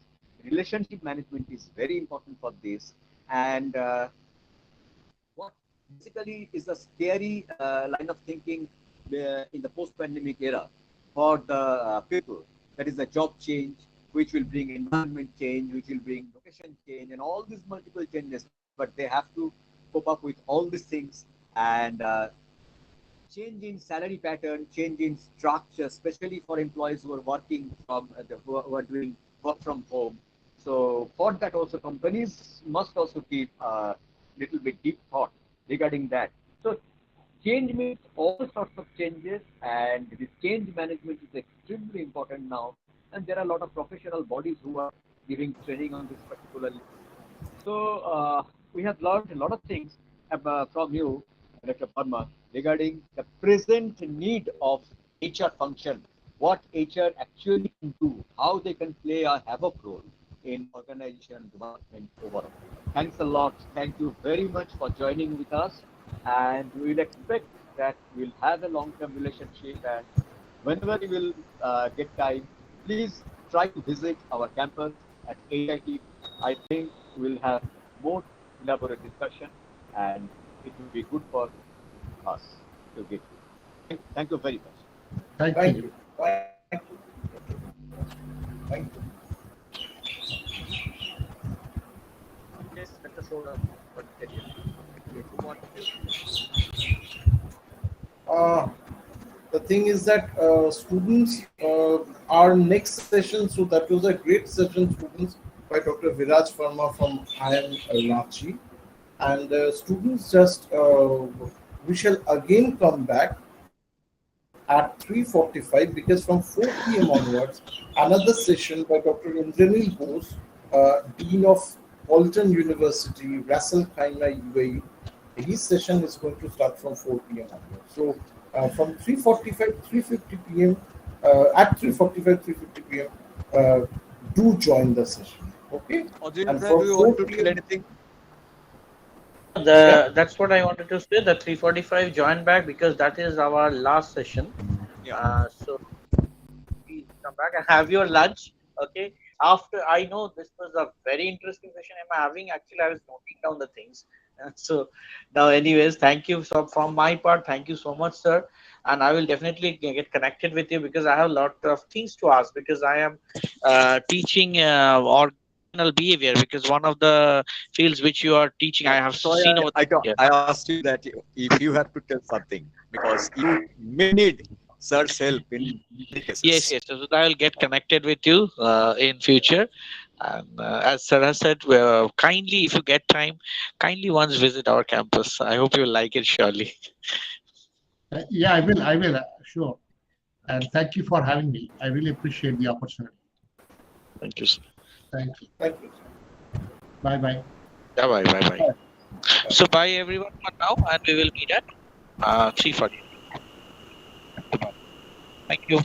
Relationship management is very important for this. And what basically is a scary line of thinking in the post-pandemic era for the people. That is the job change, which will bring environment change, which will bring location change, and all these multiple changes. But they have to cope up with all these things, and change in salary pattern, change in structure, especially for employees who are working from who are doing work from home. So for that also, companies must also keep a little bit deep thought regarding that. So change means all sorts of changes, and this change management is extremely important now. And there are a lot of professional bodies who are giving training on this particularly. So we have learned a lot of things from you. Director Parma, regarding the present need of HR function, what HR actually can do, how they can play a havoc role in organization development overall. Thanks a lot. Thank you very much for joining with us. And we will expect that we'll have a long-term relationship. And whenever you will get time, please try to visit our campus at HIT. I think we'll have more elaborate discussion, and it will be good for us to get you. Thank you very much. Thank Thank you. you. Thank you. Thank you. Yes, Mr. Saurabh, what can you want to Uh, the thing is that students, our next session, so that was a great session, students, by Dr. Viraj Verma from IIM Ranchi. And students, just we shall again come back at 3:45, because from 4 p.m. onwards, another session by Dr. Indranil Bose, Dean of Walton University, Ras Al Khaimah, UAE. His session is going to start from 4 p.m. onwards. So from 3:45, 3:50 p.m. At 3:45, 3:50 p.m. Uh, do join the session. Okay, Audrey, and sir, for do you want 4 to tell p.m. anything? Yeah. That's what I wanted to say. The 3:45 join back because that is our last session. Yeah. So please come back and have your lunch. Okay. After I know this was a very interesting session I'm having. Actually, I was noting down the things. So now, anyways, thank you. So from my part, thank you so much, sir. And I will definitely get connected with you because I have a lot of things to ask because I am teaching organizational behavior because one of the fields which you are teaching, I have That's why seen over here. I asked you that if you have to tell something, because you may need sir's help in many Yes, cases. yes. So I will get connected with you in future. And as Sarah said, kindly, if you get time, kindly once visit our campus. I hope you like it surely. Yeah, I will. I will. Sure. And thank you for having me. I really appreciate the opportunity. Thank you, sir. Thank you. Thank you. Bye bye. Bye bye, bye bye. So bye everyone for now, and we will meet at 3:40. Thank you.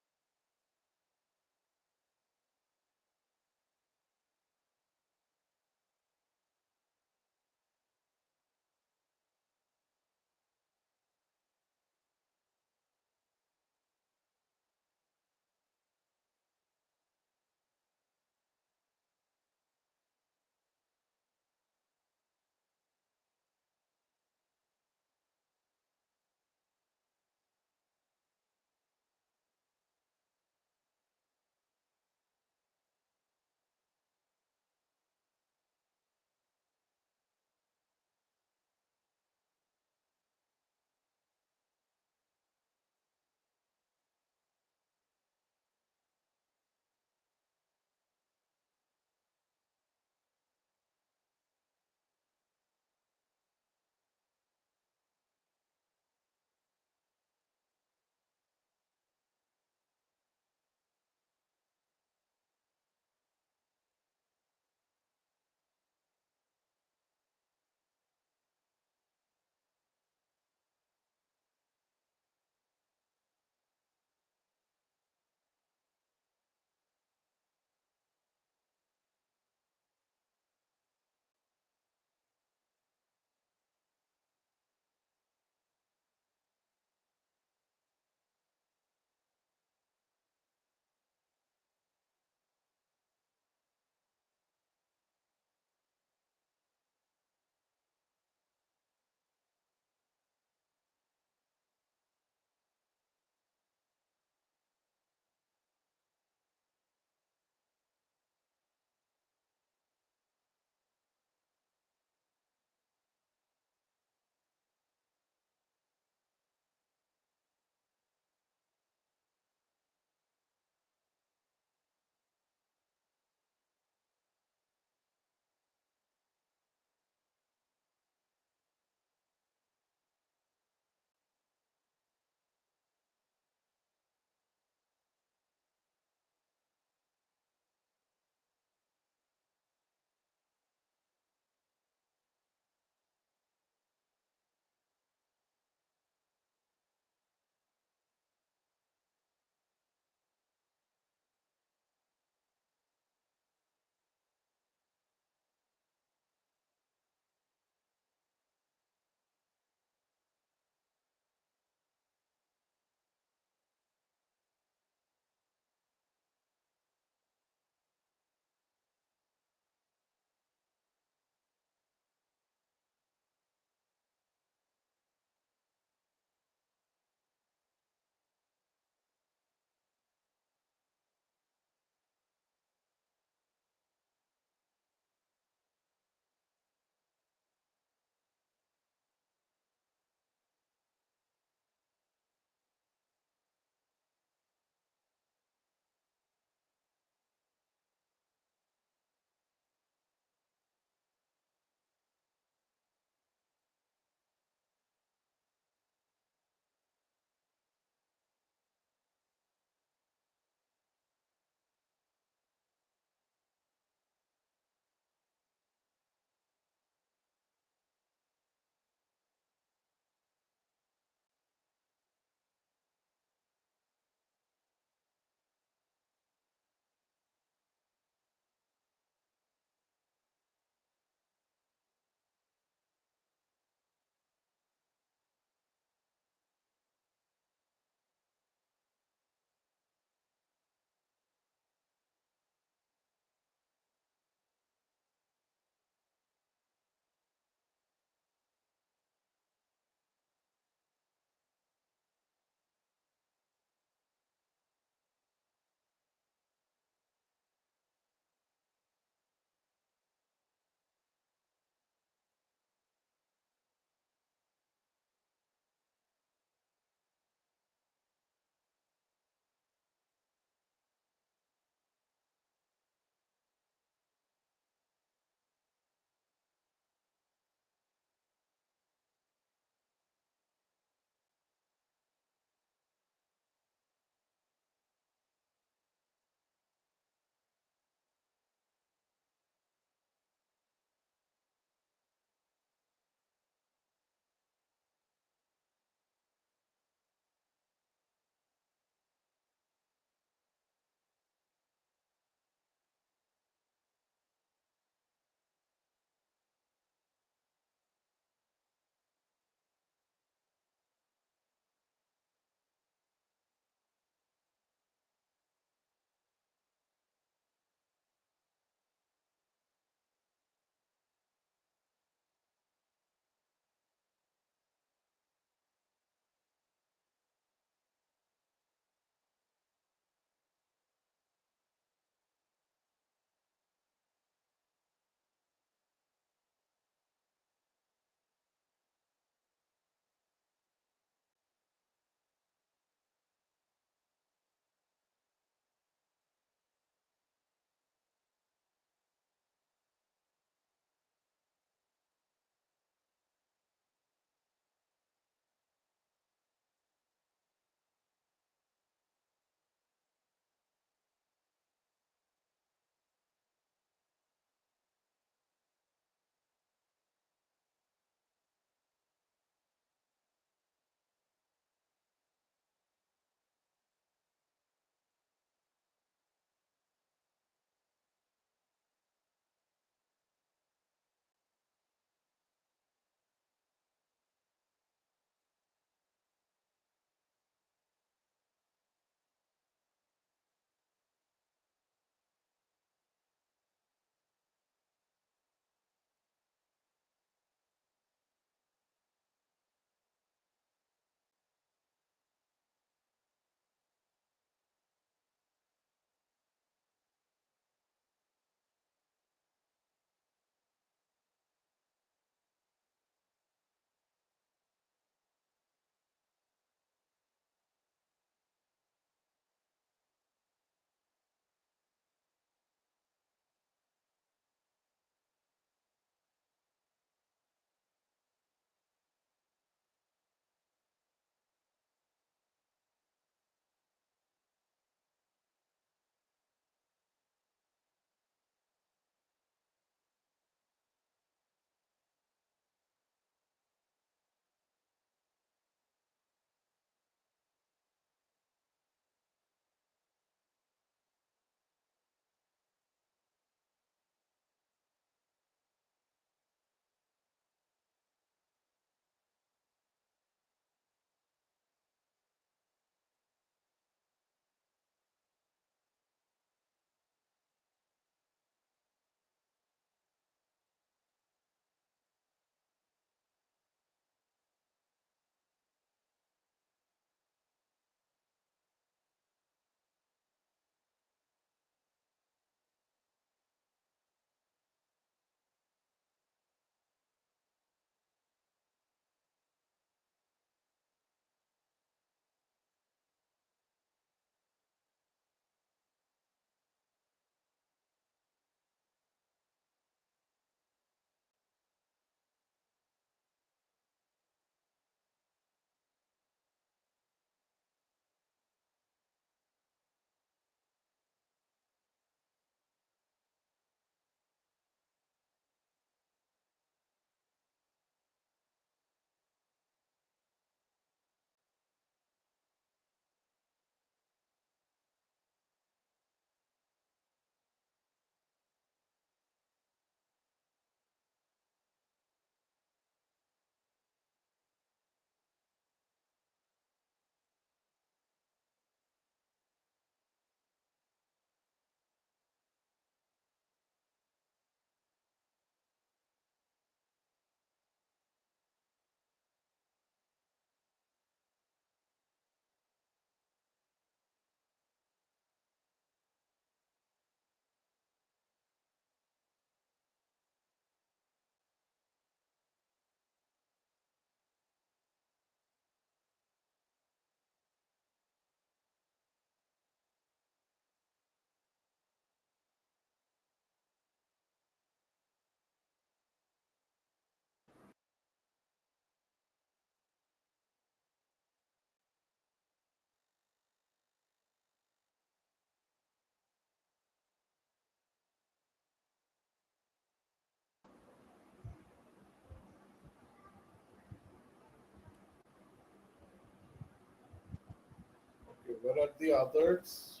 Okay, where are the others?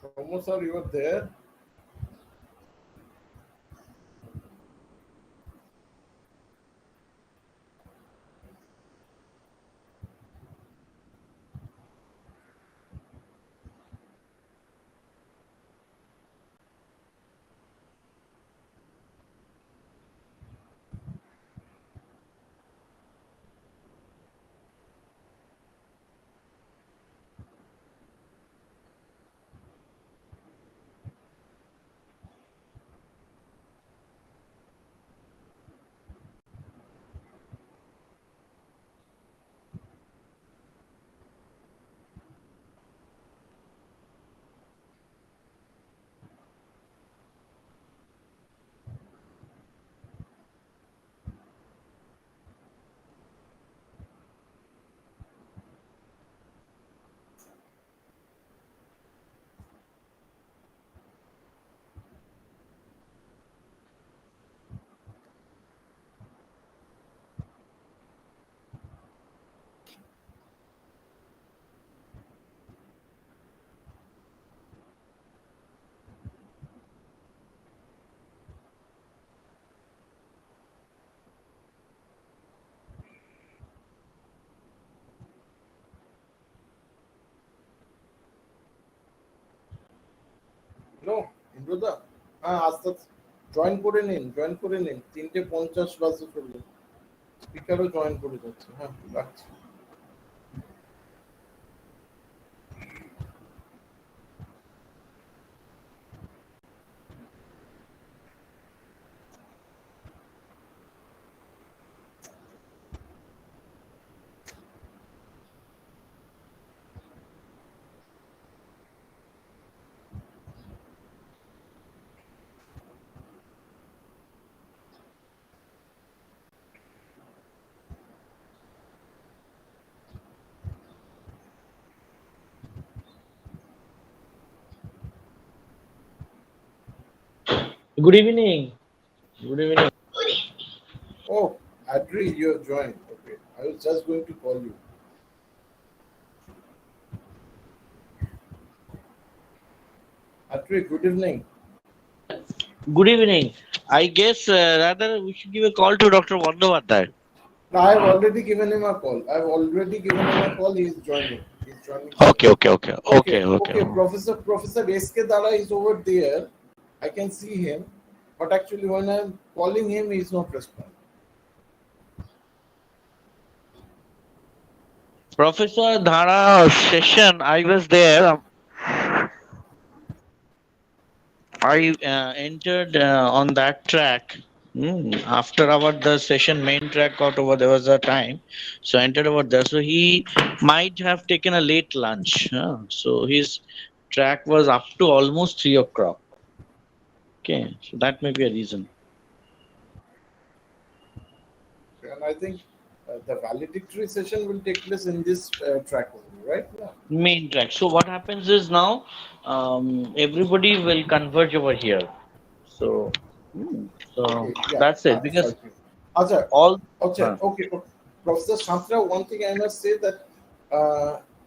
Shomo sir, you are there? No, ইন্দ্রদা হ্যাঁ আস্তে join করে নিন 3:50 বাজে চলবে স্পিকারও join করে যাচ্ছে হ্যাঁ রাখছি Good evening. Good evening. Oh, Adri, you have joined. Okay, I was just going to call you. Adri, good evening. Good evening. I guess rather we should give a call to Dr. Vandavattar. No, I have already given him a call. He is joining. Okay. Professor SK Dala is over there. I can see him, but actually when I'm calling him, he is not responding. Professor Dhara session, I was there. I entered on that track. After the session main track got over, there was a time, so I entered over there. So he might have taken a late lunch. So his track was up to almost 3 o'clock. Okay, so that may be a reason. And I think the valedictory session will take place in this track only, right? Yeah. Main track. So what happens is now everybody will converge over here. So that's it. Because Okay. Professor Santra, one thing I must say that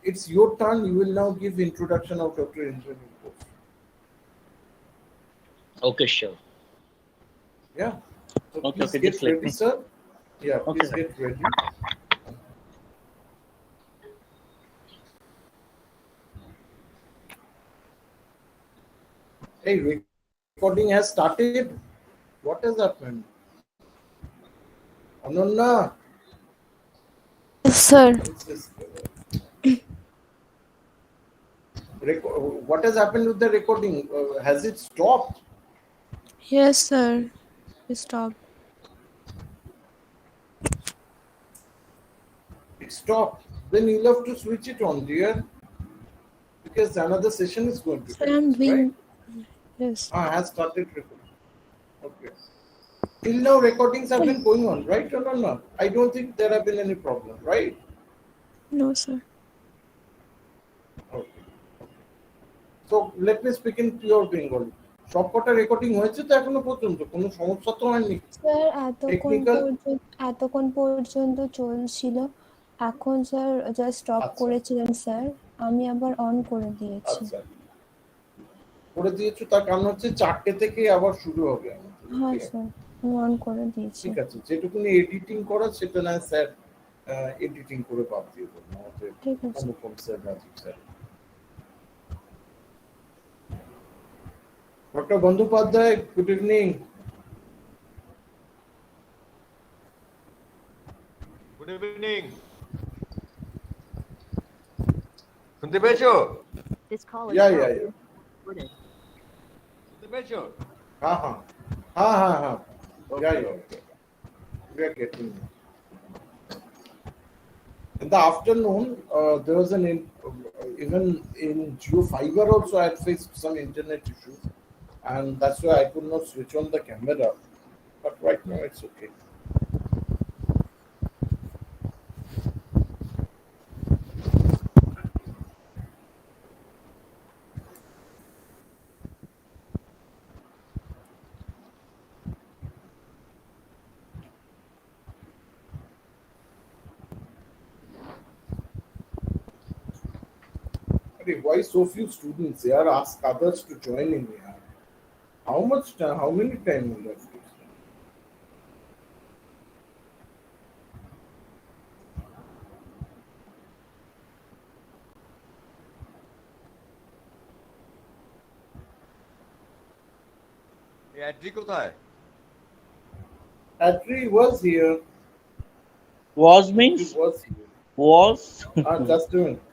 it's your turn. You will now give introduction of Dr. Engineering course. Okay, sure. Yeah. So please get ready, sir. Yeah, please get ready. Hey, recording has started. What has happened? Anonna. Yes, sir. What has happened with the recording? Has it stopped? Yes, sir. It stopped. It stopped. Then you'll have to switch it on, dear. Because another session is going to Sir, I'm doing. right? Yes. Has started recording. Okay. Till now, recordings have been going on, right or not? I don't think there have been any problem, right? No, sir. Okay. So let me speak in pure Bengali. সবকটা recording হয়েছে তো এখনো পর্যন্ত কোনো সমস্যা তো হয়নি sir technical এতক্ষণ পর্যন্ত চলছিল, এখন স্যার জাস্ট স্টপ করেছিলেন স্যার, আমি আবার অন করে দিয়েছি। আচ্ছা করে দিয়েছো, তার কারণ হচ্ছে 4টে থেকে আবার শুরু হবে হ্যাঁ স্যার, আমি অন করে দিয়েছি। ঠিক আছে, যেটুকুনি এডিটিং করা সেটা না স্যার এডিটিং করে বাদ দিয়ে দেবো আমাদের Anupam sir, Rajiv sir. Doctor Bandyopadhyay, good evening. Good evening. শুনতে পেয়েছো? ইয়া শুনতে পেয়েছো? হ্যাঁ। Yeah. We are getting it. In the afternoon, there was even in Geo Fiber also I had faced some internet issues, and that's why I could not switch on the camera. But right now it's okay. Why so few students? They are asked others to join in here. How much time? How many time will that take? Adri কোথায়? Adri was here. Was means? Was here. Was? Just a minute.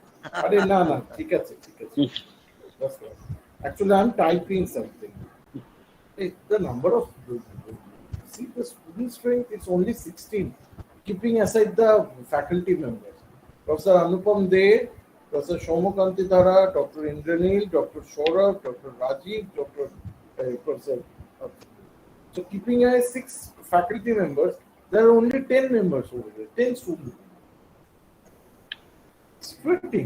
No. ঠিক আছে. That's right. Actually, I'm typing something. The number of see the student strength is only 16, keeping aside the faculty members. Professor Anupam De, Professor Shomokanti Dhara, Dr. Indranil, Dr. Saurabh, Dr. Rajiv, Professor. So keeping aside 6 faculty members, there are only 10 members over there, 10 students. It's pretty.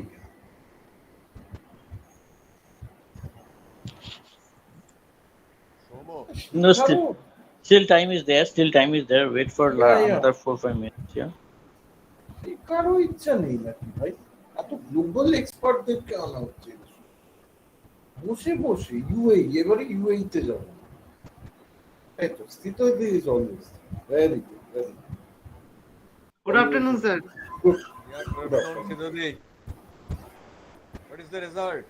No, still time is there. Wait for another 4-5 minutes. Yeah. কারো ইচ্ছা নেই নাকি ভাই, এত global এক্সপার্টদেরকে আনা হচ্ছে বসে এবারে ইউএই তে যাব। এই তো স্থিত this always very good. Good afternoon, sir. Good. Good afternoon. What is the result?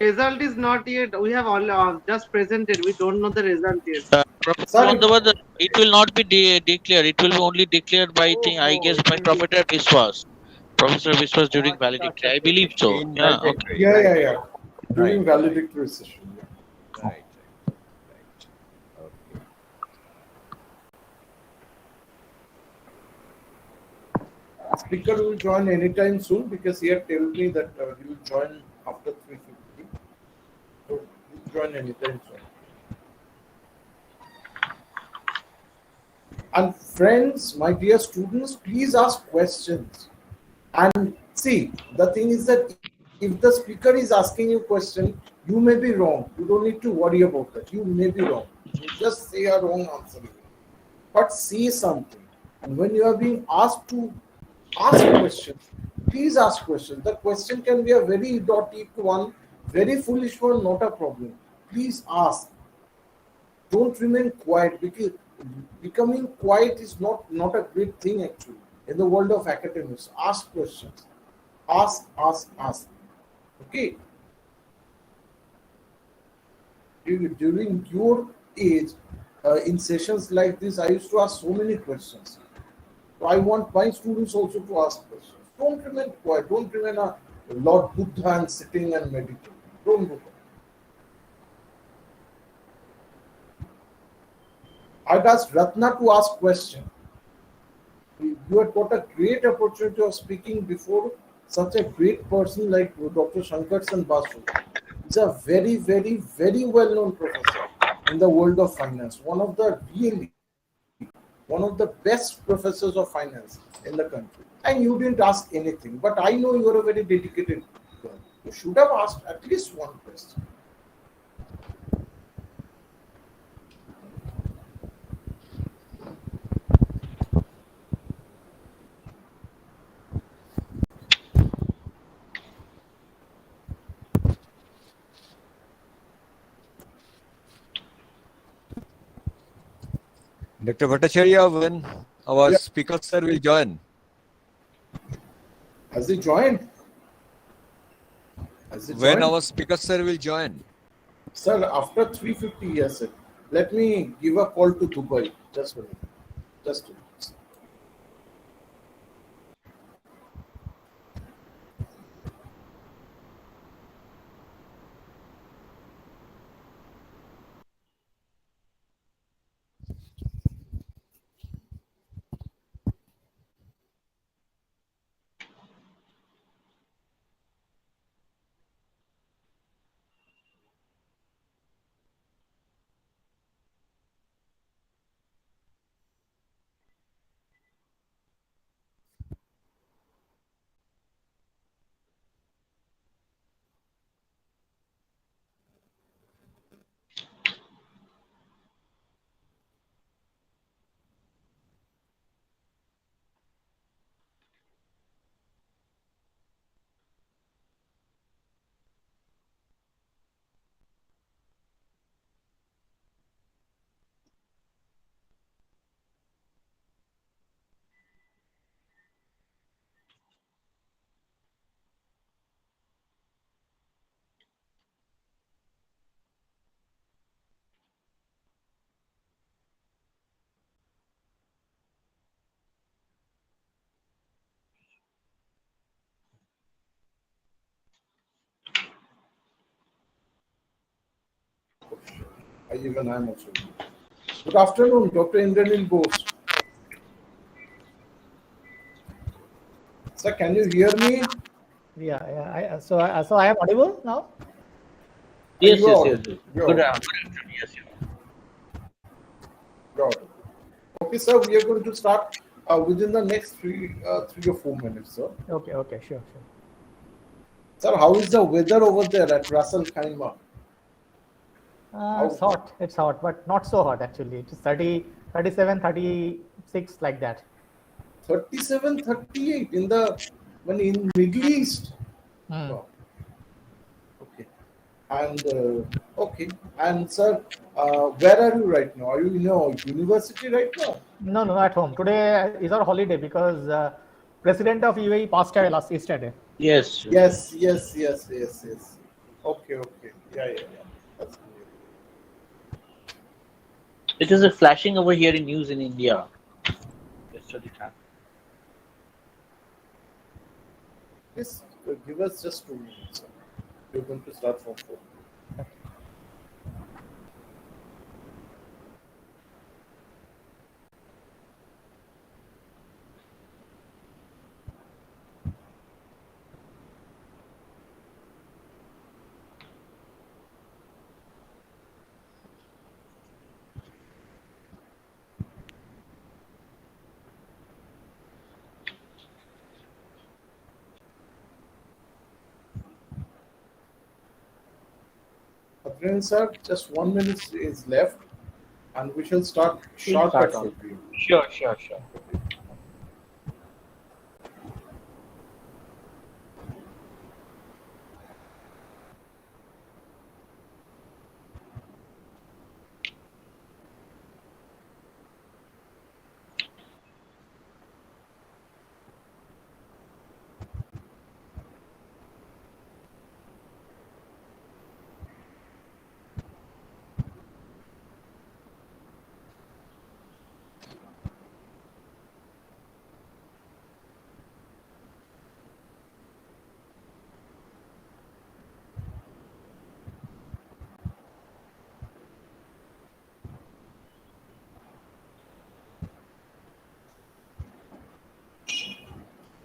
Result is not yet. We have all just presented. We don't know the result yet. It will not be declared. It will be only declared by I guess by Professor Biswas during valedictory. I believe so. Yeah. Okay. Yeah. During valedictory session. Right. Okay. Speaker will join anytime soon because he had told me that he will join after 3:50. So he'll join anytime soon. And friends, my dear students, please ask questions. And see, the thing is that if the speaker is asking you a question, you may be wrong. You don't need to worry about that. You may be wrong. You just say a wrong answer. But say something. And when you are being asked to ask questions, please ask questions. The question can be a very idiotic one, very foolish one, not a problem. Please ask. Don't remain quiet, because becoming quiet is not a great thing actually in the world of academics. Ask questions. Ask. Okay. During your age, in sessions like this, I used to ask so many questions. So I want my students also to ask questions. Don't remain quiet. Don't remain a Lord Buddha and sitting and meditating. Don't do that. I'd asked Ratna to ask questions. You had got a great opportunity of speaking before such a great person like Dr. Shankarsan Basu. He's a very, very, very well-known professor in the world of finance. One of the best professors of finance in the country. And you didn't ask anything. But I know you are a very dedicated girl. You should have asked at least one question. Dr. Bhattacharya, when our Yeah. speaker sir will join? Has he joined? Has he When joined? our speaker sir will join? Sir, after 3:50, yes, sir. Let me give a call to Dubai. Just a minute. Just a minute. I'm also. Good afternoon, Dr. Indranil Bose. Sir, can you hear me? Yeah. So I am audible now? Yes. You are Good audible. You're audible. afternoon. Yes, you are. You're audible. Okay, sir, we are going to start within the next 3 or 4 minutes, sir. Okay, sure. Sir, how is the weather over there at Ras Al Khaimah? It's hot, but not so hot actually. It's 30, 37, 36 like that. 37, 38 in Middle East. Wow. Okay. And sir, where are you right now? Are you in your university right now? No, at home. Today is our holiday because President of UAE passed away last yesterday. Yes. Yes. Okay. Yeah. That's good. It is a flashing over here in news in India. Yesterday time. Yes, give us just 2 minutes, sir. We're going to start from 4. Friends, sir, just 1 minute is left, and we shall start sharp at 4 p.m. Sure.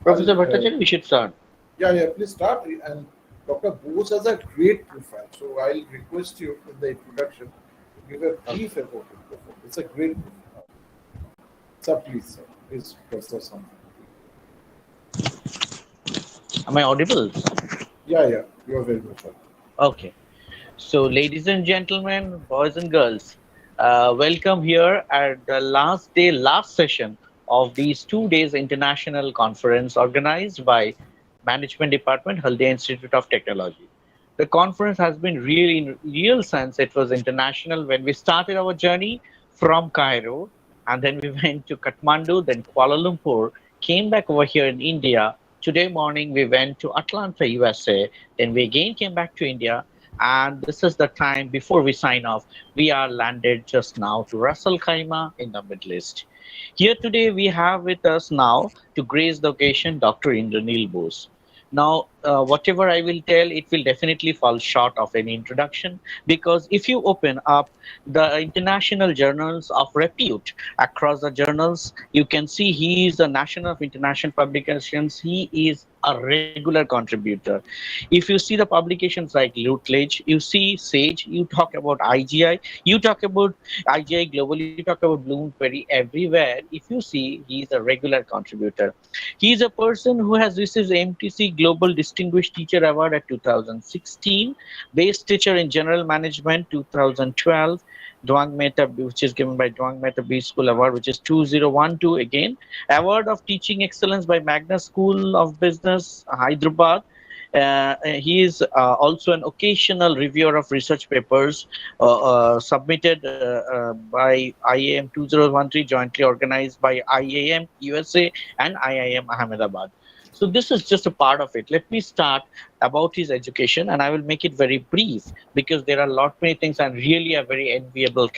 Professor Bhattacharya, we should start. Yeah, please start. And Dr. Bose has a great profile, so I'll request you in the introduction to give a brief about it. It's a great profile. Sir, please professor something. Am I audible? Yeah, you are very much audible. Okay. So, ladies and gentlemen, boys and girls, welcome here at the last session of these 2 days international conference organized by Management Department, Haldia Institute of Technology. The conference has been really, in real sense, it was international when we started our journey from Cairo and then we went to Kathmandu, then Kuala Lumpur, came back over here in India. Today morning we went to Atlanta, USA, then we again came back to India, and this is the time before we sign off. We are landed just now to Ras Al Khaimah in the Middle East. Here today we have with us now to grace the occasion Dr. Indranil Bose. Now, whatever I will tell, it will definitely fall short of any introduction, because if you open up the international journals of repute across the journals, you can see he is a national of international publications. He is a regular contributor. If you see the publications like Routledge, you see Sage, you talk about IGI, you talk about IGI Global, you talk about Bloomsbury, everywhere. If you see, he is a regular contributor. He is a person who has received the MTC Global Distinguished Teacher Award at 2016, Best Teacher in General Management 2012, Dwang Mehta, which is given by Dwang Mehta B School Award, which is 2012 again, Award of Teaching Excellence by Magna School of Business, Hyderabad. He is also an occasional reviewer of research papers submitted by IAM 2013, jointly organized by IAM USA and IIM Ahmedabad. So this is just a part of it. Let me start about his education, and I will make it very brief because there are a lot many things and really a very enviable,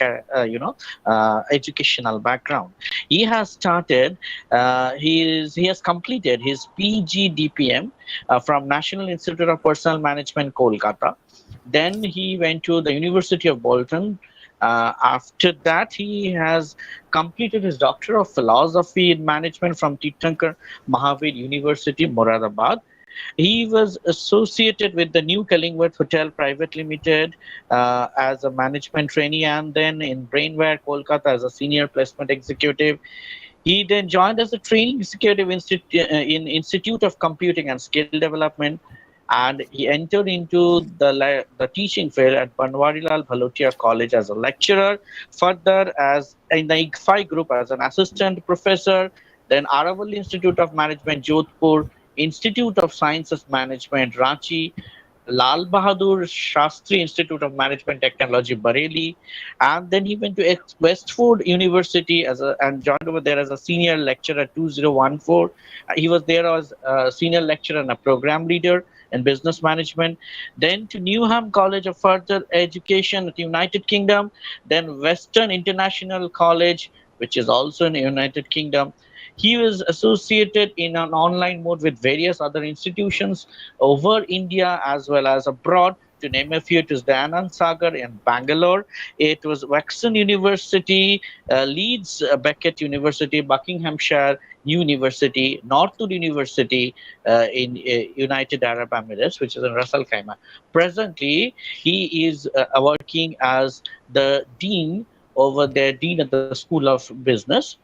educational background. He has started. He has completed his PG DPM from National Institute of Personnel Management, Kolkata. Then he went to the University of Bolton. After that, he has completed his Doctor of Philosophy in Management from Tirthankar Mahavir University, Moradabad. He was associated with the New Killingworth Hotel Private Limited as a management trainee, and then in Brainware, Kolkata as a senior placement executive. He then joined as a training executive in Institute of Computing and Skill Development, and he entered into the teaching field at Banwarilal Bhalotia College as a lecturer, further as in the IQAC group as an assistant professor, then Aravalli Institute of Management, Jodhpur, Institute of Sciences Management, Ranchi, Lal Bahadur Shastri Institute of Management Technology, Bareilly, and then he went to Westford University and joined over there as a senior lecturer at 2014. He was there as a senior lecturer and a program leader in business management. Then to Newham College of Further Education at the United Kingdom, then Western International College, which is also in the United Kingdom. He was associated in an online mode with various other institutions over India as well as abroad. To name a few, it was the Anand Sagar in Bangalore. It was Wexon University, Leeds Beckett University, Buckinghamshire University, Northwood University in United Arab Emirates, which is in Ras Al Khaimah. Presently, he is working as the dean over there, dean at the School of Business,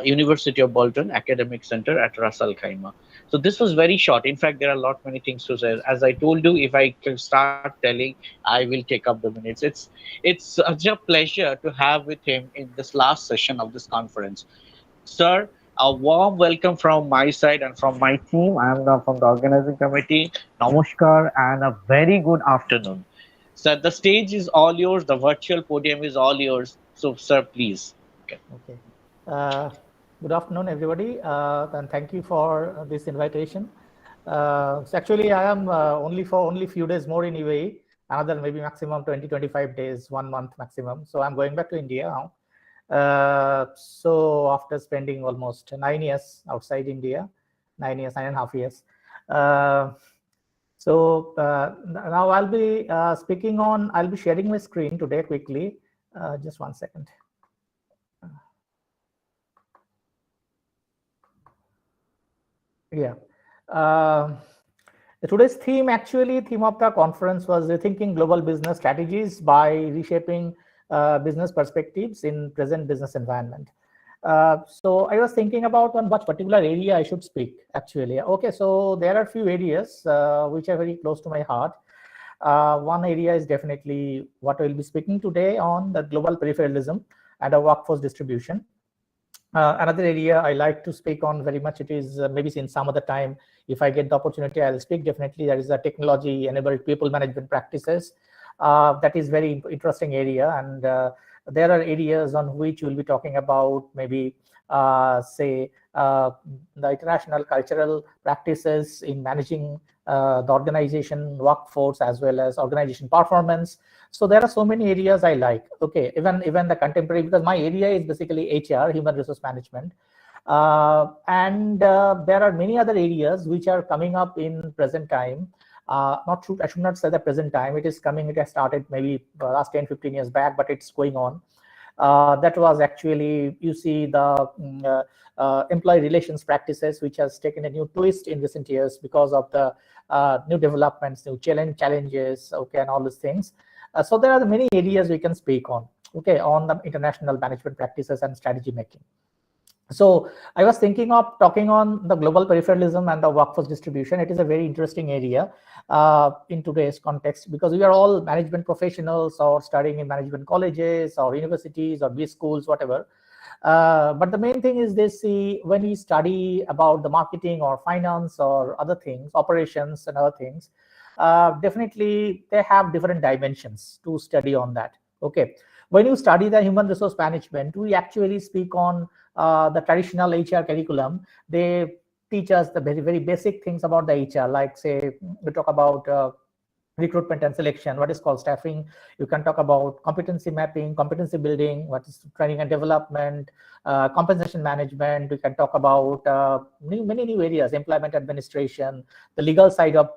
University of Bolton Academic Center at Ras Al Khaimah. So this was very short. In fact, there are a lot many things to say. As I told you, if I can start telling, I will take up the minutes. It's such a pleasure to have with him in this last session of this conference. Sir, a warm welcome from my side and from my team. I am from the organizing committee. Namaskar and a very good afternoon. Sir, the stage is all yours. The virtual podium is all yours. So, sir, please. Okay. Good afternoon, everybody, and thank you for this invitation. So actually, I am only few days more in UAE, another maybe maximum 20-25 days, 1 month maximum. So I'm going back to India now. So after spending almost 9 years outside India, 9.5 years. So now I'll be I'll be sharing my screen today quickly. Just 1 second. Yeah. Today's theme of the conference was Rethinking Global Business Strategies by Reshaping Business Perspectives in Present Business Environment. So I was thinking about on what particular area I should speak, actually. Okay, so there are a few areas which are very close to my heart. One area is definitely what I will be speaking today on, the global peripheralism and a workforce distribution. Another area I like to speak on very much, it is maybe in some other time, if I get the opportunity, I'll speak definitely. That is the technology enabled people management practices. that is very interesting area, and there are areas on which we'll be talking about, maybe say the international cultural practices in managing the organization workforce as well as organization performance. So there are so many areas I like. Okay, even the contemporary, because my area is basically HR, human resource management. And there are many other areas which are coming up in present time. Not true, I should not say the present time. It is coming, it has started maybe last 10-15 years back, but it's going on. That was actually, you see, the employee relations practices, which has taken a new twist in recent years because of the new developments, new challenges, okay, and all these things. So there are many areas we can speak on, okay, on the international management practices and strategy making. So I was thinking of talking on the global peripheralism and the workforce distribution. It is a very interesting area in today's context, because we are all management professionals or studying in management colleges or universities or B schools, whatever. But the main thing is this: see, when we study about the marketing or finance or other things, operations and other things, definitely they have different dimensions to study on that. Okay, when you study the human resource management, we actually speak on the traditional HR curriculum. They teach us the very basic things about the HR, like say we talk about recruitment and selection, what is called staffing. You can talk about competency mapping, competency building, what is training and development, compensation management. We can talk about many new areas, employment administration, the legal side of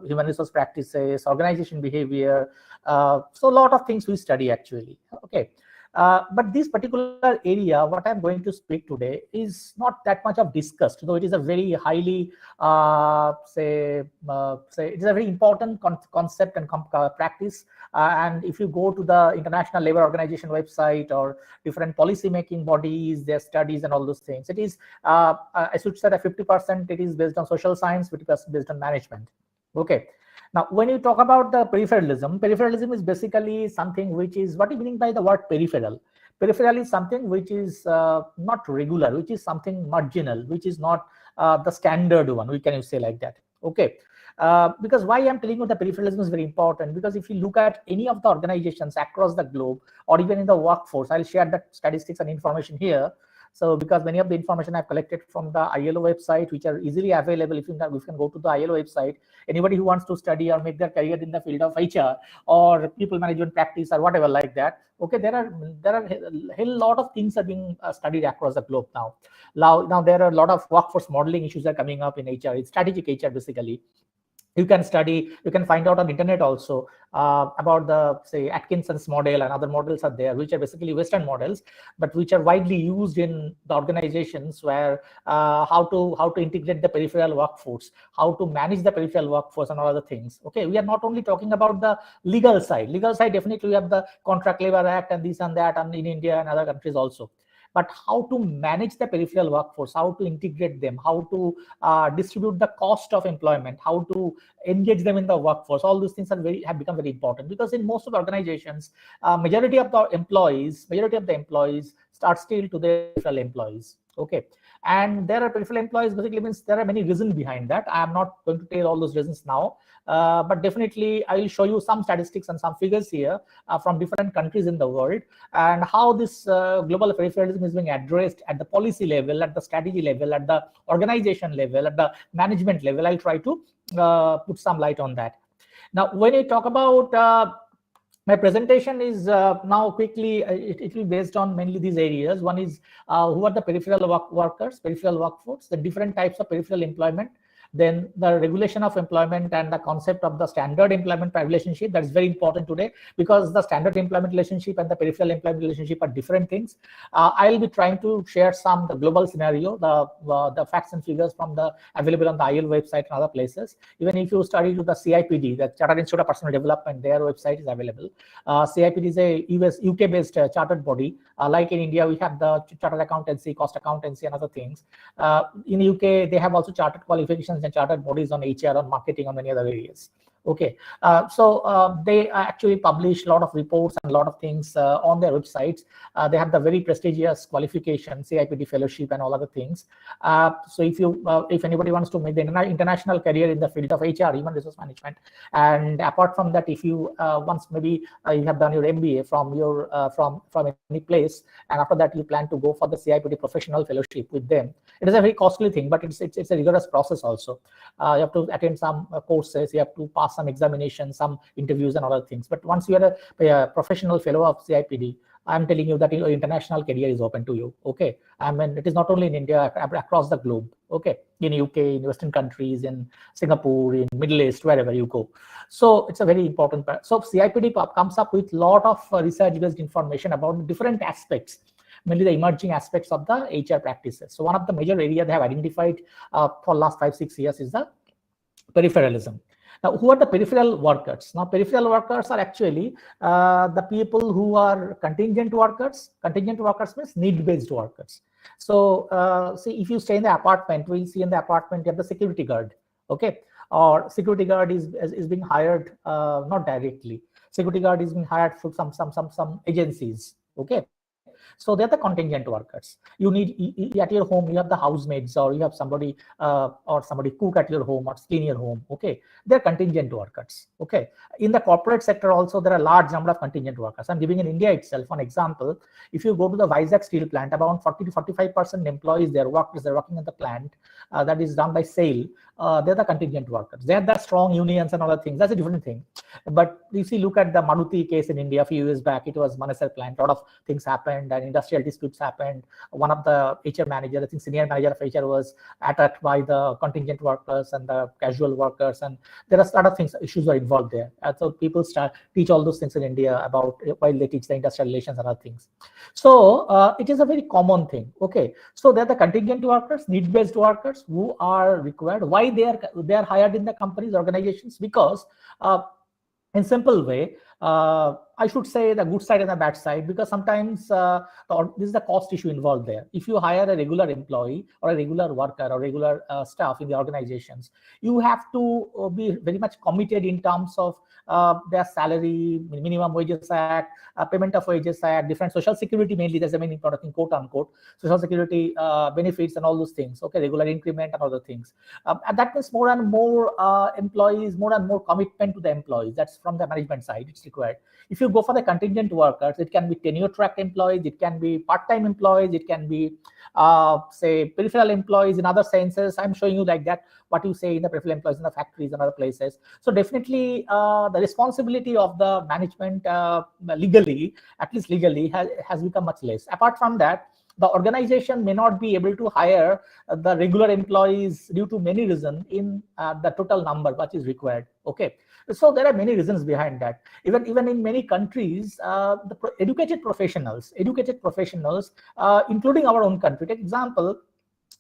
human resource practices, organization behavior. So a lot of things we study actually. Okay. But this particular area, what I'm going to speak today, is not that much of discussed, though it is a very highly, it is a very important concept and practice. And if you go to the International Labour Organization website or different policy making bodies, their studies and all those things, it is, I should say that 50% it is based on social science, 50% based on management. Okay. Now, when you talk about the peripheralism is basically something which is, what do you mean by the word peripheral? Peripheral is something which is not regular, which is something marginal, which is not the standard one, we can say like that. Okay. Because why I'm telling you the peripheralism is very important, because if you look at any of the organizations across the globe or even in the workforce, I'll share the statistics and information here. So because many of the information I've collected from the ILO website, which are easily available, if you can go to the ILO website, anybody who wants to study or make their career in the field of HR or people management practice or whatever like that, okay, there are a hell lot of things are being studied across the globe now. Now there are a lot of workforce modeling issues are coming up in HR. It's strategic HR basically. You can study, you can find out on internet also about the, say, Atkinson's model and other models are there, which are basically Western models, but which are widely used in the organizations, where how to integrate the peripheral workforce, how to manage the peripheral workforce and all other things. Okay, we are not only talking about the legal side. Legal side, definitely we have the Contract Labor Act and this and that, and in India and other countries also. But how to manage the peripheral workforce, how to integrate them, how to distribute the cost of employment, how to engage them in the workforce, all these things have become very important, because in most of the organizations, majority of the employees start still to their peripheral employees. Okay, and there are peripheral employees basically means there are many reasons behind that. I am not going to tell all those reasons now, but definitely I will show you some statistics and some figures here from different countries in the world, and how this global peripheralism is being addressed at the policy level, at the strategy level, at the organization level, at the management level. I'll try to put some light on that. Now, when you talk about my presentation is now quickly, it will be based on mainly these areas. One is who are the peripheral workers, peripheral workforce, the different types of peripheral employment, then the regulation of employment and the concept of the standard employment relationship. That is very important today, because the standard employment relationship and the peripheral employment relationship are different things. I'll be trying to share some the global scenario, the facts and figures from the available on the IL website and other places. Even if you study to the CIPD, the Chartered Institute of Personal Development, their website is available. CIPD is a UK based chartered body. Like in India, we have the chartered accountancy, cost accountancy and other things. In UK, they have also chartered qualifications and chartered bodies on HR, on marketing, on many other areas. Okay, they actually publish a lot of reports and a lot of things on their websites. They have the very prestigious qualification, CIPD fellowship, and all other things. So if anybody wants to make the international career in the field of HR, human resource management, and apart from that, if you once maybe you have done your MBA from your from any place, and after that you plan to go for the CIPD professional fellowship with them, it is a very costly thing, but it's a rigorous process also. You have to attend some courses, you have to pass some examinations, some interviews, and other things. But once you are a professional fellow of CIPD, I'm telling you that your international career is open to you. Okay, I mean, it is not only in India, across the globe. Okay, in UK, in Western countries, in Singapore, in Middle East, wherever you go. So it's a very important part. So CIPD comes up with a lot of research-based information about different aspects, mainly the emerging aspects of the HR practices. So one of the major areas they have identified for last 5-6 years is the peripheralism. Now, who are the peripheral workers? Now, peripheral workers are actually the people who are contingent workers. Contingent workers means need-based workers. So, see, if you stay in the apartment, we'll see in the apartment you have the security guard. Okay, or security guard is being hired not directly. Security guard is being hired through some agencies. Okay. So they're the contingent workers. You need at your home, you have the housemaids, or you have somebody cook at your home or clean your home. Okay, they're contingent workers. Okay, in the corporate sector also there are a large number of contingent workers. I'm giving in India itself an example. If you go to the Vizag steel plant, about 40 to 45% employees, they're working in the plant that is done by SAIL. They're the contingent workers. They have the strong unions and other things. That's a different thing. But if you look at the Maruti case in India a few years back, it was Manesar plant. A lot of things happened and industrial disputes happened. One of the HR managers, I think senior manager of HR, was attacked by the contingent workers and the casual workers, and there are a lot of things, issues are involved there. So people teach all those things in India about while they teach the industrial relations and other things. So it is a very common thing. Okay, so they're the contingent workers, need-based workers who are required. Why they are hired in the companies, organizations? Because in simple way, I should say the good side and the bad side, because sometimes this is the cost issue involved there. If you hire a regular employee or a regular worker or regular staff in the organizations, you have to be very much committed in terms of their salary, minimum wages act, payment of wages act, different social security, mainly that's the main important thing, quote unquote, social security benefits and all those things. Okay, regular increment and other things. And that means more and more employees, more and more commitment to the employees. That's from the management side, it's required. If you go for the contingent workers, it can be tenure track employees, it can be part-time employees, it can be say peripheral employees in other senses. I'm showing you like that what you say in the peripheral employees in the factories and other places. So definitely the responsibility of the management legally, at least legally, has become much less. Apart from that, the organization may not be able to hire the regular employees due to many reasons in the total number which is required. Okay, so there are many reasons behind that. Even in many countries, the educated professionals, including our own country. Take example.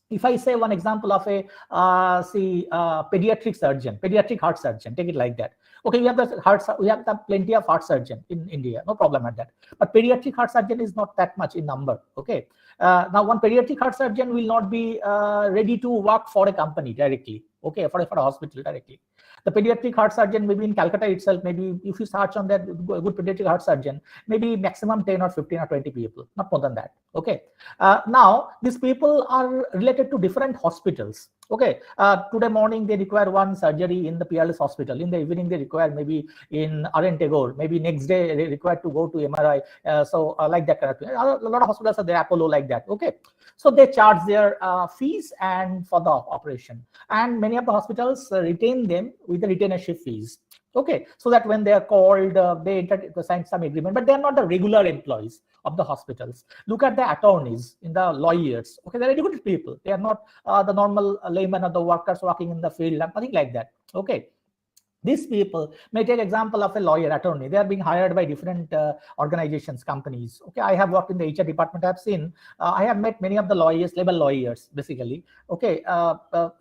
If I say one example of a pediatric surgeon, pediatric heart surgeon, take it like that. Okay, we have the plenty of heart surgeon in India, no problem at that. But pediatric heart surgeon is not that much in number. Okay, now one pediatric heart surgeon will not be ready to work for a company directly. Okay, for a hospital directly. The pediatric heart surgeon, maybe in Calcutta itself, maybe if you search on that good pediatric heart surgeon, maybe maximum 10 or 15 or 20 people, not more than that. Okay. Now these people are related to different hospitals. Okay. Today morning they require one surgery in the PLS hospital. In the evening they require maybe in RN Tagore. Maybe next day they require to go to MRI. Like that kind of thing. A lot of hospitals are there, Apollo, like that. Okay. So they charge their fees and for the operation, and many of the hospitals retain them with the retainership fees. Okay, so that when they are called, they sign some agreement, but they are not the regular employees of the hospitals. Look at the attorneys, in the lawyers. Okay, they're educated people. They are not the normal layman or the workers working in the field, nothing like that. Okay. These people may take example of a lawyer, attorney. They are being hired by different organizations, companies. Okay, I have worked in the HR department. I have seen, I have met many of the lawyers, labor lawyers, basically. Okay,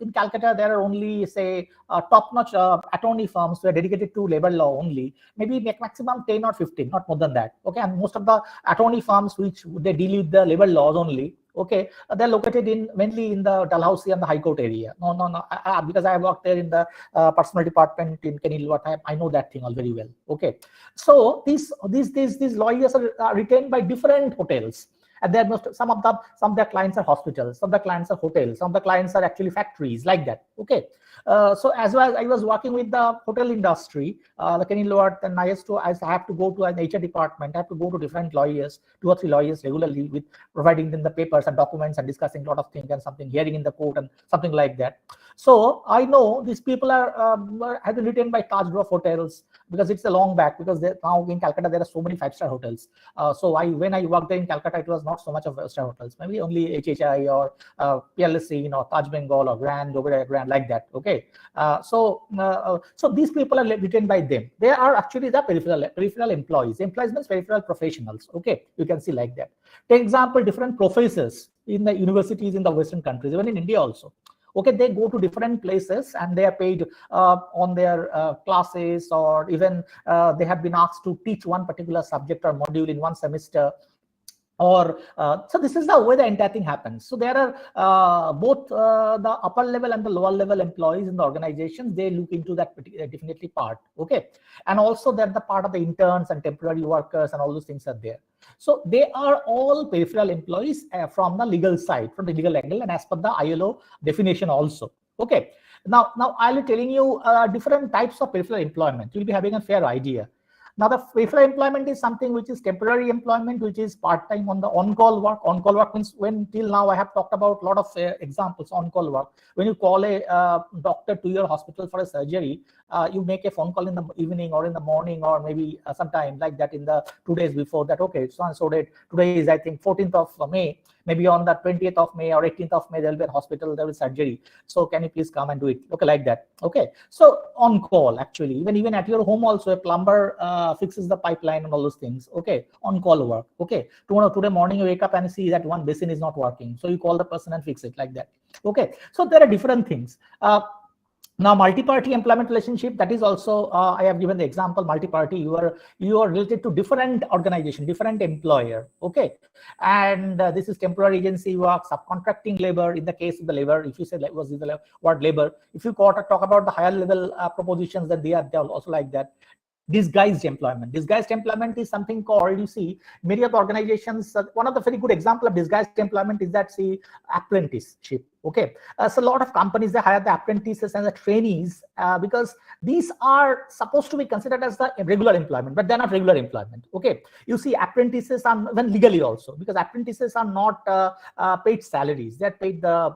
in Calcutta, there are only, say, top-notch attorney firms who are dedicated to labor law only. Maybe maximum 10 or 15, not more than that. Okay, and most of the attorney firms which they deal with the labor laws only, Okay, they're located in mainly in the Dalhousie and the High Court area. No, because I worked there in the personal department in Kenilworth. I know that thing all very well. Okay, so these lawyers are retained by different hotels. And there must some of their clients are hospitals, some of the clients are hotels, some of the clients are actually factories, like that. Okay, so as well as I was working with the hotel industry, the Kenilworth, and I have to go to an HR department. I have to go to different lawyers, 2 or 3 lawyers regularly, with providing them the papers and documents and discussing a lot of things and something, hearing in the court and something like that. So I know these people have been retained by Taj Grove Hotels, because it's a long back, because now in Calcutta there are so many 5-star hotels. So when I worked there in Calcutta, it was not so much of 5-star hotels, maybe only HHI or PLC, or Taj Bengal or Grand, like that. Okay, so these people are retained by them. They are actually the peripheral employees. Employees means peripheral professionals. Okay, you can see like that. Take example, different professors in the universities in the Western countries, even in India also. Okay, they go to different places and they are paid on their classes, or even they have been asked to teach one particular subject or module in one semester. Or so this is the way the entire thing happens. So there are both the upper level and the lower level employees in the organizations. They look into that definitely part. Okay, and also that the part of the interns and temporary workers and all those things are there. So they are all peripheral employees from the legal side, from the legal angle, and as per the ILO definition also. Okay, now I'll be telling you different types of peripheral employment. You'll be having a fair idea. Now, the peripheral employment is something which is temporary employment, which is part-time on the on-call work. On-call work means, when till now I have talked about a lot of examples. On-call work, when you call a doctor to your hospital for a surgery, you make a phone call in the evening or in the morning, or maybe sometime like that in the 2 days before that. Okay, so today is, I think, 14th of May. Maybe on the 20th of May or 18th of May, there will be a hospital, there will be surgery. So can you please come and do it? Okay, like that. Okay, so on call, actually, even at your home also, a plumber fixes the pipeline and all those things. Okay, on call work. Okay, today morning you wake up and see that one basin is not working, so you call the person and fix it, like that. Okay, so there are different things. Now, multi-party employment relationship, that is also, I have given the example, multi-party, you are related to different organization, different employer. Okay, and this is temporary agency work, subcontracting labor. In the case of the labor, if you say that was the word labor, if you talk about the higher level propositions, then they are also like that. Disguised employment. Disguised employment is something called, you see, many of the organizations, one of the very good example of disguised employment is that, see, apprenticeship. Okay, so a lot of companies, they hire the apprentices and the trainees because these are supposed to be considered as the regular employment, but they're not regular employment. Okay, you see, apprentices are even legally also, because apprentices are not paid salaries. They're paid the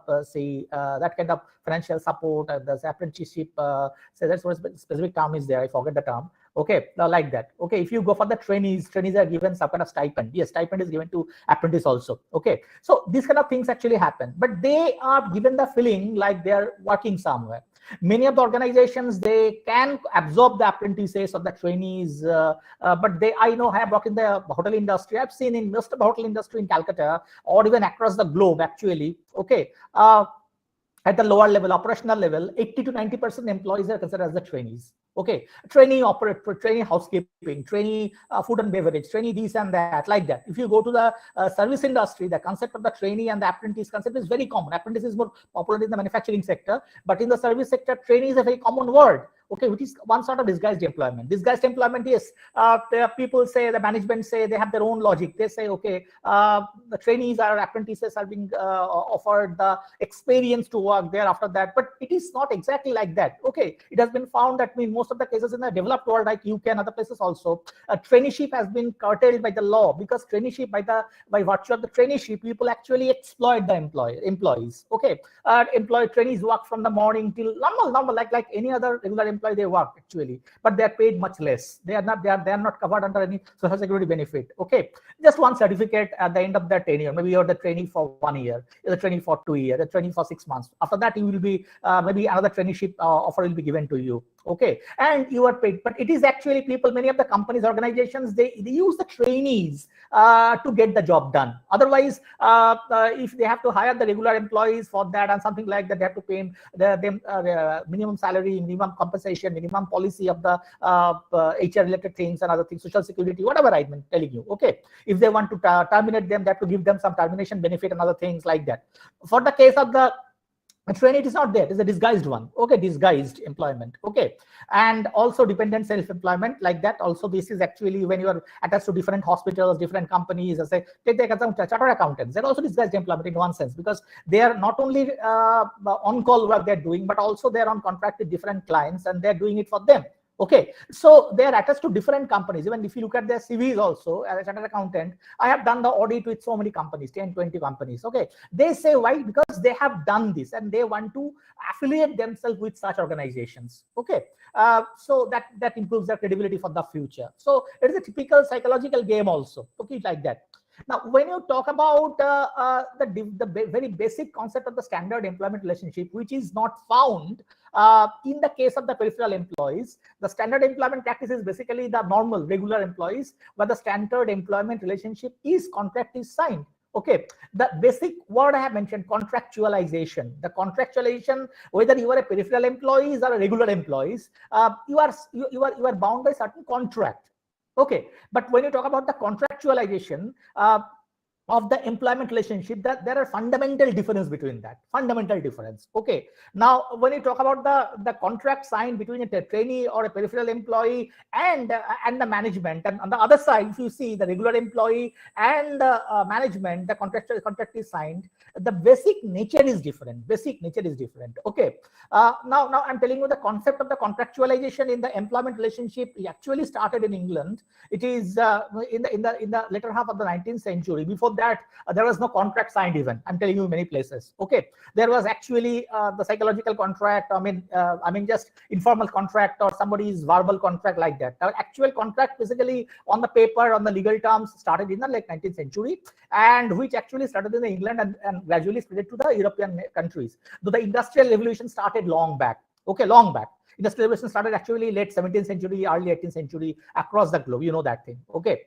that kind of financial support. The apprenticeship, so that's what a specific term is there. I forget the term. Okay, like that. Okay, if you go for the trainees are given some kind of stipend. Yes, stipend is given to apprentice also. Okay, so these kind of things actually happen, but they are given the feeling like they are working somewhere. Many of the organizations, they can absorb the apprentices or the trainees, but I know I have worked in the hotel industry. I've seen in most of the hotel industry in Calcutta or even across the globe, actually. Okay. At the lower level, operational level, 80 to 90% employees are considered as the trainees. Okay, trainee operator, trainee housekeeping, trainee food and beverage, trainee this and that, like that. If you go to the service industry, the concept of the trainee and the apprentice concept is very common. Apprentice is more popular in the manufacturing sector, but in the service sector, trainee is a very common word. Okay, which is one sort of disguised employment. Disguised employment is, people say, the management say, they have their own logic. They say, okay, the trainees or apprentices are being offered the experience to work there after that, but it is not exactly like that. Okay, it has been found that in most of the cases in the developed world, like UK and other places also, traineeship has been curtailed by the law, because traineeship, by virtue of the traineeship, people actually exploit the employees. Okay, trainees work from the morning till normal, like any other regular employee, they work actually, but they are paid much less. They are not covered under any social security benefit. Okay, just one certificate at the end of that tenure. Maybe you're the trainee for 1 year, you're the trainee for 2 years, the trainee for 6 months. After that, you will be maybe another traineeship offer will be given to you. Okay, and you are paid, but it is actually people, many of the companies, organizations, they use the trainees to get the job done. Otherwise, if they have to hire the regular employees for that and something like that, they have to pay them minimum salary, minimum compensation, minimum policy of the HR related things and other things, social security, whatever I'm telling you. Okay, if they want to terminate them, they have to give them some termination benefit and other things like that. For the case of the trainee, it is not there, it is a disguised one. Okay, disguised employment. Okay, and also dependent self-employment like that. Also, this is actually when you are attached to different hospitals, different companies. As I take the chartered accountants, they're also disguised employment in one sense, because they are not only on-call work they're doing, but also they're on contract with different clients and they're doing it for them. Okay, so they are attached to different companies. Even if you look at their CVs also, as a chartered accountant, I have done the audit with so many companies, 10, 20 companies. Okay, they say why? Because they have done this and they want to affiliate themselves with such organizations. Okay, so that improves their credibility for the future. So it is a typical psychological game also. Okay, like that. Now, when you talk about the very basic concept of the standard employment relationship, which is not found in the case of the peripheral employees, the standard employment practice is basically the normal, regular employees, where the standard employment relationship is contract is signed. Okay, the basic word I have mentioned, contractualization. The contractualization, whether you are a peripheral employees or a regular employees, you are bound by certain contract. Okay, but when you talk about the contractualization of the employment relationship, that there are fundamental difference between that, fundamental difference. Okay, now when you talk about the contract signed between a trainee or a peripheral employee and the management, and on the other side, if you see the regular employee and management, the contract is signed, the basic nature is different. Okay, now I'm telling you the concept of the contractualization in the employment relationship. It actually started in England. It is in the later half of the 19th century. Before that, there was no contract signed even. I'm telling you many places. Okay, there was actually the psychological contract. I mean just informal contract or somebody's verbal contract like that. The actual contract basically on the paper, on the legal terms, started in the late 19th century, and which actually started in England and gradually spread to the European countries. Though the industrial revolution started long back. Okay, long back. Industrial revolution started actually late 17th century, early 18th century across the globe. You know that thing. Okay,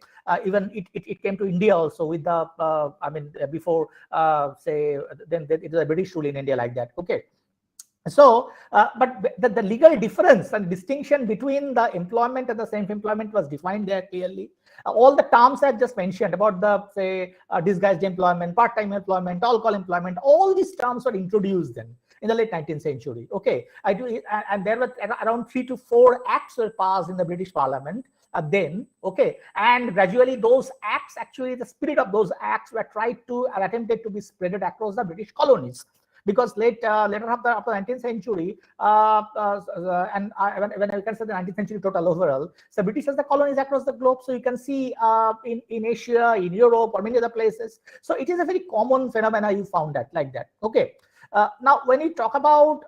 even it came to India also with the before say then it was a British rule in India like that. Okay. So, but the legal difference and distinction between the employment and the self-employment was defined there clearly. All the terms I just mentioned about the say disguised employment, part-time employment, all-call employment, all these terms were introduced then in the late 19th century. Okay, and there were around 3 to 4 acts were passed in the British Parliament then. Okay, and gradually those acts, actually the spirit of those acts were tried to attempted to be spreaded across the British colonies. Because later half of the 19th century, and when I consider the 19th century total overall, so British has the colonies across the globe. So you can see in Asia, in Europe, or many other places. So it is a very common phenomena. You found that like that. Okay. Now, when you talk about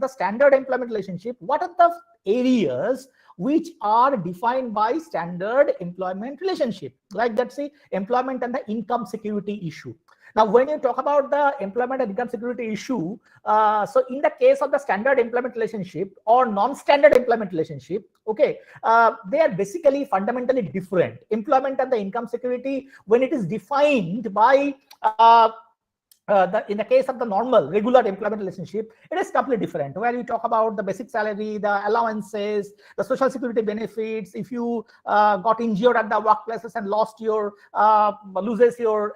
the standard employment relationship, what are the areas which are defined by standard employment relationship? Like that, say employment and the income security issue. Now, when you talk about the employment and income security issue, so in the case of the standard employment relationship or non-standard employment relationship, okay, they are basically fundamentally different. Employment and the income security, when it is defined by in the case of the normal regular employment relationship, it is completely different, where you talk about the basic salary, the allowances, the social security benefits. If you got injured at the workplaces and loses your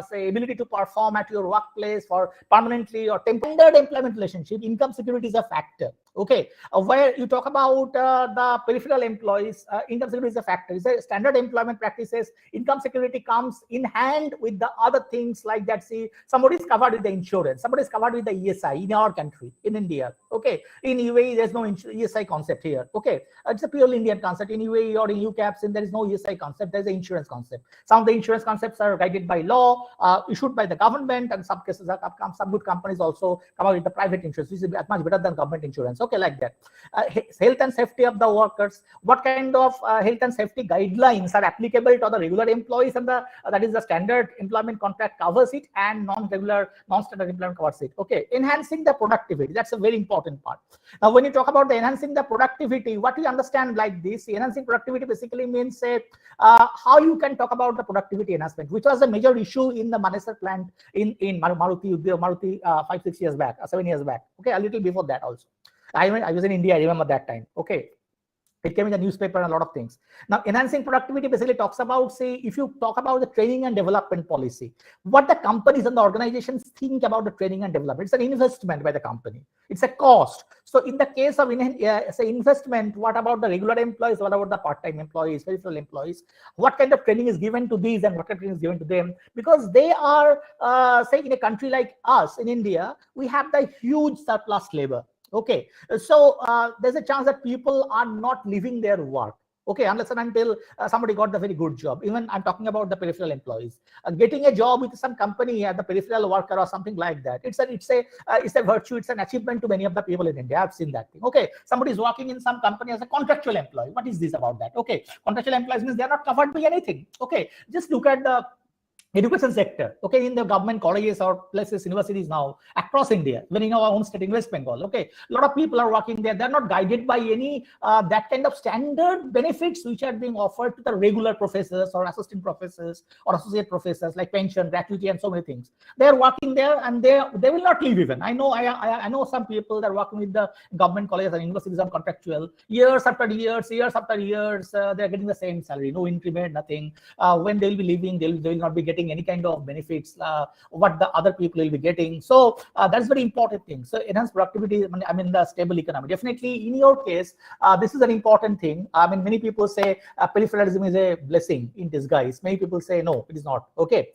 say ability to perform at your workplace for permanently or temporary employment relationship, income security is a factor. Okay, where you talk about the peripheral employees, income security is a factor. It's a standard employment practices. Income security comes in hand with the other things like that. See, somebody is covered with the insurance, somebody is covered with the ESI in our country, in India. Okay, in UAE there's no ESI concept here. Okay, it's a purely Indian concept. In UAE or in UCAPs, there is no ESI concept. There's an insurance concept. Some of the insurance concepts are guided by law, issued by the government, and some cases some good companies also come out with the private insurance, which is much better than government insurance. conditions, okay, like that. Health and safety of the workers, what kind of health and safety guidelines are applicable to the regular employees, and that is the standard employment contract covers it, and non-standard employment covers it. Okay, enhancing the productivity, that's a very important part. Now, when you talk about the enhancing the productivity, what we understand like this, enhancing productivity basically means how you can talk about the productivity enhancement, which was a major issue in the Manesar plant in Maruti 5-6 years back, 7 years back. Okay, a little before that also. I was in India, I remember that time. Okay. It came in the newspaper and a lot of things. Now, enhancing productivity basically talks about, say, if you talk about the training and development policy, what the companies and the organizations think about the training and development. It's an investment by the company. It's a cost. So in the case of say investment, what about the regular employees? What about the part-time employees, peripheral employees? What kind of training is given to these and what kind of training is given to them? Because they are, say, in a country like us, in India, we have the huge surplus labor. Okay, so there's a chance that people are not leaving their work. Okay, unless and until somebody got the very good job. Even I'm talking about the peripheral employees. Getting a job with some company as the peripheral worker or something like that. It's a virtue. It's an achievement to many of the people in India. I've seen that thing. Okay, somebody is working in some company as a contractual employee. What is this about that? Okay, contractual employees means they are not covered by anything. Okay, just look at the education sector, okay, in the government colleges or places, universities now across India, even in our own state in West Bengal, okay, a lot of people are working there. They're not guided by any that kind of standard benefits which are being offered to the regular professors or assistant professors or associate professors, like pension, gratuity, and so many things. They're working there and they will not leave even. I know some people that are working with the government colleges and universities on contractual, years after years, they're getting the same salary, no increment, nothing. When they'll be leaving, they will not be getting any kind of benefits what the other people will be getting. So that's very important thing. So enhanced productivity, I mean the stable economy. Definitely in your case, this is an important thing. I mean, many people say peripheralism is a blessing in disguise. Many people say no, it is not. Okay,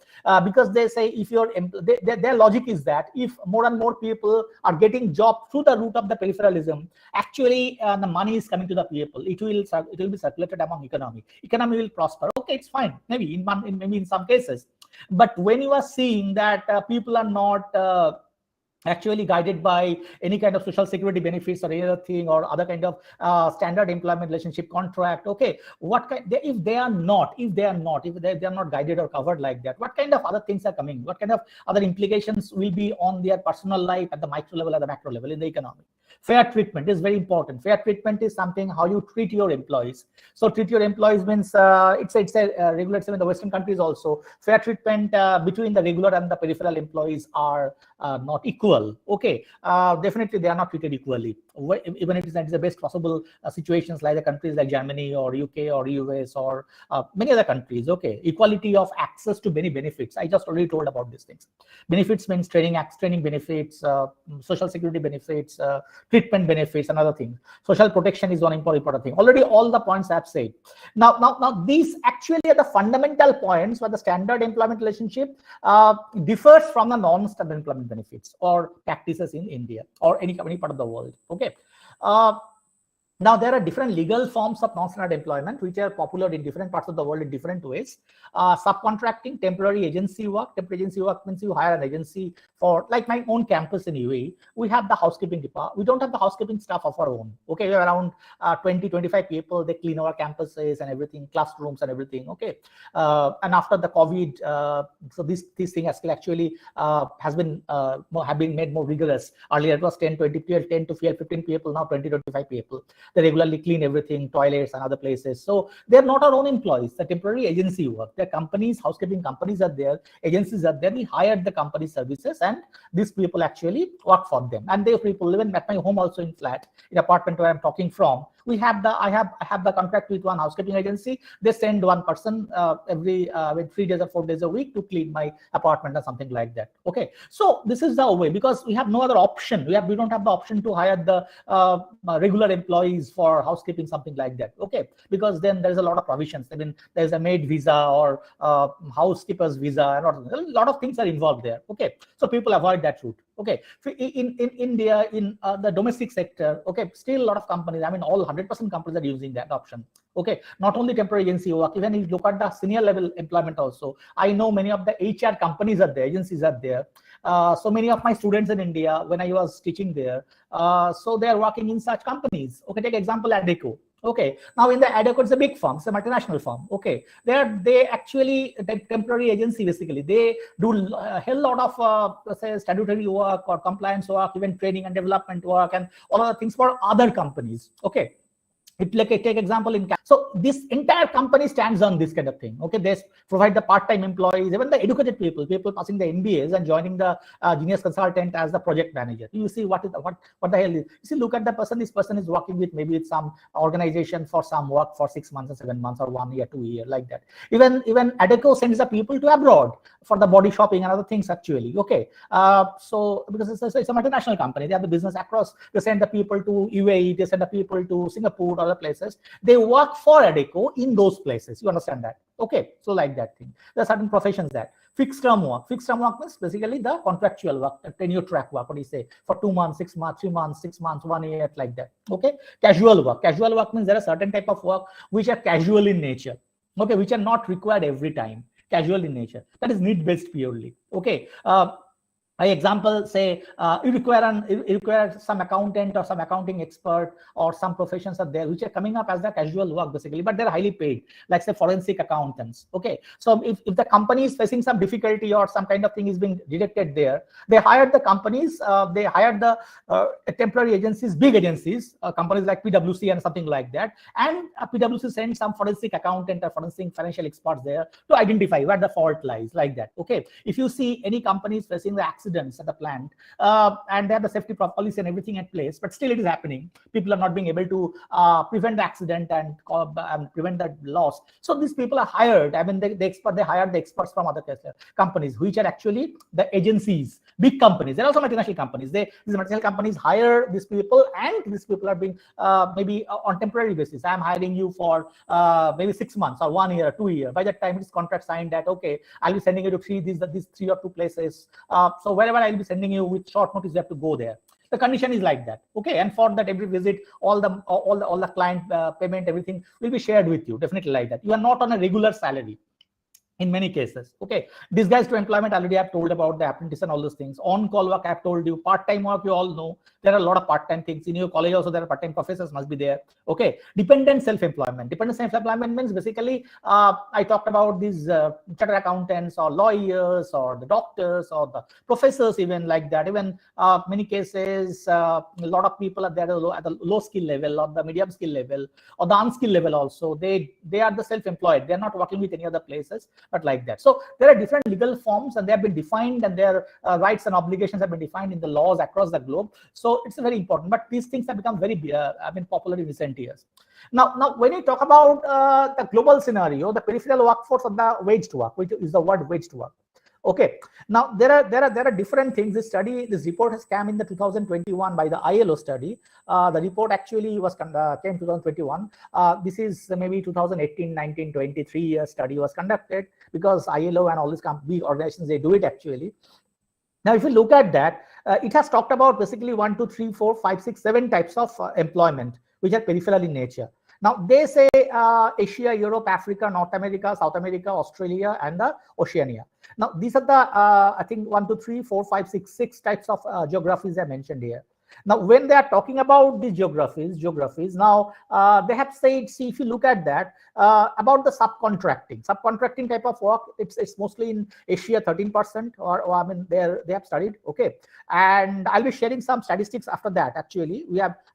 because they say if their logic is that if more and more people are getting job through the route of the peripheralism, actually the money is coming to the people. It will be circulated among economy will prosper. Okay, it's fine, maybe in some cases. But when you are seeing that people are not actually guided by any kind of social security benefits or any other thing or other kind of standard employment relationship contract, okay, what kind, if they are not guided or covered like that, what kind of other things are coming? What kind of other implications will be on their personal life at the micro level, at the macro level in the economy? Fair treatment is very important. Fair treatment is something how you treat your employees. So treat your employees means it's a regulated in the Western countries also. Fair treatment between the regular and the peripheral employees are not equal. Okay, definitely they are not treated equally. Even if it's the best possible situations like the countries like Germany or UK or US or many other countries. Okay, equality of access to many benefits. I just already told about these things. Benefits means training benefits, social security benefits, treatment benefits, another thing. Social protection is one important thing. Already all the points I've said. Now these actually are the fundamental points where the standard employment relationship differs from the non-standard employment benefits or practices in India or any part of the world. Okay. Now, there are different legal forms of non-standard employment which are popular in different parts of the world in different ways. Subcontracting, temporary agency work. Temporary agency work means you hire an agency for, like my own campus in UAE, we have the housekeeping department. We don't have the housekeeping staff of our own. Okay, we're around 20-25 people. They clean our campuses and everything, classrooms and everything. Okay, and after the COVID, so this thing actually have been made more rigorous. Earlier it was 10 to 15 people. Now 20-25 people. They regularly clean everything, toilets and other places. So they're not our own employees. The temporary agency work. Their companies, housekeeping companies are there, agencies are there. We hired the company services, and these people actually work for them. And they people live at my home also in flat, in apartment where I'm talking from. We have I have the contract with one housekeeping agency. They send one person every 3 days or 4 days a week to clean my apartment or something like that. Okay, so this is the way, because we have no other option. We don't have the option to hire the regular employees for housekeeping, something like that. Okay, because then there's a lot of provisions. I mean, there's a maid visa or housekeeper's visa, and a lot of things are involved there. Okay, so people avoid that route. Okay, in India, in the domestic sector, okay, still a lot of companies, I mean, all 100% companies are using that option. Okay, not only temporary agency work, even if you look at the senior level employment also, I know many of the HR companies are there, agencies are there. So many of my students in India, when I was teaching there, so they are working in such companies. Okay, take example Adecco. Okay, now in the Adecco, it's a big firm, it's a multinational firm. Okay, they actually, the temporary agency basically, they do a hell lot of say statutory work or compliance work, even training and development work, and all other things for other companies. Okay. Like I take example in, so this entire company stands on this kind of thing. Okay, they provide the part-time employees, even the educated people passing the MBAs and joining the genius consultant as the project manager. You see what the hell is. You see, look at the person. This person is working with maybe with some organization for some work for 6 months or 7 months or 1 year, 2 years, like that. Even Adecco sends the people to abroad for the body shopping and other things actually. Okay, so because it's a multinational company, they have the business across. They send the people to UAE, they send the people to Singapore, other places. They work for Adecco in those places. You understand that? Okay, so like that thing. There are certain professions that fixed term work. Fixed term work means basically the contractual work, tenure track work. What do you say? For 2 months, 6 months, 3 months, 6 months, 1 year, like that. Okay, casual work. Casual work means there are certain type of work which are casual in nature. Okay, which are not required every time. Casual in nature. That is need based purely. Okay. I example say you require some accountant or some accounting expert or some professions are there which are coming up as the casual work basically, but they're highly paid, like say forensic accountants. Okay, so if the company is facing some difficulty or some kind of thing is being detected there, they hired the companies, they hired the temporary agencies, big agencies, companies like PwC and something like that, and PwC sends some forensic accountant or forensic financial experts there to identify where the fault lies, like that. Okay, if you see any companies facing the accidents at the plant and they have the safety policy and everything in place, but still it is happening, people are not being able to prevent the accident and prevent the loss. So these people are hired. I mean, they hired the experts from other companies, which are actually the agencies, big companies. They're also multinational companies. These multinational companies hire these people, and these people are being maybe on temporary basis. I'm hiring you for maybe 6 months or 1 year, 2 years. By that time, this contract signed that okay, I'll be sending you to these 3 or 2 places. So wherever I'll be sending you with short notice, you have to go there. The condition is like that. Okay, and for that every visit, all the client payment, everything will be shared with you. Definitely like that. You are not on a regular salary in many cases. Okay, disguised to employment, already I've told about the apprentice and all those things. On-call work, I've told you. Part-time work, you all know. There are a lot of part-time things. In your college also, there are part-time professors must be there. Okay, dependent self-employment. Dependent self-employment means basically, I talked about these chartered accountants or lawyers or the doctors or the professors, even like that. Even many cases, a lot of people are there at the low skill level or the medium skill level or the unskilled level also. They are the self-employed. They're not working with any other places, but like that. So there are different legal forms and they have been defined, and their rights and obligations have been defined in the laws across the globe. So it's very important, but these things have become very popular in recent years. Now when you talk about the global scenario, the peripheral workforce of the waged work, which is the word waged work. Okay, now there are different things. This report has come in the 2021 by the ILO study. The report actually came 2021. This is maybe 2018, 19, 23 year study was conducted, because ILO and all these big organizations, they do it actually. Now, if you look at that, it has talked about basically 1, 2, 3, 4, 5, 6, 7 types of employment, which are peripheral in nature. Now, they say Asia, Europe, Africa, North America, South America, Australia, and the Oceania. Now, these are the, I think, 1, 2, 3, 4, 5, 6 types of geographies I mentioned here. Now, when they are talking about these geographies, now they have said, see, if you look at that, about the subcontracting type of work, it's mostly in Asia, 13%, or I mean, they have studied. Okay, and I'll be sharing some statistics after that. Actually,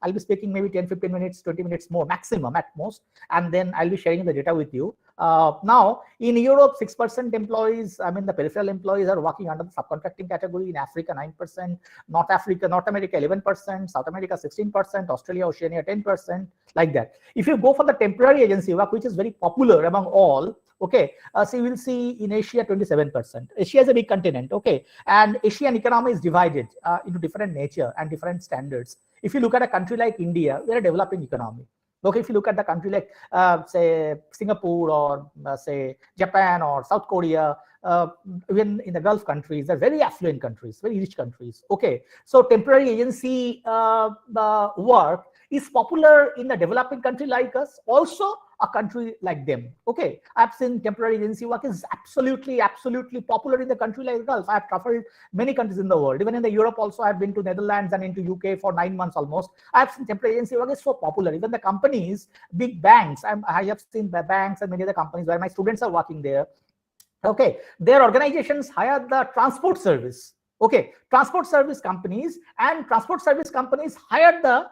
I'll be speaking maybe 10, 15 minutes, 20 minutes more maximum at most, and then I'll be sharing the data with you. Now, in Europe, 6% employees, I mean, the peripheral employees are working under the subcontracting category. In Africa, 9%, North America, 11%, South America, 16%, Australia, Oceania, 10%, like that. If you go for the temporary agency work, which is very popular among all, okay, so you will see in Asia, 27%. Asia is a big continent, okay, and Asian economy is divided into different nature and different standards. If you look at a country like India, we're a developing economy. Okay, if you look at the country like say Singapore or say Japan or South Korea, even in the Gulf countries, they're very affluent countries, very rich countries. Okay, so temporary agency work is popular in a developing country like us, also a country like them. Okay, I've seen temporary agency work is absolutely popular in the country like Gulf. I've traveled many countries in the world, even in the Europe also. I've been to Netherlands and into UK for 9 months almost. I've seen temporary agency work is so popular. Even the companies, big banks, I have seen the banks and many other companies where my students are working there. Okay, their organizations hire the transport service. Okay, transport service companies hire the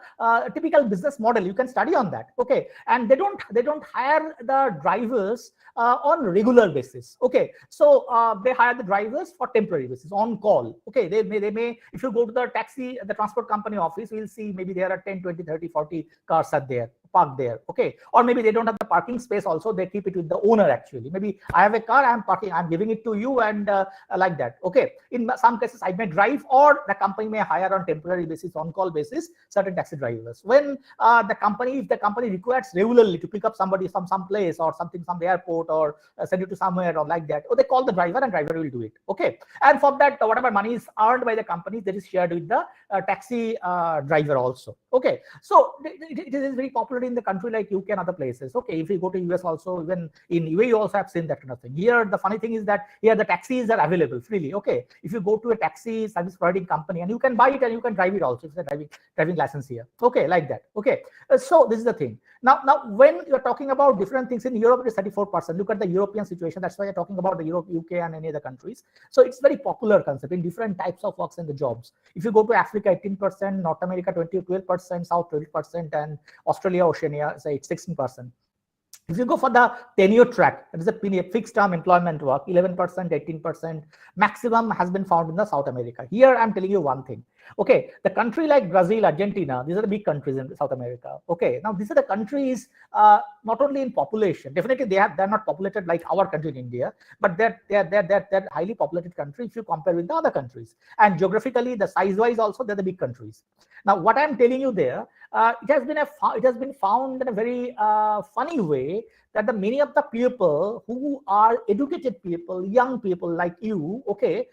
typical business model. You can study on that. Okay, and they don't hire the drivers on regular basis. Okay, so they hire the drivers for temporary basis, on call. Okay, they may if you go to the transport company office, we'll see maybe there are 10, 20, 30, 40 cars are there, parked there. Okay, or maybe they don't have the parking space also, they keep it with the owner. Actually, maybe I have a car, I'm giving it to you, and like that. Okay, in some cases I may drive, or the company may hire on temporary basis, on call basis, certain taxi drivers. When if the company requires regularly to pick up somebody from some place or something, some airport, or send it to somewhere or like that, or they call the driver and driver will do it. Okay, and for that, whatever money is earned by the company, that is shared with the taxi driver also. Okay, so it is very popular in the country like UK and other places. Okay, if you go to US also, even in UAE you also have seen that kind of thing. Here the funny thing is that here the taxis are available freely. Okay, if you go to a taxi service providing company, and you can buy it and you can drive it also, if it's a driving license here. Okay, like that. Okay, so this is the thing. Now when you're talking about different things, in Europe it is 34%. Look at the European situation. That's why you're talking about the Europe, UK and any other countries. So it's very popular concept in different types of works and the jobs. If you go to Africa, 18%, North America 12%, South 12%, and Australia, Oceania, say 16%. If you go for the tenure track, that is a fixed term employment work, 11%, 18%, maximum has been found in the South America. Here I'm telling you one thing. Okay, the country like Brazil, Argentina, these are the big countries in South America. Okay, now these are the countries not only in population, definitely they're not populated like our country in India, but they're highly populated country if you compare with the other countries. And geographically, the size-wise also, they're the big countries. Now, what I'm telling you there, it has been found in a very funny way that many of the people who are educated people, young people like you, okay,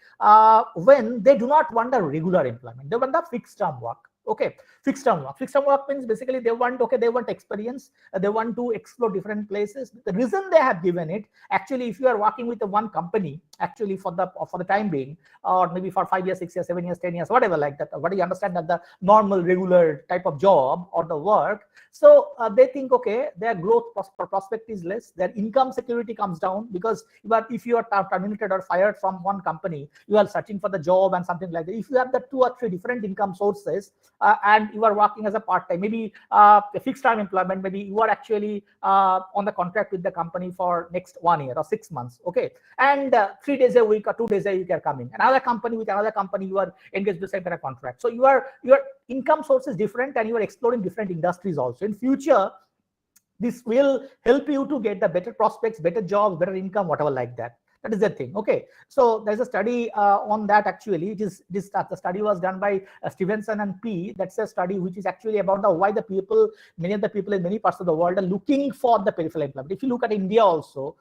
when they do not want a regular employment, they want the fixed term work. Okay, fixed term work. Fixed term work means basically they want experience, they want to explore different places. The reason they have given it, actually, if you are working with one company, actually for the time being, or maybe for 5 years, 6 years, 7 years, 10 years, whatever like that, what do you understand that the normal regular type of job or the work, so they think, okay, their growth prospect is less, their income security comes down, because if you are terminated or fired from one company, you are searching for the job and something like that. If you have the 2 or 3 different income sources, and you are working as a part-time, maybe a fixed term employment, maybe you are actually on the contract with the company for next 1 year or 6 months. Okay, and 3 days a week or 2 days a week are coming. Another company with another company, you are engaged with the same kind of contract. So your income source is different, and you are exploring different industries also. In future, this will help you to get the better prospects, better jobs, better income, whatever like that. That is the thing. Okay, so there's a study on that. Actually, the study was done by Stevenson and P. That's a study which is actually about why many of the people in many parts of the world are looking for the peripheral employment. If you look at India also,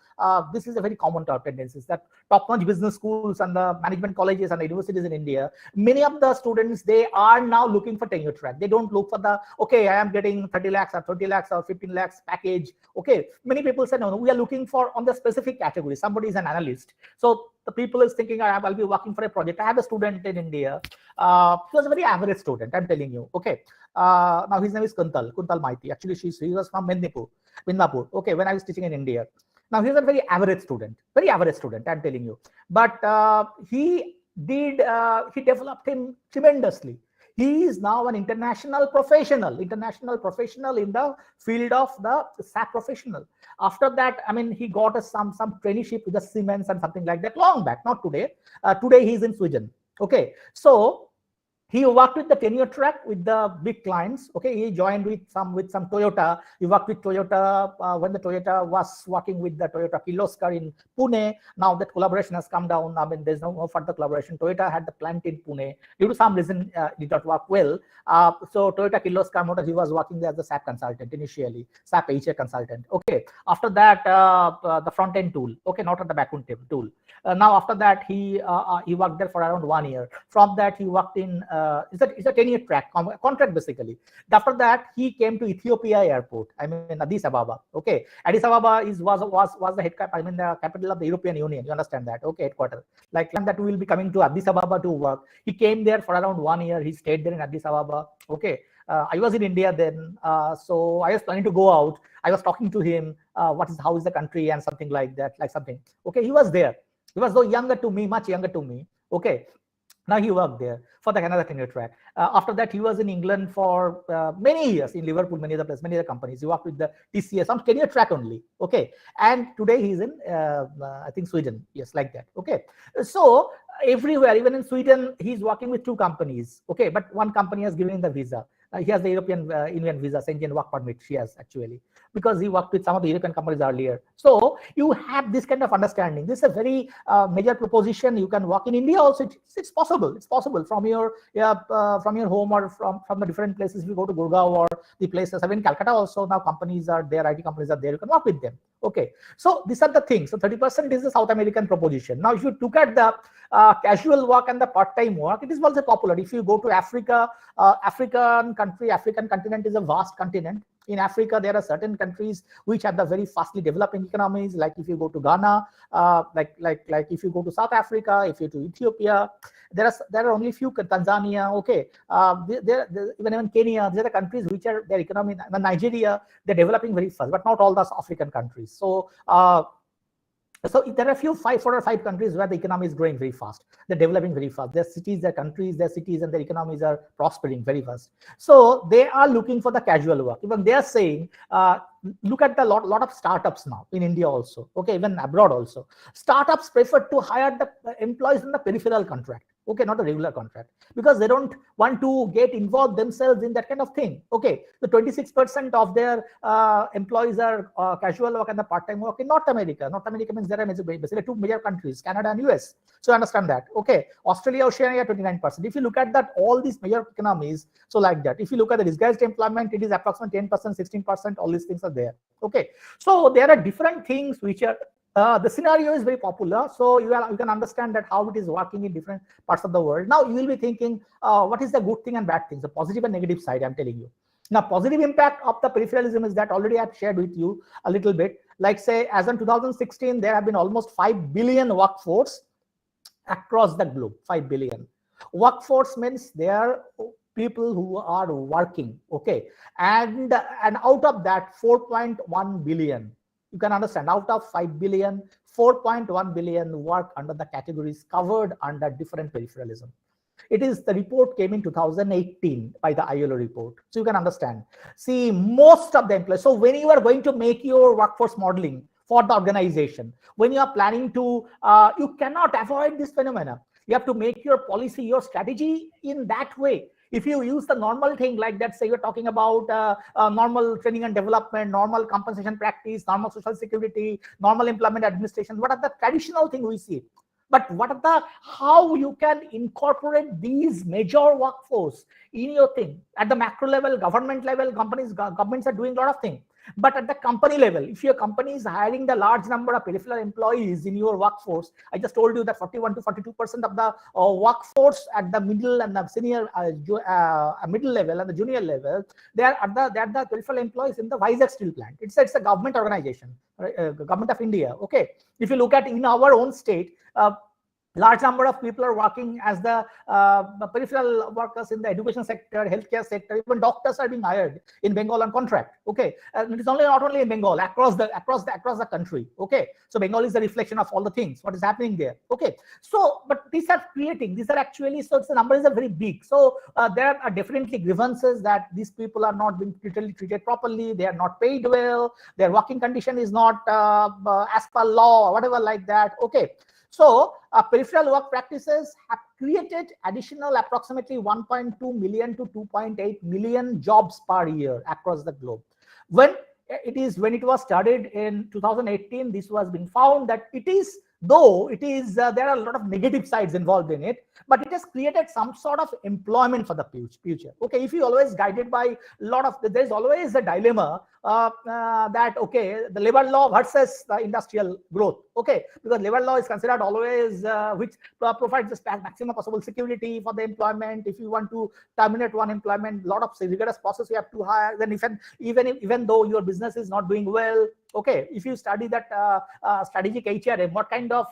this is a very common tendency, that top-notch business schools and the management colleges and the universities in India, many of the students, they are now looking for tenure track. They don't look for okay, I am getting 30 lakhs or 20 lakhs or 15 lakhs package. Okay, many people say, no, we are looking for on the specific category. Somebody is an analyst. So the people is thinking, I'll be working for a project. I have a student in India. He was a very average student, I'm telling you. Okay. Now his name is Kuntal Maiti. Actually, he was from Midnapur. Okay, when I was teaching in India. Now he's a very average student, I'm telling you. But he developed him tremendously. He is now an international professional in the field of the SAP professional. After that, I mean, he got some traineeship with the Siemens and something like that long back, not today. Today he's in Sweden. Okay, so He worked with the tenure track with the big clients. Okay, he joined with some Toyota. He worked with Toyota when the Toyota was working with the Toyota Kirloskar in Pune. Now that collaboration has come down. I mean, there's no further collaboration. Toyota had the plant in Pune. Due to some reason, it did not work well. So Toyota Kirloskar Motors, he was working there as a SAP consultant initially, SAP HA consultant. Okay, after that, the front end tool. Okay, not at the back end tool. Now after that, he worked there for around 1 year. From that, he worked in it's a 10-year track contract basically. After that, he came to Ethiopia airport. I mean Addis Ababa. Okay, Addis Ababa was the head cap. I mean the capital of the European Union. You understand that? Okay, headquarters. Like that, we will be coming to Addis Ababa to work. He came there for around 1 year. He stayed there in Addis Ababa. Okay. I was in India then, so I was planning to go out. I was talking to him, how is the country and something like that, Okay, he was there. He was so younger to me, much younger to me. Okay, now he worked there for another tenure track. After that, he was in England for many years, in Liverpool, many other companies. He worked with the TCS, some tenure track only. Okay, and today he's in, I think, Sweden. Yes, like that. Okay, so everywhere, even in Sweden, he's working with 2 companies. Okay, but one company has given him the visa. He has the European Union visa, Schengen work permit. He has actually, because he worked with some of the European companies earlier. So you have this kind of understanding. This is a very major proposition. You can work in India also. It's possible. It's possible from your home or from the different places. If you go to Gurgaon or the places, I mean Calcutta also now companies are there, IT companies are there. You can work with them. Okay, so these are the things. So 30% is the South American proposition. Now, if you look at the casual work and the part-time work, it is also popular. If you go to Africa, African continent is a vast continent. In Africa, there are certain countries which have the very fastly developing economies. Like if you go to Ghana, like if you go to South Africa, if you go to Ethiopia, there are only few. Tanzania, okay, even Kenya. These are the countries which are their economy. Nigeria, they're developing very fast, but not all those African countries. So. So there are 4 or 5 countries where the economy is growing very fast. They're developing very fast. Their cities, their countries, their cities and their economies are prospering very fast. So they are looking for the casual work. Even they are saying, look at the lot of startups now in India also. Okay, even abroad also. Startups prefer to hire the employees in the peripheral contract. Okay, not a regular contract, because they don't want to get involved themselves in that kind of thing. Okay, so 26% of their employees are casual work and the part-time work in North America. North America means there are basically 2 major countries, Canada and US. So understand that. Okay, Australia, Oceania, 29%. If you look at that, all these major economies, so like that. If you look at the disguised employment, it is approximately 10%, 16%. All these things are there. Okay, so there are different things which are. The scenario is very popular, so you can understand that how it is working in different parts of the world. Now you will be thinking, what is the good thing and bad things, the positive and negative side, I'm telling you. Now, positive impact of the peripheralism is that already I've shared with you a little bit. Like say, as in 2016, there have been almost 5 billion workforce across the globe, 5 billion. Workforce means they are people who are working, okay? And out of that, 4.1 billion. You can understand, out of 5 billion, 4.1 billion work under the categories covered under different peripheralism. It is the report came in 2018 by the ILO report. So you can understand. See, most of the employees. So when you are going to make your workforce modeling for the organization, when you are planning to, you cannot avoid this phenomena. You have to make your policy, your strategy in that way. If you use the normal thing like that, say you're talking about normal training and development, normal compensation practice, normal social security, normal employment administration, what are the traditional things we see? But what are the, how you can incorporate these major workforce in your thing? At the macro level, government level, governments are doing a lot of things. But at the company level, if your company is hiring the large number of peripheral employees in your workforce, I just told you that 41 to 42% of the workforce at the middle and the senior middle level and the junior level, they are the peripheral employees in the Vizag steel plant. It's a government organization, government of India. Okay, if you look at in our own state, large number of people are working as the peripheral workers in the education sector, healthcare sector. Even doctors are being hired in Bengal on contract. Okay, it is not only in Bengal, across the country. Okay, so Bengal is a reflection of all the things what is happening there. Okay, so but these are actually, so the numbers are very big. So there are definitely grievances that these people are not being treated properly. They are not paid well. Their working condition is not as per law or whatever like that. Okay. So peripheral work practices have created additional approximately 1.2 million to 2.8 million jobs per year across the globe. When it was studied in 2018, this was being found that it is, though it is there are a lot of negative sides involved in it, but it has created some sort of employment for the future. Okay, if you always guided by a lot of, there's always a dilemma that okay, the labor law versus the industrial growth. Okay, because labor law is considered always which provides the maximum possible security for the employment. If you want to terminate one employment, a lot of rigorous process you have to hire. Then even though your business is not doing well, okay, if you study that strategic HRM, what kind of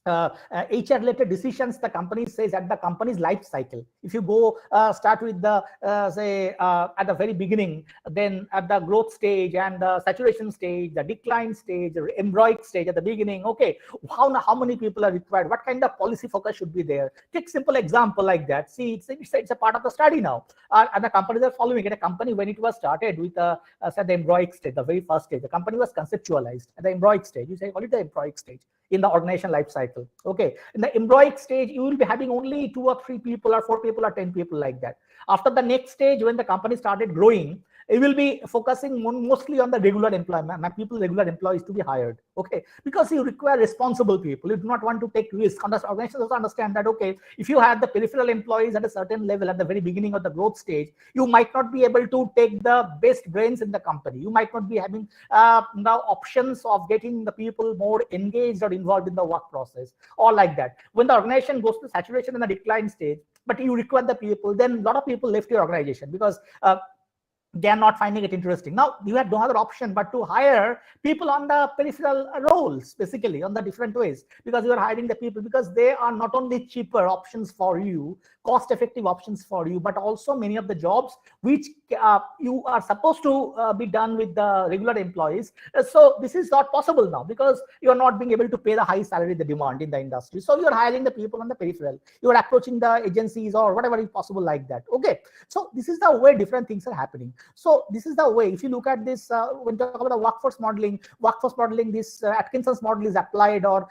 HR related decisions the company says at the company's life cycle. If you go start with the say at the very beginning, then at the growth stage and the saturation stage, the decline stage, the embryonic stage at the beginning, okay, how many people are required, what kind of policy focus should be there. Take simple example like that. See, it's a part of the study now, and the companies are following it. A company, when it was started with say the embryonic stage, the very first stage, the company was conceptualized at the embryonic stage. You say call it the embryonic stage in the organization life cycle. Okay, in the embryonic stage, you will be having only 2 or 3 people or 4 people or 10 people like that. After the next stage, when the company started growing, it will be focusing mostly on the regular employment, regular employees to be hired. Okay, because you require responsible people. You do not want to take risks. Organizations also understand that okay, if you have the peripheral employees at a certain level at the very beginning of the growth stage, you might not be able to take the best brains in the company. You might not be having the options of getting the people more engaged or involved in the work process, or like that. When the organization goes to saturation in the decline stage, but you require the people, then a lot of people left your organization because they are not finding it interesting. Now you have no other option but to hire people on the peripheral roles, basically on the different ways, because you are hiring the people because they are not only cheaper options for you, cost effective options for you, but also many of the jobs which you are supposed to be done with the regular employees. So this is not possible now because you are not being able to pay the high salary the demand in the industry. So you are hiring the people on the peripheral. You are approaching the agencies or whatever is possible like that. Okay, so this is the way different things are happening. So this is the way, if you look at this, when you talk about the workforce modeling, this Atkinson's model is applied, or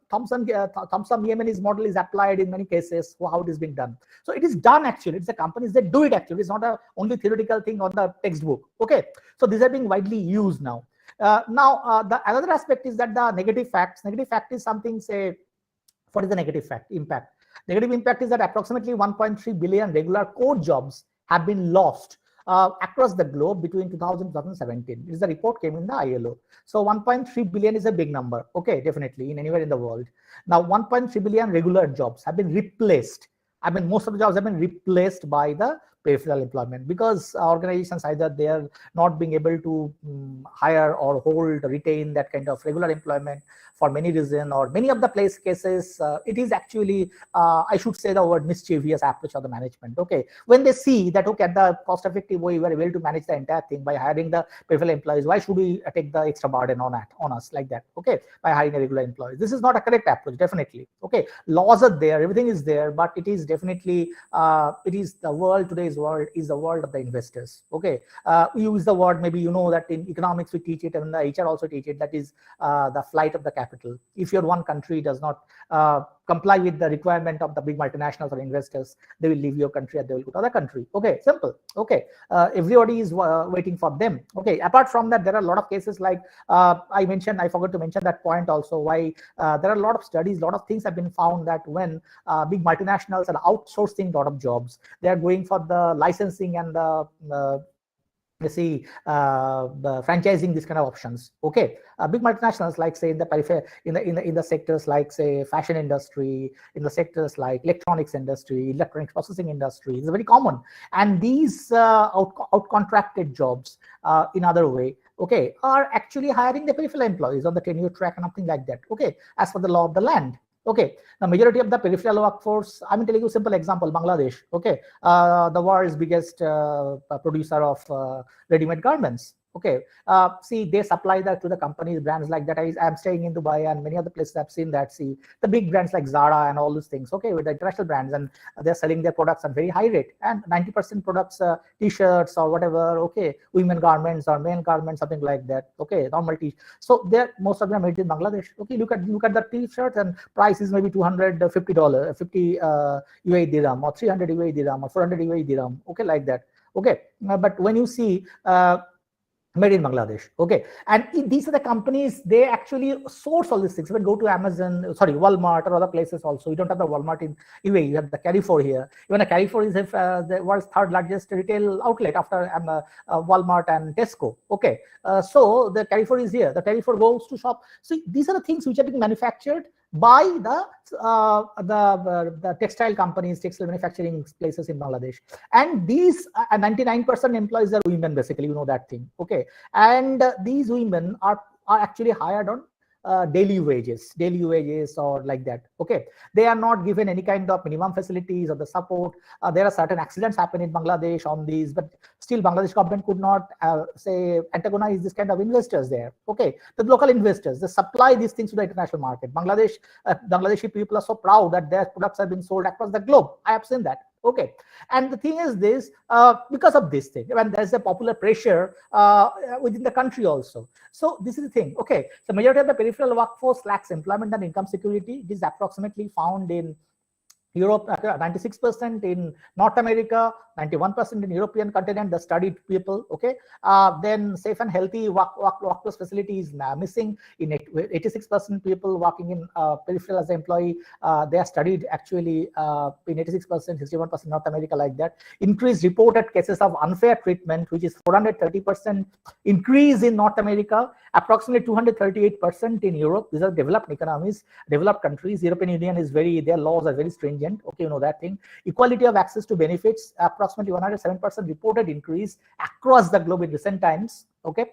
Thomson-Yemen's model is applied in many cases, how it is being done. So it is done actually. It's the companies that do it actually. It's not a only theoretical thing on the textbook. Okay, so these are being widely used now. The another aspect is that the negative facts. Negative fact is something, say, what is the negative fact impact? Negative impact is that approximately 1.3 billion regular core jobs have been lost across the globe between 2000 and 2017. This is the report came in the ILO. So 1.3 billion is a big number. Okay, definitely in anywhere in the world. Now 1.3 billion regular jobs have been replaced. I mean, most of the jobs have been replaced by the peripheral employment because organizations either they are not being able to hire or retain that kind of regular employment for many reasons, or many of the cases it is actually I should say the word mischievous approach of the management. Okay, when they see that okay, at the cost effective way we are able to manage the entire thing by hiring the peripheral employees, why should we take the extra burden on us like that? Okay, by hiring a regular employee, this is not a correct approach, definitely. Okay, laws are there, everything is there, but it is definitely it is the world, today's world is the world of the investors. Okay, we use the word, maybe you know that in economics we teach it and the HR also teach it, that is the flight of the capital. If your one country does not comply with the requirement of the big multinationals or investors, they will leave your country and they will go to other country. Okay, simple. Okay, everybody is waiting for them. Okay, apart from that, there are a lot of cases like I forgot to mention that point also, why there are a lot of studies, a lot of things have been found that when big multinationals are outsourcing a lot of jobs, they are going for the licensing and the franchising, these kind of options. Okay, big multinationals like say in the periphery, in the sectors like say fashion industry, in the sectors like electronics industry, electronic processing industry, is very common. And these out-contracted jobs in other way, okay, are actually hiring the peripheral employees on the tenure track and something like that. Okay, as for the law of the land. Okay, the majority of the peripheral workforce, I'm telling you a simple example, Bangladesh. Okay, the world's biggest producer of ready-made garments. Okay, see, they supply that to the companies, brands like that. I'm staying in Dubai and many other places I've seen that. See, the big brands like Zara and all these things, okay, with the international brands, and they're selling their products at very high rate, and 90% products, t-shirts or whatever, okay, women garments or men garments, something like that, okay, normal so they're most of them are made in Bangladesh. Okay, look at the t-shirt, and price is maybe $250, 50 UAE dirham, or 300 UAE dirham, or 400 UAE dirham, okay, like that. Okay, but when you see made in Bangladesh, okay, and these are the companies, they actually source all these things. When go to Amazon, sorry, Walmart or other places also, we don't have the Walmart in UAE, you have the Carrefour here. Even the Carrefour is the world's third largest retail outlet after Walmart and Tesco, okay. So the Carrefour is here, the Carrefour goes to shop. So these are the things which are being manufactured by the textile companies, textile manufacturing places in Bangladesh. And these 99% employees are women, basically, you know that thing, okay. And these women are actually hired on daily wages or like that, okay. They are not given any kind of minimum facilities or the support. There are certain accidents happen in Bangladesh on these, but still Bangladesh government could not say antagonize this kind of investors there, okay. The local investors, they supply these things to the international market. Bangladeshi people are so proud that their products have been sold across the globe. I have seen that, okay. And the thing is this, because of this thing, when there's a popular pressure within the country also. So this is the thing, okay. The majority of the peripheral workforce lacks employment and income security. It is approximately found in Europe, 96%, in North America, 91% in European continent, the studied people, okay. Then safe and healthy workplace facilities missing in 86% people working in peripheral as an employee. They are studied actually in 86%, 61% North America, like that. Increased reported cases of unfair treatment, which is 430% increase in North America, approximately 238% in Europe. These are developed economies, developed countries. European Union is their laws are very stringent. Okay, you know that thing. Equality of access to benefits, approximately 107% reported increase across the globe in recent times. Okay,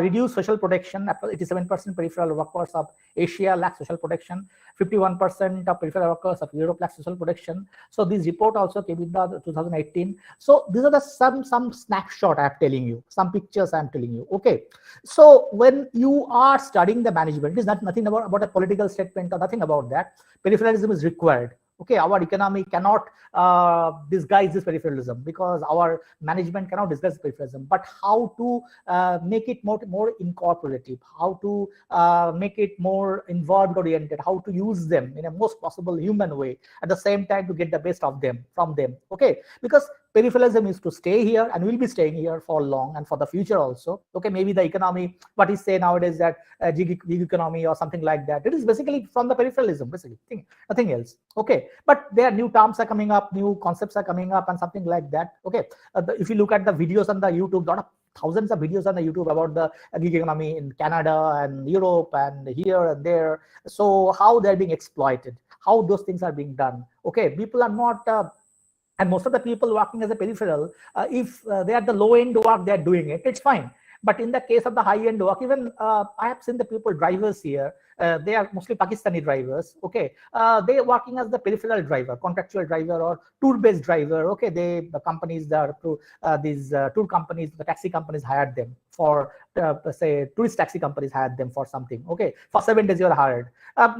reduced social protection. 87% peripheral workers of Asia lack social protection. 51% of peripheral workers of Europe lack social protection. So this report also came in the 2018. So these are the some snapshot I am telling you, some pictures I am telling you. Okay, so when you are studying the management, it is nothing about a political statement or nothing about that. Peripheralism is required. Okay, our economy cannot disguise this peripheralism, because our management cannot disguise peripheralism. But how to make it more incorporative, how to make it more inward oriented, how to use them in a most possible human way, at the same time to get the best of them from them. Okay, because peripheralism is to stay here and will be staying here for long and for the future also. Okay, maybe the economy, what is say nowadays that gig economy or something like that, it is basically from the peripheralism, basically, nothing else. Okay, but there are new terms are coming up, new concepts are coming up, and something like that. Okay, if you look at the videos on the YouTube, lot of thousands of videos on the YouTube about the gig economy in Canada and Europe and here and there. So how they're being exploited, how those things are being done. Okay, people are not and most of the people working as a peripheral, if they are the low end work, they are doing it, it's fine. But in the case of the high end work, even I have seen the people, drivers here, they are mostly Pakistani drivers. Okay, they are working as the peripheral driver, contractual driver, or tour-based driver. Okay, the companies that are these tour companies, the taxi companies hired them for say tourist taxi companies hired them for something. Okay, for 7 days you are hired.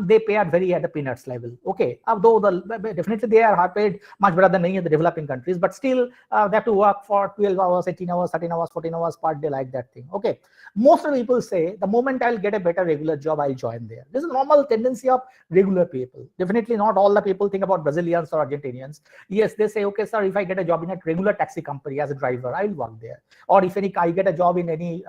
They pay at the peanuts level. Okay, though definitely they are paid much better than many of the developing countries, but still they have to work for 12 hours, 18 hours, 13 hours, 14 hours per day, like that thing. Okay, most of the people say the moment I'll get a better regular job, I'll join there. This is a normal tendency of regular people. Definitely not all the people think about Brazilians or Argentinians. Yes, they say, okay, sir, if I get a job in a regular taxi company as a driver, I'll work there. Or if I get a job in any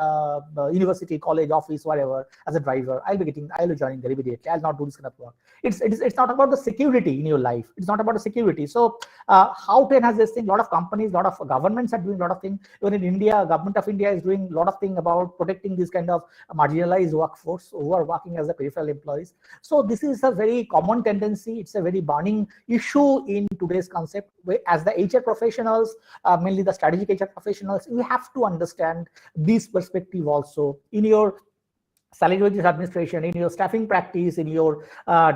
university, college, office, whatever, as a driver, I'll be joining there immediately. I'll not do this kind of work. It's not about the security in your life. It's not about the security. So how to enhance this thing? A lot of companies, a lot of governments are doing a lot of things. Even in India, government of India is doing a lot of things about protecting this kind of marginalized workforce who are working as a peripheral employees. So this is a very common tendency. It's a very burning issue in today's concept. As the HR professionals, mainly the strategic HR professionals, you have to understand this perspective also in your salary wages administration, in your staffing practice, in your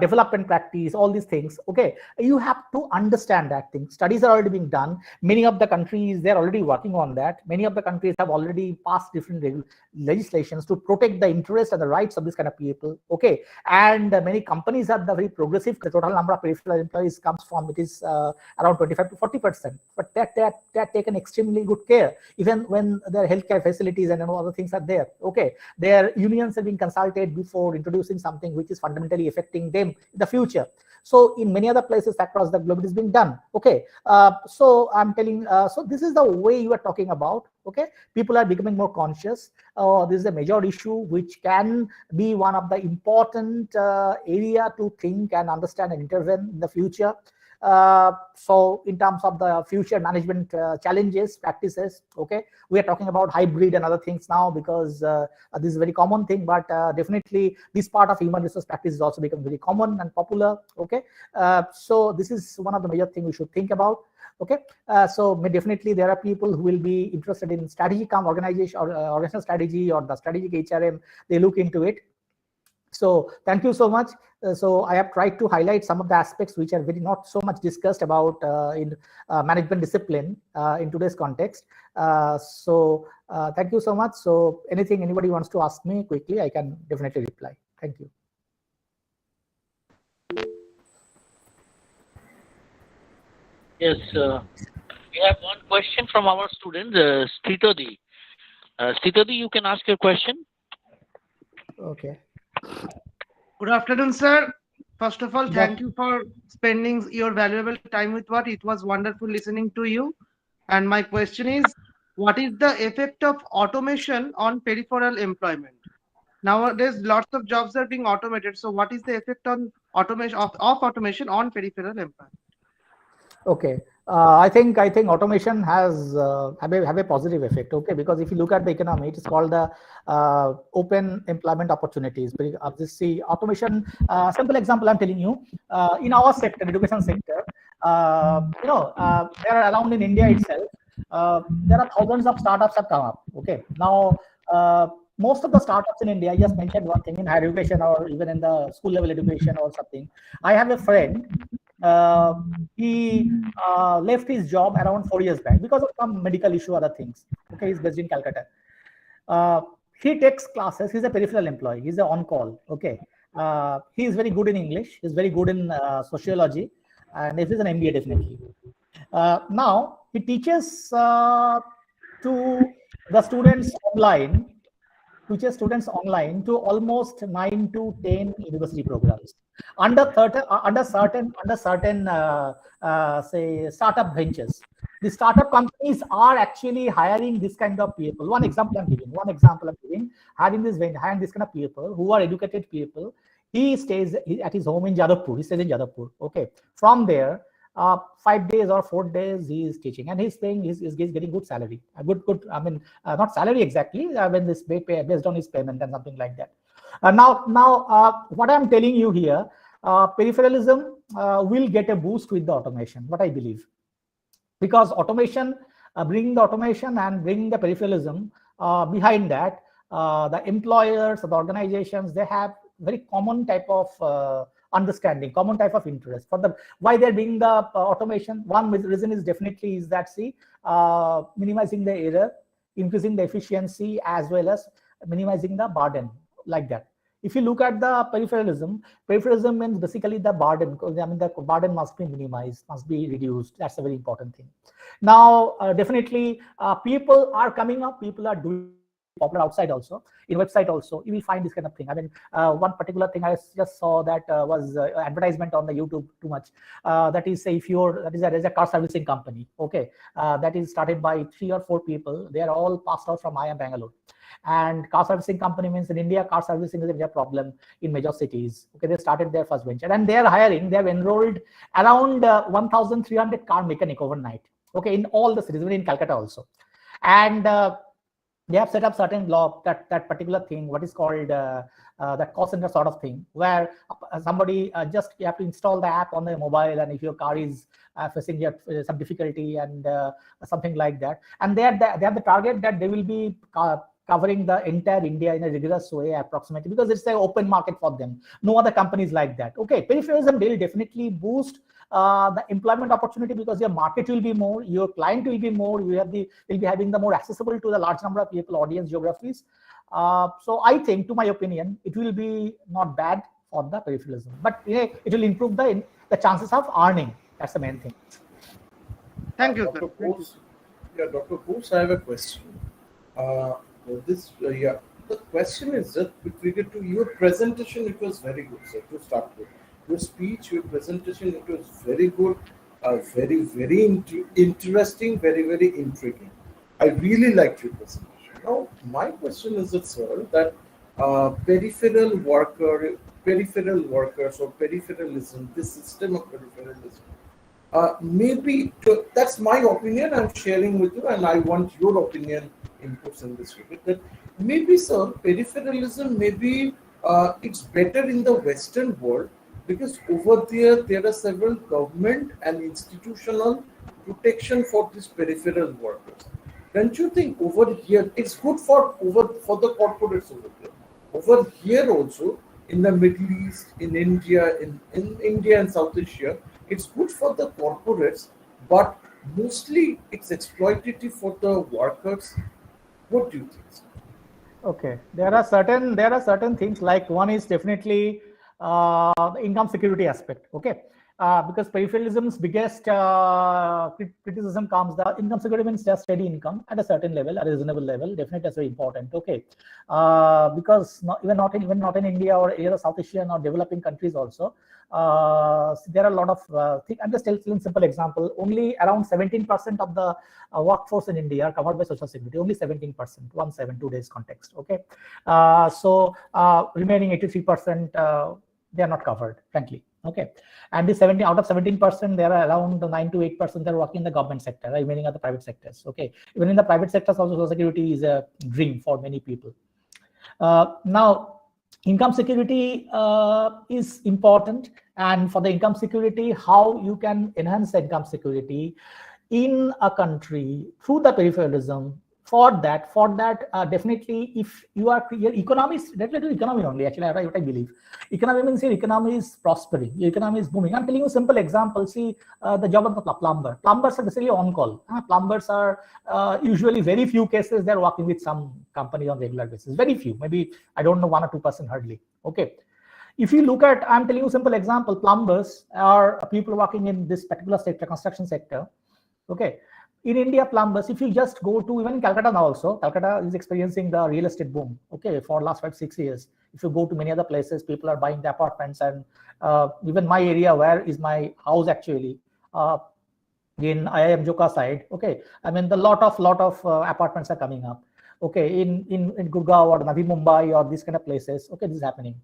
development practice, all these things. Okay, you have to understand that thing. Studies are already being done. Many of the countries, they're already working on that. Many of the countries have already passed different legislations to protect the interests and the rights of this kind of people. Okay, and many companies are the very progressive. The total number of peripheral employees comes from, it is around 25 to 40%, but they're taken extremely good care, even when their healthcare facilities and other things are there. Okay, their unions have been consulted before introducing something which is fundamentally affecting them in the future. So in many other places across the globe, it is being done. Okay, so I'm telling, so this is the way you are talking about. Okay, people are becoming more conscious. This is a major issue which can be one of the important area to think and understand and intervene in the future. So in terms of the future management challenges, practices, okay, we are talking about hybrid and other things now, because this is a very common thing, but definitely this part of human resource practice is also becoming very common and popular. Okay, so this is one of the major things we should think about. Okay, so definitely there are people who will be interested in strategic organization or organizational strategy or the strategic HRM. They look into it. So thank you so much. So I have tried to highlight some of the aspects which are very not so much discussed about in management discipline in today's context. So thank you so much. So anything anybody wants to ask me quickly, I can definitely reply. Thank you. Yes, we have one question from our student, Stitodi. Stitodi, you can ask your question. Okay. Good afternoon, sir. First of all, thank you for spending your valuable time with us. It was wonderful listening to you. And my question is, what is the effect of automation on peripheral employment? Nowadays, lots of jobs are being automated. So what is the effect on automation of automation on peripheral employment? Okay, I think automation has have a positive effect. Okay, because if you look at the economy, it is called the open employment opportunities. Just see automation. Simple example I'm telling you. In our sector, education sector, there are around in India itself. There are thousands of startups have come up. Okay, now most of the startups in India, I just mentioned one thing in higher education or even in the school level education or something. I have a friend. He left his job around 4 years back because of some medical issue, other things. Okay, he's based in Calcutta. He takes classes. He's a peripheral employee. He's an on-call. Okay, he is very good in English. He's very good in sociology, and this is an MBA definitely. Now he teaches to the students online. Teaches students online to almost 9 to 10 university programs under certain say startup ventures. The startup companies are actually hiring this kind of people. One example I'm giving. Having this kind of people who are educated people. He stays at his home in Jadavpur. He stays in Jadavpur. Okay, from there. 5 days or 4 days he is teaching, and he's paying, he's getting good salary, a good I mean not salary exactly, when this based on his payment and something like that. Now what I'm telling you here, peripheralism will get a boost with the automation, what I believe, because automation, bringing the automation and bringing the peripheralism behind that, the employers, the organizations, they have very common type of understanding, common type of interest for the why they're doing the automation. One reason is definitely is that minimizing the error, increasing the efficiency, as well as minimizing the burden, like that. If you look at the peripheralism means basically the burden. I mean the burden must be minimized, must be reduced. That's a very important thing. Now definitely people are coming up, people are doing popular outside also, in website also, you will find this kind of thing. I mean, one particular thing I just saw that was advertisement on the YouTube too much. That is, say, there is a car servicing company. Okay, that is started by 3 or 4 people. They are all passed out from IIM Bangalore. And car servicing company means in India, car servicing is a major problem in major cities. Okay, they started their first venture, and they are hiring. They have enrolled around 1,300 car mechanic overnight. Okay, in all the cities, even in Calcutta also, and they have set up certain law, that particular thing, what is called that call center sort of thing, where somebody just you have to install the app on the mobile, and if your car is facing some difficulty and something like that, and they have the target that they will be car covering the entire India in a rigorous way, approximately, because it's an open market for them. No other companies like that. Okay, peripheralism will definitely boost the employment opportunity, because your market will be more, your client will be more, will be having the more accessible to the large number of people, audience, geographies. So I think, to my opinion, it will be not bad for the peripheralism, but it will improve the chances of earning. That's the main thing. Thank you, Dr. sir. Thank you. Bose, yeah, Dr. Bose, I have a question. The question is that with regard to your presentation, it was very good, sir, to start with. Your speech, your presentation, it was very good, very interesting, very intriguing. I really liked your presentation. Now, my question is that, sir, that peripheral workers or peripheralism, this system of peripheralism, maybe that's my opinion I'm sharing with you, and I want your opinion inputs in this regard. That maybe, sir, peripheralism, maybe it's better in the Western world, because over there are several government and institutional protection for these peripheral workers. Don't you think over here it's good for the corporates over there? Over here also, in the Middle East, in India, in India and South Asia, it's good for the corporates, but mostly it's exploitative for the workers. What do you think, sir? Okay, there are certain things, like one is definitely the income security aspect. Okay, because peripheralism's biggest criticism comes, the income security means just steady income at a certain level, a reasonable level. Definitely that's very important. Okay, because not in India or either South Asian or developing countries also, there are a lot of things. I'm just telling simple example. Only around 17% of the workforce in India are covered by social security. Only 17%, 17 today's context. Okay, so remaining 83%. They are not covered, frankly. Okay, and the 17 out of 17%, there are around 9 to 8% that are working in the government sector, remaining are the private sectors. Okay, even in the private sectors, also social security is a dream for many people. Now, income security is important, and for the income security, how you can enhance the income security in a country through the peripheralism. For that, definitely, if you are your economy is related to economy only. Actually, what I believe, economy means your economy is prospering, your economy is booming. I'm telling you a simple example. See, the job of the plumber. Plumbers are basically on call. Plumbers are usually, very few cases they're working with some company on regular basis. Very few, maybe I don't know, 1 or 2% hardly. Okay. If you look at, I'm telling you a simple example. Plumbers are people working in this particular sector, construction sector. Okay. In India, plumbers, if you just go to, even in Calcutta now also, Calcutta is experiencing the real estate boom, okay, for last 5-6 years. If you go to many other places, people are buying the apartments, and even my area, where is my house actually, in IIM Joka side, okay, I mean, the lot of apartments are coming up, okay, in Gurgaon or Navi Mumbai or these kind of places, okay, this is happening.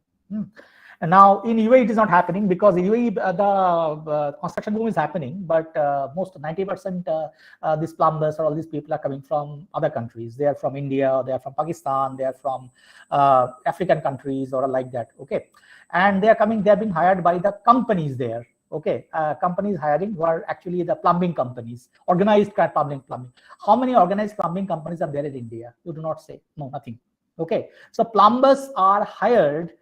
And now in UAE it is not happening, because in UAE the construction boom is happening, but most 90% these plumbers or all these people are coming from other countries. They are from India, they are from Pakistan, they are from African countries or like that. Okay, and they are coming. They are being hired by the companies there. Okay, companies hiring who are actually the plumbing companies, organized plumbing. How many organized plumbing companies are there in India? You do not say. No, nothing. Okay, so plumbers are hired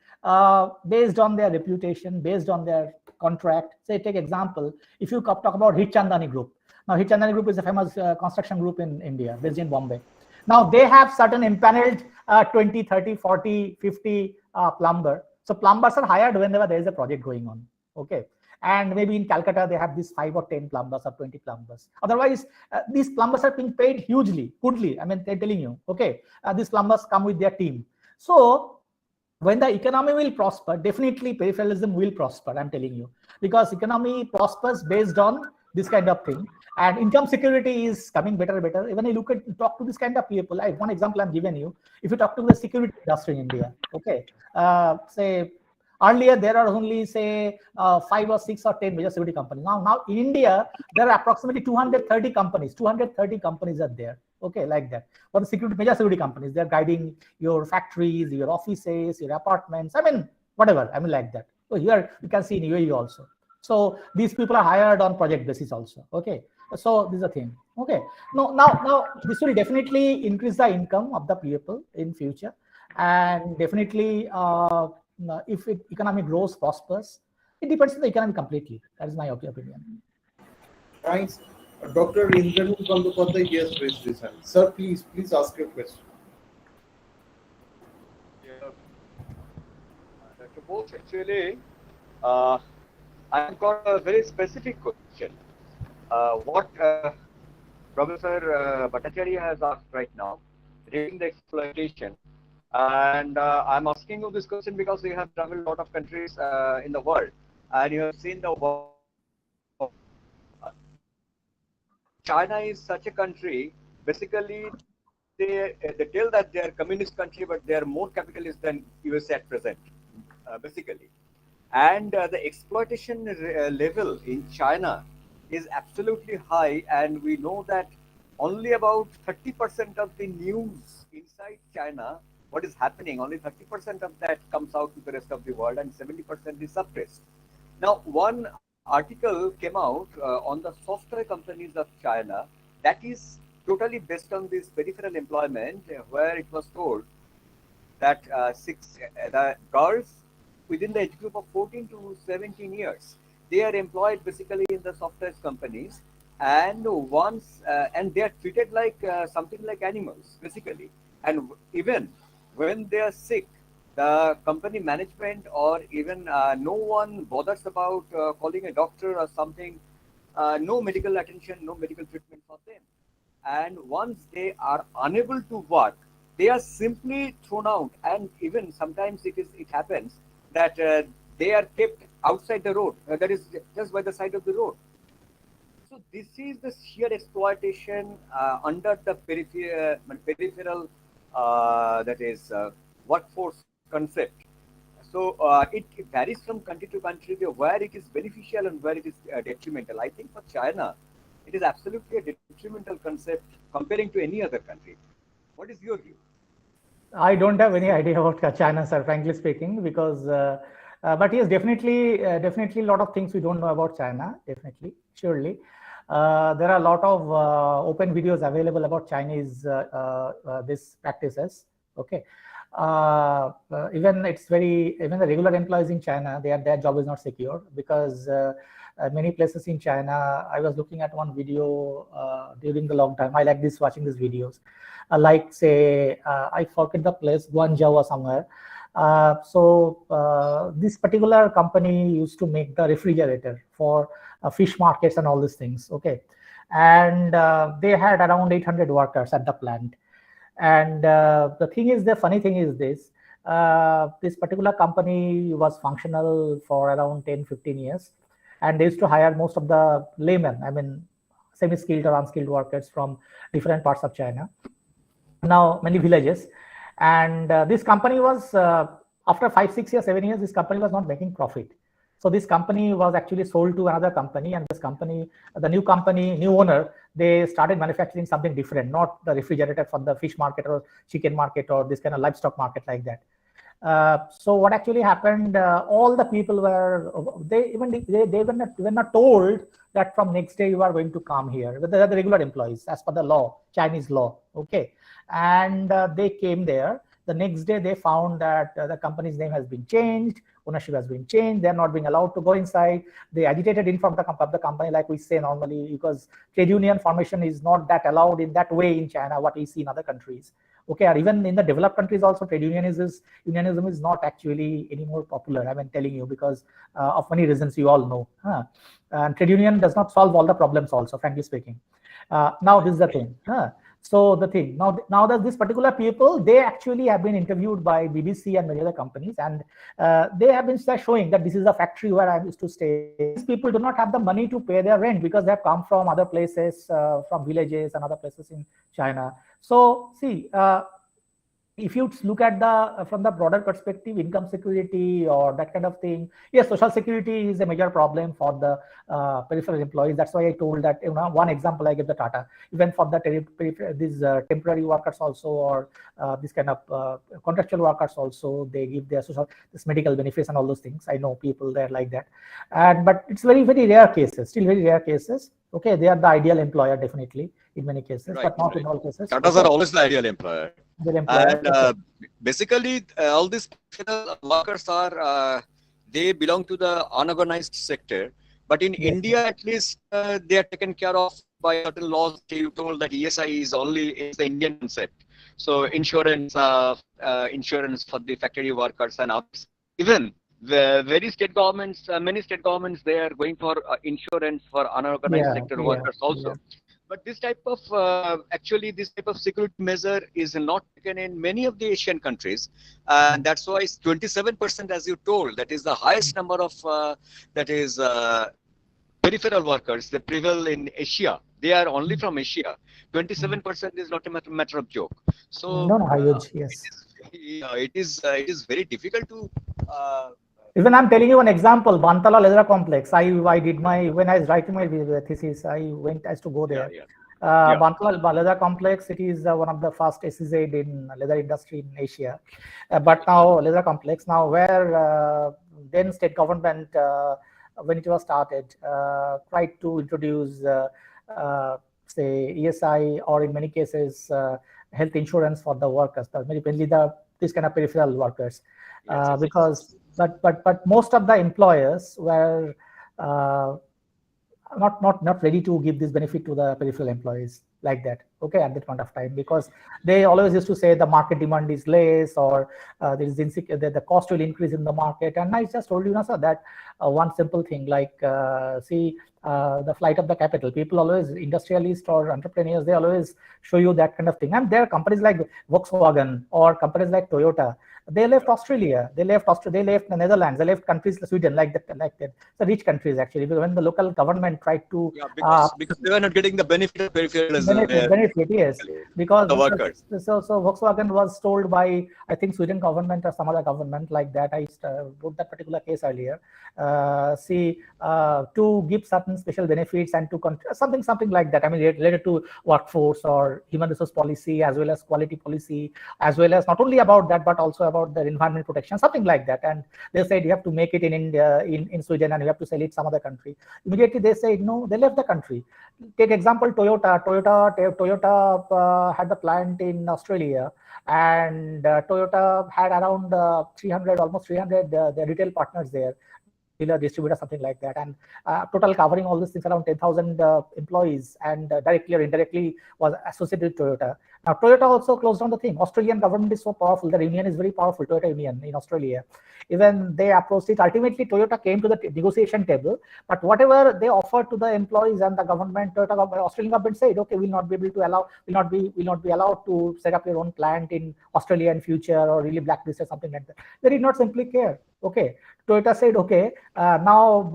based on their reputation, based on their contract. Say, take example, if you talk about Hitchandani Group. Now, Hitchandani Group is a famous construction group in India, based in Bombay. Now, they have certain impaneled 20, 30, 40, 50 plumber. So, plumbers are hired whenever there is a project going on. Okay. And maybe in Calcutta, they have these 5 or 10 plumbers or 20 plumbers. Otherwise, these plumbers are being paid hugely, goodly. I mean, they're telling you, okay, these plumbers come with their team. So, when the economy will prosper, definitely peripheralism will prosper, I'm telling you, because economy prospers based on this kind of thing, and income security is coming better and better. When you talk to this kind of people, like one example I'm giving you, if you talk to the security industry in India, okay, say earlier there are only, say, 5 or 6 or 10 major security companies. Now in India, there are approximately 230 companies. 230 companies are there. Okay, like that. For the major security companies, they're guiding your factories, your offices, your apartments. I mean, whatever. I mean, like that. So here you can see in UAE also. So these people are hired on project basis also. Okay, so this is a thing. Okay, now this will definitely increase the income of the people in future, and definitely if economic growth prospers, it depends on the economy completely. That is my opinion. Thanks. Dr. Indranu Bandyopadhyay, he has raised his hand. Sir, please ask your question. Yeah. Dr. Bose, actually, I've got a very specific question. What Professor Bhattacharya has asked right now regarding the exploitation. And I'm asking you this question because you have traveled a lot of countries in the world and you have seen the world. China is such a country, basically they tell that they are communist country, but they are more capitalist than USA at present, basically. And the exploitation level in China is absolutely high, and we know that only about 30% of the news inside China, what is happening, only 30% of that comes out to the rest of the world, and 70% is suppressed. Now, one article came out on the software companies of China that is totally based on this peripheral employment, where it was told that the girls within the age group of 14 to 17 years, they are employed basically in the software companies, and once and they are treated like something like animals basically, and even when they are sick, the company management or even no one bothers about calling a doctor or something, no medical attention, no medical treatment for them. And once they are unable to work, they are simply thrown out, and even sometimes it happens that they are kept outside the road, that is just by the side of the road. So this is the sheer exploitation under the peripheral that is workforce concept. So it varies from country to country where it is beneficial and where it is detrimental. I think for China, it is absolutely a detrimental concept comparing to any other country. What is your view? I don't have any idea about China, sir, frankly speaking, because but yes, definitely a lot of things we don't know about China, definitely, surely. There are a lot of open videos available about Chinese these practices. Okay, even the regular employees in China, their job is not secure, because many places in China, I was looking at one video during the lockdown. I like watching these videos. Like say, I forget the place, Guangzhou or somewhere. So this particular company used to make the refrigerator for fish markets and all these things. Okay, and they had around 800 workers at the plant. And the funny thing is this: this particular company was functional for around 10-15 years, and they used to hire most of the laymen, I mean, semi-skilled or unskilled workers from different parts of China. Now many villages, and this company was after 5, 6 years, 7 years, this company was not making profit. So this company was actually sold to another company, and this company, the new owner, they started manufacturing something different, not the refrigerator for the fish market or chicken market or this kind of livestock market like that. So what actually happened, all the people were, they were not told that from next day you are going to come here. They are the regular employees as per the law, Chinese law. Okay, and they came there. The next day they found that the company's name has been changed, ownership has been changed, they're not being allowed to go inside. They agitated in front of the company, like we say normally, because trade union formation is not that allowed in that way in China, what we see in other countries. Okay, or even in the developed countries also, trade unionism is not actually any more popular, I'm telling you, because of many reasons you all know. And trade union does not solve all the problems also, frankly speaking. Now this is the thing. So the thing, now that this particular people, they actually have been interviewed by BBC and many other companies, and they have been showing that this is a factory where I used to stay. These people do not have the money to pay their rent because they have come from other places, from villages and other places in China. So see, if you look at the from the broader perspective, income security or that kind of thing, yes, social security is a major problem for the peripheral employees. That's why I told that, one example I gave the Tata, even for the these temporary workers also, or this kind of contractual workers also, they give their social, this medical benefits and all those things. I know people there like that, but it's very, very rare cases, still very rare cases. Okay, they are the ideal employer definitely in many cases, Right, but not right. in all cases. Tatas are always the ideal employer. And basically, all these professional workers are, they belong to the unorganized sector. But in India, at least, they are taken care of by certain laws. You told that ESI is the Indian concept. So insurance, insurance for the factory workers and others. Even the many state governments, they are going for insurance for unorganized sector workers also. But this type of this type of security measure is not taken in many of the Asian countries, and that's why 27%, as you told, that is the highest number of peripheral workers that prevail in Asia. They are only from Asia. 27% is not a matter of joke. So huge, yes. It is very difficult to. Even I'm telling you an example, Bantala Leather Complex. I did when I was writing my thesis, I used to go there. Bantala Leather Complex, it is one of the first SEZ in leather industry in Asia. But now Leather Complex, now where then state government, when it was started, tried to introduce say ESI, or in many cases health insurance for the workers, mainly this kind of peripheral workers, because but most of the employers were not ready to give this benefit to the peripheral employees like that, okay, at that point of time, because they always used to say the market demand is less, or there is the cost will increase in the market. And I just told you, sir, that one simple thing, like the flight of the capital, people always, industrialists or entrepreneurs, they always show you that kind of thing. And there are companies like Volkswagen or companies like Toyota, they left Australia, they left the Netherlands, they left countries like Sweden, like that, the rich countries actually, when the local government tried to because they were not getting the benefit of peripheralism. Benefit, yes, because the workers. So Volkswagen was told by, I think, Sweden government or some other government like that. I wrote that particular case earlier. To give certain special benefits and to something like that. I mean, related to workforce or human resource policy, as well as quality policy, as well as not only about that, but also about the environment protection, something like that. And they said you have to make it in India, in Sweden, and you have to sell it some other country. Immediately they said no, they left the country. Take example Toyota had the plant in Australia, and Toyota had around almost 300 their retail partners there, dealer, distributor, something like that, and total covering all these things around 10,000 employees, and directly or indirectly was associated with Toyota. Now Toyota also closed down the thing. Australian government is so powerful, the union is very powerful, Toyota Union in Australia. Even they approached it. Ultimately Toyota came to the negotiation table, but whatever they offered to the employees and the government, Australian government said, okay, we'll not be allowed to set up your own plant in Australia in future, or really blacklist or something like that. They did not simply care. Okay, Toyota said, okay, now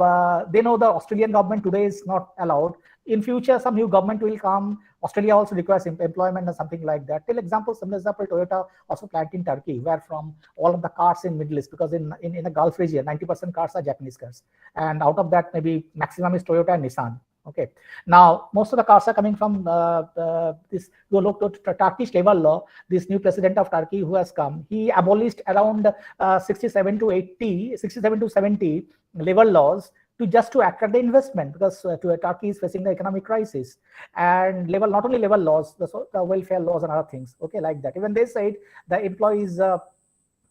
they know the Australian government today is not allowed. In future, some new government will come. Australia also requires employment or something like that. Similar example, Toyota also plant in Turkey, where from all of the cars in Middle East, because in the Gulf region, 90% cars are Japanese cars. And out of that, maybe maximum is Toyota and Nissan. Okay. Now, most of the cars are coming from this. You look to Turkish labor law. This new president of Turkey who has come, he abolished around 67 to 70 labor laws to attract the investment, because Turkey is facing the economic crisis, and not only labor laws, the welfare laws and other things. Okay, like that. Even they said the employees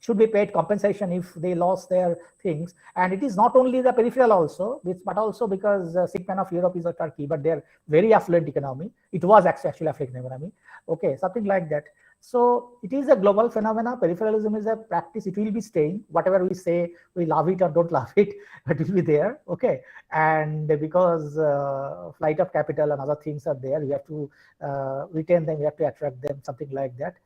should be paid compensation if they lost their things. And it is not only the peripheral also, but also because segment of Europe is a Turkey, but they're very affluent economy. It was actually affluent economy. Okay, something like that. So it is a global phenomena. Peripheralism is a practice. It will be staying. Whatever we say, we love it or don't love it, but it will be there. Okay, and because flight of capital and other things are there, we have to retain them. We have to attract them. Something like that.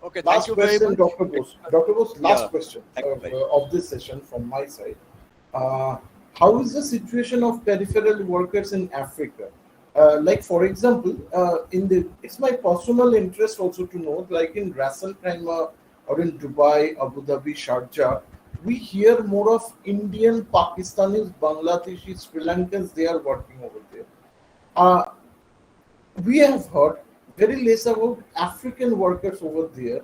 Okay, last question, Dr. Bose. Dr. Bose, last question of this session from my side. How is the situation of peripheral workers in Africa? Like for example, it's my personal interest also to know, like in Ras Al Khaimah or in Dubai, Abu Dhabi, Sharjah, we hear more of Indian, Pakistanis, Bangladeshis, Sri Lankans. They are working over there. Uh, we have heard very less about African workers over there,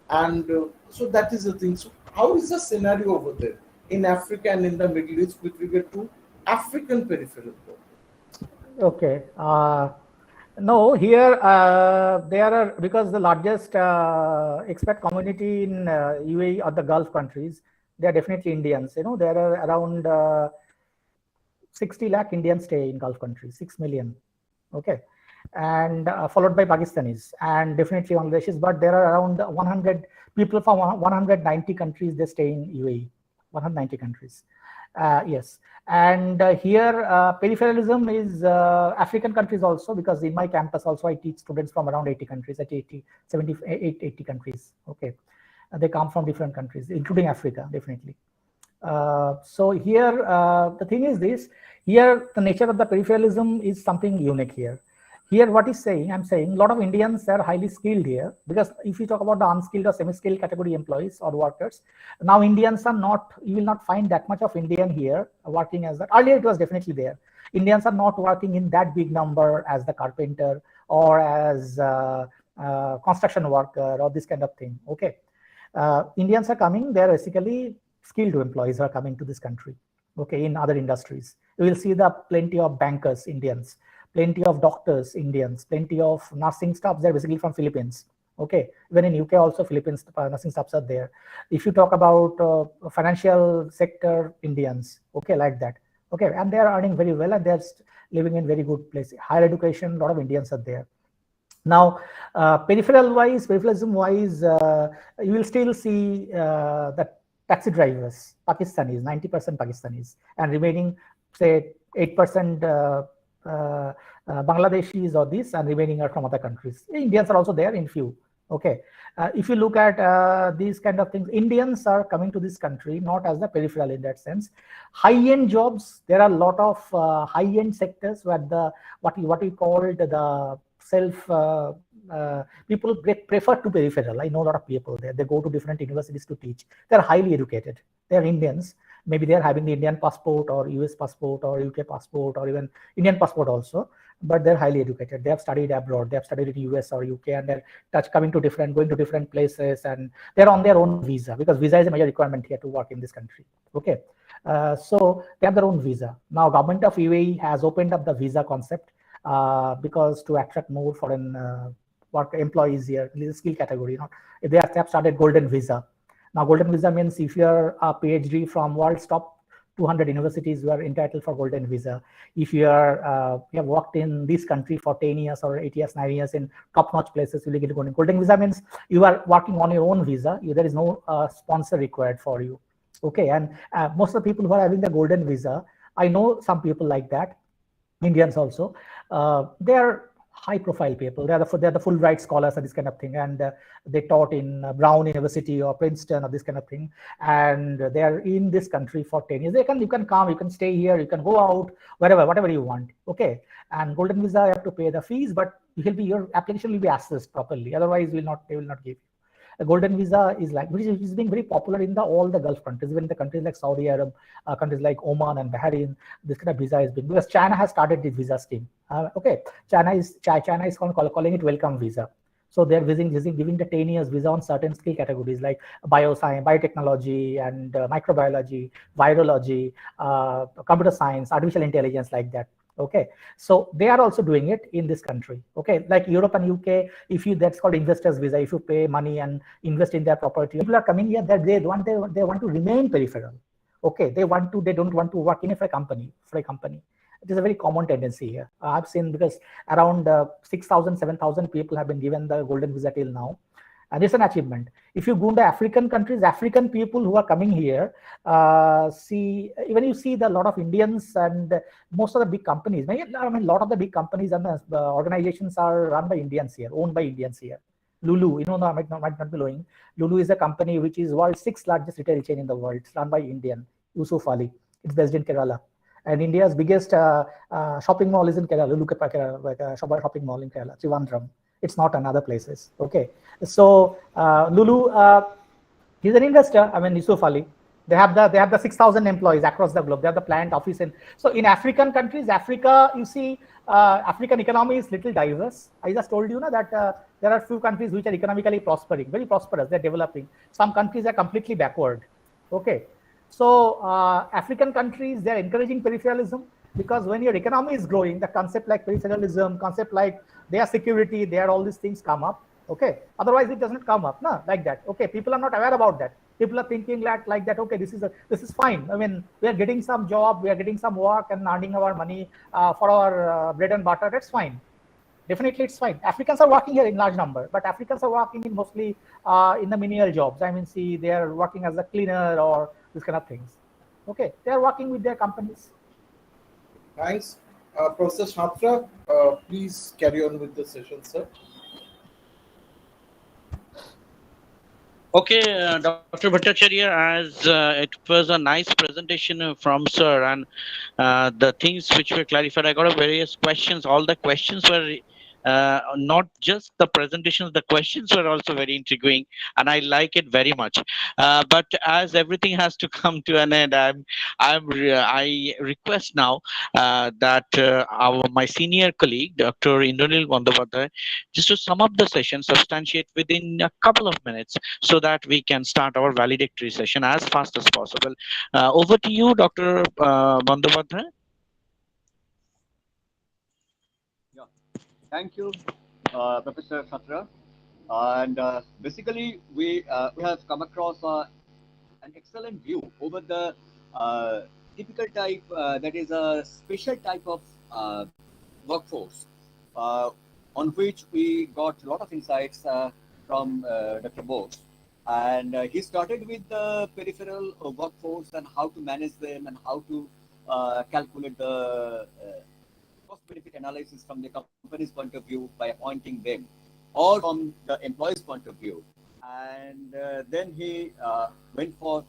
and so that is the thing. So, how is the scenario over there in Africa and in the Middle East with regard to African peripheral work? Okay. No, here there are, because the largest expat community in UAE or the Gulf countries, they are definitely Indians. You know, there are around 60 lakh Indians stay in Gulf countries, 6 million. Okay. And followed by Pakistanis and definitely Bangladeshis, but there are around 100 people from 190 countries, they stay in UAE, 190 countries. Yes, and here peripheralism is African countries also, because in my campus also I teach students from around 80 countries, at 80 countries. Okay, they come from different countries, including Africa, definitely. So here the thing is this: here the nature of the peripheralism is something unique here. Here, what is saying, I'm saying a lot of Indians are highly skilled here, because if you talk about the unskilled or semi-skilled category employees or workers, now Indians are not, you will not find that much of Indian here working as that. Earlier it was definitely there. Indians are not working in that big number as the carpenter or as construction worker or this kind of thing. Okay, Indians are coming, they're basically skilled employees who are coming to this country. Okay, in other industries, you will see the plenty of bankers, Indians, plenty of doctors, Indians, plenty of nursing staff. They're basically from Philippines. Okay, even in UK also Philippines nursing staffs are there. If you talk about financial sector, Indians, okay, like that. Okay, and they are earning very well and they're living in very good place. Higher education, a lot of Indians are there. Now, peripheralism wise, you will still see that taxi drivers, Pakistanis, 90% Pakistanis, and remaining, say, 8% Bangladeshis or this, and remaining are from other countries. Indians are also there in few. Okay, if you look at these kind of things, Indians are coming to this country not as the peripheral in that sense. High-end jobs, there are a lot of high-end sectors where the what we called the self people prefer to peripheral. I know a lot of people there. They go to different universities to teach. They're highly educated. They're Indians. Maybe they're having the Indian passport or US passport or UK passport or even Indian passport also, but they're highly educated. They have studied abroad. They have studied in US or UK, and they're going to different places, and they're on their own visa, because visa is a major requirement here to work in this country. Okay, so they have their own visa. Now, government of UAE has opened up the visa concept because to attract more foreign work employees here, this skill category. They have started golden visa. Now, golden visa means if you're a PhD from world's top 200 universities, you are entitled for golden visa. If you are you have worked in this country for 10 years or 8 years, 9 years in top-notch places, you will get golden visa. Means you are working on your own visa. There is no sponsor required for you. Okay, and most of the people who are having the golden visa, I know some people like that, Indians also. They are high-profile people. They are the Fulbright scholars and this kind of thing, and they taught in Brown University or Princeton or this kind of thing, and they are in this country for 10 years. You can come, you can stay here, you can go out, whatever you want. Okay, and golden visa, you have to pay the fees, but your application will be assessed properly. Otherwise, they will not give you. A golden visa is like, which is being very popular in all the Gulf countries, even in the countries like Saudi Arab, countries like Oman and Bahrain. This kind of visa is being, because China has started this visa scheme. Okay, China is calling it welcome visa. So they're giving the 10 years visa on certain skill categories like bioscience, biotechnology, and microbiology, virology, computer science, artificial intelligence, like that. Okay, so they are also doing it in this country. Okay, like Europe and UK, that's called investors visa. If you pay money and invest in their property, people are coming here that they want to remain peripheral. Okay, they don't want to work in for a company. It is a very common tendency here. I've seen, because around 6,000, 7,000 people have been given the golden visa till now. And it's an achievement. If you go to African countries, African people who are coming here, you see the lot of Indians and most of the big companies. I mean, a lot of the big companies and the organizations are run by Indians here, owned by Indians here. Lulu, might not be knowing. Lulu is a company which is world's 6th largest retail chain in the world. It's run by Indian, Yusuf Ali. It's based in Kerala. And India's biggest shopping mall is in Kerala. Look at Kerala, like a shopping mall in Kerala, Trivandrum. It's not in other places. Okay, so Lulu, he's an investor. I mean, Yusuf Ali. They have the 6,000 employees across the globe. They have the plant office so in African countries, Africa, you see, African economy is little diverse. I just told you that there are few countries which are economically prospering, very prosperous. They're developing. Some countries are completely backward. Okay, so African countries, they're encouraging peripheralism because when your economy is growing, the concept like peripheralism, concept like their security, their all these things come up. Okay, otherwise it doesn't come up, no, like that. Okay, people are not aware about that. People are thinking like that. Okay, this is fine. I mean, we are getting some job, we are getting some work and earning our money for our bread and butter. That's fine. Definitely, it's fine. Africans are working here in large number, but Africans are working in mostly in the menial jobs. I mean, see, they are working as a cleaner or this kind of things. Okay, they are working with their companies. Thanks. Professor Shatra, please carry on with the session, sir. Okay, Dr. Bhattacharya, as it was a nice presentation from sir, and the things which were clarified, I got various questions. All the questions were not just the presentations, the questions were also very intriguing, and I like it very much. But as everything has to come to an end, I request now that my senior colleague, Dr. Indranil Bandyopadhyay, just to sum up the session, substantiate within a couple of minutes, so that we can start our valedictory session as fast as possible. Over to you, Dr. Bandyopadhyay. Yeah, thank you, Professor Khatra. And basically, we have come across an excellent view over the typical type, that is a special type of workforce, on which we got a lot of insights from Dr. Bose. And he started with the peripheral workforce and how to manage them and how to calculate the cost-benefit analysis from the company's point of view by appointing them, or from the employee's point of view. And then he went for,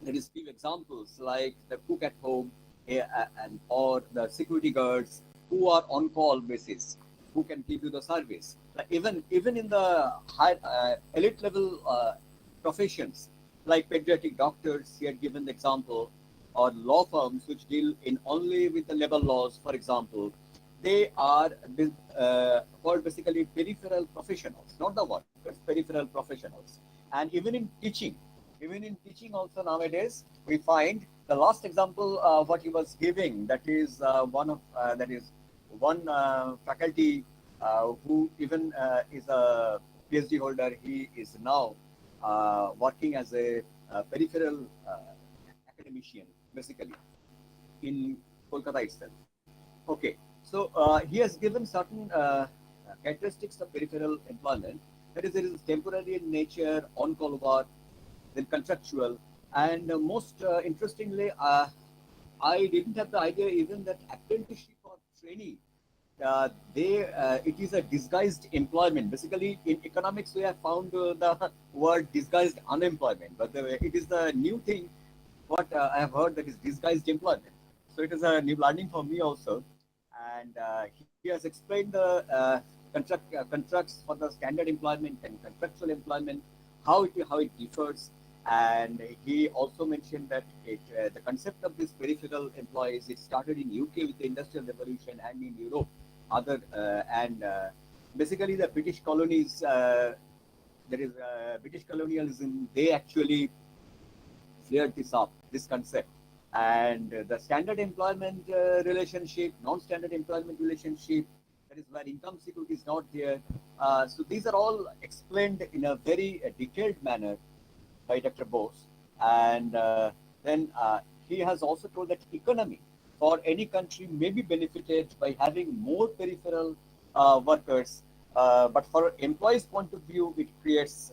there is few examples like the cook at home and or the security guards who are on call basis, who can give you the service. Even in the high elite level professions like pediatric doctors, he had given the example, or law firms which deal in only with the labor laws, for example, they are called basically peripheral professionals, not the workers, peripheral professionals. And even in teaching also nowadays, we find the last example what he was giving, that is one faculty who even is a PhD holder. He is now working as a peripheral academician, basically, in Kolkata itself. Okay, so he has given certain characteristics of peripheral employment. That is, it is temporary in nature, on-call work, then contractual, and most interestingly, I didn't have the idea even that apprenticeship or training, it is a disguised employment. Basically, in economics, we have found the word disguised unemployment, but it is the new thing what I have heard, that is disguised employment. So it is a new learning for me also. And he has explained the contracts for the standard employment and contractual employment, how it differs. And he also mentioned that the concept of this peripheral employees, it started in UK with the Industrial Revolution, and in Europe, basically the British colonies, there is British colonialism, they actually flared this concept. And the standard employment relationship, non-standard employment relationship, that is where income security is not there. So these are all explained in a very detailed manner by Dr. Bose. And then he has also told that economy for any country may be benefited by having more peripheral workers. But for employees' point of view, it creates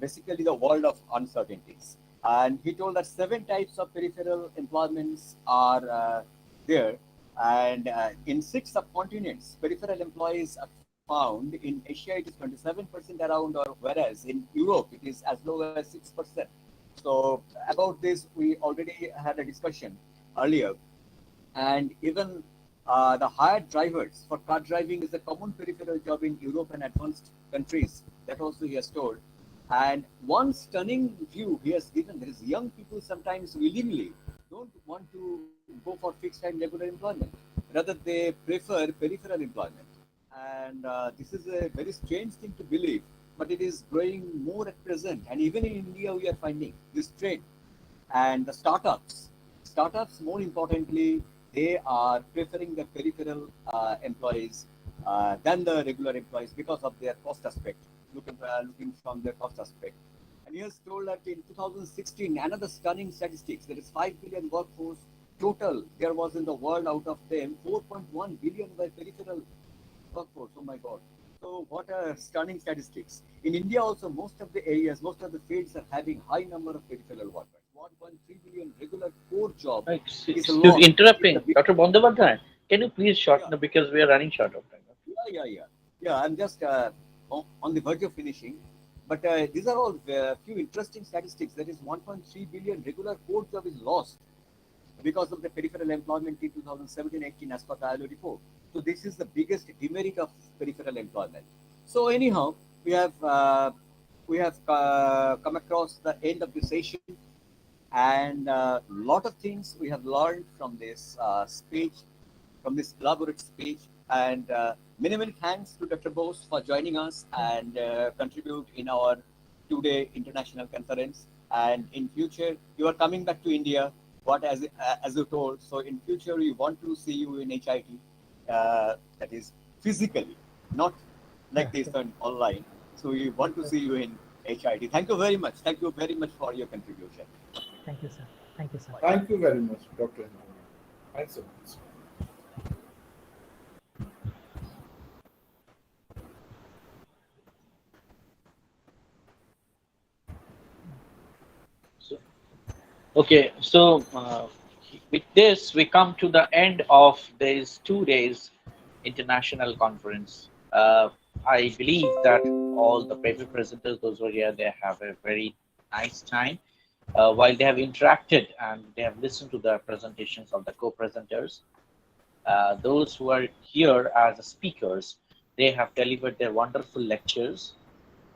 basically the world of uncertainties. And he told that 7 types of peripheral employments are there. And in 6 subcontinents, peripheral employees are found. In Asia, it is 27% around, or whereas in Europe, it is as low as 6%. So about this, we already had a discussion earlier. And even the hired drivers for car driving is a common peripheral job in Europe and advanced countries. That also he has told. And one stunning view he has given, there is young people sometimes willingly don't want to go for fixed time regular employment. Rather, they prefer peripheral employment. And this is a very strange thing to believe, but it is growing more at present. And even in India, we are finding this trend. And the startups more importantly, they are preferring the peripheral employees than the regular employees because of their cost aspect, looking from their cost aspect. And he has told that in 2016, another stunning statistics, there is 5 billion workforce total there was in the world. Out of them, 4.1 billion were peripheral workforce. Oh my God. So what a stunning statistics. In India also, most of the areas, most of the fields are having high number of peripheral workers. 1.3 billion regular core job Right. is Excuse lost. interrupting. Dr. Bandhavardhan, can you please shorten it because we are running short of time? Yeah, I'm just on the verge of finishing. But these are all few interesting statistics. That is 1.3 billion regular core job is lost because of the peripheral employment in 2017-18 as per the ILO report. So this is the biggest demerit of peripheral employment. So anyhow, we have come across the end of the session, and a lot of things we have learned from this speech, from this elaborate speech. And many thanks to Dr. Bose for joining us and contribute in our two-day international conference. And in future, you are coming back to India. What as you told, so in future we want to see you in HIT, that is physically, not like this on online. So we want to see you in HIT. Thank you very much. Thank you very much for your contribution. Thank you, sir. Thank you, sir. Thank you very much, Dr. Thanks so much. Okay, so with this, we come to the end of this 2 days international conference. I believe that all the paper presenters, those who are here, they have a very nice time while they have interacted and they have listened to the presentations of the co-presenters. Those who are here as speakers, they have delivered their wonderful lectures.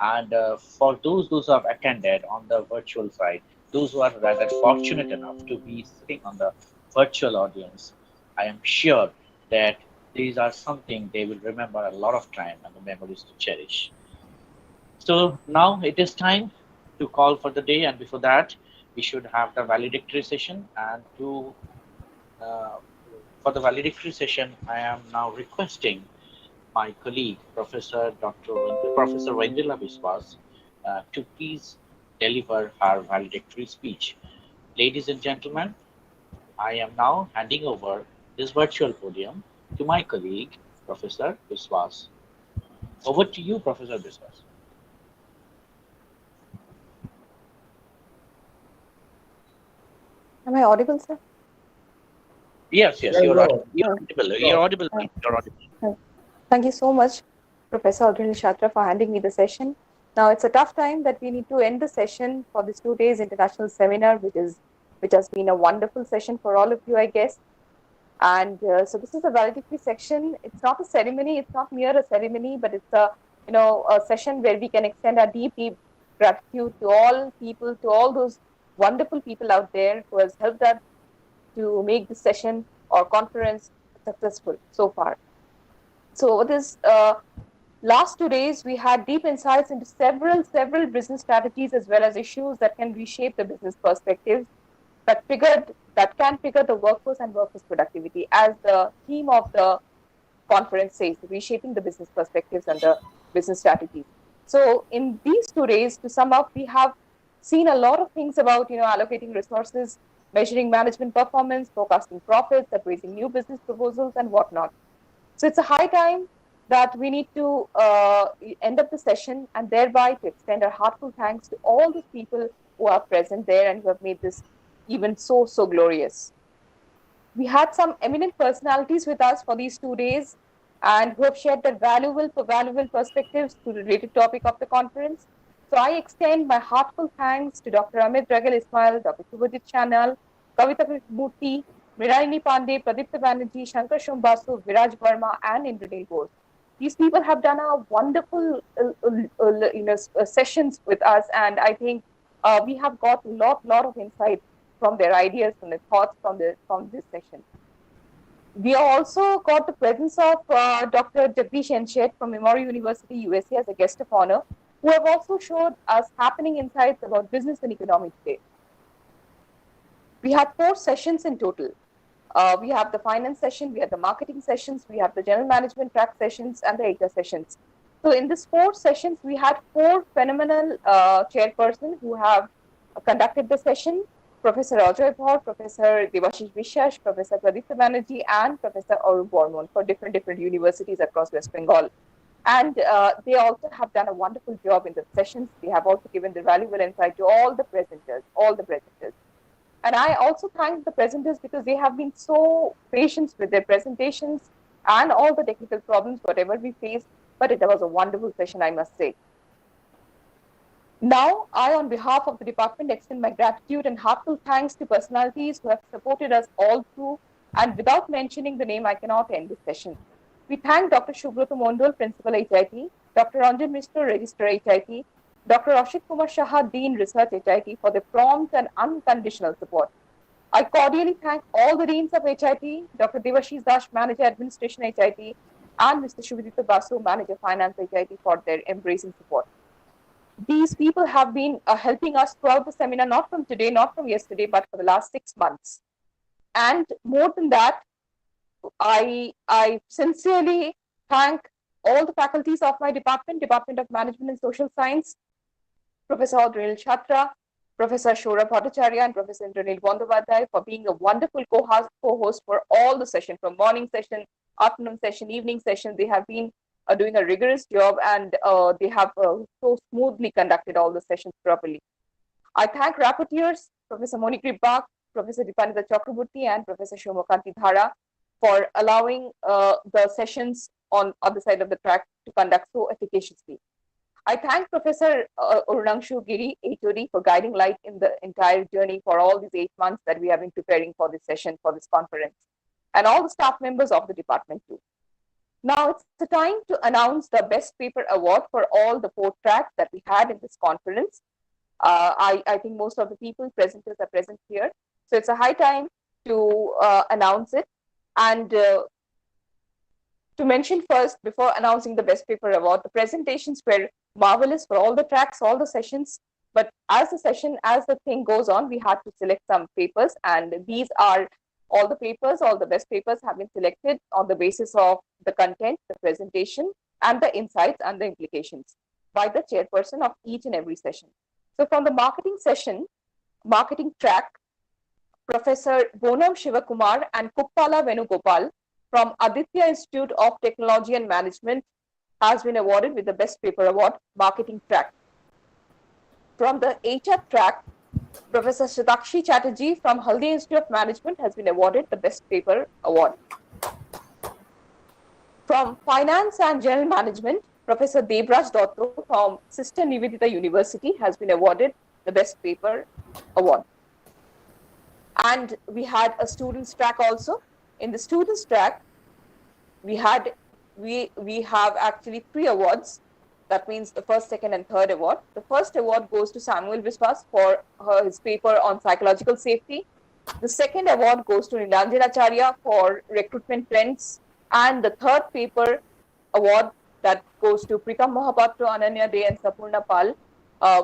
And for those who have attended on the virtual side, those who are rather fortunate enough to be sitting on the virtual audience, I am sure that these are something they will remember a lot of time and the memories to cherish. So now it is time to call for the day, and before that, we should have the valedictory session. And for the valedictory session, I am now requesting my colleague, Professor Vendila Biswas, to please deliver her valedictory speech. Ladies and gentlemen, I am now handing over this virtual podium to my colleague, Professor Biswas. Over to you, Professor Biswas. Am I audible, sir? Yes, you're audible. You're audible. You're audible. You're audible. Thank you so much, Professor Agnil Shatra, for handing me the session. Now, it's a tough time that we need to end the session for this 2 days international seminar, which has been a wonderful session for all of you, I guess. And so this is a valedictory section. It's not a ceremony. It's not mere a ceremony, but it's a session where we can extend our deep gratitude to all people, to all those wonderful people out there who has helped us to make this session or conference successful so far. So over this last 2 days, we had deep insights into several business strategies as well as issues that can reshape the business perspectives that can trigger the workforce and workforce productivity, as the theme of the conference says, reshaping the business perspectives and the business strategies. So in these 2 days, to sum up, we have seen a lot of things about allocating resources, measuring management performance, forecasting profits, appraising new business proposals, and whatnot. So it's a high time that we need to end up the session, and thereby to extend our heartfelt thanks to all those people who are present there and who have made this even so glorious. We had some eminent personalities with us for these 2 days and who have shared their valuable perspectives to the related topic of the conference. So I extend my heartfelt thanks to Dr. Amit Ragal Ismail, Dr. Subhajit Chanal, Kavita Murthy, Mrinalini Pandey, Pradipta Banerjee, Shankar Shumbasu, Viraj Verma, and Indranil Bose. These people have done a wonderful sessions with us, and I think we have got a lot of insight from their ideas and their thoughts from this session. We also got the presence of Dr. Jagdish Enshet from Emory University, USA as a guest of honor, who have also showed us happening insights about business and economy today. We had 4 sessions in total. We have the finance session, we have the marketing sessions, we have the general management track sessions, and the HR sessions. So in these 4 sessions, we had 4 phenomenal chairpersons who have conducted the session. Professor Ajoy Bhaur, Professor Devashish Vishwash, Professor Pradipta Banerjee, and Professor Arup Bormon for different universities across West Bengal. And they also have done a wonderful job in the sessions. They have also given the valuable insight to all the presenters. And I also thank the presenters because they have been so patient with their presentations and all the technical problems, whatever we faced. But it was a wonderful session, I must say. Now, I, on behalf of the department, extend my gratitude and heartfelt thanks to personalities who have supported us all through. And without mentioning the name, I cannot end this session. We thank Dr. Shubhrata Mondol, Principal HIT, Dr. Ranjan Mishra, Registrar HIT, Dr. Ashit Kumar Shah, Dean Research HIT, for their prompt and unconditional support. I cordially thank all the Deans of HIT, Dr. Devashish Dash, Manager Administration HIT, and Mr. Shubhadita Basu, Manager Finance HIT, for their embracing support. These people have been helping us throughout the seminar, not from today, not from yesterday, but for the last 6 months. And more than that, I sincerely thank all the faculties of my Department of Management and Social Science, Professor Audrey Chhatra, Professor Shora Bhattacharya, and Professor Indranil Bandyopadhyay for being a wonderful co-host for all the session, from morning session, afternoon session, evening session. They have been doing a rigorous job, and they have so smoothly conducted all the sessions properly. I thank rapporteurs, Professor Monikri Bak, Professor Dipanita Chakraborty, and Professor Shomokanti Dhara for allowing the sessions on the side of the track to conduct so efficaciously. I thank Professor Urunangshu Giri, HOD, for guiding light in the entire journey for all these 8 months that we have been preparing for this session, for this conference, and all the staff members of the department too. Now it's the time to announce the Best Paper Award for all the 4 tracks that we had in this conference. I think most of the people, presenters, are present here. So it's a high time to announce it. And to mention first, before announcing the Best Paper Award, the presentations were marvelous for all the tracks, all the sessions. But as the thing goes on, we had to select some papers. And these are all the papers, all the best papers have been selected on the basis of the content, the presentation, and the insights and the implications by the chairperson of each and every session. So from the marketing session, marketing track, Professor Bonam Shivakumar and Kuppala Venugopal from Aditya Institute of Technology and Management has been awarded with the Best Paper Award, marketing track. From the HR track, Professor Shatakshi Chatterjee from Haldia Institute of Management has been awarded the Best Paper Award. From Finance and General Management, Professor Debraj Dotto from Sister Nivedita University has been awarded the Best Paper Award. And we had a students track also. In the students track, we have actually 3 awards. That means the first, second, and third award. The first award goes to Samuel Viswas for his paper on psychological safety. The second award goes to Nilanjan Acharya for recruitment trends. And the third paper award that goes to Prikam Mohapatra, Ananya Dey, and Sapurna Pal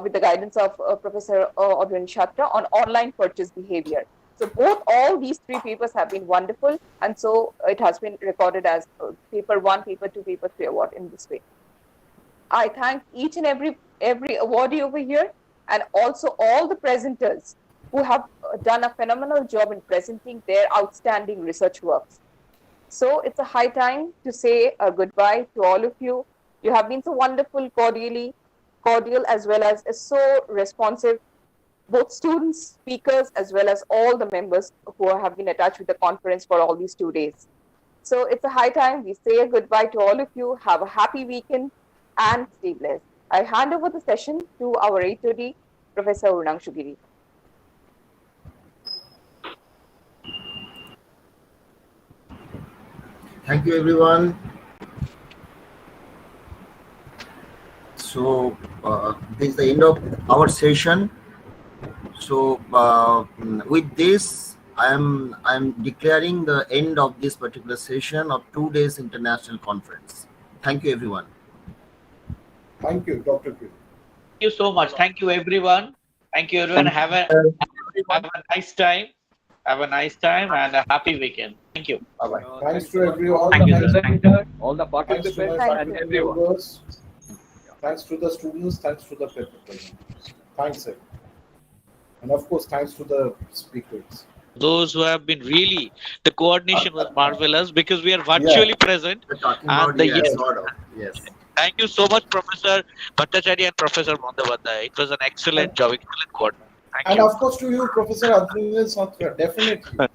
with the guidance of Professor Audrey Chhatra on online purchase behavior. So all these 3 papers have been wonderful. And so it has been recorded as paper 1, paper 2, paper 3 award in this way. I thank each and every awardee over here, and also all the presenters who have done a phenomenal job in presenting their outstanding research works. So it's a high time to say a goodbye to all of you. You have been so wonderful, cordial, as well as so responsive, both students, speakers, as well as all the members who have been attached with the conference for all these 2 days. So it's a high time we say a goodbye to all of you. Have a happy weekend and stay blessed. I hand over the session to our HOD, Professor Urunangshu Giri. Thank you, everyone. So this is the end of our session. So with this, I'm declaring the end of this particular session of 2 days international conference. Thank you, everyone. Thank you, Dr. K. Thank you so much. Thank you, everyone. Thank you, everyone. Have a nice time. Have a nice time and a happy weekend. Thank you. Bye-bye. Thanks to everyone. Thank you, sir. all the Thanks to my participants and faculty everyone. members. Thanks to the students. Thanks to the paper presenters. Thanks, sir. And of course, thanks to the speakers. Those who have been really, the coordination was marvelous because we are virtually present. We're talking And about, the yes, sort of. Yes. Thank you so much, Professor Bhattacharya and Professor Mandavadaya. It was an excellent job, excellent coordination. Thank And you. of course to you, Professor Adrinil Sathya, definitely.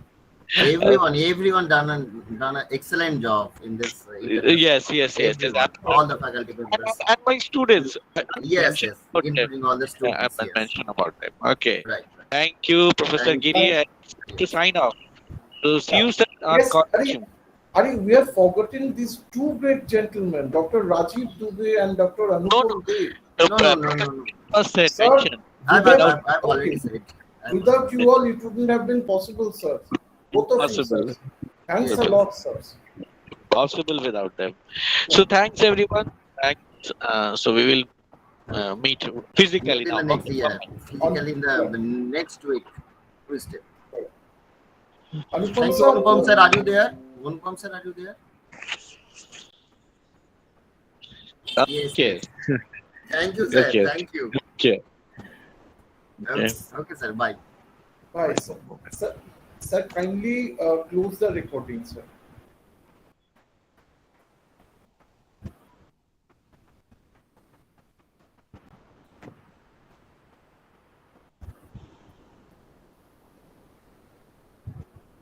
Everyone done an excellent job in this. Yes. Everyone, all the faculty members. And my students. Yes, including all the students. I must mention about them. Okay. Right. Thank you, Professor Thank you. Giri. To sign off. So see you sir, on Yes, connection. Ari, we have forgotten these two great gentlemen, Dr. Rajiv Dubey and Dr. Anupam Dey. No. Sir, I've already said it. Without you all, it wouldn't have been possible, sir. Both of Possible. you, sir. Thanks a lot, sir. Possible without them. So thanks everyone. Thanks. So we will meet physically now. In the next year, physically in the next week, Tuesday. Thank you, Anupam sir. Are you there? Anupam sir, are you there? Okay. Thank you, sir. Okay. Thank you. Okay. Okay, sir. Bye. Bye, sir. Sir, kindly close the recording, sir.